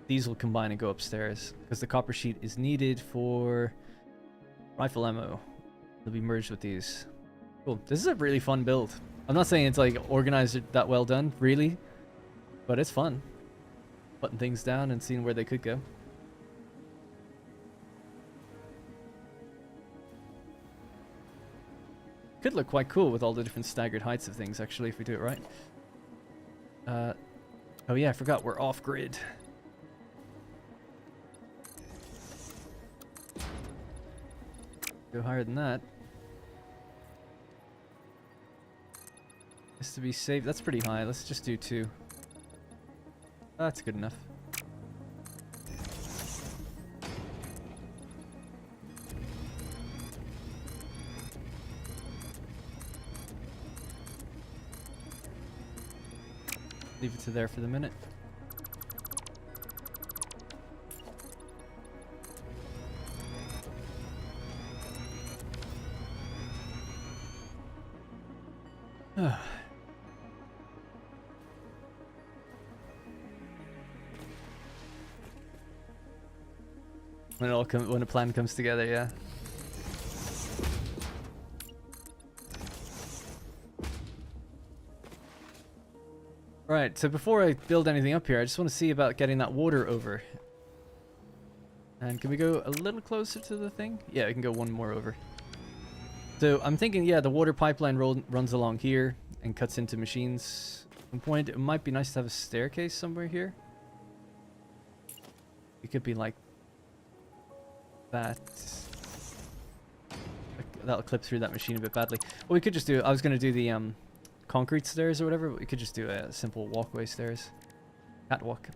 These will combine and go upstairs, because the copper sheet is needed for rifle ammo. They'll be merged with these. Cool. This is a really fun build. I'm not saying it's like organized that well done, really. But it's fun. Putting things down and seeing where they could go. Could look quite cool with all the different staggered heights of things, actually, if we do it right. Oh yeah, I forgot we're off grid. Go higher than that. Just to be safe, that's pretty high. Let's just do 2. That's good enough. Leave it to there for the minute. When it all when a plan comes together, yeah. Right, so before I build anything up here, I just want to see about getting that water over. And can we go a little closer to the thing? Yeah, we can go one more over. So I'm thinking, yeah, the water pipeline runs along here and cuts into machines. At some point, it might be nice to have a staircase somewhere here. It could be like that. That'll clip through that machine a bit badly. Well, we could just do, I was going to do the concrete stairs or whatever, but we could just do a simple walkway stairs. Catwalk.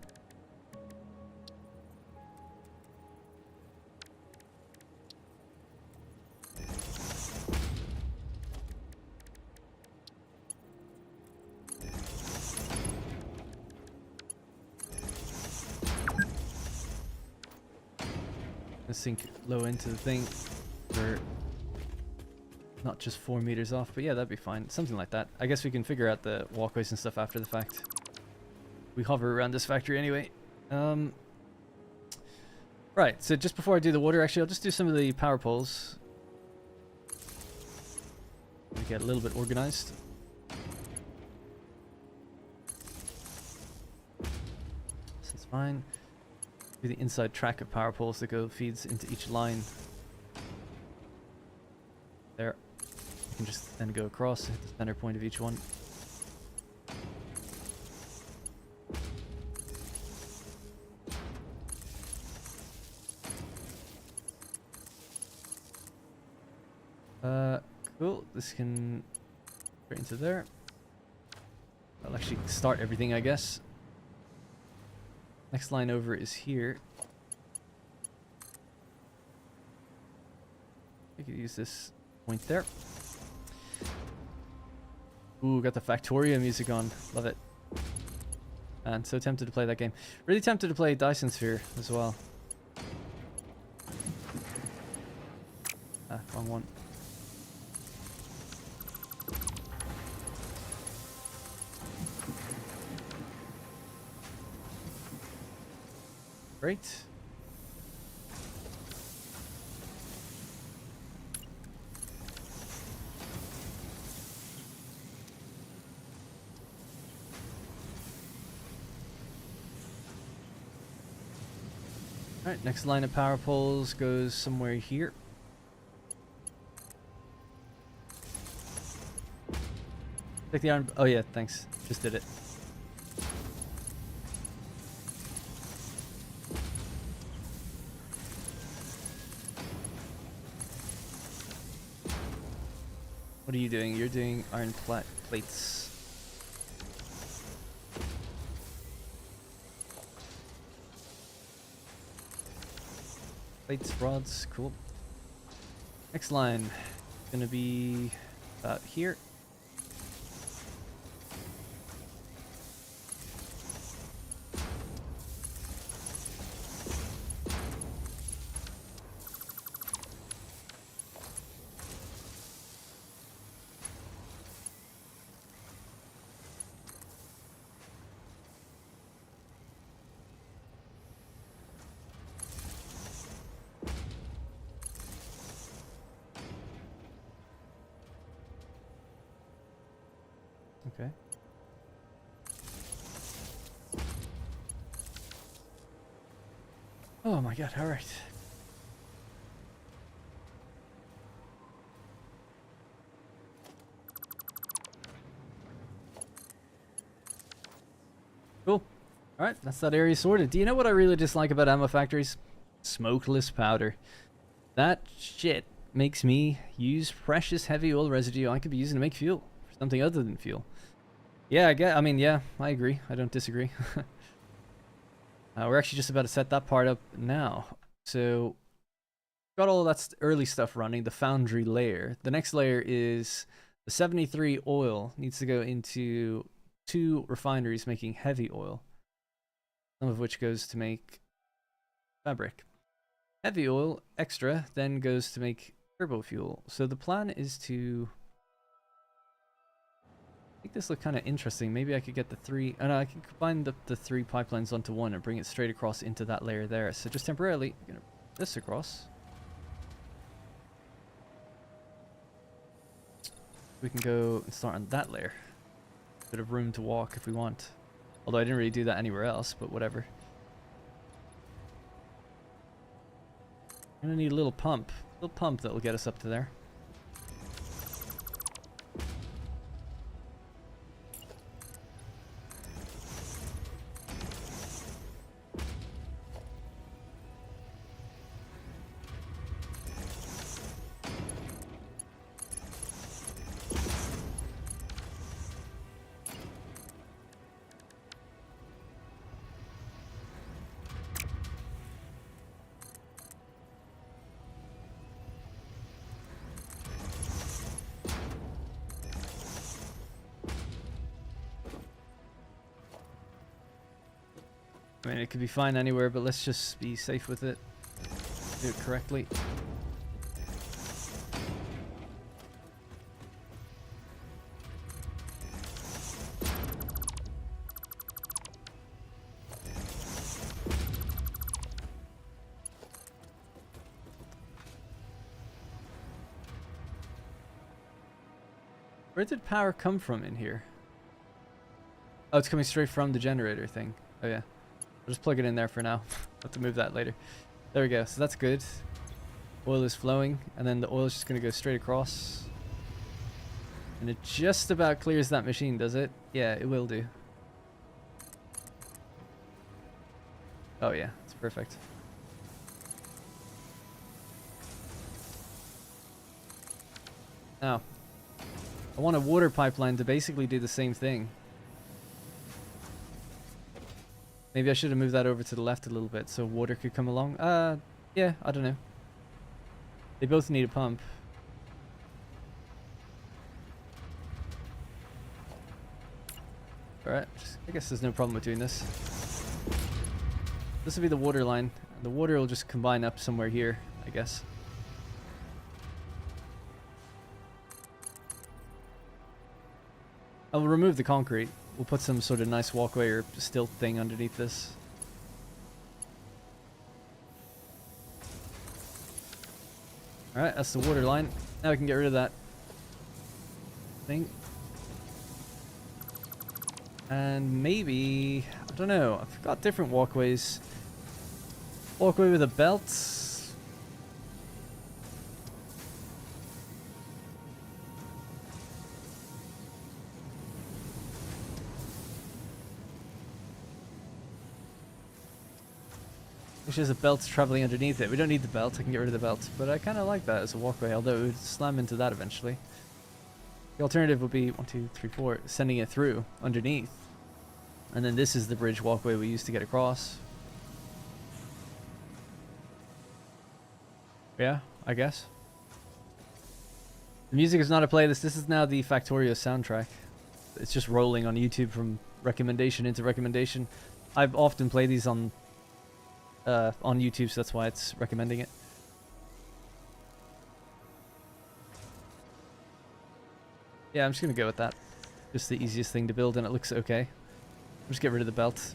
Sink low into the thing for not just 4 meters off, but yeah, that'd be fine. Something like that. I guess we can figure out the walkways and stuff after the fact. We hover around this factory anyway. Right, so just before I do the water, actually, I'll just do some of the power poles. Get a little bit organized. This is fine. Do the inside track of power poles that go feeds into each line. There. You can just then go across at the center point of each one. Cool. This can straight into there. I'll actually start everything, I guess. Next line over is here. I could use this point there. Ooh, got the Factoria music on. Love it. And so tempted to play that game. Really tempted to play Dyson Sphere as well. Ah, wrong one. Great. Alright, next line of power poles goes somewhere here. Take the iron. Oh yeah, thanks. Just did it. What are you doing? You're doing iron plates. Plates, rods, cool. Next line, gonna be about here. Okay. Oh my god, alright. Cool. Alright, that's that area sorted. Do you know what I really dislike about ammo factories? Smokeless powder. That shit makes me use precious heavy oil residue I could be using to make fuel. For something other than fuel. Yeah, I mean, yeah, I agree. I don't disagree. We're actually just about to set that part up now. So, got all that early stuff running, the foundry layer. The next layer is the 73 oil needs to go into 2 refineries making heavy oil. Some of which goes to make fabric. Heavy oil, extra, then goes to make turbo fuel. So the plan is to make this look kind of interesting. Maybe I could get the three... Oh no, I can combine the three pipelines onto one and bring it straight across into that layer there. So just temporarily, I'm going to put this across. We can go and start on that layer. Bit of room to walk if we want. Although I didn't really do that anywhere else, but whatever. I'm going to need a little pump. A little pump that will get us up to there. I mean, it could be fine anywhere, but let's just be safe with it. Do it correctly. Where did power come from in here? Oh, it's coming straight from the generator thing. Oh yeah. I'll just plug it in there for now. I'll have to move that later. There we go. So that's good. Oil is flowing, and then the oil is just going to go straight across. And it just about clears that machine, does it? Yeah, it will do. Oh yeah, it's perfect. Now, I want a water pipeline to basically do the same thing. Maybe I should have moved that over to the left a little bit so water could come along. Yeah, I don't know. They both need a pump. Alright, I guess there's no problem with doing this. This will be the water line. The water will just combine up somewhere here, I guess. I'll remove the concrete. We'll put some sort of nice walkway or stilt thing underneath this. Alright, that's the water line. Now we can get rid of that thing. And maybe, I don't know, I've got different walkways. Walkway with a belt. Which is a belt traveling underneath it. We don't need the belt, I can get rid of the belt. But I kind of like that as a walkway, although it would slam into that eventually. The alternative would be 1, 2, 3, 4, sending it through underneath. And then this is the bridge walkway we used to get across. Yeah, I guess. The music is not a playlist, this is now the Factorio soundtrack. It's just rolling on YouTube from recommendation into recommendation. I've often played these on YouTube, so that's why it's recommending it. Yeah, I'm just gonna go with that. Just the easiest thing to build, and it looks okay. Just get rid of the belt.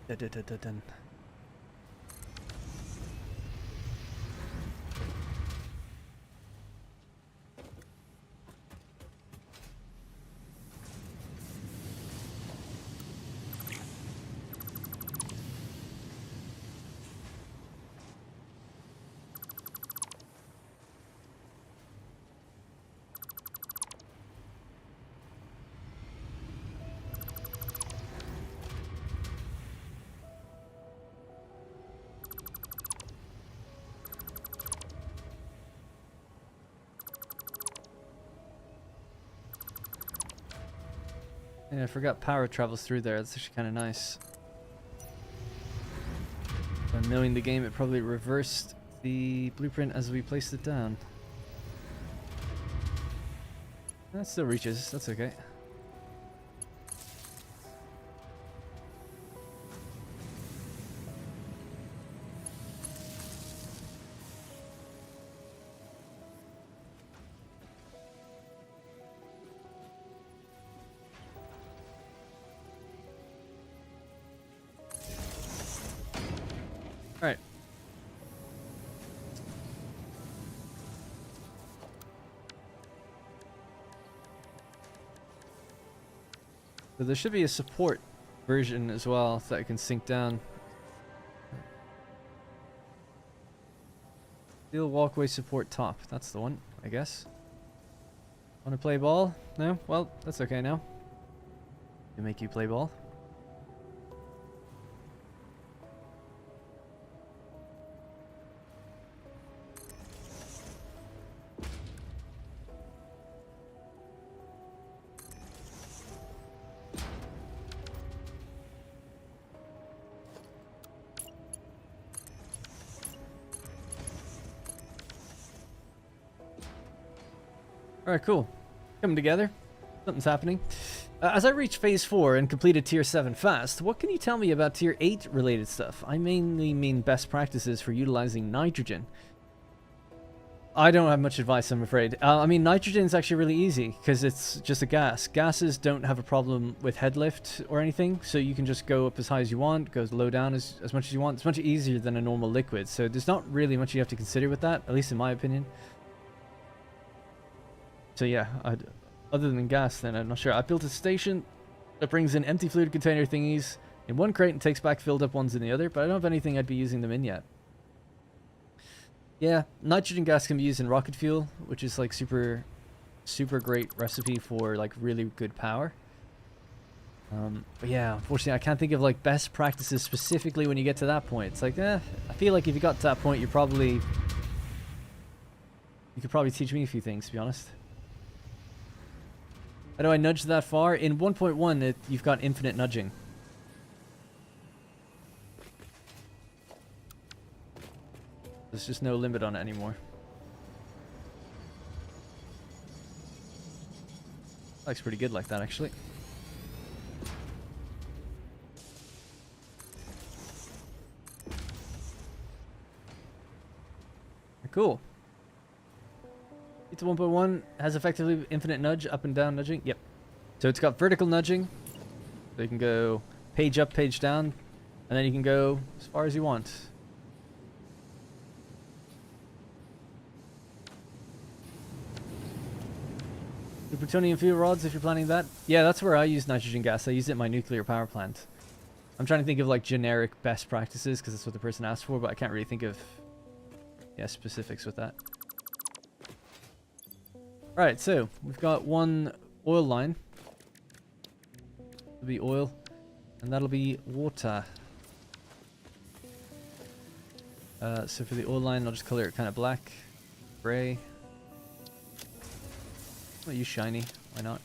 Dun. Yeah, I forgot power travels through there. That's actually kind of nice. But knowing the game, it probably reversed the blueprint as we placed it down. That still reaches. That's okay. So there should be a support version as well so that I can sync down. Steel walkway support top. That's the one, I guess. Want to play ball? No? Well, that's okay now. They make you play ball. Alright, cool. Coming together. Something's happening. As I reach phase 4 and completed tier 7 fast, what can you tell me about tier 8 related stuff? I mainly mean best practices for utilizing nitrogen. I don't have much advice, I'm afraid. I mean, nitrogen is actually really easy because it's just a gas. Gases don't have a problem with head lift or anything, so you can just go up as high as you want, go low down as much as you want. It's much easier than a normal liquid, so there's not really much you have to consider with that, at least in my opinion. So yeah, other than gas, then I'm not sure. I built a station that brings in empty fluid container thingies in one crate and takes back filled up ones in the other, but I don't have anything I'd be using them in yet. Yeah, nitrogen gas can be used in rocket fuel, which is like super great recipe for like really good power. But yeah, unfortunately I can't think of like best practices specifically when you get to that point. It's like, I feel like if you got to that point, you could probably teach me a few things, to be honest. How do I nudge that far? In 1.1, you've got infinite nudging. There's just no limit on it anymore. Looks pretty good like that, actually. Cool. It's 1.1 has effectively infinite nudge, up and down nudging. Yep. So it's got vertical nudging. So you can go page up, page down, and then you can go as far as you want. The plutonium fuel rods, if you're planning that. Yeah, that's where I use nitrogen gas. I use it in my nuclear power plant. I'm trying to think of like generic best practices because that's what the person asked for, but I can't really think of specifics with that. Right, so we've got one oil line. It'll be oil, and that'll be water. So for the oil line, I'll just color it kind of black, gray. I'll use shiny. Why not?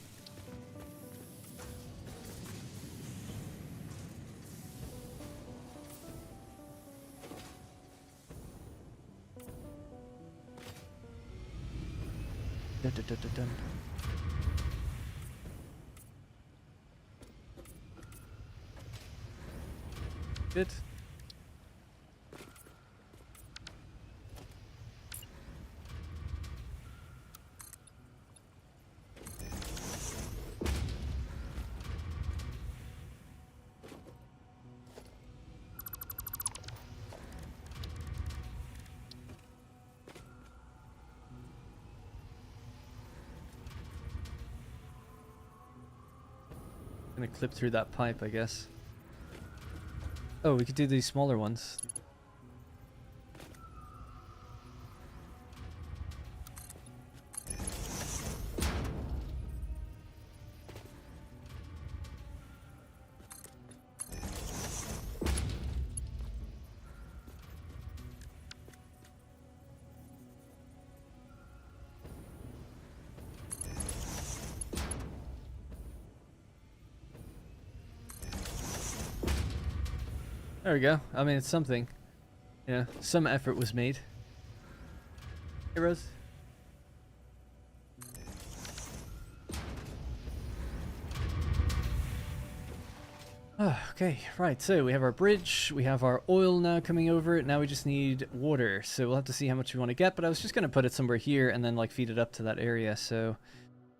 Dun, dun, dun, dun, dun. Good. Gonna clip through that pipe, I guess. Oh, we could do these smaller ones. There we go. I mean, it's something. Yeah, some effort was made. Hey, Rose. Okay, right, so we have our bridge, we have our oil now coming over, now we just need water, so we'll have to see how much we want to get, but I was just going to put it somewhere here and then like feed it up to that area, so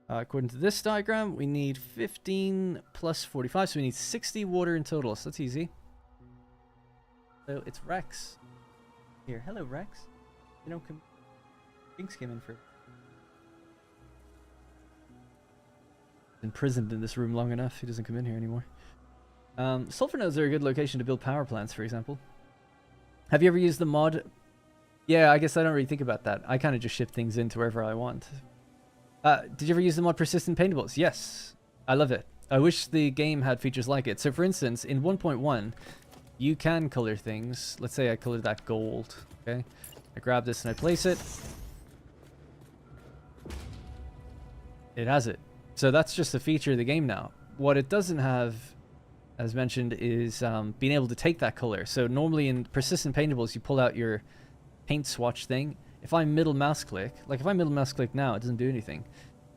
according to this diagram, we need 15 plus 45, so we need 60 water in total, so that's easy. So it's Rex. Here, hello Rex. You don't come. Jinx came in for. imprisoned in this room long enough. He doesn't come in here anymore. Sulfur nodes are a good location to build power plants, for example. Have you ever used the mod? Yeah, I guess I don't really think about that. I kind of just ship things into wherever I want. Did you ever use the mod Persistent Paintables? Yes. I love it. I wish the game had features like it. So for instance, in 1.1, you can color things. Let's say I colored that gold. Okay. I grab this and I place it. It has it. So that's just a feature of the game now. What it doesn't have, as mentioned, is being able to take that color. So normally in Persistent Paintables, you pull out your paint swatch thing. If I middle mouse click, like if I middle mouse click now, it doesn't do anything.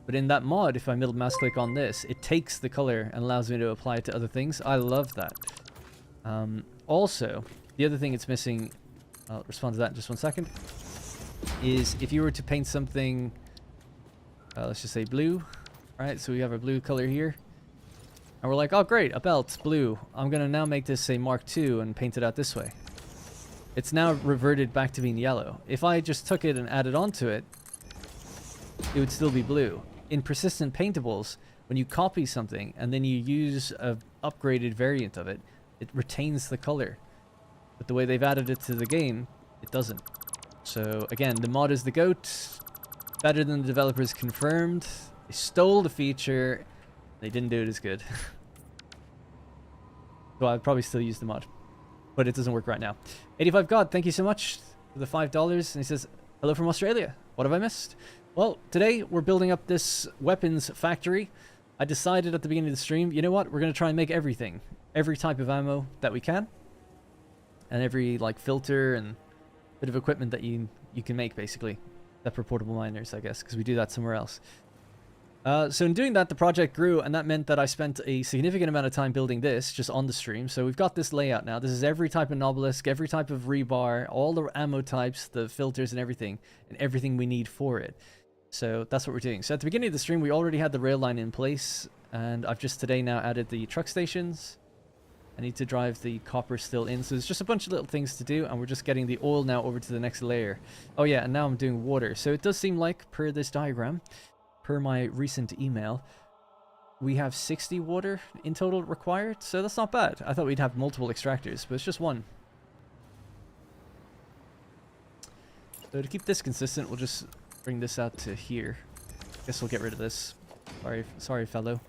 But in that mod, if I middle mouse click on this, it takes the color and allows me to apply it to other things. I love that. Also, the other thing it's missing, I'll respond to that in just 1 second, is if you were to paint something, let's just say blue, right? So we have a blue color here. And we're like, oh great, a belt, blue. I'm going to now make this say Mark II and paint it out this way. It's now reverted back to being yellow. If I just took it and added onto it, it would still be blue. In Persistent Paintables, when you copy something and then you use a upgraded variant of it, it retains the color. But the way they've added it to the game, it doesn't. So again, the mod is the GOAT. Better than the developers confirmed. They stole the feature. They didn't do it as good. So I'd probably still use the mod. But it doesn't work right now. 85 God, thank you so much for the $5. And he says, hello from Australia. What have I missed? Well, today we're building up this weapons factory. I decided at the beginning of the stream, you know what? We're going to try and make everything. Every type of ammo that we can. And every like filter and bit of equipment that you can make, basically. Except for portable miners, I guess, because we do that somewhere else. So in doing that, the project grew, and that meant that I spent a significant amount of time building this, just on the stream. So we've got this layout now. This is every type of Nobelisk, every type of rebar, all the ammo types, the filters and everything we need for it. So that's what we're doing. So at the beginning of the stream, we already had the rail line in place, and I've just today now added the truck stations. I need to drive the copper still in, so there's just a bunch of little things to do, and we're just getting the oil now over to the next layer. Oh yeah, and now I'm doing water. So it does seem like, per this diagram, per my recent email, we have 60 water in total required, so that's not bad. I thought we'd have multiple extractors, but it's just one. So to keep this consistent, we'll just bring this out to here. Guess we'll get rid of this. Sorry, fellow.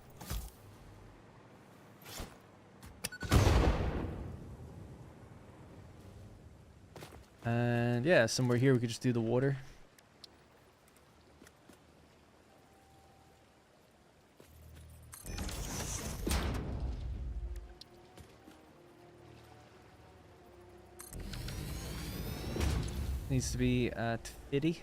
And yeah, somewhere here we could just do the water. Needs to be at 50.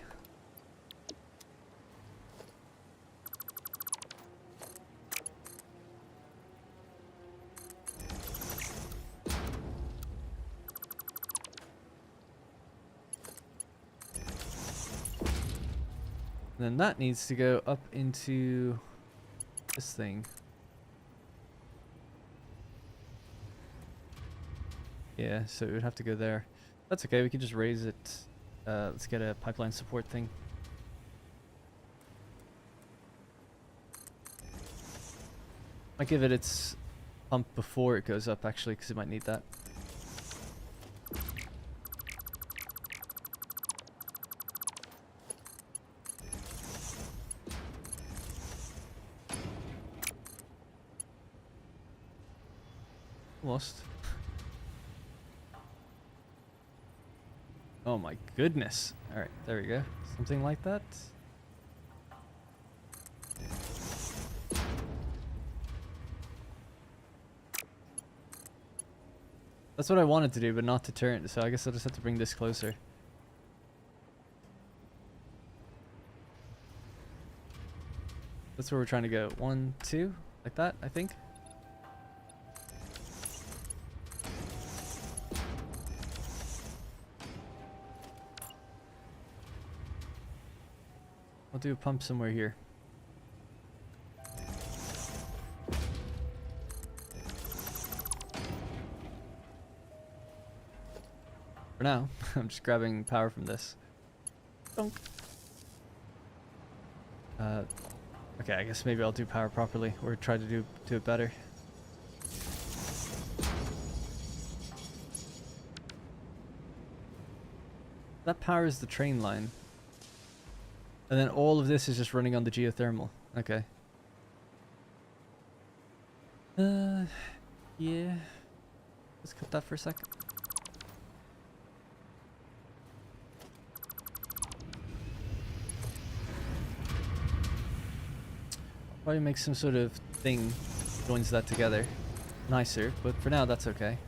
And then that needs to go up into this thing. Yeah, so it would have to go there. That's okay, we can just raise it. Let's get a pipeline support thing. Might give it its pump before it goes up, actually, because it might need that. Almost. Oh my goodness. Alright, there we go. Something like that. That's what I wanted to do, but not to turn, so I guess I'll just have to bring this closer. That's where we're trying to go. 1, 2, like that, I think. I'll do a pump somewhere here. For now, I'm just grabbing power from this. Donk. Okay, I guess maybe I'll do power properly, or try to do it better. That powers the train line. And then all of this is just running on the geothermal. Okay. Yeah. Let's cut that for a second. Probably make some sort of thing joins that together. Nicer, but for now that's okay.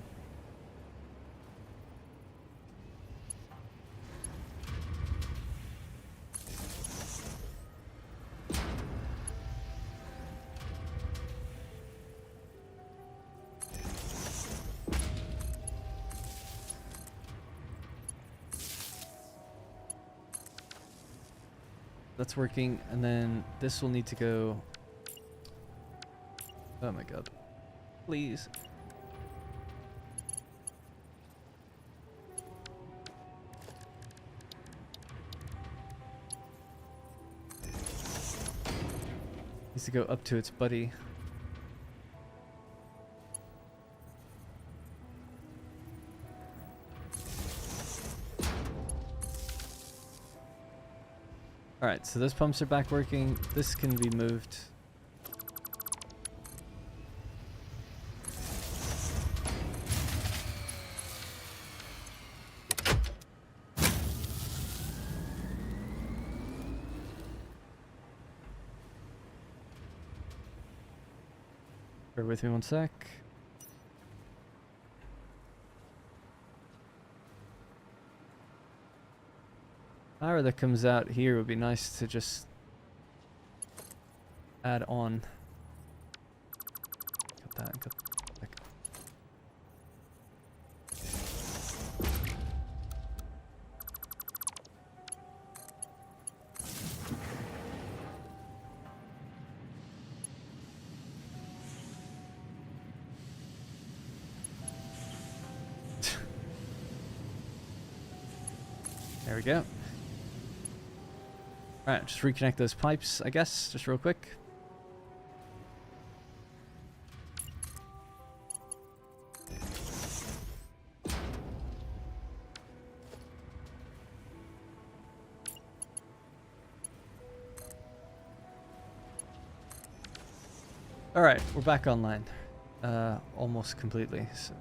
That's working, and then this will need to go. Oh my god. Please. Needs to go up to its buddy. Alright, so those pumps are back working. This can be moved. Bear with me one sec. Power that comes out here would be nice to just add on. Cut that and cut that. There we go. Alright, just reconnect those pipes, I guess, just real quick. Alright, we're back online. Almost completely. So.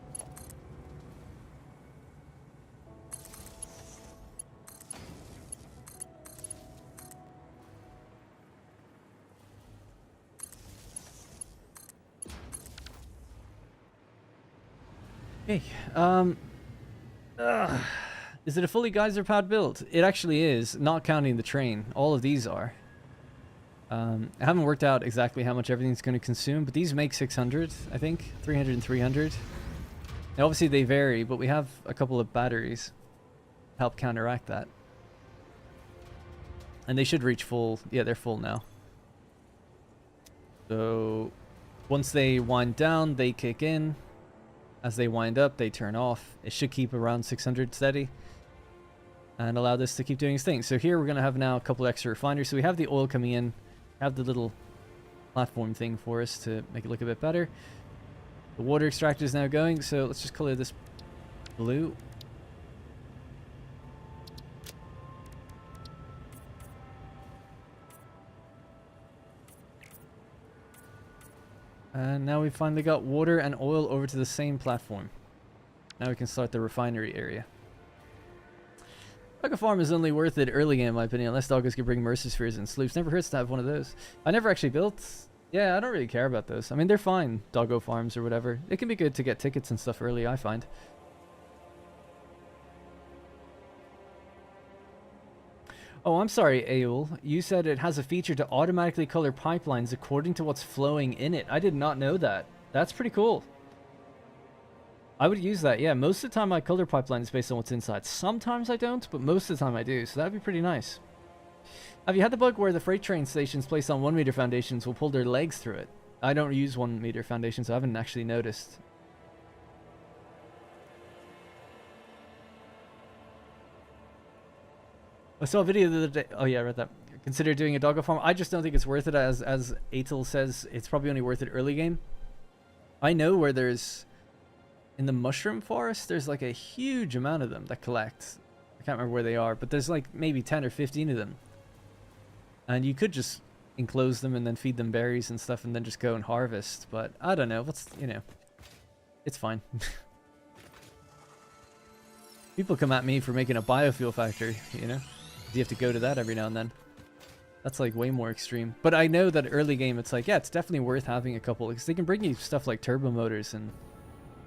Okay, is it a fully geyser powered build? It actually is, not counting the train. All of these are. I haven't worked out exactly how much everything's going to consume, but these make 600, I think. 300 and 300. And obviously they vary, but we have a couple of batteries to help counteract that. And they should reach full. Yeah, they're full now. So once they wind down, they kick in. As they wind up, they turn off. It should keep around 600 steady and allow this to keep doing its thing. So here we're going to have now a couple extra refiners. So we have the oil coming in, have the little platform thing for us to make it look a bit better. The water extractor is now going, so let's just color this blue. And now we've finally got water and oil over to the same platform. Now we can start the refinery area. Doggo farm is only worth it early game, in my opinion, unless doggos can bring mercy spheres and sloops. Never hurts to have one of those. I never actually built. Yeah, I don't really care about those. I mean, they're fine, doggo farms or whatever. It can be good to get tickets and stuff early, I find. Oh, I'm sorry, Aul. You said it has a feature to automatically color pipelines according to what's flowing in it. I did not know that. That's pretty cool. I would use that, yeah. Most of the time I color pipelines based on what's inside. Sometimes I don't, but most of the time I do, so that'd be pretty nice. Have you had the bug where the freight train stations placed on 1 meter foundations will pull their legs through it? I don't use 1 meter foundations, so I haven't actually noticed. I saw a video the other day. Oh yeah, I read that. consider doing a doggo farm. I just don't think it's worth it. As Atel says, it's probably only worth it early game. I know where there's, in the mushroom forest, there's like a huge amount of them that collect. I can't remember where they are, but there's like maybe 10 or 15 of them. And you could just enclose them and then feed them berries and stuff and then just go and harvest. But I don't know. What's, you know, it's fine. People come at me for making a biofuel factory, you know? You have to go to that every now and then. That's like way more extreme. But I know that early game, it's like, yeah, it's definitely worth having a couple, because they can bring you stuff like turbo motors, and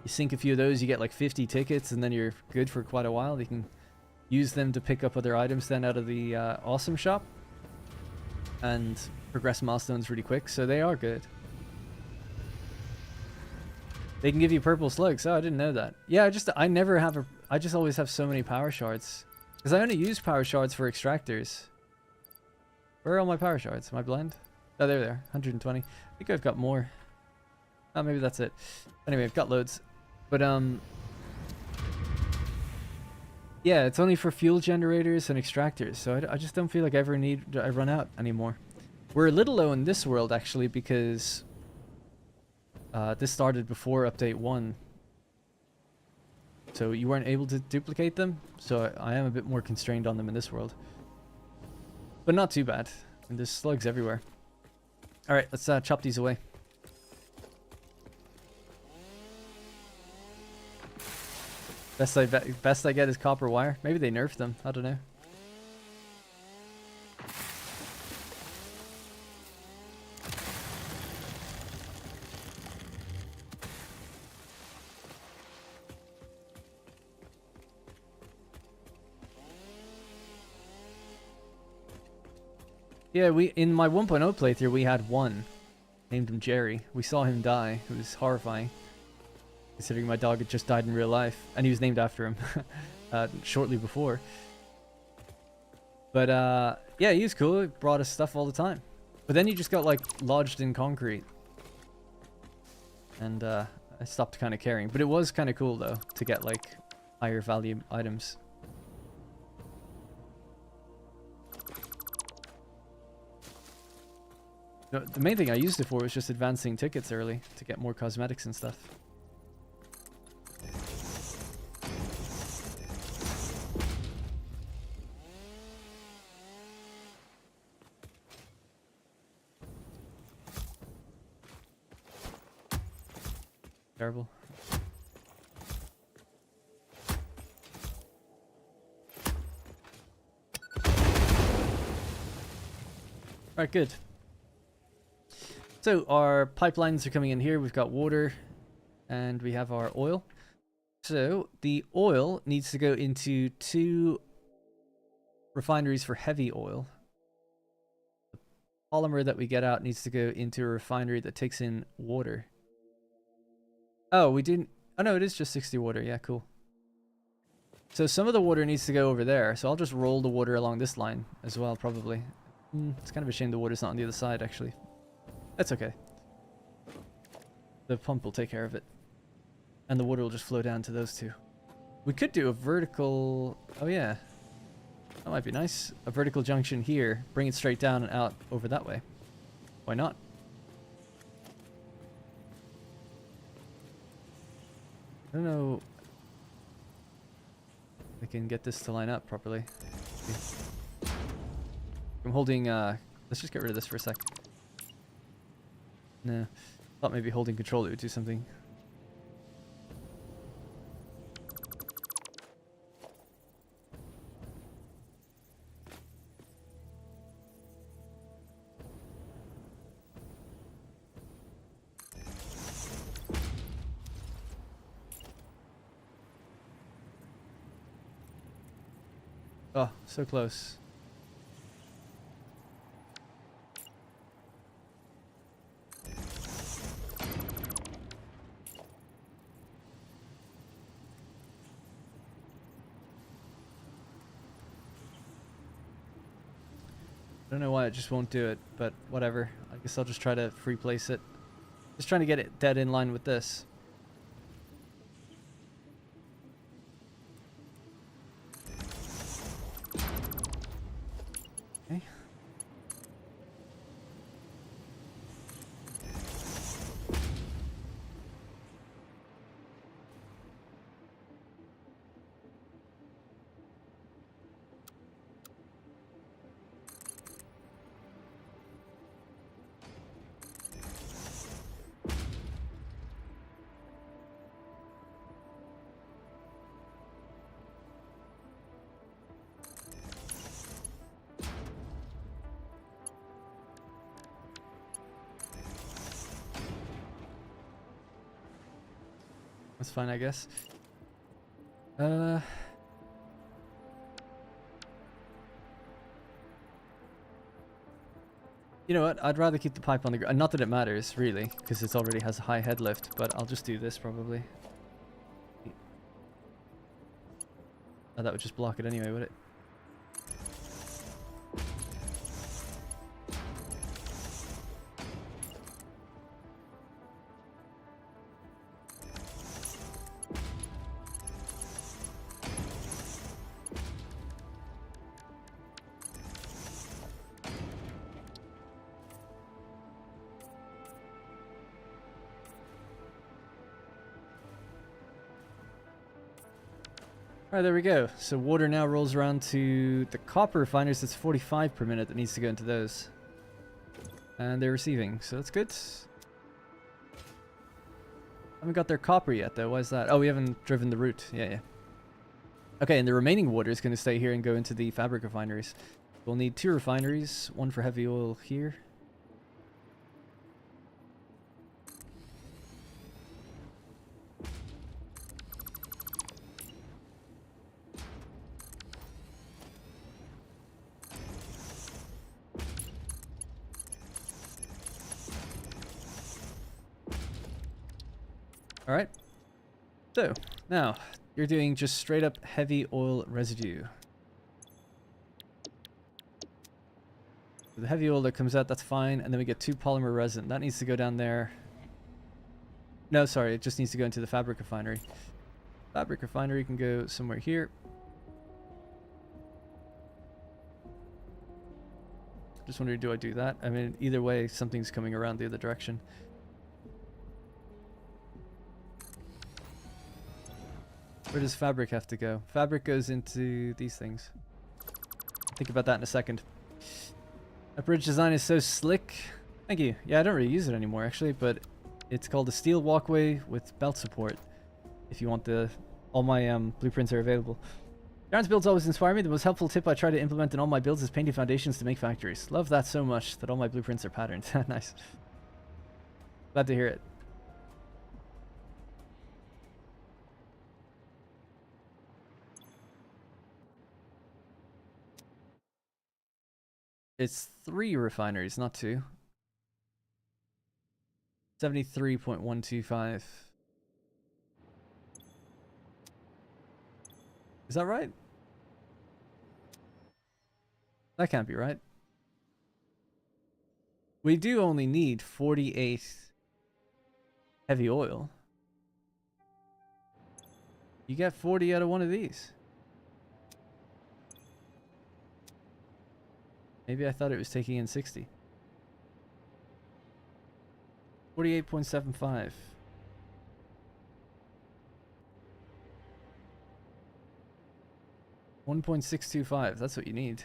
you sink a few of those, you get like 50 tickets, and then you're good for quite a while. You can use them to pick up other items then out of the awesome shop and progress milestones really quick, so they are good. They can give you purple slugs. Oh, I didn't know that. Yeah, I just always have so many power shards. Because I only use power shards for extractors. Where are all my power shards? Am I blind? Oh, there they are. 120. I think I've got more. Oh, maybe that's it. Anyway, I've got loads. But, yeah, it's only for fuel generators and extractors. So I just don't feel like I run out anymore. We're a little low in this world, actually, because this started before update 1. So you weren't able to duplicate them. So I am a bit more constrained on them in this world. But not too bad. And there's slugs everywhere. Alright, let's chop these away. Best I get is copper wire. Maybe they nerfed them. I don't know. Yeah, in my 1.0 playthrough, we had one. Named him Jerry. We saw him die. It was horrifying. Considering my dog had just died in real life. And he was named after him. Shortly before. But, yeah, he was cool. He brought us stuff all the time. But then he just got, like, lodged in concrete. And, I stopped kind of caring. But it was kind of cool, though, to get, like, higher value items. The main thing I used it for was just advancing tickets early to get more cosmetics and stuff. Terrible. Alright, good. So our pipelines are coming in here. We've got water and we have our oil. So the oil needs to go into 2 refineries for heavy oil. The polymer that we get out needs to go into a refinery that takes in water. Oh, we didn't... Oh no, it is just 60 water. Yeah, cool. So some of the water needs to go over there. So I'll just roll the water along this line as well, probably. It's kind of a shame the water's not on the other side, actually. That's okay. The pump will take care of it. And the water will just flow down to those 2. We could do a vertical... Oh yeah. That might be nice. A vertical junction here. Bring it straight down and out over that way. Why not? I don't know if I can get this to line up properly. I'm holding... let's just get rid of this for a sec. No, thought maybe holding control it would do something. Oh, so close. I don't know why it just won't do it, but whatever. I guess I'll just try to free place it. Just trying to get it dead in line with this. Okay. That's fine, I guess. You know what? I'd rather keep the pipe on the ground. Not that it matters, really, because it already has a high head lift, but I'll just do this, probably. Oh, that would just block it anyway, would it? Alright, there we go. So water now rolls around to the copper refiners. That's 45 per minute that needs to go into those. And they're receiving, so that's good. Haven't got their copper yet, though. Why is that? Oh, we haven't driven the route. Yeah. Okay, and the remaining water is going to stay here and go into the fabric refineries. We'll need 2 refineries, one for heavy oil here. Alright, so now you're doing just straight up heavy oil residue. So the heavy oil that comes out, that's fine, and then we get 2 polymer resin. That needs to go down there. No, sorry, it just needs to go into the fabric refinery. Fabric refinery can go somewhere here. Just wondering, do I do that? I mean, either way, something's coming around the other direction. Where does fabric have to go? Fabric goes into these things. Think about that in a second. That bridge design is so slick. Thank you. Yeah, I don't really use it anymore, actually, but it's called a steel walkway with belt support. If you want the... All my blueprints are available. Darren's builds always inspire me. The most helpful tip I try to implement in all my builds is painting foundations to make factories. Love that so much that all my blueprints are patterned. Nice. Glad to hear it. It's 3 refineries, not 2. 73.125. Is that right? That can't be right. We do only need 48 heavy oil. You get 40 out of one of these. Maybe I thought it was taking in 60. 48.75. 1.625. That's what you need.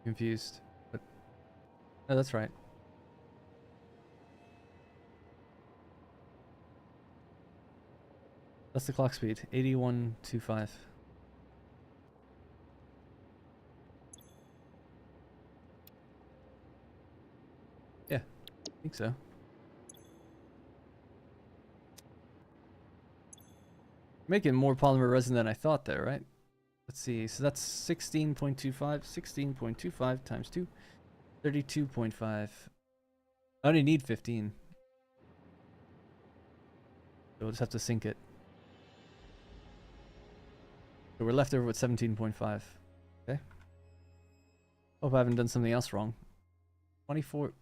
Confused. But no, that's right. That's the clock speed. 81.25. Yeah, I think so. Making more polymer resin than I thought there, right? Let's see. So that's 16.25. 16.25 times 2. 32.5. I only need 15. So we'll just have to sync it. So we're left over with 17.5. Okay. Hope I haven't done something else wrong. 24.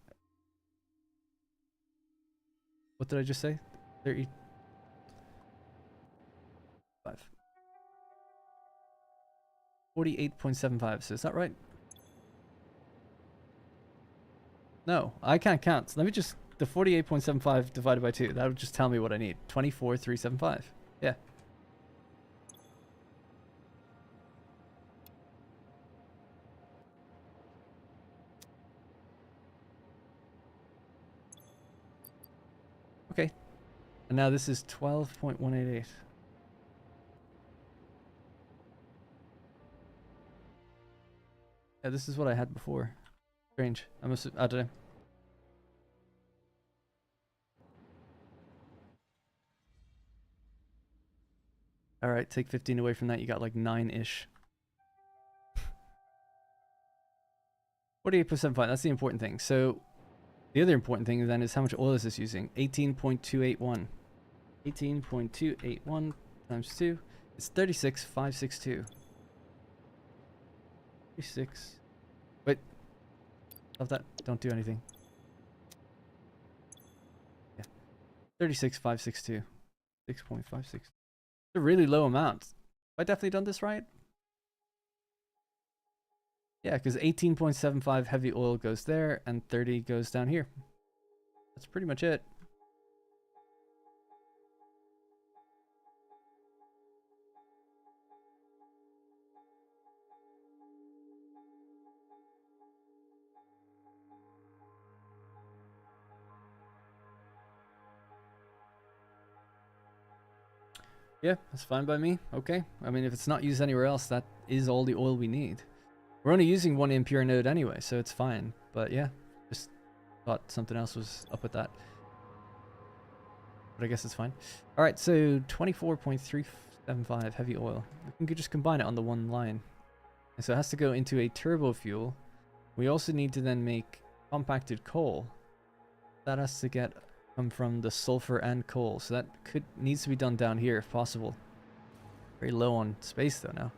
What did I just say? 35. 48.75. So is that right? No, I can't count. So let me just... The 48.75 divided by 2. That would just tell me what I need. 24,375. Yeah. Okay. And now this is 12.188. Yeah, this is what I had before. Strange. I must have, I don't know. Alright, take 15 away from that, you got like 9-ish. 48% fine, that's the important thing. So, the other important thing then is how much oil is this using? 18.281. 18.281 times 2 is 36,562. 36. Wait. Love that. Don't do anything. Yeah. 36,562. 6.56. It's a really low amount. Have I definitely done this right? Yeah, because 18.75 heavy oil goes there and 30 goes down here. That's pretty much it. Yeah, that's fine by me. Okay. I mean, if it's not used anywhere else, that is all the oil we need. We're only using one impure node anyway, so it's fine. But yeah, just thought something else was up with that. But I guess it's fine. Alright, so 24.375 heavy oil. We can just combine it on the one line. And so it has to go into a turbo fuel. We also need to then make compacted coal. That has to come from the sulfur and coal. So that needs to be done down here if possible. Very low on space though now.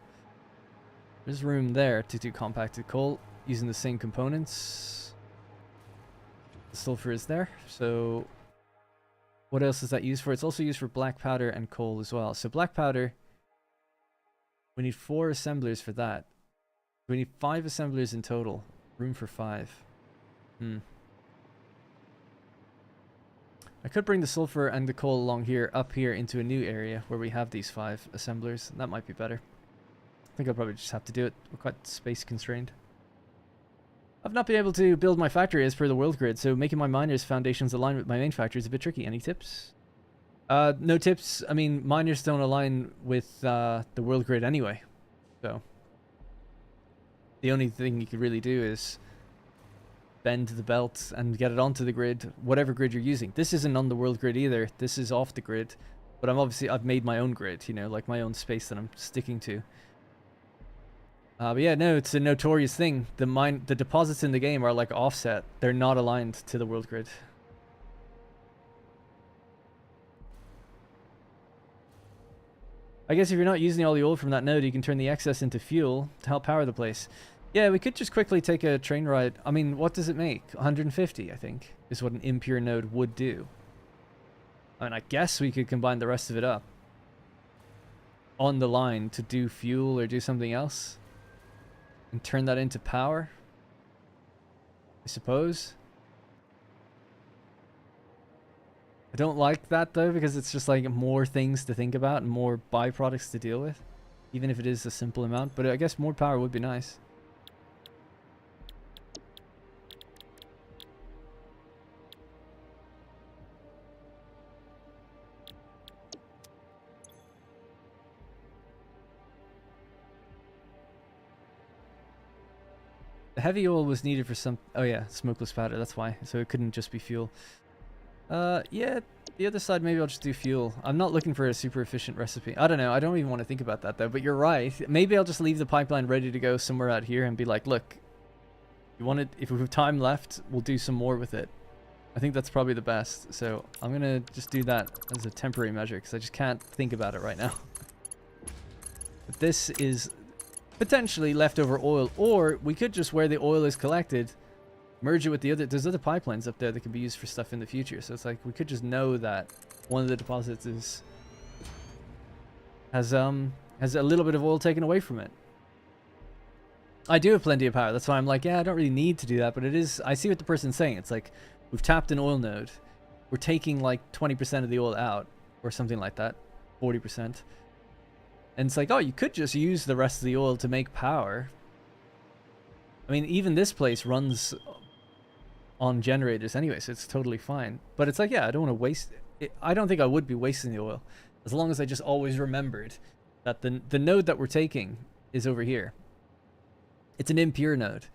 There's room there to do compacted coal using the same components. The sulfur is there. So what else is that used for? It's also used for black powder and coal as well. So black powder, we need 4 assemblers for that. We need 5 assemblers in total. Room for 5. I could bring the sulfur and the coal along here, up here into a new area where we have these 5 assemblers. That might be better. I think I'll probably just have to do it. We're quite space constrained. I've not been able to build my factory as per the world grid, so making my miners' foundations align with my main factory is a bit tricky. Any tips? No tips. I mean, miners don't align with the world grid anyway. So the only thing you could really do is bend the belt and get it onto the grid, whatever grid you're using. This isn't on the world grid either. This is off the grid. But I've made my own grid, you know, like my own space that I'm sticking to. But yeah, no, it's a notorious thing. The deposits in the game are like offset. They're not aligned to the world grid. I guess if you're not using all the oil from that node, you can turn the excess into fuel to help power the place. Yeah, we could just quickly take a train ride. I mean, what does it make? 150, I think, is what an impure node would do. I mean, I guess we could combine the rest of it up on the line to do fuel or do something else. And turn that into power, I suppose. I don't like that though, because it's just like more things to think about and more byproducts to deal with, even if it is a simple amount. But I guess more power would be nice. The heavy oil was needed for some... Oh yeah, smokeless powder, that's why. So it couldn't just be fuel. Yeah, the other side, maybe I'll just do fuel. I'm not looking for a super efficient recipe. I don't know, I don't even want to think about that though, but you're right. Maybe I'll just leave the pipeline ready to go somewhere out here and be like, look, if we have time left, we'll do some more with it. I think that's probably the best. So I'm gonna just do that as a temporary measure because I just can't think about it right now. But this is potentially leftover oil, or we could just, where the oil is collected, merge it with the other. There's other pipelines up there that can be used for stuff in the future. So it's like we could just know that one of the deposits has a little bit of oil taken away from it. I do have plenty of power. That's why I'm like, yeah, I don't really need to do that. But it is. I see what the person's saying. It's like we've tapped an oil node. We're taking like 20% of the oil out, or something like that, 40%. And it's like, oh, you could just use the rest of the oil to make power. I mean, even this place runs on generators anyway, so it's totally fine. But it's like, yeah, I don't want to waste it. I don't think I would be wasting the oil, as long as I just always remembered that the node that we're taking is over here. It's an impure node.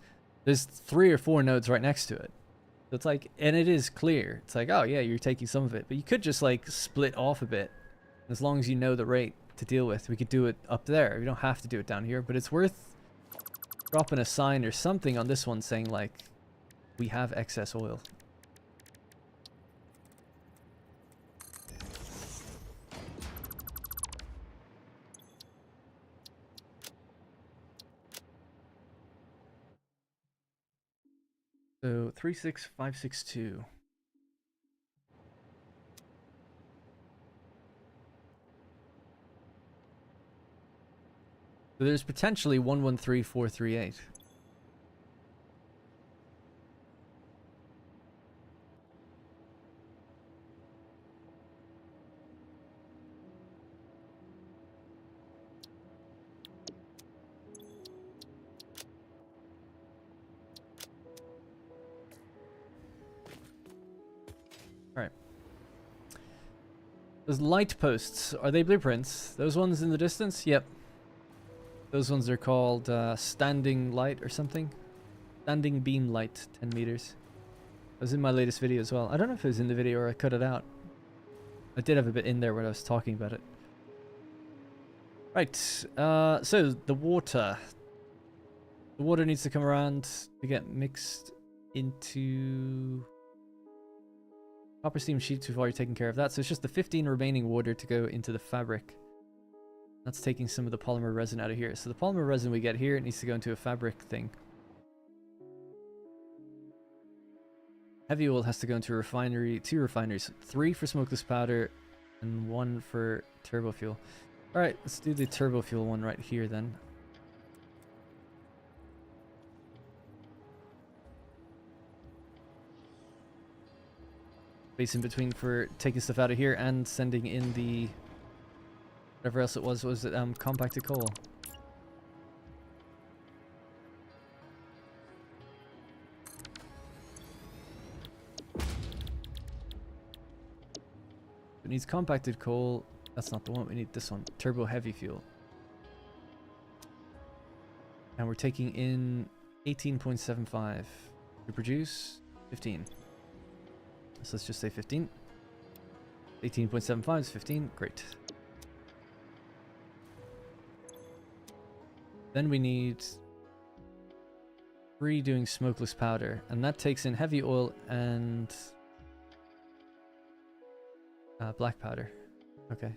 There's 3 or 4 nodes right next to it. So it's like, and it is clear. It's like, oh yeah, you're taking some of it. But you could just like split off a bit. As long as you know the rate to deal with, we could do it up there. We don't have to do it down here, but it's worth dropping a sign or something on this one saying like, we have excess oil. So 36562. So there's potentially 113438. Alright. Those light posts, are they blueprints? Those ones in the distance? Yep. Those ones are called standing light or something. Standing beam light, 10 meters. It was in my latest video as well. I don't know if it was in the video or I cut it out. I did have a bit in there when I was talking about it. Right, so the water. The water needs to come around to get mixed into copper steam sheets before you're taking care of that. So it's just the 15 remaining water to go into the fabric. That's taking some of the polymer resin out of here. So the polymer resin we get here, it needs to go into a fabric thing. Heavy oil has to go into a refinery, 2 refineries, 3 for smokeless powder and 1 for turbo fuel. Alright, let's do the turbo fuel one right here then. Space in between for taking stuff out of here and sending in the whatever else it was it compacted coal. It needs compacted coal. That's not the one. We need this one. Turbo heavy fuel. And we're taking in 18.75 to produce 15. So let's just say 15. 18.75 is 15. Great. Then we need 3 doing smokeless powder. And that takes in heavy oil and black powder. Okay.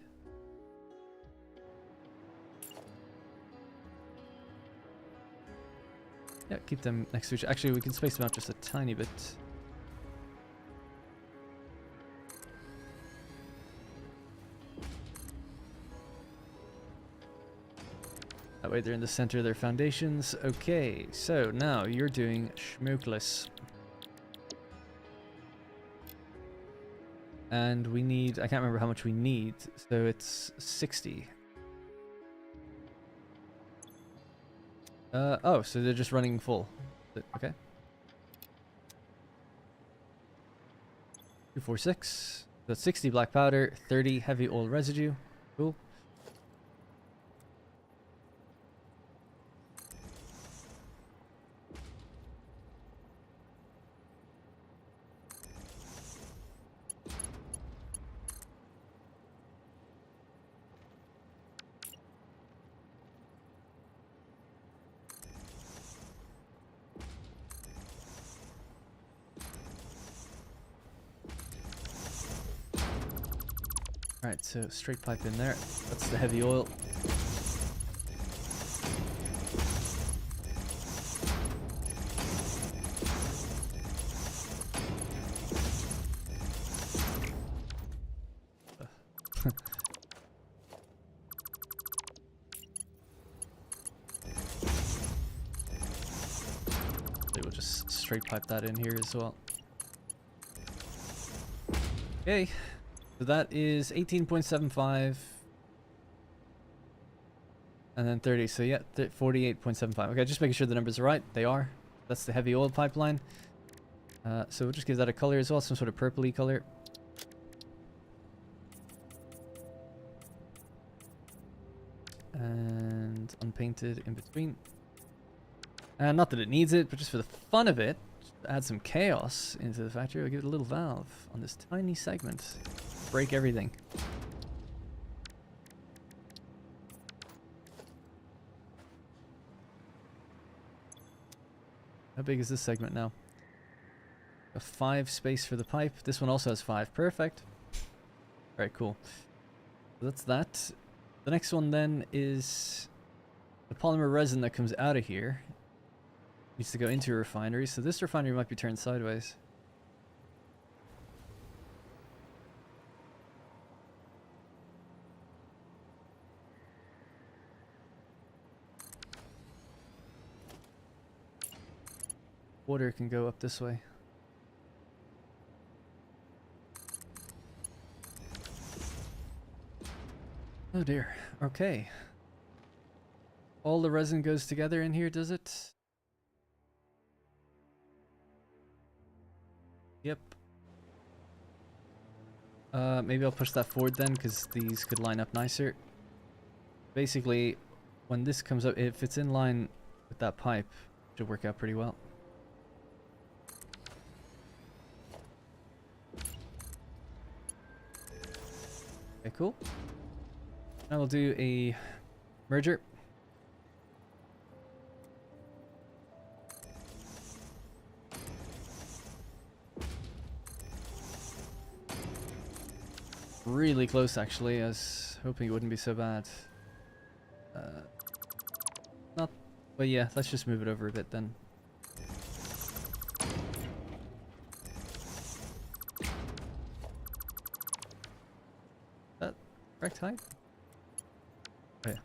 Yeah, keep them next to each other. Actually, we can space them out just a tiny bit. That way they're in the center of their foundations. Okay, so now you're doing smokeless. And we need, I can't remember how much we need, so it's 60. Oh, so they're just running full. Okay. 246. That's 60 black powder, 30 heavy oil residue. Cool. Alright, so straight pipe in there. That's the heavy oil. We'll just straight pipe that in here as well. Okay. So that is 18.75 and then 30. So yeah, 48.75. Okay, just making sure the numbers are right. They are. That's the heavy oil pipeline. So we'll just give that a color as well, some sort of purpley color. And unpainted in between. Not that it needs it, but just for the fun of it, just to add some chaos into the factory, we'll give it a little valve on this tiny segment. Break everything. How big is this segment now? A 5 space for the pipe. This one also has 5. Perfect. Alright, cool. So that's that. The next one then is the polymer resin that comes out of here. Needs to go into a refinery. So this refinery might be turned sideways. Water can go up this way. Oh dear. Okay. All the resin goes together in here, does it? Yep. Maybe I'll push that forward then, because these could line up nicer. Basically, when this comes up, if it's in line with that pipe, it should work out pretty well. Okay, cool. Now we'll do a merger. Really close, actually. I was hoping it wouldn't be so bad. Not, but yeah, let's just move it over a bit then. That correct height? Oh, yeah.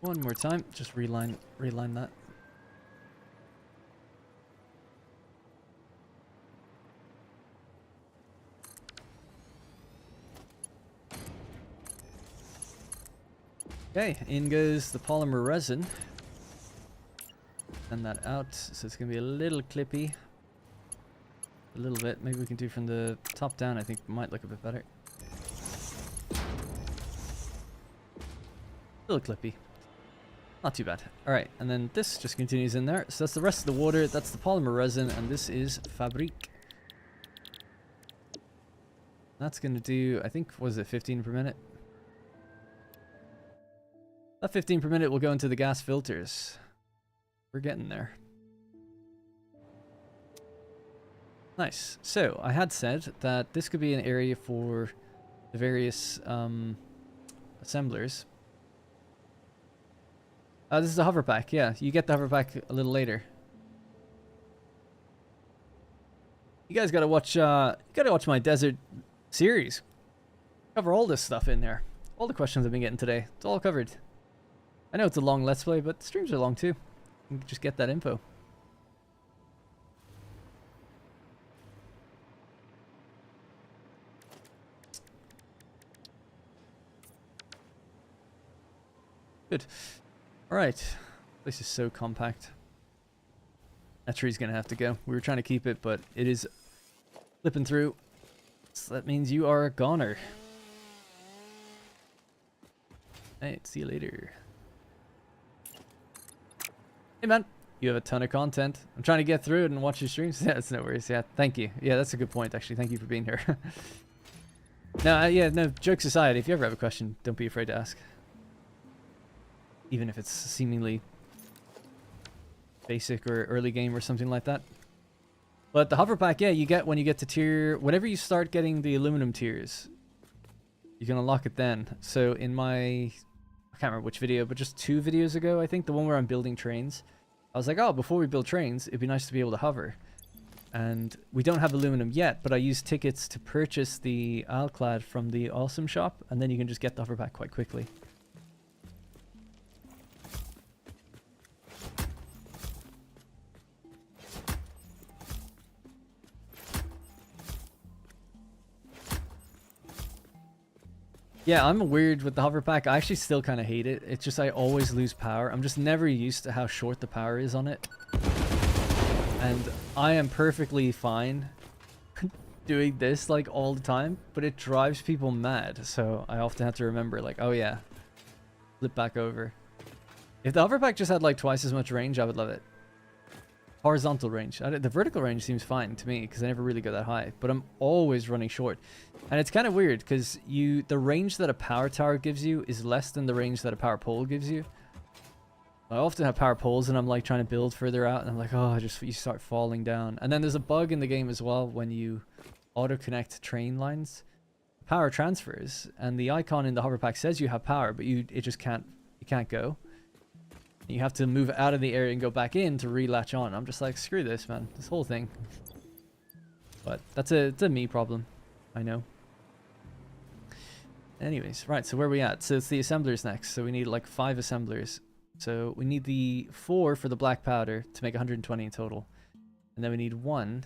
One more time, just reline that. Okay, in goes the polymer resin. Send that out, so it's gonna be a little clippy. A little bit, maybe we can do from the top down, I think might look a bit better. A little clippy. Not too bad. Alright, and then this just continues in there. So that's the rest of the water, that's the polymer resin, and this is Fabrique. That's going to do, I think, was it 15 per minute? That 15 per minute will go into the gas filters. We're getting there. Nice. So, I had said that this could be an area for the various assemblers. This is the hover pack, yeah. You get the hover pack a little later. You guys gotta watch my desert series. Cover all this stuff in there. All the questions I've been getting today. It's all covered. I know it's a long Let's Play, but streams are long too. You can just get that info. Good. Alright. This is so compact. That tree's gonna have to go. We were trying to keep it, but it is flipping through. So that means you are a goner. Hey, see you later. Hey man, you have a ton of content. I'm trying to get through it and watch your streams. Yeah, it's no worries. Yeah, thank you. Yeah, that's a good point actually. Thank you for being here. No, yeah, no, jokes aside, if you ever have a question, don't be afraid to ask. Even if it's seemingly basic or early game or something like that. But the hover pack, yeah, you get when you get to tier... Whenever you start getting the aluminum tiers, you can unlock it then. So in my... I can't remember which video, but just 2 videos ago, I think, the one where I'm building trains, I was like, oh, before we build trains, it'd be nice to be able to hover. And we don't have aluminum yet, but I used tickets to purchase the Alclad from the Awesome Shop, and then you can just get the hover pack quite quickly. Yeah, I'm weird with the hover pack. I actually still kind of hate it. It's just I always lose power. I'm just never used to how short the power is on it. And I am perfectly fine doing this like all the time, but it drives people mad. So I often have to remember like, oh yeah, flip back over. If the hoverpack just had like twice as much range, I would love it. Horizontal range. The vertical range seems fine to me because I never really go that high, but I'm always running short. And it's kind of weird because the range that a power tower gives you is less than the range that a power pole gives you. I often have power poles and I'm like trying to build further out and I'm like, oh, you start falling down. And then there's a bug in the game as well when you auto connect train lines. Power transfers and the icon in the hoverpack says you have power, but you can't go. You have to move out of the area and go back in to re-latch on. I'm just like, screw this, man. This whole thing. But it's a me problem. I know. Anyways, right, so where are we at? So it's the assemblers next. So we need like 5 assemblers. So we need the 4 for the black powder to make 120 in total. And then we need 1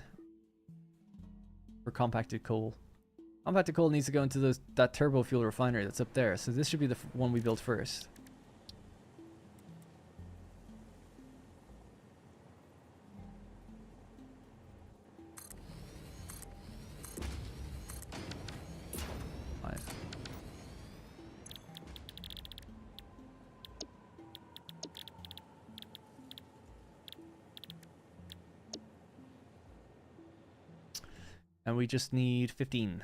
for compacted coal. Compacted coal needs to go into that turbo fuel refinery that's up there. So this should be the one we build first. And we just need 15.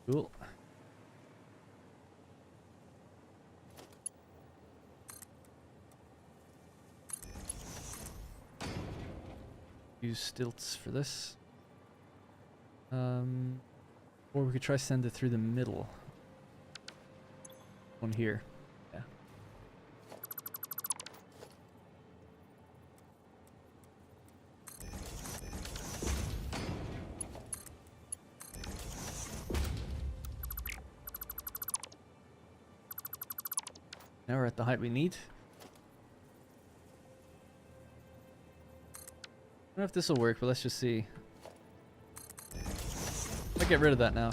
Cool. Use stilts for this. Or we could try send it through the middle. One here. Yeah. Now we're at the height we need. I don't know if this will work, but let's just see. I'll get rid of that now.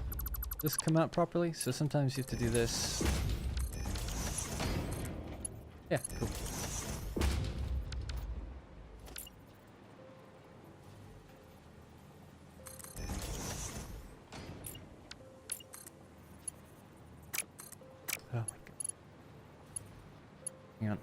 Does this come out properly? So sometimes you have to do this. Yeah, cool. Oh my god. Hang on.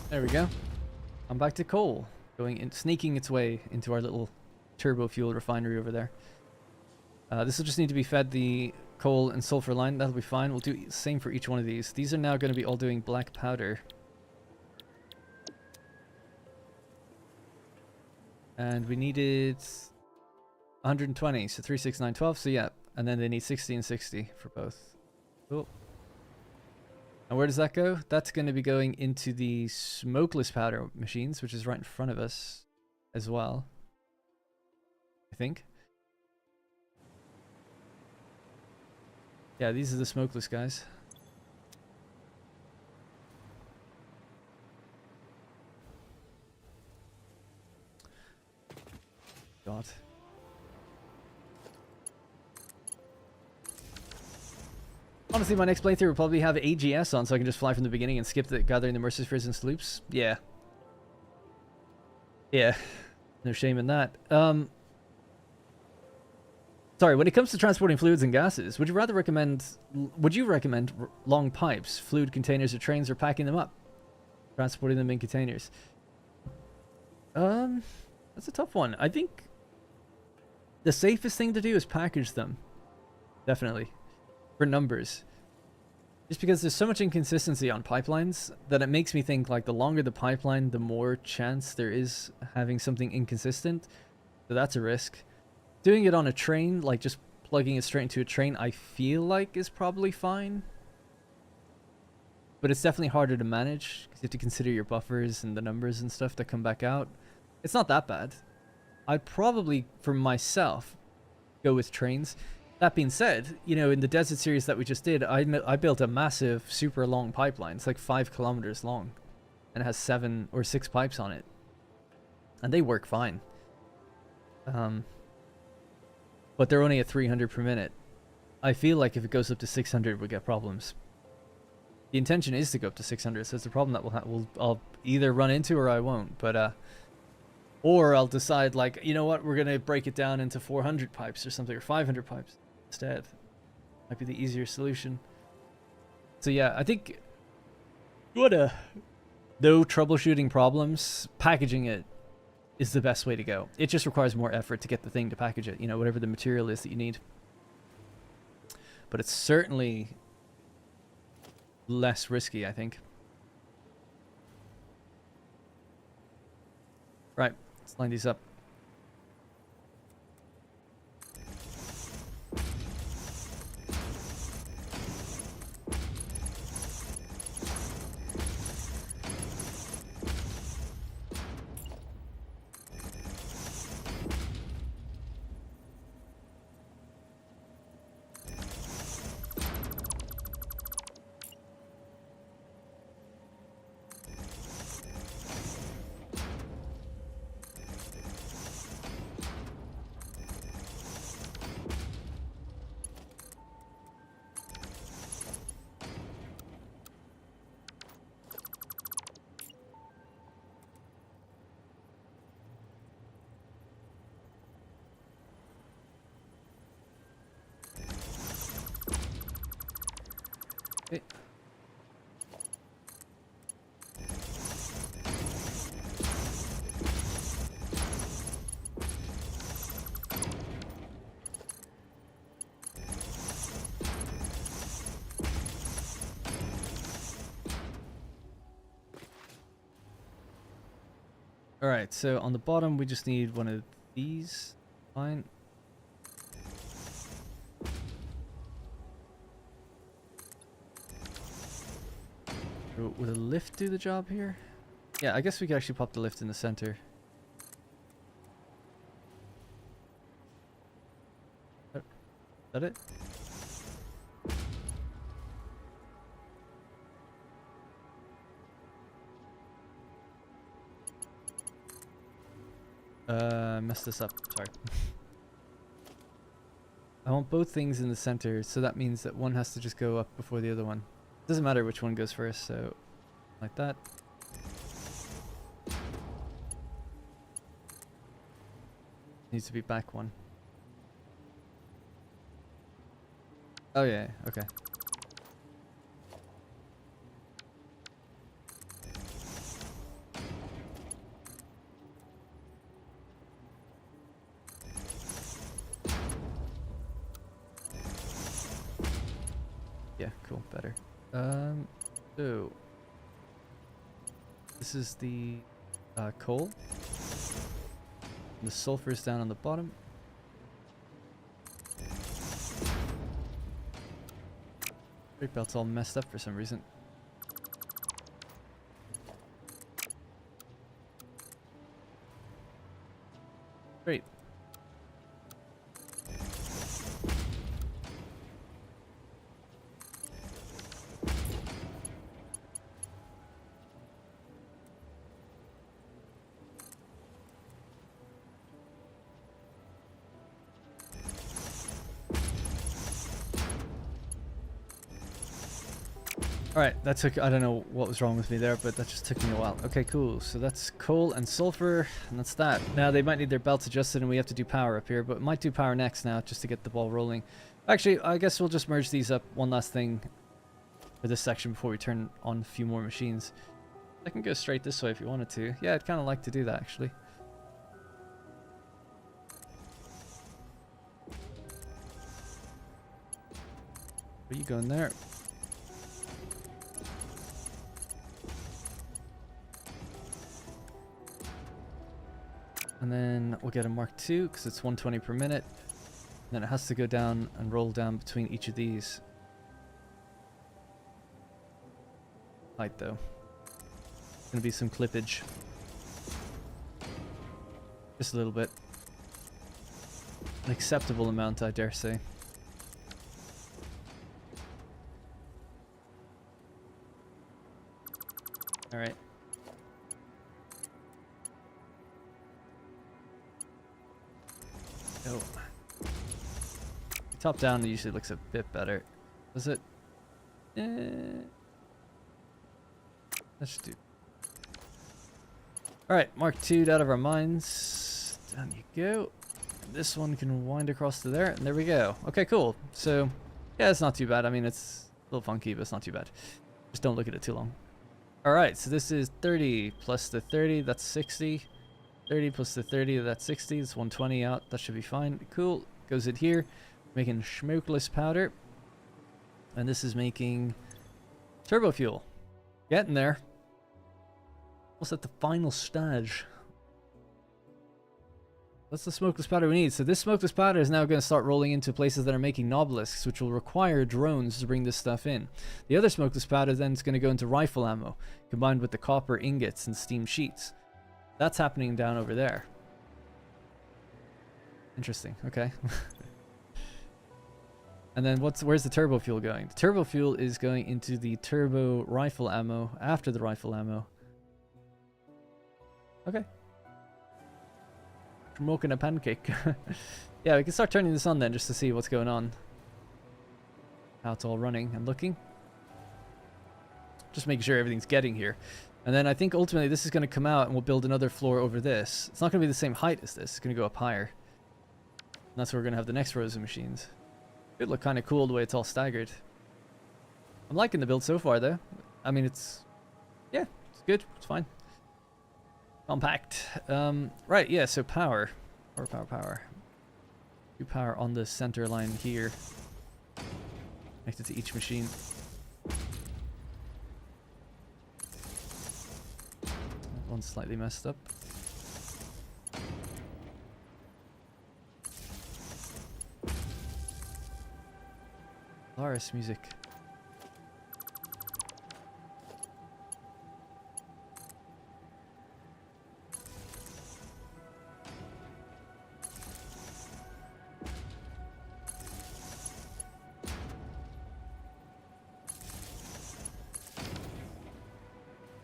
There we go. I'm back to coal, sneaking its way into our little turbo fuel refinery over there. This will just need to be fed the coal and sulfur line. That'll be fine. We'll do the same for each one of these. These are now going to be all doing black powder. And we needed 120, so 3, 6, 9, 12. So yeah, and then they need 60 and 60 for both. Cool. And where does that go? That's going to be going into the smokeless powder machines, which is right in front of us as well, I think. Yeah, these are the smokeless guys. God. Honestly, my next playthrough will probably have AGS on, so I can just fly from the beginning and skip the gathering the mercy spheres and sloops. Yeah. Yeah. No shame in that. Sorry, when it comes to transporting fluids and gases, would you recommend long pipes, fluid containers or trains, or packing them up? Transporting them in containers. That's a tough one. I think the safest thing to do is package them. Definitely. For numbers. Just because there's so much inconsistency on pipelines that it makes me think like the longer the pipeline, the more chance there is having something inconsistent. So that's a risk. Doing it on a train, like just plugging it straight into a train, I feel like is probably fine. But it's definitely harder to manage because you have to consider your buffers and the numbers and stuff that come back out. It's not that bad. I'd probably, for myself, go with trains. That being said, you know, in the desert series that we just did, I built a massive, super long pipeline. It's like 5 kilometers long. and it has 7 or 6 pipes on it, and they work fine. But they're only at 300 per minute. I feel like if it goes up to 600, we'll get problems. The intention is to go up to 600, so it's a problem that I'll either run into or I won't. But or I'll decide, like, you know what, we're gonna break it down into 400 pipes or something, or 500 pipes instead. Might be the easier solution. So yeah, I think no troubleshooting problems, packaging it is the best way to go. It just requires more effort to get the thing to package it, you know, whatever the material is that you need. But it's certainly less risky, I think. Right, let's line these up. Okay. Alright, so on the bottom we just need one of these. Fine. Would a lift do the job here? Yeah, I guess we could actually pop the lift in the center. Is that it? Messed this up. Sorry. I want both things in the center, so that means that one has to just go up before the other one. Doesn't matter which one goes first, so like that. Needs to be back one. Oh yeah, okay. Yeah, cool, better. So this is the coal. And the sulfur is down on the bottom. Brake belt's all messed up for some reason. Great. Alright, that took, I don't know what was wrong with me there, but that just took me a while. Okay, cool. So that's coal and sulfur, and that's that. Now, they might need their belts adjusted, and we have to do power up here, but might do power next now, just to get the ball rolling. Actually, I guess we'll just merge these up one last thing for this section before we turn on a few more machines. I can go straight this way if you wanted to. Yeah, I'd kind of like to do that, actually. Where are you going there? And then we'll get a Mark II because it's 120 per minute. And then it has to go down and roll down between each of these. Height though. There's gonna be some clippage. Just a little bit. An acceptable amount, I dare say. Alright. Oh. Top down it usually looks a bit better. Does it? That should do. Alright, Mark II out of our minds. Down you go. And this one can wind across to there, and there we go. Okay, cool. So, yeah, it's not too bad. I mean, it's a little funky, but it's not too bad. Just don't look at it too long. Alright, so this is 30 plus the 30, that's 60. 30 plus the 30, that's 60. It's 120 out. That should be fine. Cool. Goes in here. Making smokeless powder. And this is making turbo fuel. Getting there. Almost at the final stage. That's the smokeless powder we need. So this smokeless powder is now going to start rolling into places that are making nobelisks, which will require drones to bring this stuff in. The other smokeless powder then is going to go into rifle ammo, combined with the copper ingots and steam sheets. That's happening down over there. Interesting. Okay. And then where's the turbo fuel going? The turbo fuel is going into the turbo rifle ammo after the rifle ammo. Okay. Smoking a pancake. Yeah, we can start turning this on then just to see what's going on. How it's all running and looking. Just making sure everything's getting here. And then I think ultimately this is going to come out and we'll build another floor over this. It's not going to be the same height as this. It's going to go up higher. And that's where we're going to have the next rows of machines. It look kind of cool the way it's all staggered. I'm liking the build so far though. I mean, yeah, it's good. It's fine. Compact. Right, yeah, so power. Power. Do power on the center line here. Connected to each machine. One's slightly messed up. Polaris music.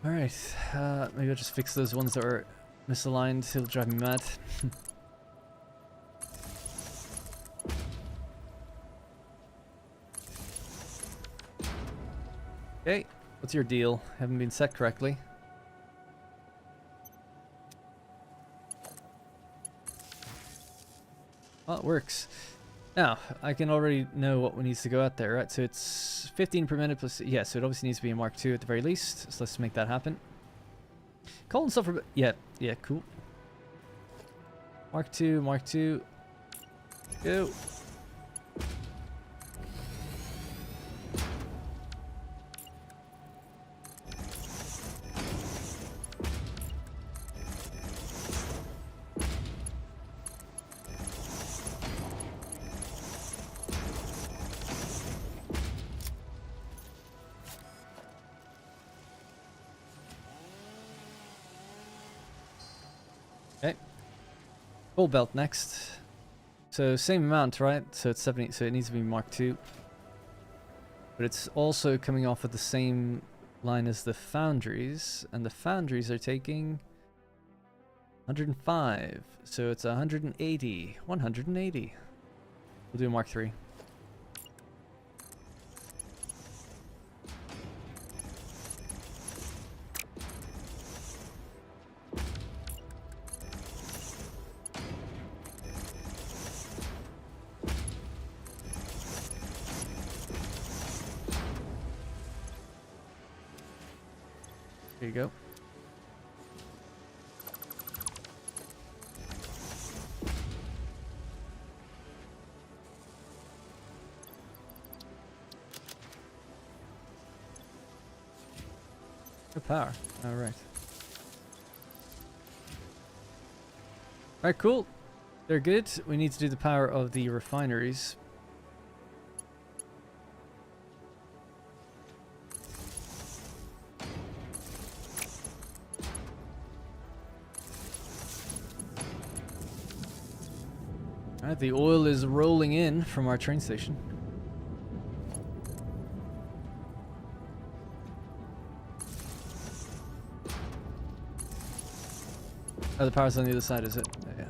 Alright, maybe I'll just fix those ones that were misaligned. It'll drive me mad. Okay, what's your deal? Haven't been set correctly. Well, it works. Now, I can already know what needs to go out there, right? So it's 15 per minute plus... Yeah, so it obviously needs to be a Mark II at the very least. So let's make that happen. Call and stuff for... Yeah, cool. Mark II. Go. Okay. Full belt next. So same amount, right? So it's 70, so it needs to be Mark II. But it's also coming off of the same line as the foundries, and the foundries are taking 105. So it's 180. 180. We'll do Mark III. There you go. Good power. All right. All right, cool. They're good. We need to do the power of the refineries. Alright, the oil is rolling in from our train station. Oh, the power's on the other side, is it? Yeah.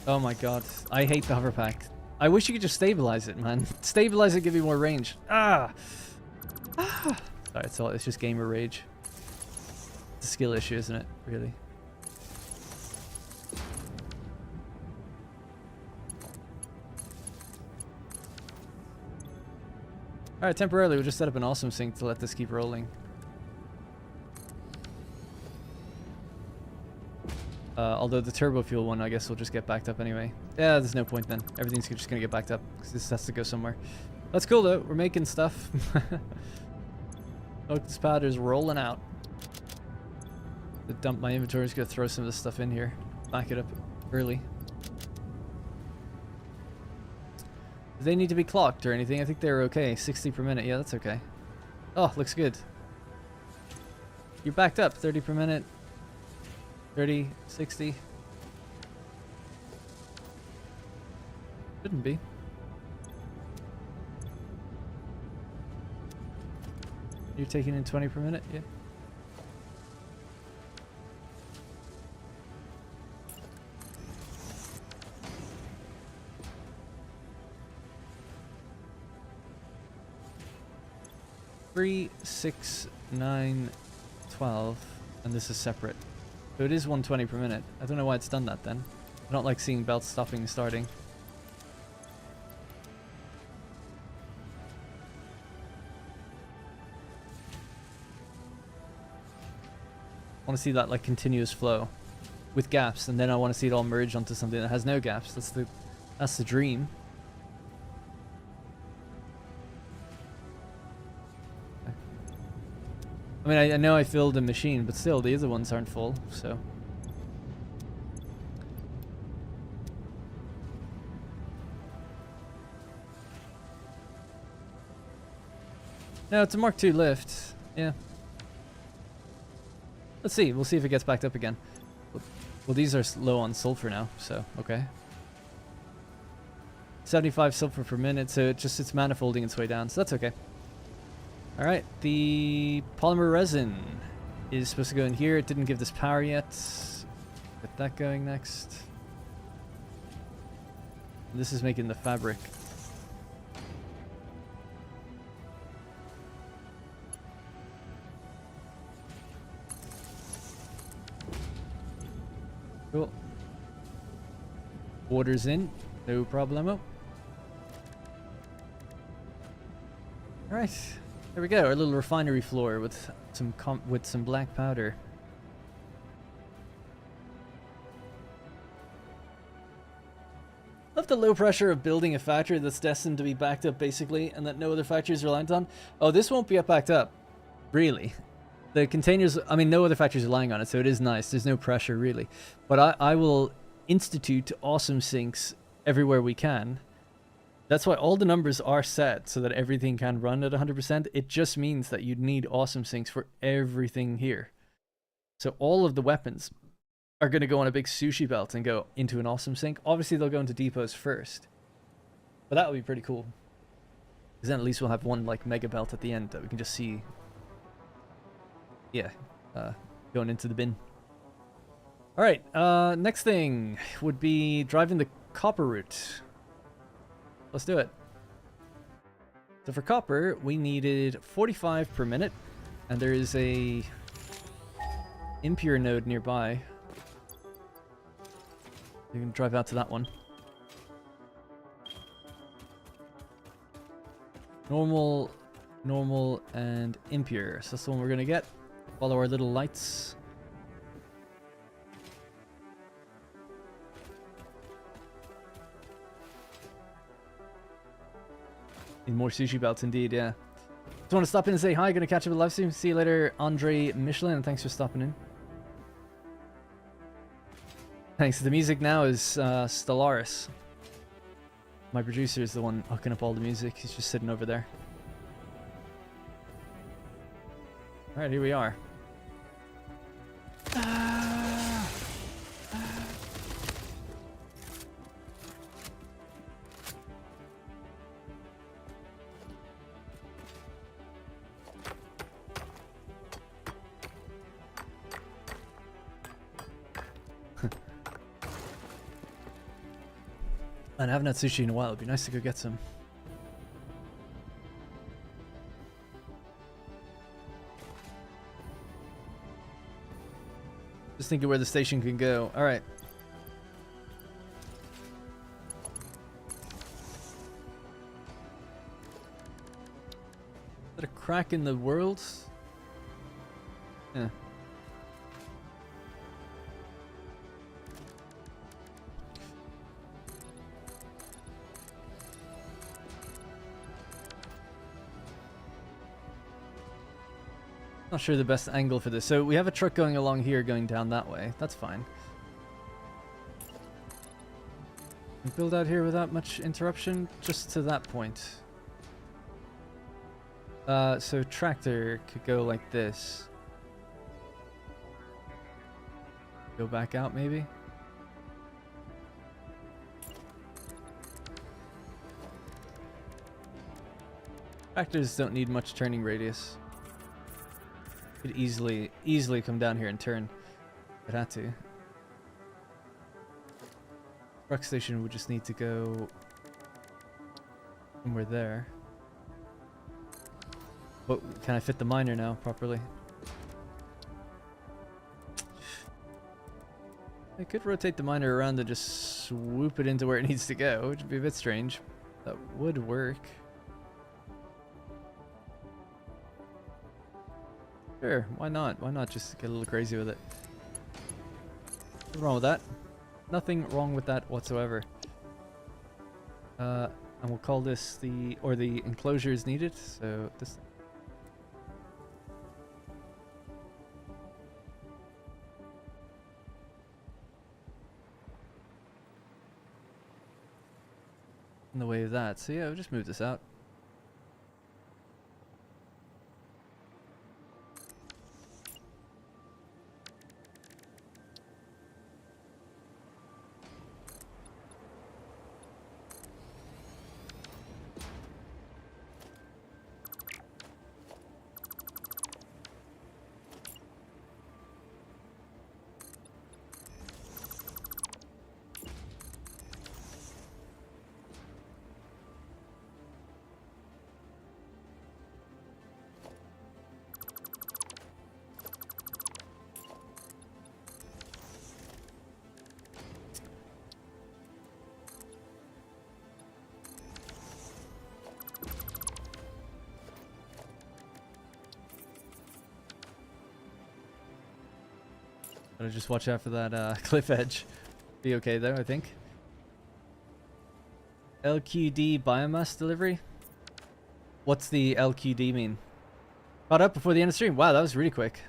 Oh my god. I hate the hover pack. I wish you could just stabilize it, man. Stabilize it, give you more range. Ah! Ah! Sorry, it's just gamer rage. It's a skill issue, isn't it? Really. Alright, temporarily we'll just set up an awesome sync to let this keep rolling. Although the turbo fuel one, I guess, will just get backed up anyway. Yeah, there's no point then. Everything's just gonna get backed up because this has to go somewhere. That's cool though. We're making stuff. Look, this powder's rolling out. To dump my inventory, just gonna throw some of this stuff in here. Back it up early. Do they need to be clocked or anything? I think they're okay. 60 per minute. Yeah, that's okay. Oh, looks good. You're backed up. 30 per minute. 30, 60. Shouldn't be. You're taking in 20 per minute? Yeah. Three, 6, 9, 12, and this is separate. So it is 120 per minute. I don't know why it's done that then. I don't like seeing belts stopping and starting. I want to see that like continuous flow with gaps, and then I want to see it all merge onto something that has no gaps. That's the dream. I mean, I know I filled a machine, but still, the other ones aren't full, so... No, it's a Mark II lift. Yeah. Let's see. We'll see if it gets backed up again. Well, these are low on sulfur now, so, okay. 75 sulfur per minute, so it's manifolding its way down, so that's okay. Alright, the polymer resin is supposed to go in here. It didn't give this power yet. Get that going next. And this is making the fabric. Cool. Water's in, no problemo. Alright. There we go, our little refinery floor with some black powder. Love the low pressure of building a factory that's destined to be backed up basically, and that no other factory is reliant on. Oh, this won't be backed up, really. The containers, I mean, no other factory is relying on it, so it is nice. There's no pressure really, but I will institute awesome sinks everywhere we can. That's why all the numbers are set so that everything can run at 100%. It just means that you'd need awesome sinks for everything here. So all of the weapons are going to go on a big sushi belt and go into an awesome sink. Obviously, they'll go into depots first. But that would be pretty cool. Because then at least we'll have one like mega belt at the end that we can just see. Yeah, going into the bin. Alright, next thing would be driving the copper route. Let's do it. So for copper, we needed 45 per minute, and there is a impure node nearby. You can drive out to that one. Normal, normal, and impure. So that's the one we're gonna get. Follow our little lights. Need more sushi belts indeed, yeah. Just want to stop in and say hi. Gonna catch up with the live stream. See you later, Andre Michelin, and thanks for stopping in. Thanks. The music now is Stellaris. My producer is the one hooking up all the music. He's just sitting over there. Alright, here we are. And I haven't had sushi in a while. It'd be nice to go get some. Just thinking where the station can go. All right. Is that a crack in the world? Yeah. Not sure the best angle for this. So we have a truck going along here, going down that way. That's fine. We build out here without much interruption, just to that point. So tractor could go like this. Go back out, maybe? Tractors don't need much turning radius. Could easily come down here and turn if it had to. Truck station would just need to go somewhere there. But can I fit the miner now properly? I could rotate the miner around and just swoop it into where it needs to go, which would be a bit strange. That would work. Sure, why not? Why not just get a little crazy with it? Nothing wrong with that. Nothing wrong with that whatsoever. And we'll call this the enclosure is needed, so this. In the way of that, so yeah, we'll just move this out. Gotta just watch out for that cliff edge. Be okay though, I think. LQD biomass delivery? What's the LQD mean? Caught up before the end of the stream. Wow, that was really quick.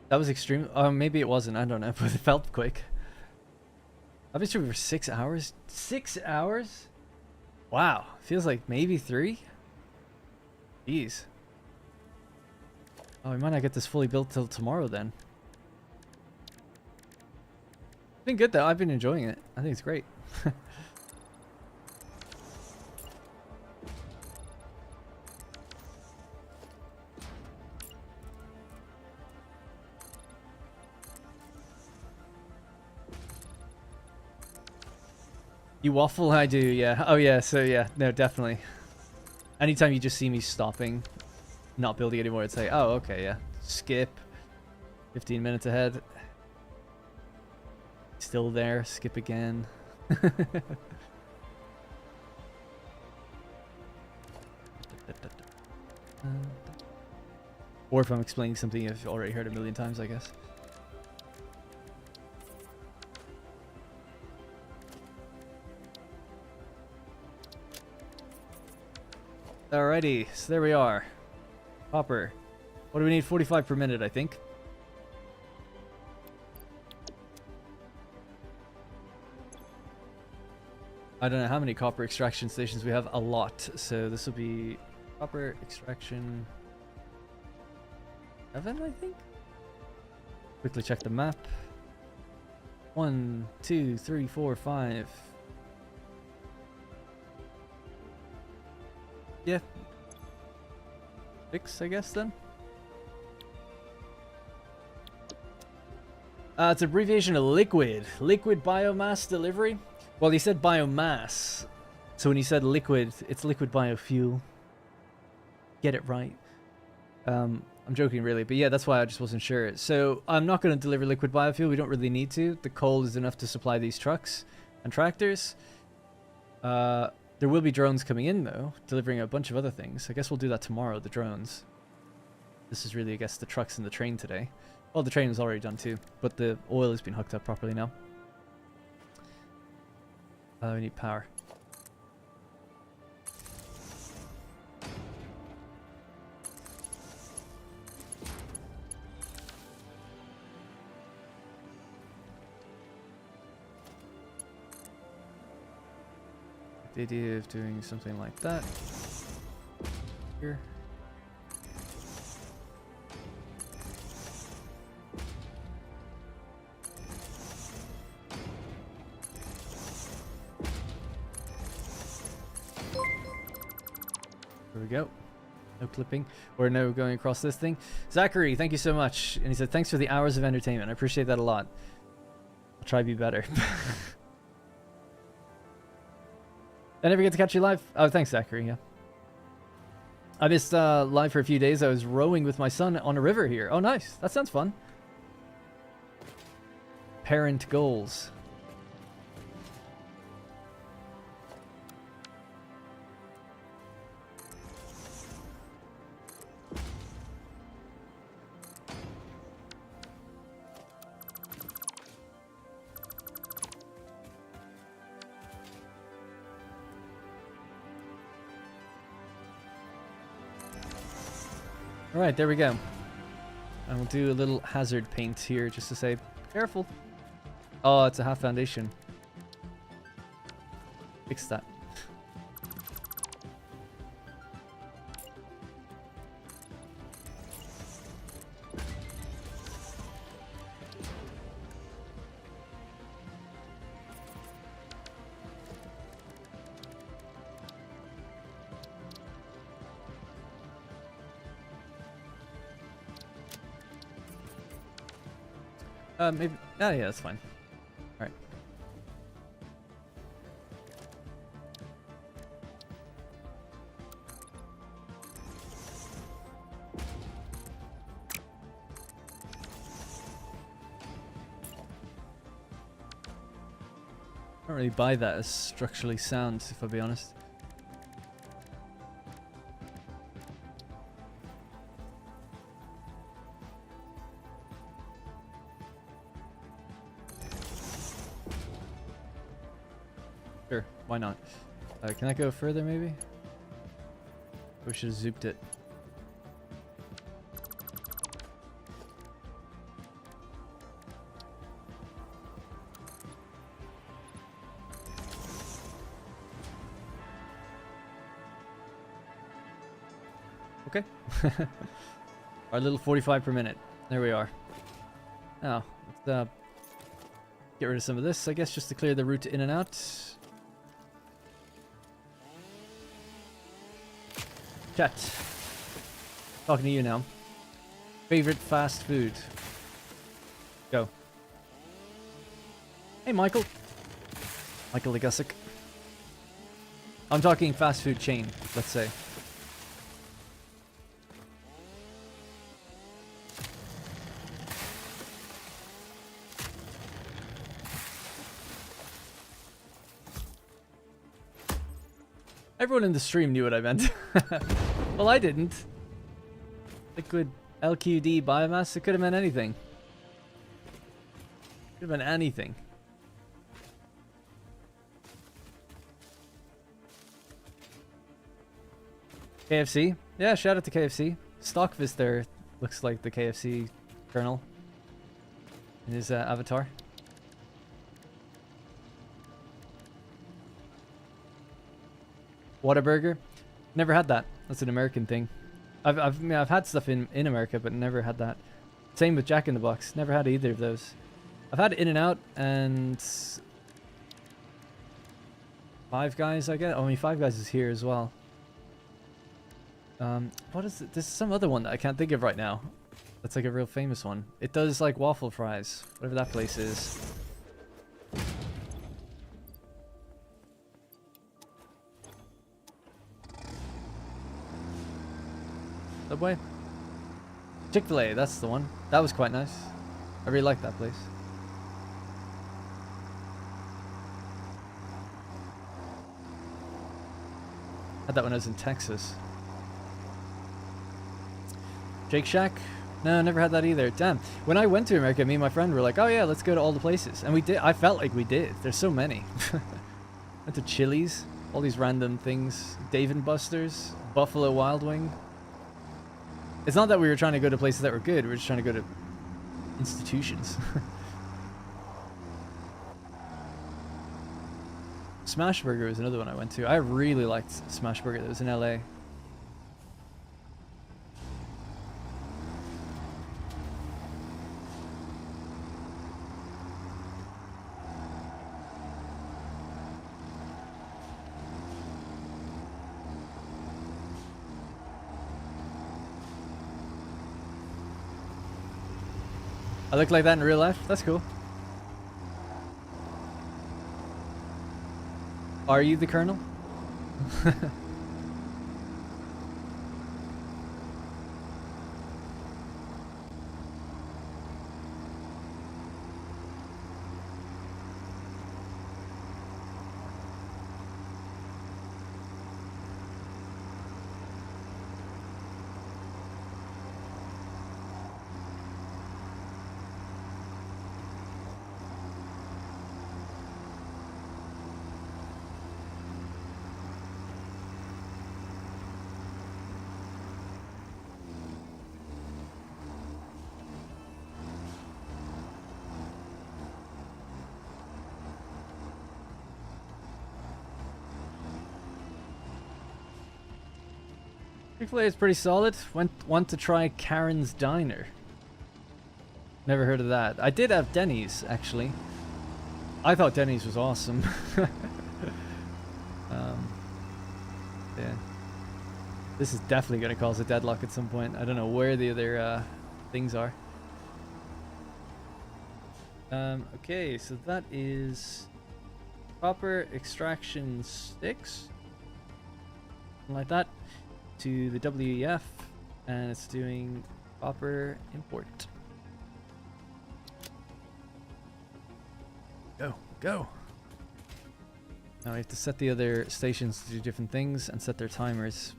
That was extreme. Oh, maybe it wasn't. I don't know, but it felt quick. I've been streaming for 6 hours. 6 hours? Wow. Feels like maybe 3? Jeez. Oh, we might not get this fully built till tomorrow then. It's been good though. I've been enjoying it. I think it's great. You waffle? I do, yeah. Oh yeah, so yeah, no, definitely. Anytime you just see me stopping, not building anymore, it's like, oh, okay, yeah. Skip. 15 minutes ahead. Still there, skip again. Or if I'm explaining something you've already heard a million times, I guess. Alrighty, so there we are. Copper. What do we need? 45 per minute, I think. I don't know how many copper extraction stations we have. A lot. So this will be copper extraction 7, I think. Quickly check the map. 1, 2, 3, 4, 5. Yeah. 6, I guess then. It's an abbreviation of liquid. Liquid biomass delivery. Well, he said biomass. So when he said liquid, it's liquid biofuel. Get it right. I'm joking really, but yeah, that's why I just wasn't sure. So I'm not going to deliver liquid biofuel. We don't really need to. The coal is enough to supply these trucks and tractors. There will be drones coming in though, delivering a bunch of other things. I guess we'll do that tomorrow, the drones. This is really, I guess, the trucks and the train today. Well, the train is already done too, but the oil has been hooked up properly now. We need power. The idea of doing something like that here. There we go. No clipping. We're now going across this thing. Zachary, thank you so much. And he said, thanks for the hours of entertainment. I appreciate that a lot. I'll try to be better. I never get to catch you live. Oh, thanks, Zachary. Yeah. I missed live for a few days. I was rowing with my son on a river here. Oh, nice. That sounds fun. Parent goals. Alright, there we go. And we'll do a little hazard paint here just to say, careful. Oh, it's a half foundation. Fix that. Maybe. Oh, yeah, that's fine. All right. I don't really buy that as structurally sound, if I'll be honest. Sure, why not? Can I go further, maybe? We should have zooped it. Okay. Our little 45 per minute. There we are. Now, let's get rid of some of this, I guess, just to clear the route in and out. Chat. Talking to you now. Favorite fast food? Go. Hey, Michael. Michael Legusic. I'm talking fast food chain, let's say. Everyone in the stream knew what I meant. Well, I didn't. Liquid LQD biomass, it could have meant anything. Could have been anything. KFC? Yeah, shout out to KFC. Stockvis there looks like the KFC colonel in his avatar. Whataburger? Never had that. That's an American thing. I've had stuff in America, but never had that. Same with Jack in the Box. Never had either of those. I've had In-N-Out and Five Guys, I guess. Oh, I mean, Five Guys is here as well. What is it? There's some other one that I can't think of right now. That's like a real famous one. It does like waffle fries, whatever that place is. Subway? Chick-fil-A, that's the one. That was quite nice. I really liked that place. Had that when I was in Texas. Shake Shack? No, never had that either. Damn. When I went to America, me and my friend were like, oh yeah, let's go to all the places. And we did. I felt like we did. There's so many. Went to Chili's. All these random things. Dave & Buster's. Buffalo Wild Wing. It's not that we were trying to go to places that were good. We were just trying to go to institutions. Smashburger was another one I went to. I really liked Smashburger. That was in LA. I look like that in real life? That's cool. Are you the Colonel? Chick-fil-A is pretty solid. Want to try Karen's Diner. Never heard of that. I did have Denny's, actually. I thought Denny's was awesome. Yeah. This is definitely going to cause a deadlock at some point. I don't know where the other things are. Okay, so that is copper extraction sticks. Something like that. To the WEF, and it's doing copper import. Go. Now we have to set the other stations to do different things and set their timers.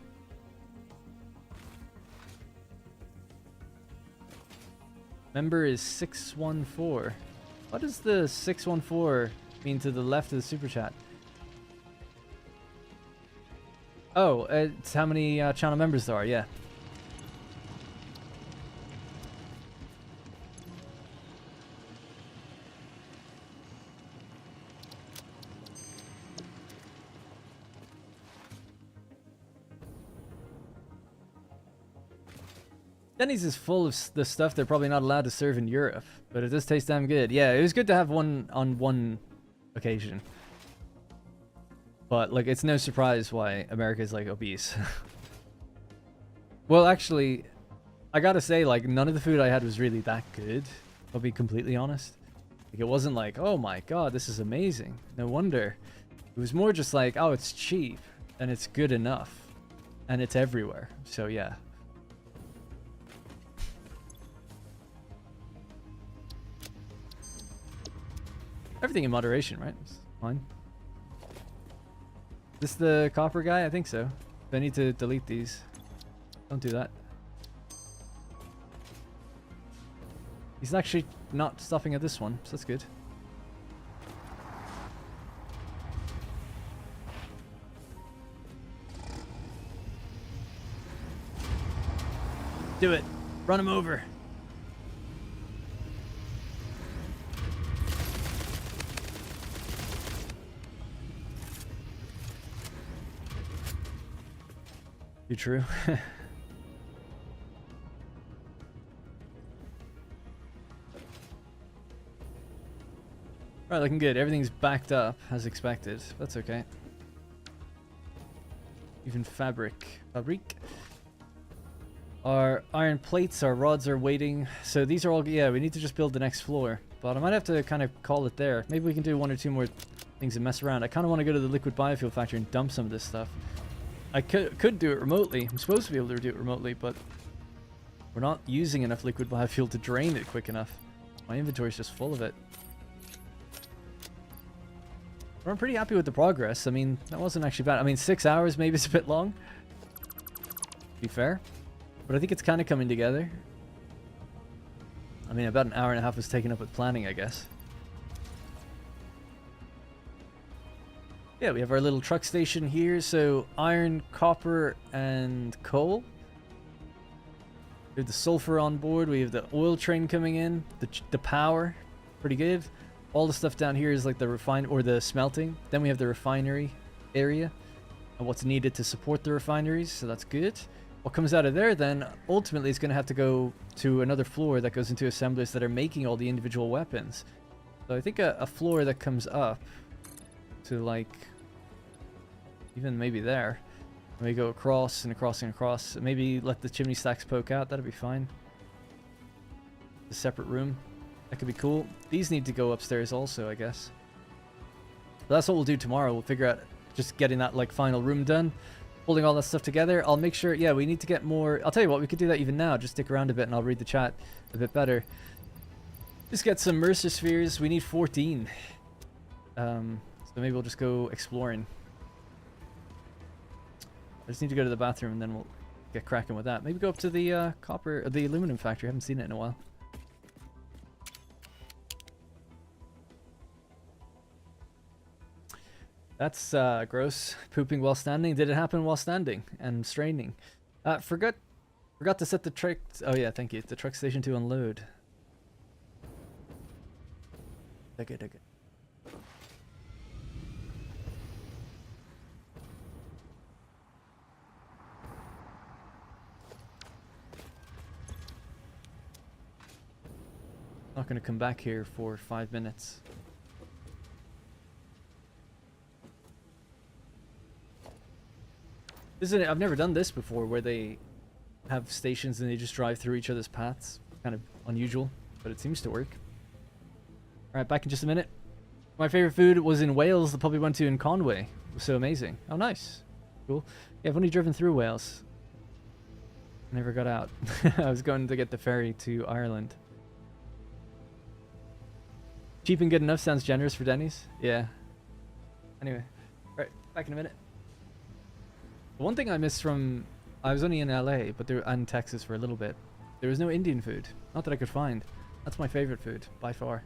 Member is 614. What does the 614 mean to the left of the super chat? Oh, it's how many channel members there are, yeah. Denny's is full of the stuff they're probably not allowed to serve in Europe, but it does taste damn good. Yeah, it was good to have one on one occasion. But, like, it's no surprise why America is, like, obese. Well, actually, I gotta say, like, none of the food I had was really that good. I'll be completely honest. Like, it wasn't like, oh my god, this is amazing. No wonder. It was more just like, oh, it's cheap, and it's good enough. And it's everywhere. So, yeah. Everything in moderation, right? It's fine. Is this the copper guy? I think so. I need to delete these. Don't do that. He's actually not stopping at this one, so that's good. Do it. Run him over. You true. Right, looking good. Everything's backed up as expected. That's okay. Even fabric. Our iron plates, our rods are waiting. So these are all, yeah, we need to just build the next floor. But I might have to kind of call it there. Maybe we can do one or two more things and mess around. I kind of want to go to the liquid biofuel factory and dump some of this stuff. I could do it remotely. I'm supposed to be able to do it remotely, but we're not using enough liquid biofuel to drain it quick enough. My inventory's just full of it. But I'm pretty happy with the progress. I mean, that wasn't actually bad. I mean, 6 hours maybe is a bit long, to be fair. But I think it's kind of coming together. I mean, about an hour and a half was taken up with planning, I guess. Yeah, we have our little truck station here. So iron, copper, and coal. We have the sulfur on board. We have the oil train coming in. The power, pretty good. All the stuff down here is like the the smelting. Then we have the refinery area and what's needed to support the refineries. So that's good. What comes out of there then ultimately is going to have to go to another floor that goes into assemblers that are making all the individual weapons. So I think a floor that comes up to like even maybe there. And we go across and across and across. Maybe let the chimney stacks poke out. That'd be fine. A separate room. That could be cool. These need to go upstairs also, I guess. But that's what we'll do tomorrow. We'll figure out just getting that like final room done. Holding all that stuff together. I'll make sure, yeah, we need to get more. I'll tell you what, we could do that even now. Just stick around a bit and I'll read the chat a bit better. Just get some Mercer spheres. We need 14. So maybe we'll just go exploring. I just need to go to the bathroom and then we'll get cracking with that. Maybe go up to the the aluminum factory. I haven't seen it in a while. That's gross. Pooping while standing. Did it happen while standing and straining? Forgot to set the truck. Oh yeah, thank you. The truck station to unload. Okay. Not gonna come back here for 5 minutes. Isn't it? I've never done this before, where they have stations and they just drive through each other's paths. Kind of unusual, but it seems to work. Alright, back in just a minute. My favorite food was in Wales, the pub we went to in Conway. It was so amazing. Oh, nice. Cool. Yeah, I've only driven through Wales. Never got out. I was going to get the ferry to Ireland. Cheap and good enough sounds generous for Denny's. Yeah. Anyway. Alright, back in a minute. One thing I missed from... I was only in LA, but and Texas for a little bit. There was no Indian food. Not that I could find. That's my favorite food, by far.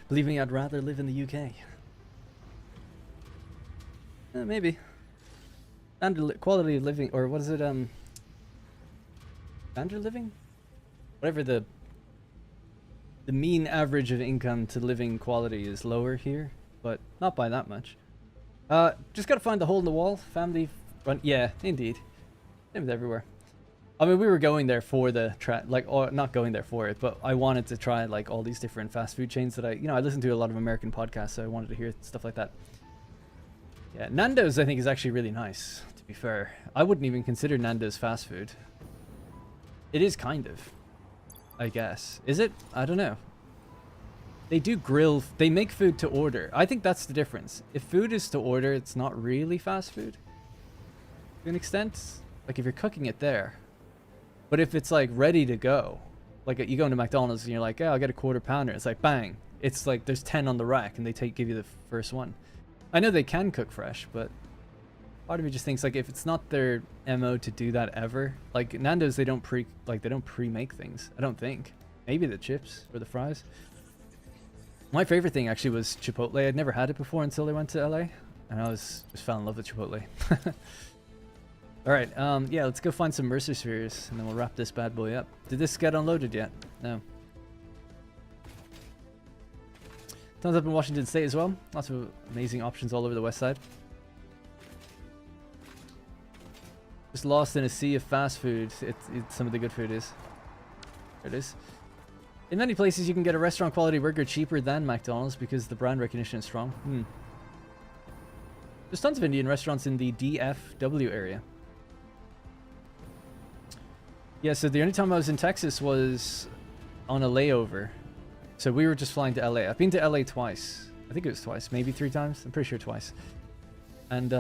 Believe me, I'd rather live in the UK. Maybe. Standard quality of living, or what is it? Standard living? Whatever the mean average of income to living quality is lower here, but not by that much. Just gotta find the hole in the wall. Family run. Yeah, indeed. Same with everywhere. I mean, we were going there for the or not going there for it, but I wanted to try like all these different fast food chains that I listen to a lot of American podcasts, so I wanted to hear stuff like that. Yeah, Nando's I think is actually really nice, to to be fair. I wouldn't even consider Nando's fast food. It is kind of, I guess. Is it? I don't know. They do grill, they make food to order. I think that's the difference. If food is to order, it's not really fast food. To an extent. Like if you're cooking it there. But if it's like ready to go, like you go into McDonald's and you're like, oh, I'll get a quarter pounder. It's like, bang. It's like there's 10 on the rack and they give you the first one. I know they can cook fresh, but part of me just thinks like if it's not their MO to do that ever, like Nando's, they don't pre-make things. I don't think. Maybe the chips or the fries. My favorite thing actually was Chipotle. I'd never had it before until I went to LA, and I just fell in love with Chipotle. All right, yeah, let's go find some Mercer spheres, and then we'll wrap this bad boy up. Did this get unloaded yet? No. Thumbs up in Washington State as well. Lots of amazing options all over the west side. Just lost in a sea of fast food. Some of the good food is. There it is. In many places, you can get a restaurant quality burger cheaper than McDonald's because the brand recognition is strong. There's tons of Indian restaurants in the DFW area. Yeah, so the only time I was in Texas was on a layover. So we were just flying to LA. I've been to LA twice. I think it was twice, maybe 3 times. I'm pretty sure twice. And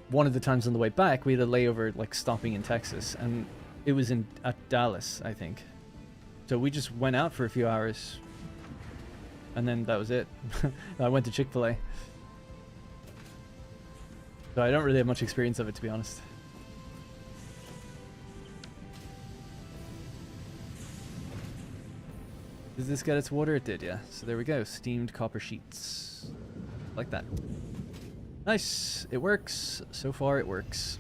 one of the times on the way back, we had a layover like stopping in Texas, and it was at Dallas, I think. So we just went out for a few hours, and then that was it. I went to Chick-fil-A. So I don't really have much experience of it, to be honest. Does this get its water? It did, yeah. So there we go. Steamed copper sheets. Like that. Nice. It works. So far it works.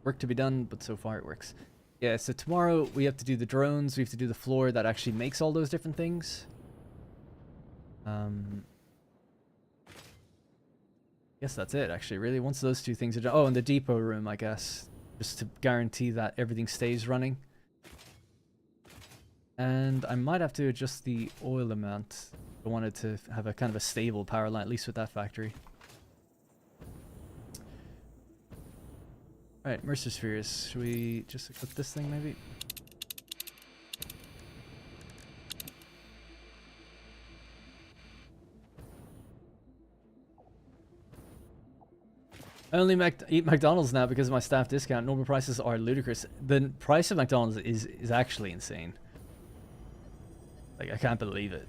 Work to be done, but so far it works. Yeah, so tomorrow we have to do the drones. We have to do the floor that actually makes all those different things. Guess that's it, actually, really. Once those 2 things are done. Oh, and the depot room, I guess. Just to guarantee that everything stays running. And I might have to adjust the oil amount. I wanted to have a kind of a stable power line, at least with that factory. Alright, Mercer spheres. Should we just equip this thing, maybe? I only eat McDonald's now because of my staff discount. Normal prices are ludicrous. The price of McDonald's is actually insane. Like, I can't believe it.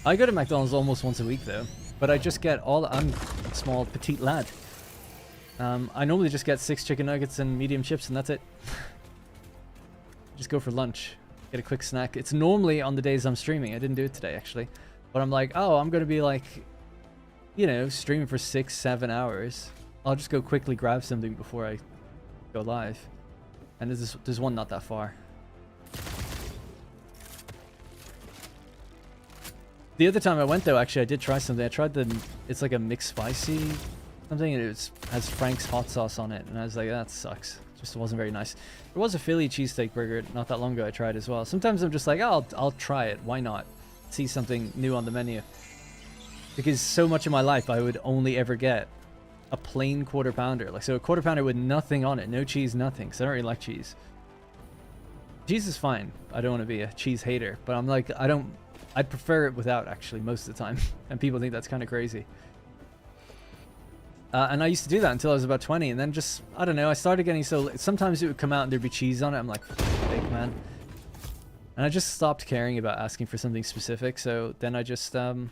I go to McDonald's almost once a week though, but I just get I'm a small petite lad. I normally just get 6 chicken nuggets and medium chips, and that's it. Just go for lunch, get a quick snack. It's normally on the days I'm streaming. I didn't do it today actually, but I'm like, oh, I'm gonna be like, you know, streaming for 6-7 hours. I'll just go quickly grab something before I go live. And there's one not that far. The other time I went though, actually I did try something. I tried it's like a mixed spicy something, and has Frank's hot sauce on it, and I was like, that sucks. Just wasn't very nice. There was a Philly cheesesteak burger not that long ago I tried as well. Sometimes I'm just like, oh, I'll try it. Why not? See something new on the menu. Because so much of my life I would only ever get a plain quarter pounder. Like, so a quarter pounder with nothing on it, no cheese, nothing. Because I don't really like cheese. Cheese is fine. I don't want to be a cheese hater, but I'm like, I'd prefer it without, actually, most of the time. And people think that's kind of crazy. And I used to do that until I was about 20, and then just, I don't know, I started getting so, sometimes it would come out and there'd be cheese on it. I'm like, fake, man. And I just stopped caring about asking for something specific, so then I just started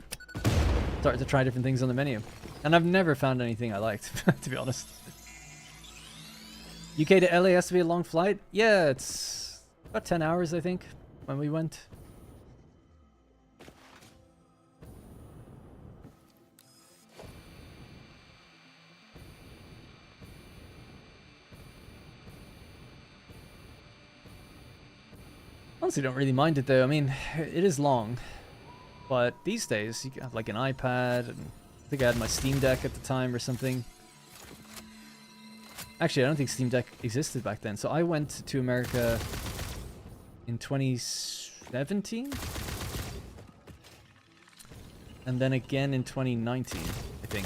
to try different things on the menu. And I've never found anything I liked, to be honest. UK to LA has to be a long flight? Yeah, it's about 10 hours, I think, when we went. Honestly, don't really mind it though. I mean, it is long, but these days you can have like an iPad, and I think I had my Steam Deck at the time or something. Actually, I don't think Steam Deck existed back then. So I went to America in 2017. And then again in 2019, I think.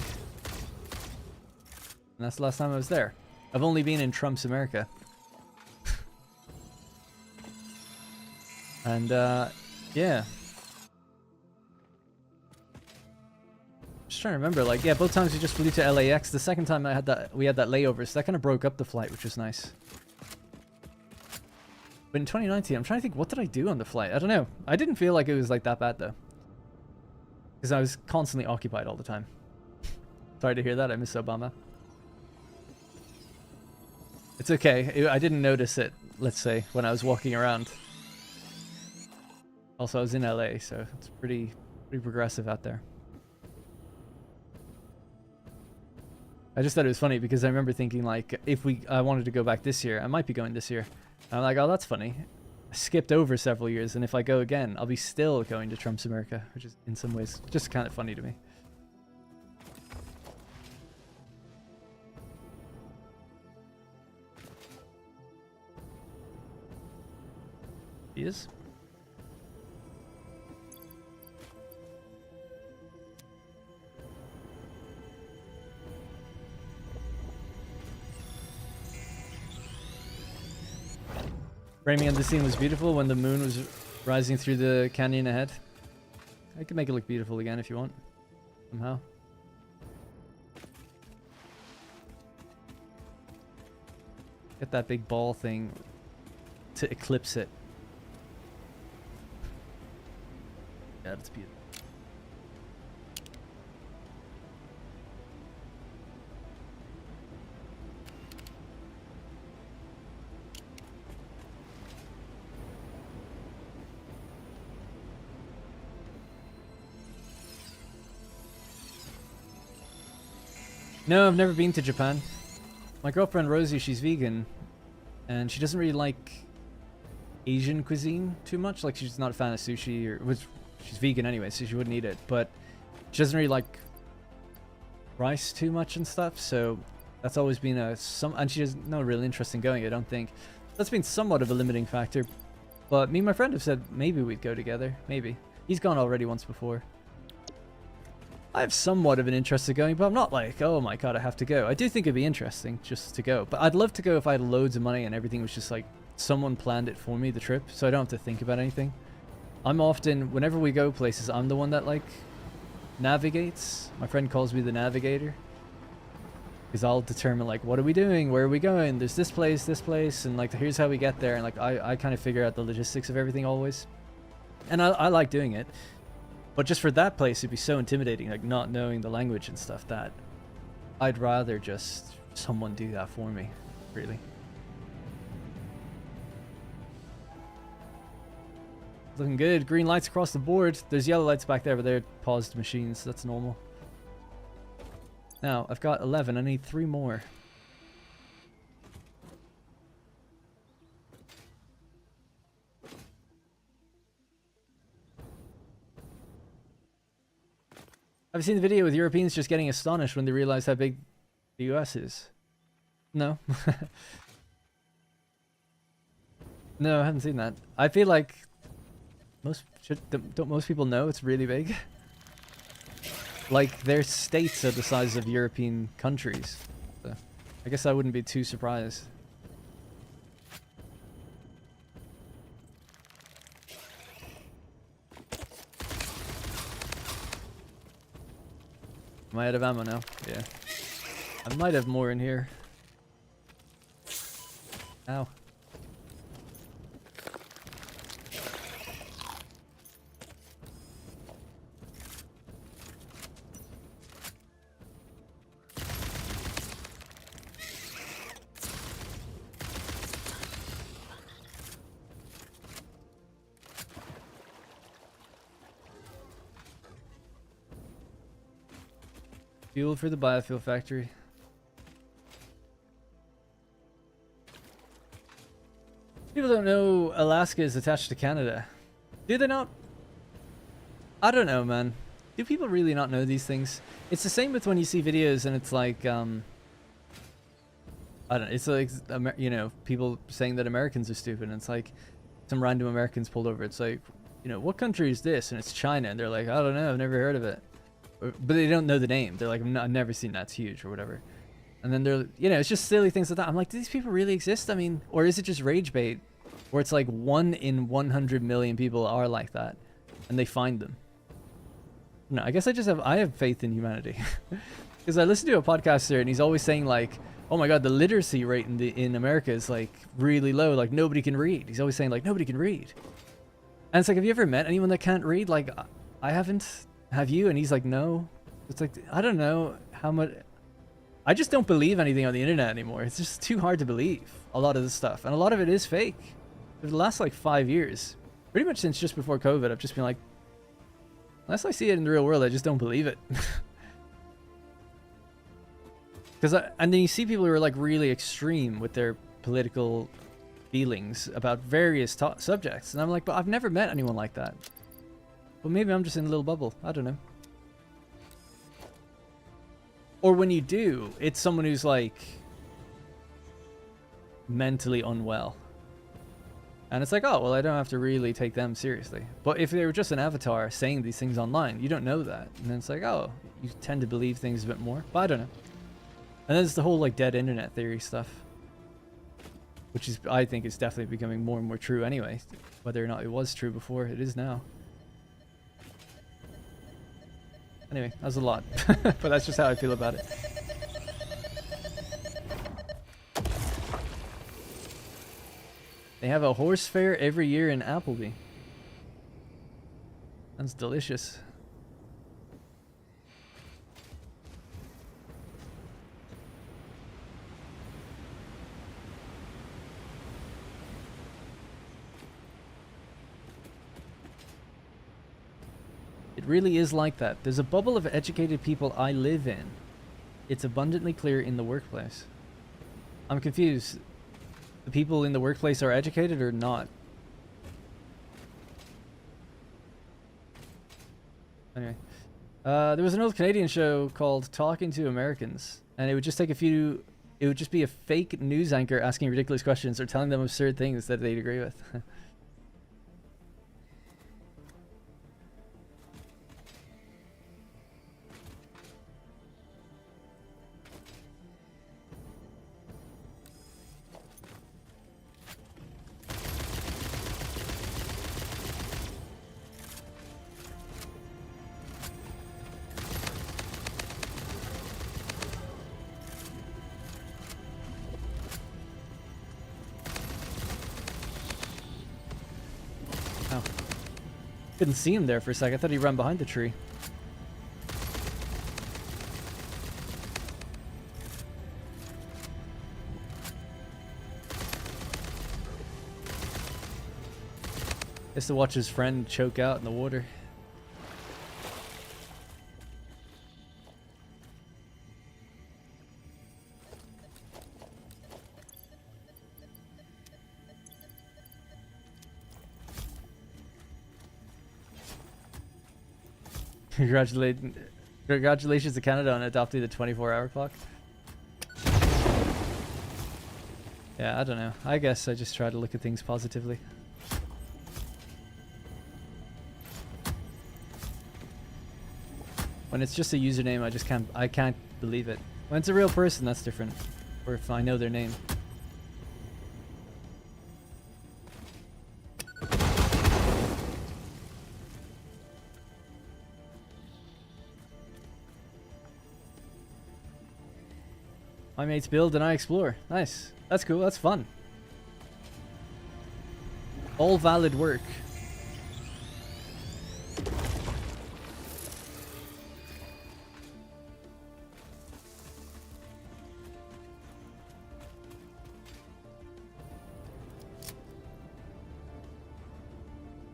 And that's the last time I was there. I've only been in Trump's America. And, yeah. Just trying to remember, like, yeah, both times we just flew to LAX. The second time we had that layover, so that kind of broke up the flight, which was nice. But in 2019, I'm trying to think, what did I do on the flight? I don't know. I didn't feel like it was, like, that bad, though. Because I was constantly occupied all the time. Sorry to hear that. I miss Obama. It's okay. I didn't notice it, let's say, when I was walking around. Also, I was in LA, so it's pretty progressive out there. I just thought it was funny because I remember thinking, like, if I wanted to go back this year, I might be going this year. And I'm like, oh, that's funny. I skipped over several years, and if I go again, I'll be still going to Trump's America, which is in some ways just kind of funny to me. He is. Framing of the scene was beautiful when the moon was rising through the canyon ahead. I can make it look beautiful again if you want, somehow. Get that big ball thing to eclipse it. Yeah, that's beautiful. No, I've never been to Japan. My girlfriend Rosie, she's vegan, and she doesn't really like Asian cuisine too much. Like, she's not a fan of sushi, or she's vegan anyway, so she wouldn't eat it. But she doesn't really like rice too much and stuff. So that's always been and she has no real interest in going, I don't think. That's been somewhat of a limiting factor. But me and my friend have said maybe we'd go together. Maybe. He's gone already once before. I have somewhat of an interest in going, but I'm not like, oh my god, I have to go. I do think it'd be interesting just to go. But I'd love to go if I had loads of money and everything was just like, someone planned it for me, the trip, so I don't have to think about anything. I'm often, whenever we go places, I'm the one that, like, navigates. My friend calls me the navigator. Because I'll determine, like, what are we doing? Where are we going? There's this place, and, like, here's how we get there. And, like, I kind of figure out the logistics of everything always. And I like doing it. But just for that place, it'd be so intimidating, like, not knowing the language and stuff, that I'd rather just someone do that for me, really. Looking good. Green lights across the board. There's yellow lights back there, but they're paused machines, so that's normal. Now, I've got 11. I need 3 more. I've seen the video with Europeans just getting astonished when they realize how big the US is. No. No, I haven't seen that. I feel like don't most people know it's really big? Like, their states are the size of European countries. So I guess I wouldn't be too surprised. Am I out of ammo now? Yeah. I might have more in here. Ow. Fuel for the biofuel factory. People don't know Alaska is attached to Canada. Do they not? I don't know, man. Do people really not know these things? It's the same with when you see videos and it's like, I don't know, it's like, you know, people saying that Americans are stupid. And it's like, some random Americans pulled over. It's like, you know, what country is this? And it's China. And they're like, I don't know, I've never heard of it. But they don't know the name. They're like, I've never seen that. It's huge or whatever. And then they're, you know, it's just silly things like that. I'm like, do these people really exist? I mean, or is it just rage bait? Where it's like 1 in 100 million people are like that. And they find them. No, I guess I have faith in humanity. Because I listened to a podcaster and he's always saying like, oh my god, the literacy rate in America is like really low. Like nobody can read. He's always saying like nobody can read. And it's like, have you ever met anyone that can't read? Like, I haven't. Have you? And he's like, no. It's like, I don't know how much. I just don't believe anything on the internet anymore. It's just too hard to believe a lot of this stuff. And a lot of it is fake. For the last like 5 years, pretty much since just before COVID, I've just been like, unless I see it in the real world, I just don't believe it. And then you see people who are like really extreme with their political feelings about various subjects. And I'm like, but I've never met anyone like that. Well, maybe I'm just in a little bubble. I don't know. Or when you do, it's someone who's like mentally unwell. And it's like, oh, well, I don't have to really take them seriously. But if they were just an avatar saying these things online, you don't know that. And then it's like, oh, you tend to believe things a bit more. But I don't know. And then there's the whole like dead internet theory stuff. Which is, I think, is definitely becoming more and more true anyway. Whether or not it was true before, it is now. Anyway, that was a lot. But that's just how I feel about it. They have a horse fair every year in Appleby. That's delicious. It really is like that. There's a bubble of educated people I live in. It's abundantly clear in the workplace. I'm confused. The people in the workplace are educated or not? Anyway. There was an old Canadian show called Talking to Americans. And it would just take a few... It would just be a fake news anchor asking ridiculous questions or telling them absurd things that they'd agree with. Couldn't see him there for a second. I thought he ran behind the tree. He has to watch his friend choke out in the water. Congratulations to Canada on adopting the 24-hour clock. Yeah, I don't know. I guess I just try to look at things positively. When it's just a username, I can't believe it. When it's a real person, that's different. Or if I know their name. My mates build and I explore. Nice. That's cool. That's fun. All valid work.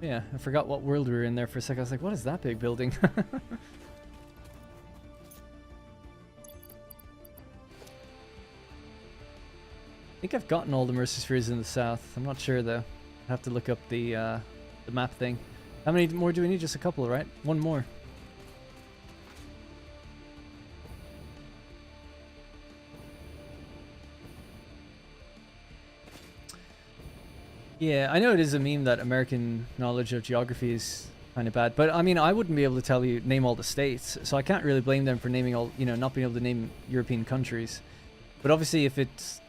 Yeah, I forgot what world we were in there for a second. I was like, what is that big building? I think I've gotten all the Mercy Spheres in the south. I'm not sure though. I have to look up the map thing. How many more do we need? Just a couple, right? One more. Yeah, I know it is a meme that American knowledge of geography is kind of bad, but I mean, I wouldn't be able to tell you, name all the states, so I can't really blame them for naming all, you know, not being able to name European countries. But obviously, if it's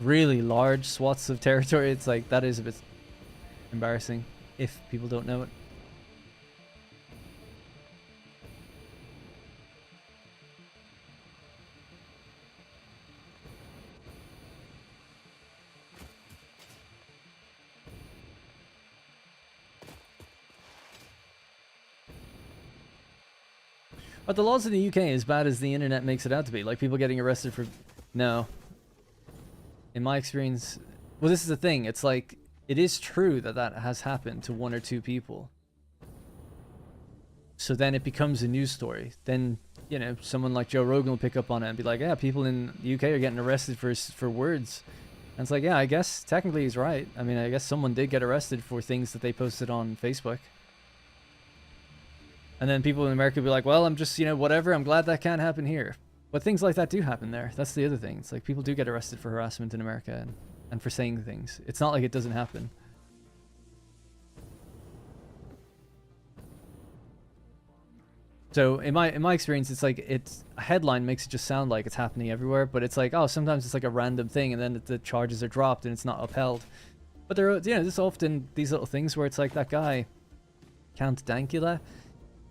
really large swaths of territory, it's like, that is a bit embarrassing if people don't know it. But the laws in the UK as bad as the internet makes it out to be. Like people getting arrested for... No. In my experience... Well, this is the thing. It's like, it is true that that has happened to 1 or 2 people. So then it becomes a news story. Then, you know, someone like Joe Rogan will pick up on it and be like, yeah, people in the UK are getting arrested for words. And it's like, yeah, I guess technically he's right. I mean, I guess someone did get arrested for things that they posted on Facebook. And then people in America will be like, well, I'm just, you know, whatever. I'm glad that can't happen here. But things like that do happen there. That's the other thing. It's like people do get arrested for harassment in America and for saying things. It's not like it doesn't happen. So in my experience, it's like a headline makes it just sound like it's happening everywhere, but it's like, oh, sometimes it's like a random thing, and then the charges are dropped and it's not upheld. But there are, you know, there's often these little things where it's like that guy, Count Dankula,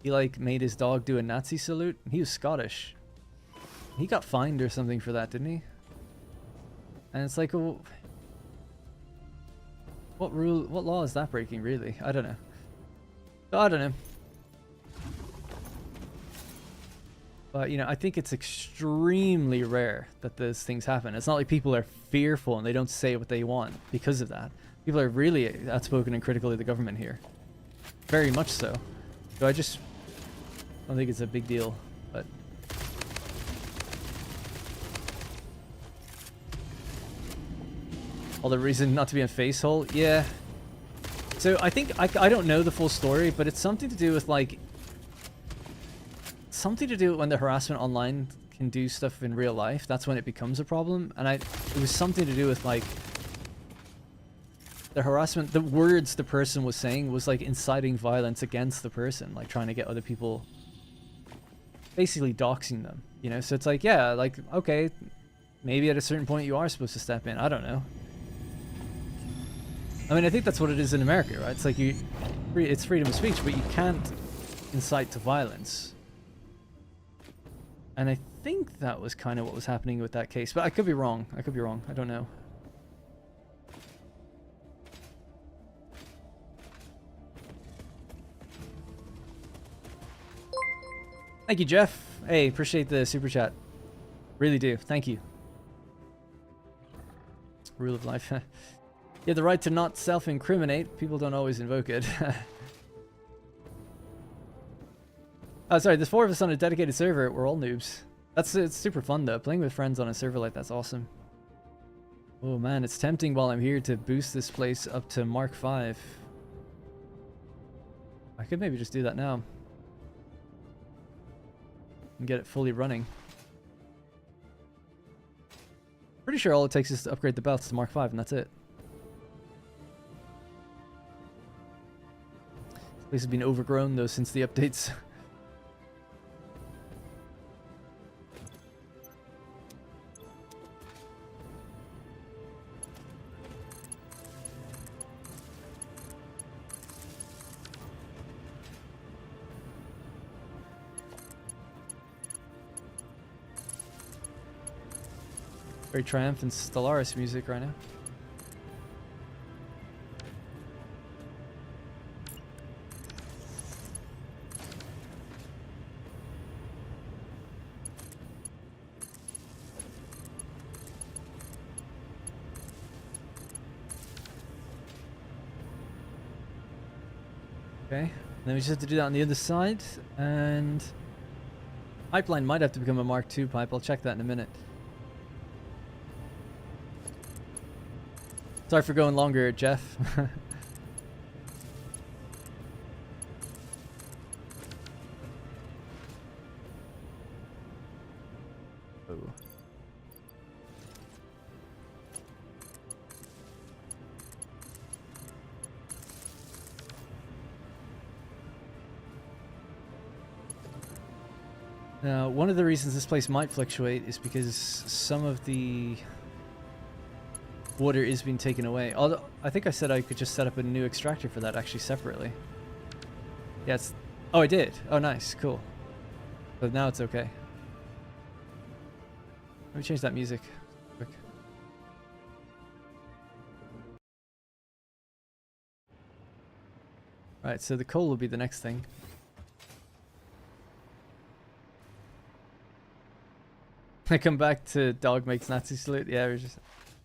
he like made his dog do a Nazi salute. He was Scottish. He got fined or something for that, didn't he? And it's like, well, what law is that breaking, really? I don't know. I don't know. But, you know, I think it's extremely rare that those things happen. It's not like people are fearful and they don't say what they want because of that. People are really outspoken and critical of the government here. Very much so. So I don't think it's a big deal, but... All the reason not to be on Facehole? Yeah. So I think, I don't know the full story, but it's something to do with, like... Something to do with when the harassment online can do stuff in real life. That's when it becomes a problem. And it was something to do with, like... The harassment, the words the person was saying was, like, inciting violence against the person. Like, trying to get other people... Basically doxing them, you know? So it's like, yeah, like, okay, maybe at a certain point you are supposed to step in. I don't know. I mean, I think that's what it is in America, right? It's like it's freedom of speech, but you can't incite to violence. And I think that was kind of what was happening with that case, but I could be wrong. I could be wrong. I don't know. Thank you, Jeff. Hey, appreciate the super chat. Really do. Thank you. Rule of life. You have the right to not self-incriminate. People don't always invoke it. Oh, sorry. There's 4 of us on a dedicated server. We're all noobs. It's super fun, though. Playing with friends on a server like that's awesome. Oh, man. It's tempting while I'm here to boost this place up to Mark 5. I could maybe just do that now. And get it fully running. Pretty sure all it takes is to upgrade the belts to Mark 5 and that's it. This place has been overgrown though since the updates. Very triumphant Stellaris music right now. Okay, then we just have to do that on the other side, and pipeline might have to become a Mark II pipe. I'll check that in a minute. Sorry for going longer, Jeff. Oh. Now, one of the reasons this place might fluctuate is because some of the water is being taken away. Although, I think I said I could just set up a new extractor for that actually separately. Yeah, it's... Oh, I did. Oh, nice. Cool. But now it's okay. Let me change that music quick. Alright, so the coal will be the next thing. I come back to dog makes Nazi salute. Yeah, we're just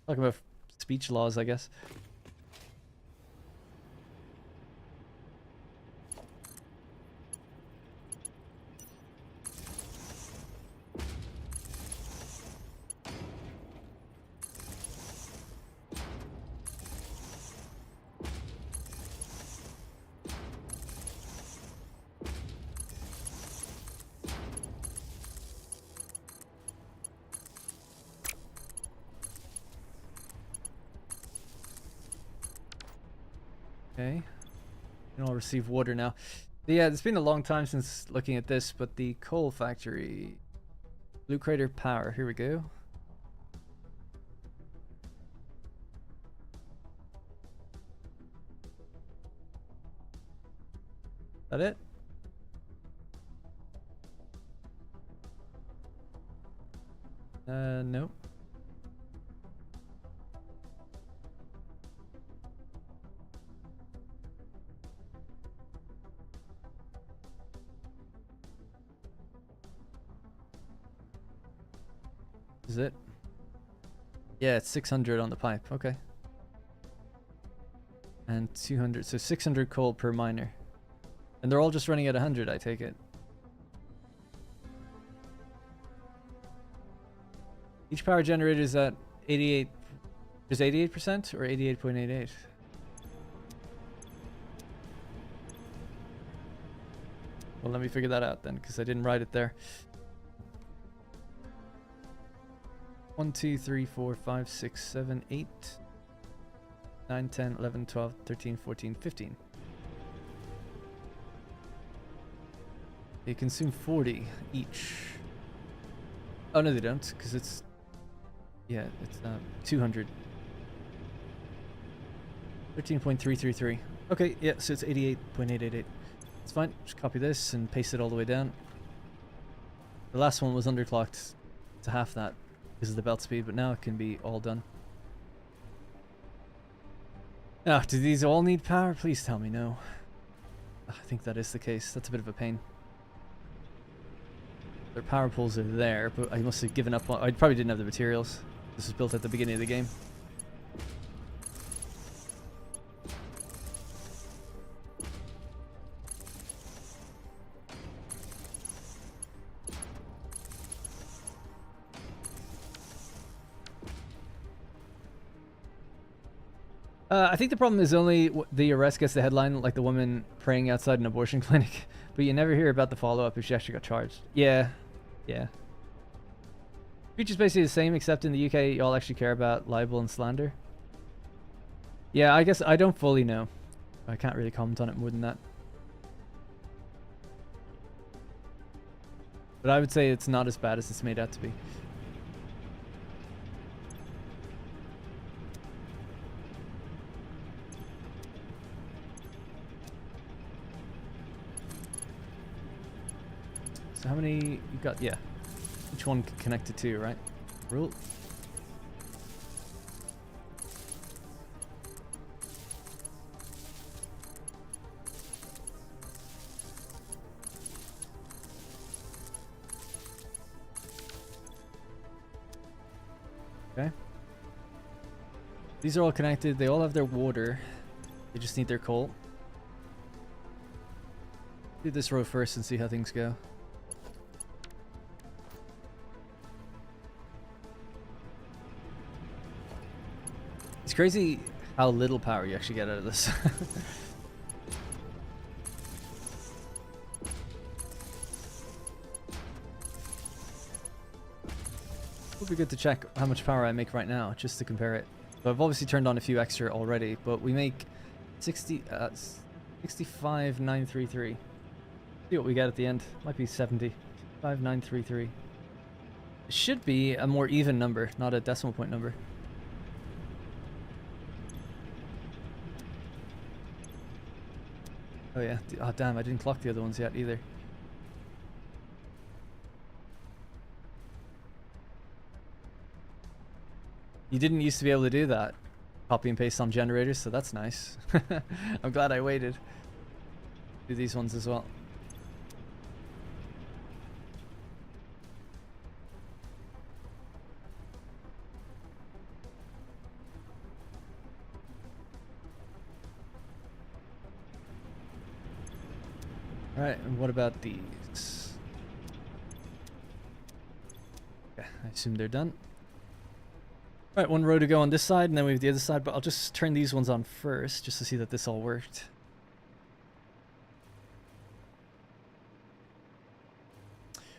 talking about speech laws, I guess. Okay, and I'll receive water now. Yeah, it's been a long time since looking at this, but the coal factory, Blue Crater Power. Here we go. That it? Nope. Is it? Yeah, it's 600 on the pipe. Okay. And 200, so 600 coal per miner. And they're all just running at 100, I take it. Each power generator is at 88, is 88% or 88.88? Well, let me figure that out then, because I didn't write it there. 1, 2, 3, 4, 5, 6, 7, 8, 9, 10, 11, 12, 13, 14, 15. They consume 40 each. Oh no, they don't, because it's... Yeah, it's 200. 13.333. Okay, yeah, so it's 88.888. It's fine, just copy this and paste it all the way down. The last one was underclocked to half that because of the belt speed, but now it can be all done. Now, do these all need power? Please tell me no. I think that is the case. That's a bit of a pain. Their power poles are there, but I must have given up on... I probably didn't have the materials. This was built at the beginning of the game. I think the problem is only the arrest gets the headline, like the woman praying outside an abortion clinic, but you never hear about the follow-up if she actually got charged. Yeah, yeah. Feature's basically the same, except in the UK, y'all actually care about libel and slander. Yeah, I guess I don't fully know. I can't really comment on it more than that. But I would say it's not as bad as it's made out to be. So how many you got? Yeah. Each one connected to, right? Rule. Okay. These are all connected. They all have their water. They just need their coal. Do this row first and see how things go. It's crazy how little power you actually get out of this. Would be good to check how much power I make right now, just to compare it. So I've obviously turned on a few extra already, but we make 65,933. See what we get at the end. Might be 70. 5933. It should be a more even number, not a decimal point number. Oh yeah. Oh damn, I didn't clock the other ones yet either. You didn't used to be able to do that. Copy and paste on generators, so that's nice. I'm glad I waited. Do these ones as well. Alright, and what about these? Okay, I assume they're done. Alright, one row to go on this side, and then we have the other side, but I'll just turn these ones on first, just to see that this all worked.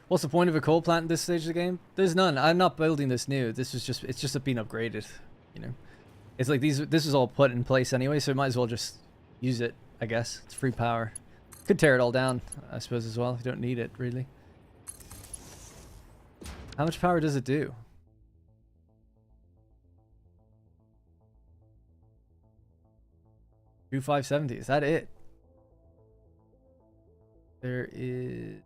What's the point of a coal plant at this stage of the game? There's none. I'm not building this new. This was just, it's just been upgraded, you know. It's like this is all put in place anyway, so we might as well just use it, I guess. It's free power. Could tear it all down, I suppose, as well. You don't need it, really. How much power does it do? 2570. Is that it? There is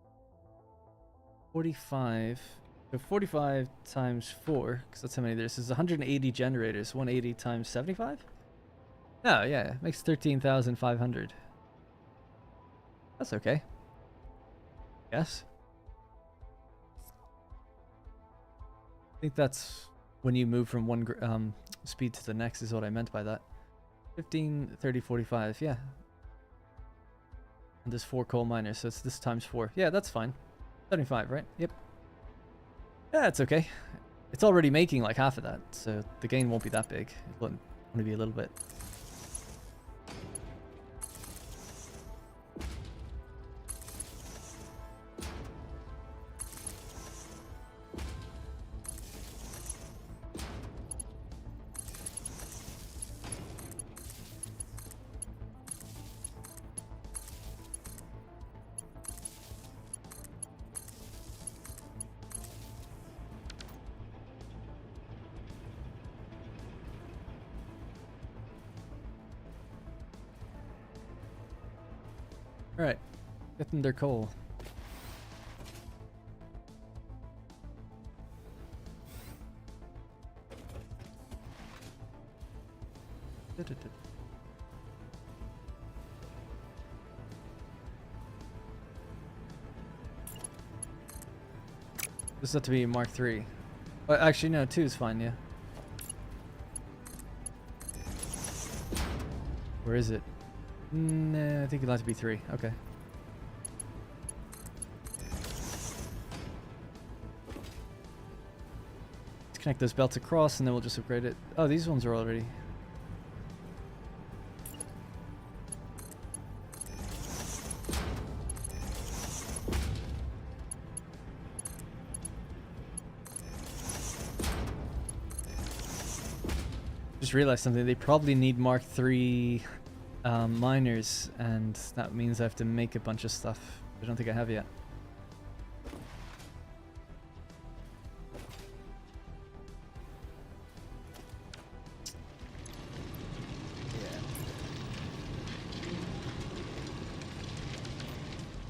45. So 45 times 4, because that's how many there's. Is 180 generators. 180 times 75? Oh, yeah. Makes 13,500. That's okay. Yes. I think that's when you move from one speed to the next is what I meant by that. 15, 30, 45. Yeah. And there's 4 coal miners, so it's this times 4. Yeah, that's fine. 75, right? Yep. Yeah, it's okay. It's already making like half of that, so the gain won't be that big. It'll only be a little bit. Alright, getting their coal. This has to be Mark 3. Actually, no, 2 is fine, yeah. Where is it? Nah, I think it'll have to be 3. Okay. Let's connect those belts across and then we'll just upgrade it. Oh, these ones are already. Just realized something. They probably need Mark 3 miners, and that means I have to make a bunch of stuff I don't think I have yet. Yeah.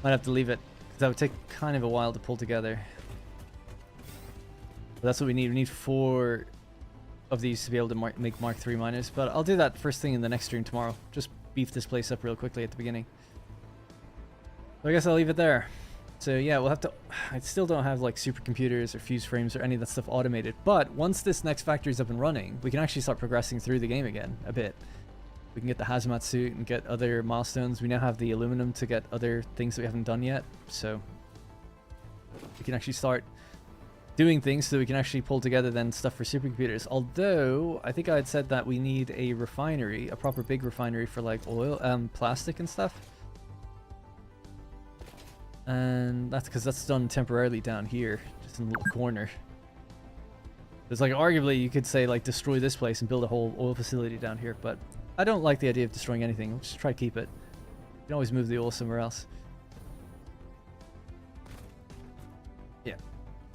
Might have to leave it, because that would take kind of a while to pull together. But that's what we need. We need 4 of these to be able to make Mark 3 miners, but I'll do that first thing in the next stream tomorrow. Just beef this place up real quickly at the beginning. So I guess I'll leave it there. So yeah, we'll have to... I still don't have like supercomputers or fuse frames or any of that stuff automated, but once this next factory is up and running, we can actually start progressing through the game again a bit. We can get the hazmat suit and get other milestones. We now have the aluminum to get other things that we haven't done yet, so we can actually start doing things so we can actually pull together then stuff for supercomputers. Although I think I had said that we need a refinery, a proper big refinery for like oil, plastic and stuff. And that's because that's done temporarily down here, just in the little corner. There's like arguably you could say like destroy this place and build a whole oil facility down here, but I don't like the idea of destroying anything. We'll just try to keep it. You can always move the oil somewhere else. Yeah.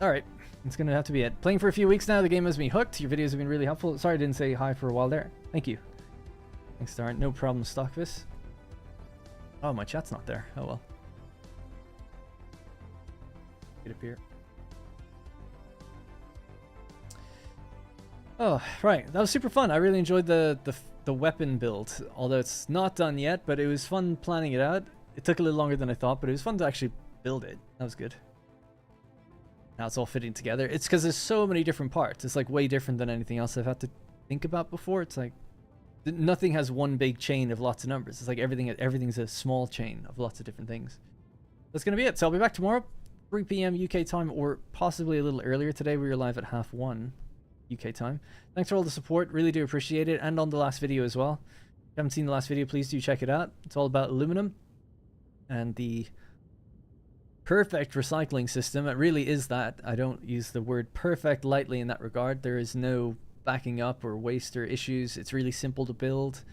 All right. It's going to have to be it. Playing for a few weeks now. The game has me hooked. Your videos have been really helpful. Sorry I didn't say hi for a while there. Thank you. Thanks, Darren. No problem, Stockvis. Oh, my chat's not there. Oh, well. Get up here. Oh, right. That was super fun. I really enjoyed the weapon build. Although it's not done yet, but it was fun planning it out. It took a little longer than I thought, but it was fun to actually build it. That was good. Now it's all fitting together. It's because there's so many different parts. It's like way different than anything else I've had to think about before. It's like nothing has one big chain of lots of numbers. It's like everything's a small chain of lots of different things. That's going to be it. So I'll be back tomorrow, 3 p.m. UK time, or possibly a little earlier. Today we were live at 1:30 UK time. Thanks for all the support. Really do appreciate it. And on the last video as well. If you haven't seen the last video, please do check it out. It's all about aluminum and the perfect recycling system. It really is that. I don't use the word perfect lightly in that regard. There is no backing up or waste or issues. It's really simple to build.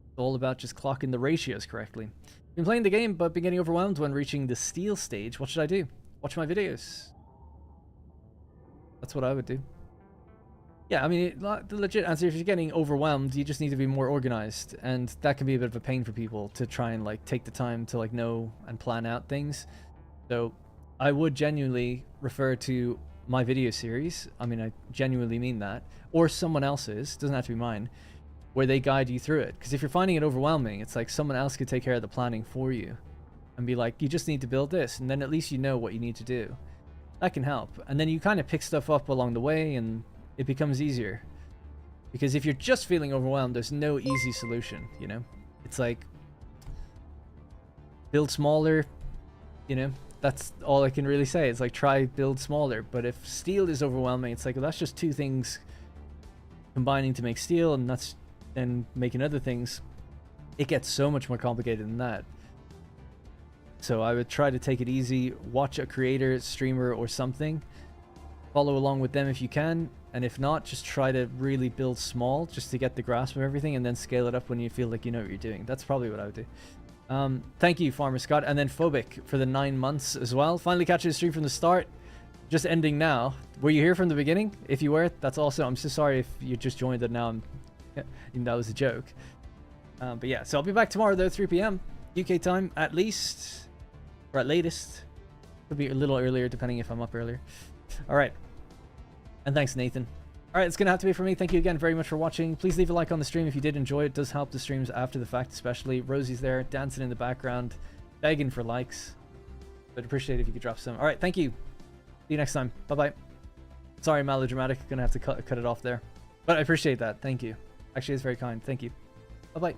It's all about just clocking the ratios correctly. Been playing the game but been getting overwhelmed when reaching the steel stage. What should I do? Watch my videos. That's what I would do. Yeah, I mean, the legit answer, if you're getting overwhelmed, you just need to be more organized, and that can be a bit of a pain for people to try and like take the time to like know and plan out things. So I would genuinely refer to my video series. I mean, I genuinely mean that, or someone else's, doesn't have to be mine, where they guide you through it. Because if you're finding it overwhelming, it's like someone else could take care of the planning for you and be like, you just need to build this, and then at least you know what you need to do. That can help, and then you kind of pick stuff up along the way and it becomes easier. Because if you're just feeling overwhelmed, there's no easy solution, you know? It's like, build smaller, you know? That's all I can really say. It's like, try build smaller. But if steel is overwhelming, it's like, well, that's just two things combining to make steel, and that's then making other things. It gets so much more complicated than that. So I would try to take it easy, watch a creator, streamer, or something. Follow along with them if you can, and if not, just try to really build small just to get the grasp of everything, and then scale it up when you feel like you know what you're doing. That's probably what I would do. Thank you, Farmer Scott, and then Phobic for the 9 months as well. Finally catching the stream from the start, just ending now. Were you here from the beginning? If you were, that's awesome. I'm so sorry if you just joined it now. That was a joke. But yeah, so I'll be back tomorrow though, 3 p.m. UK time at least, or at latest. Could be a little earlier depending if I'm up earlier. All right. And thanks, Nathan. All right, it's going to have to be for me. Thank you again very much for watching. Please leave a like on the stream if you did enjoy it. It does help the streams after the fact, especially. Rosie's there, dancing in the background, begging for likes. I'd appreciate it if you could drop some. All right, thank you. See you next time. Bye-bye. Sorry, melodramatic. Going to have to cut it off there. But I appreciate that. Thank you. Actually, it's very kind. Thank you. Bye-bye.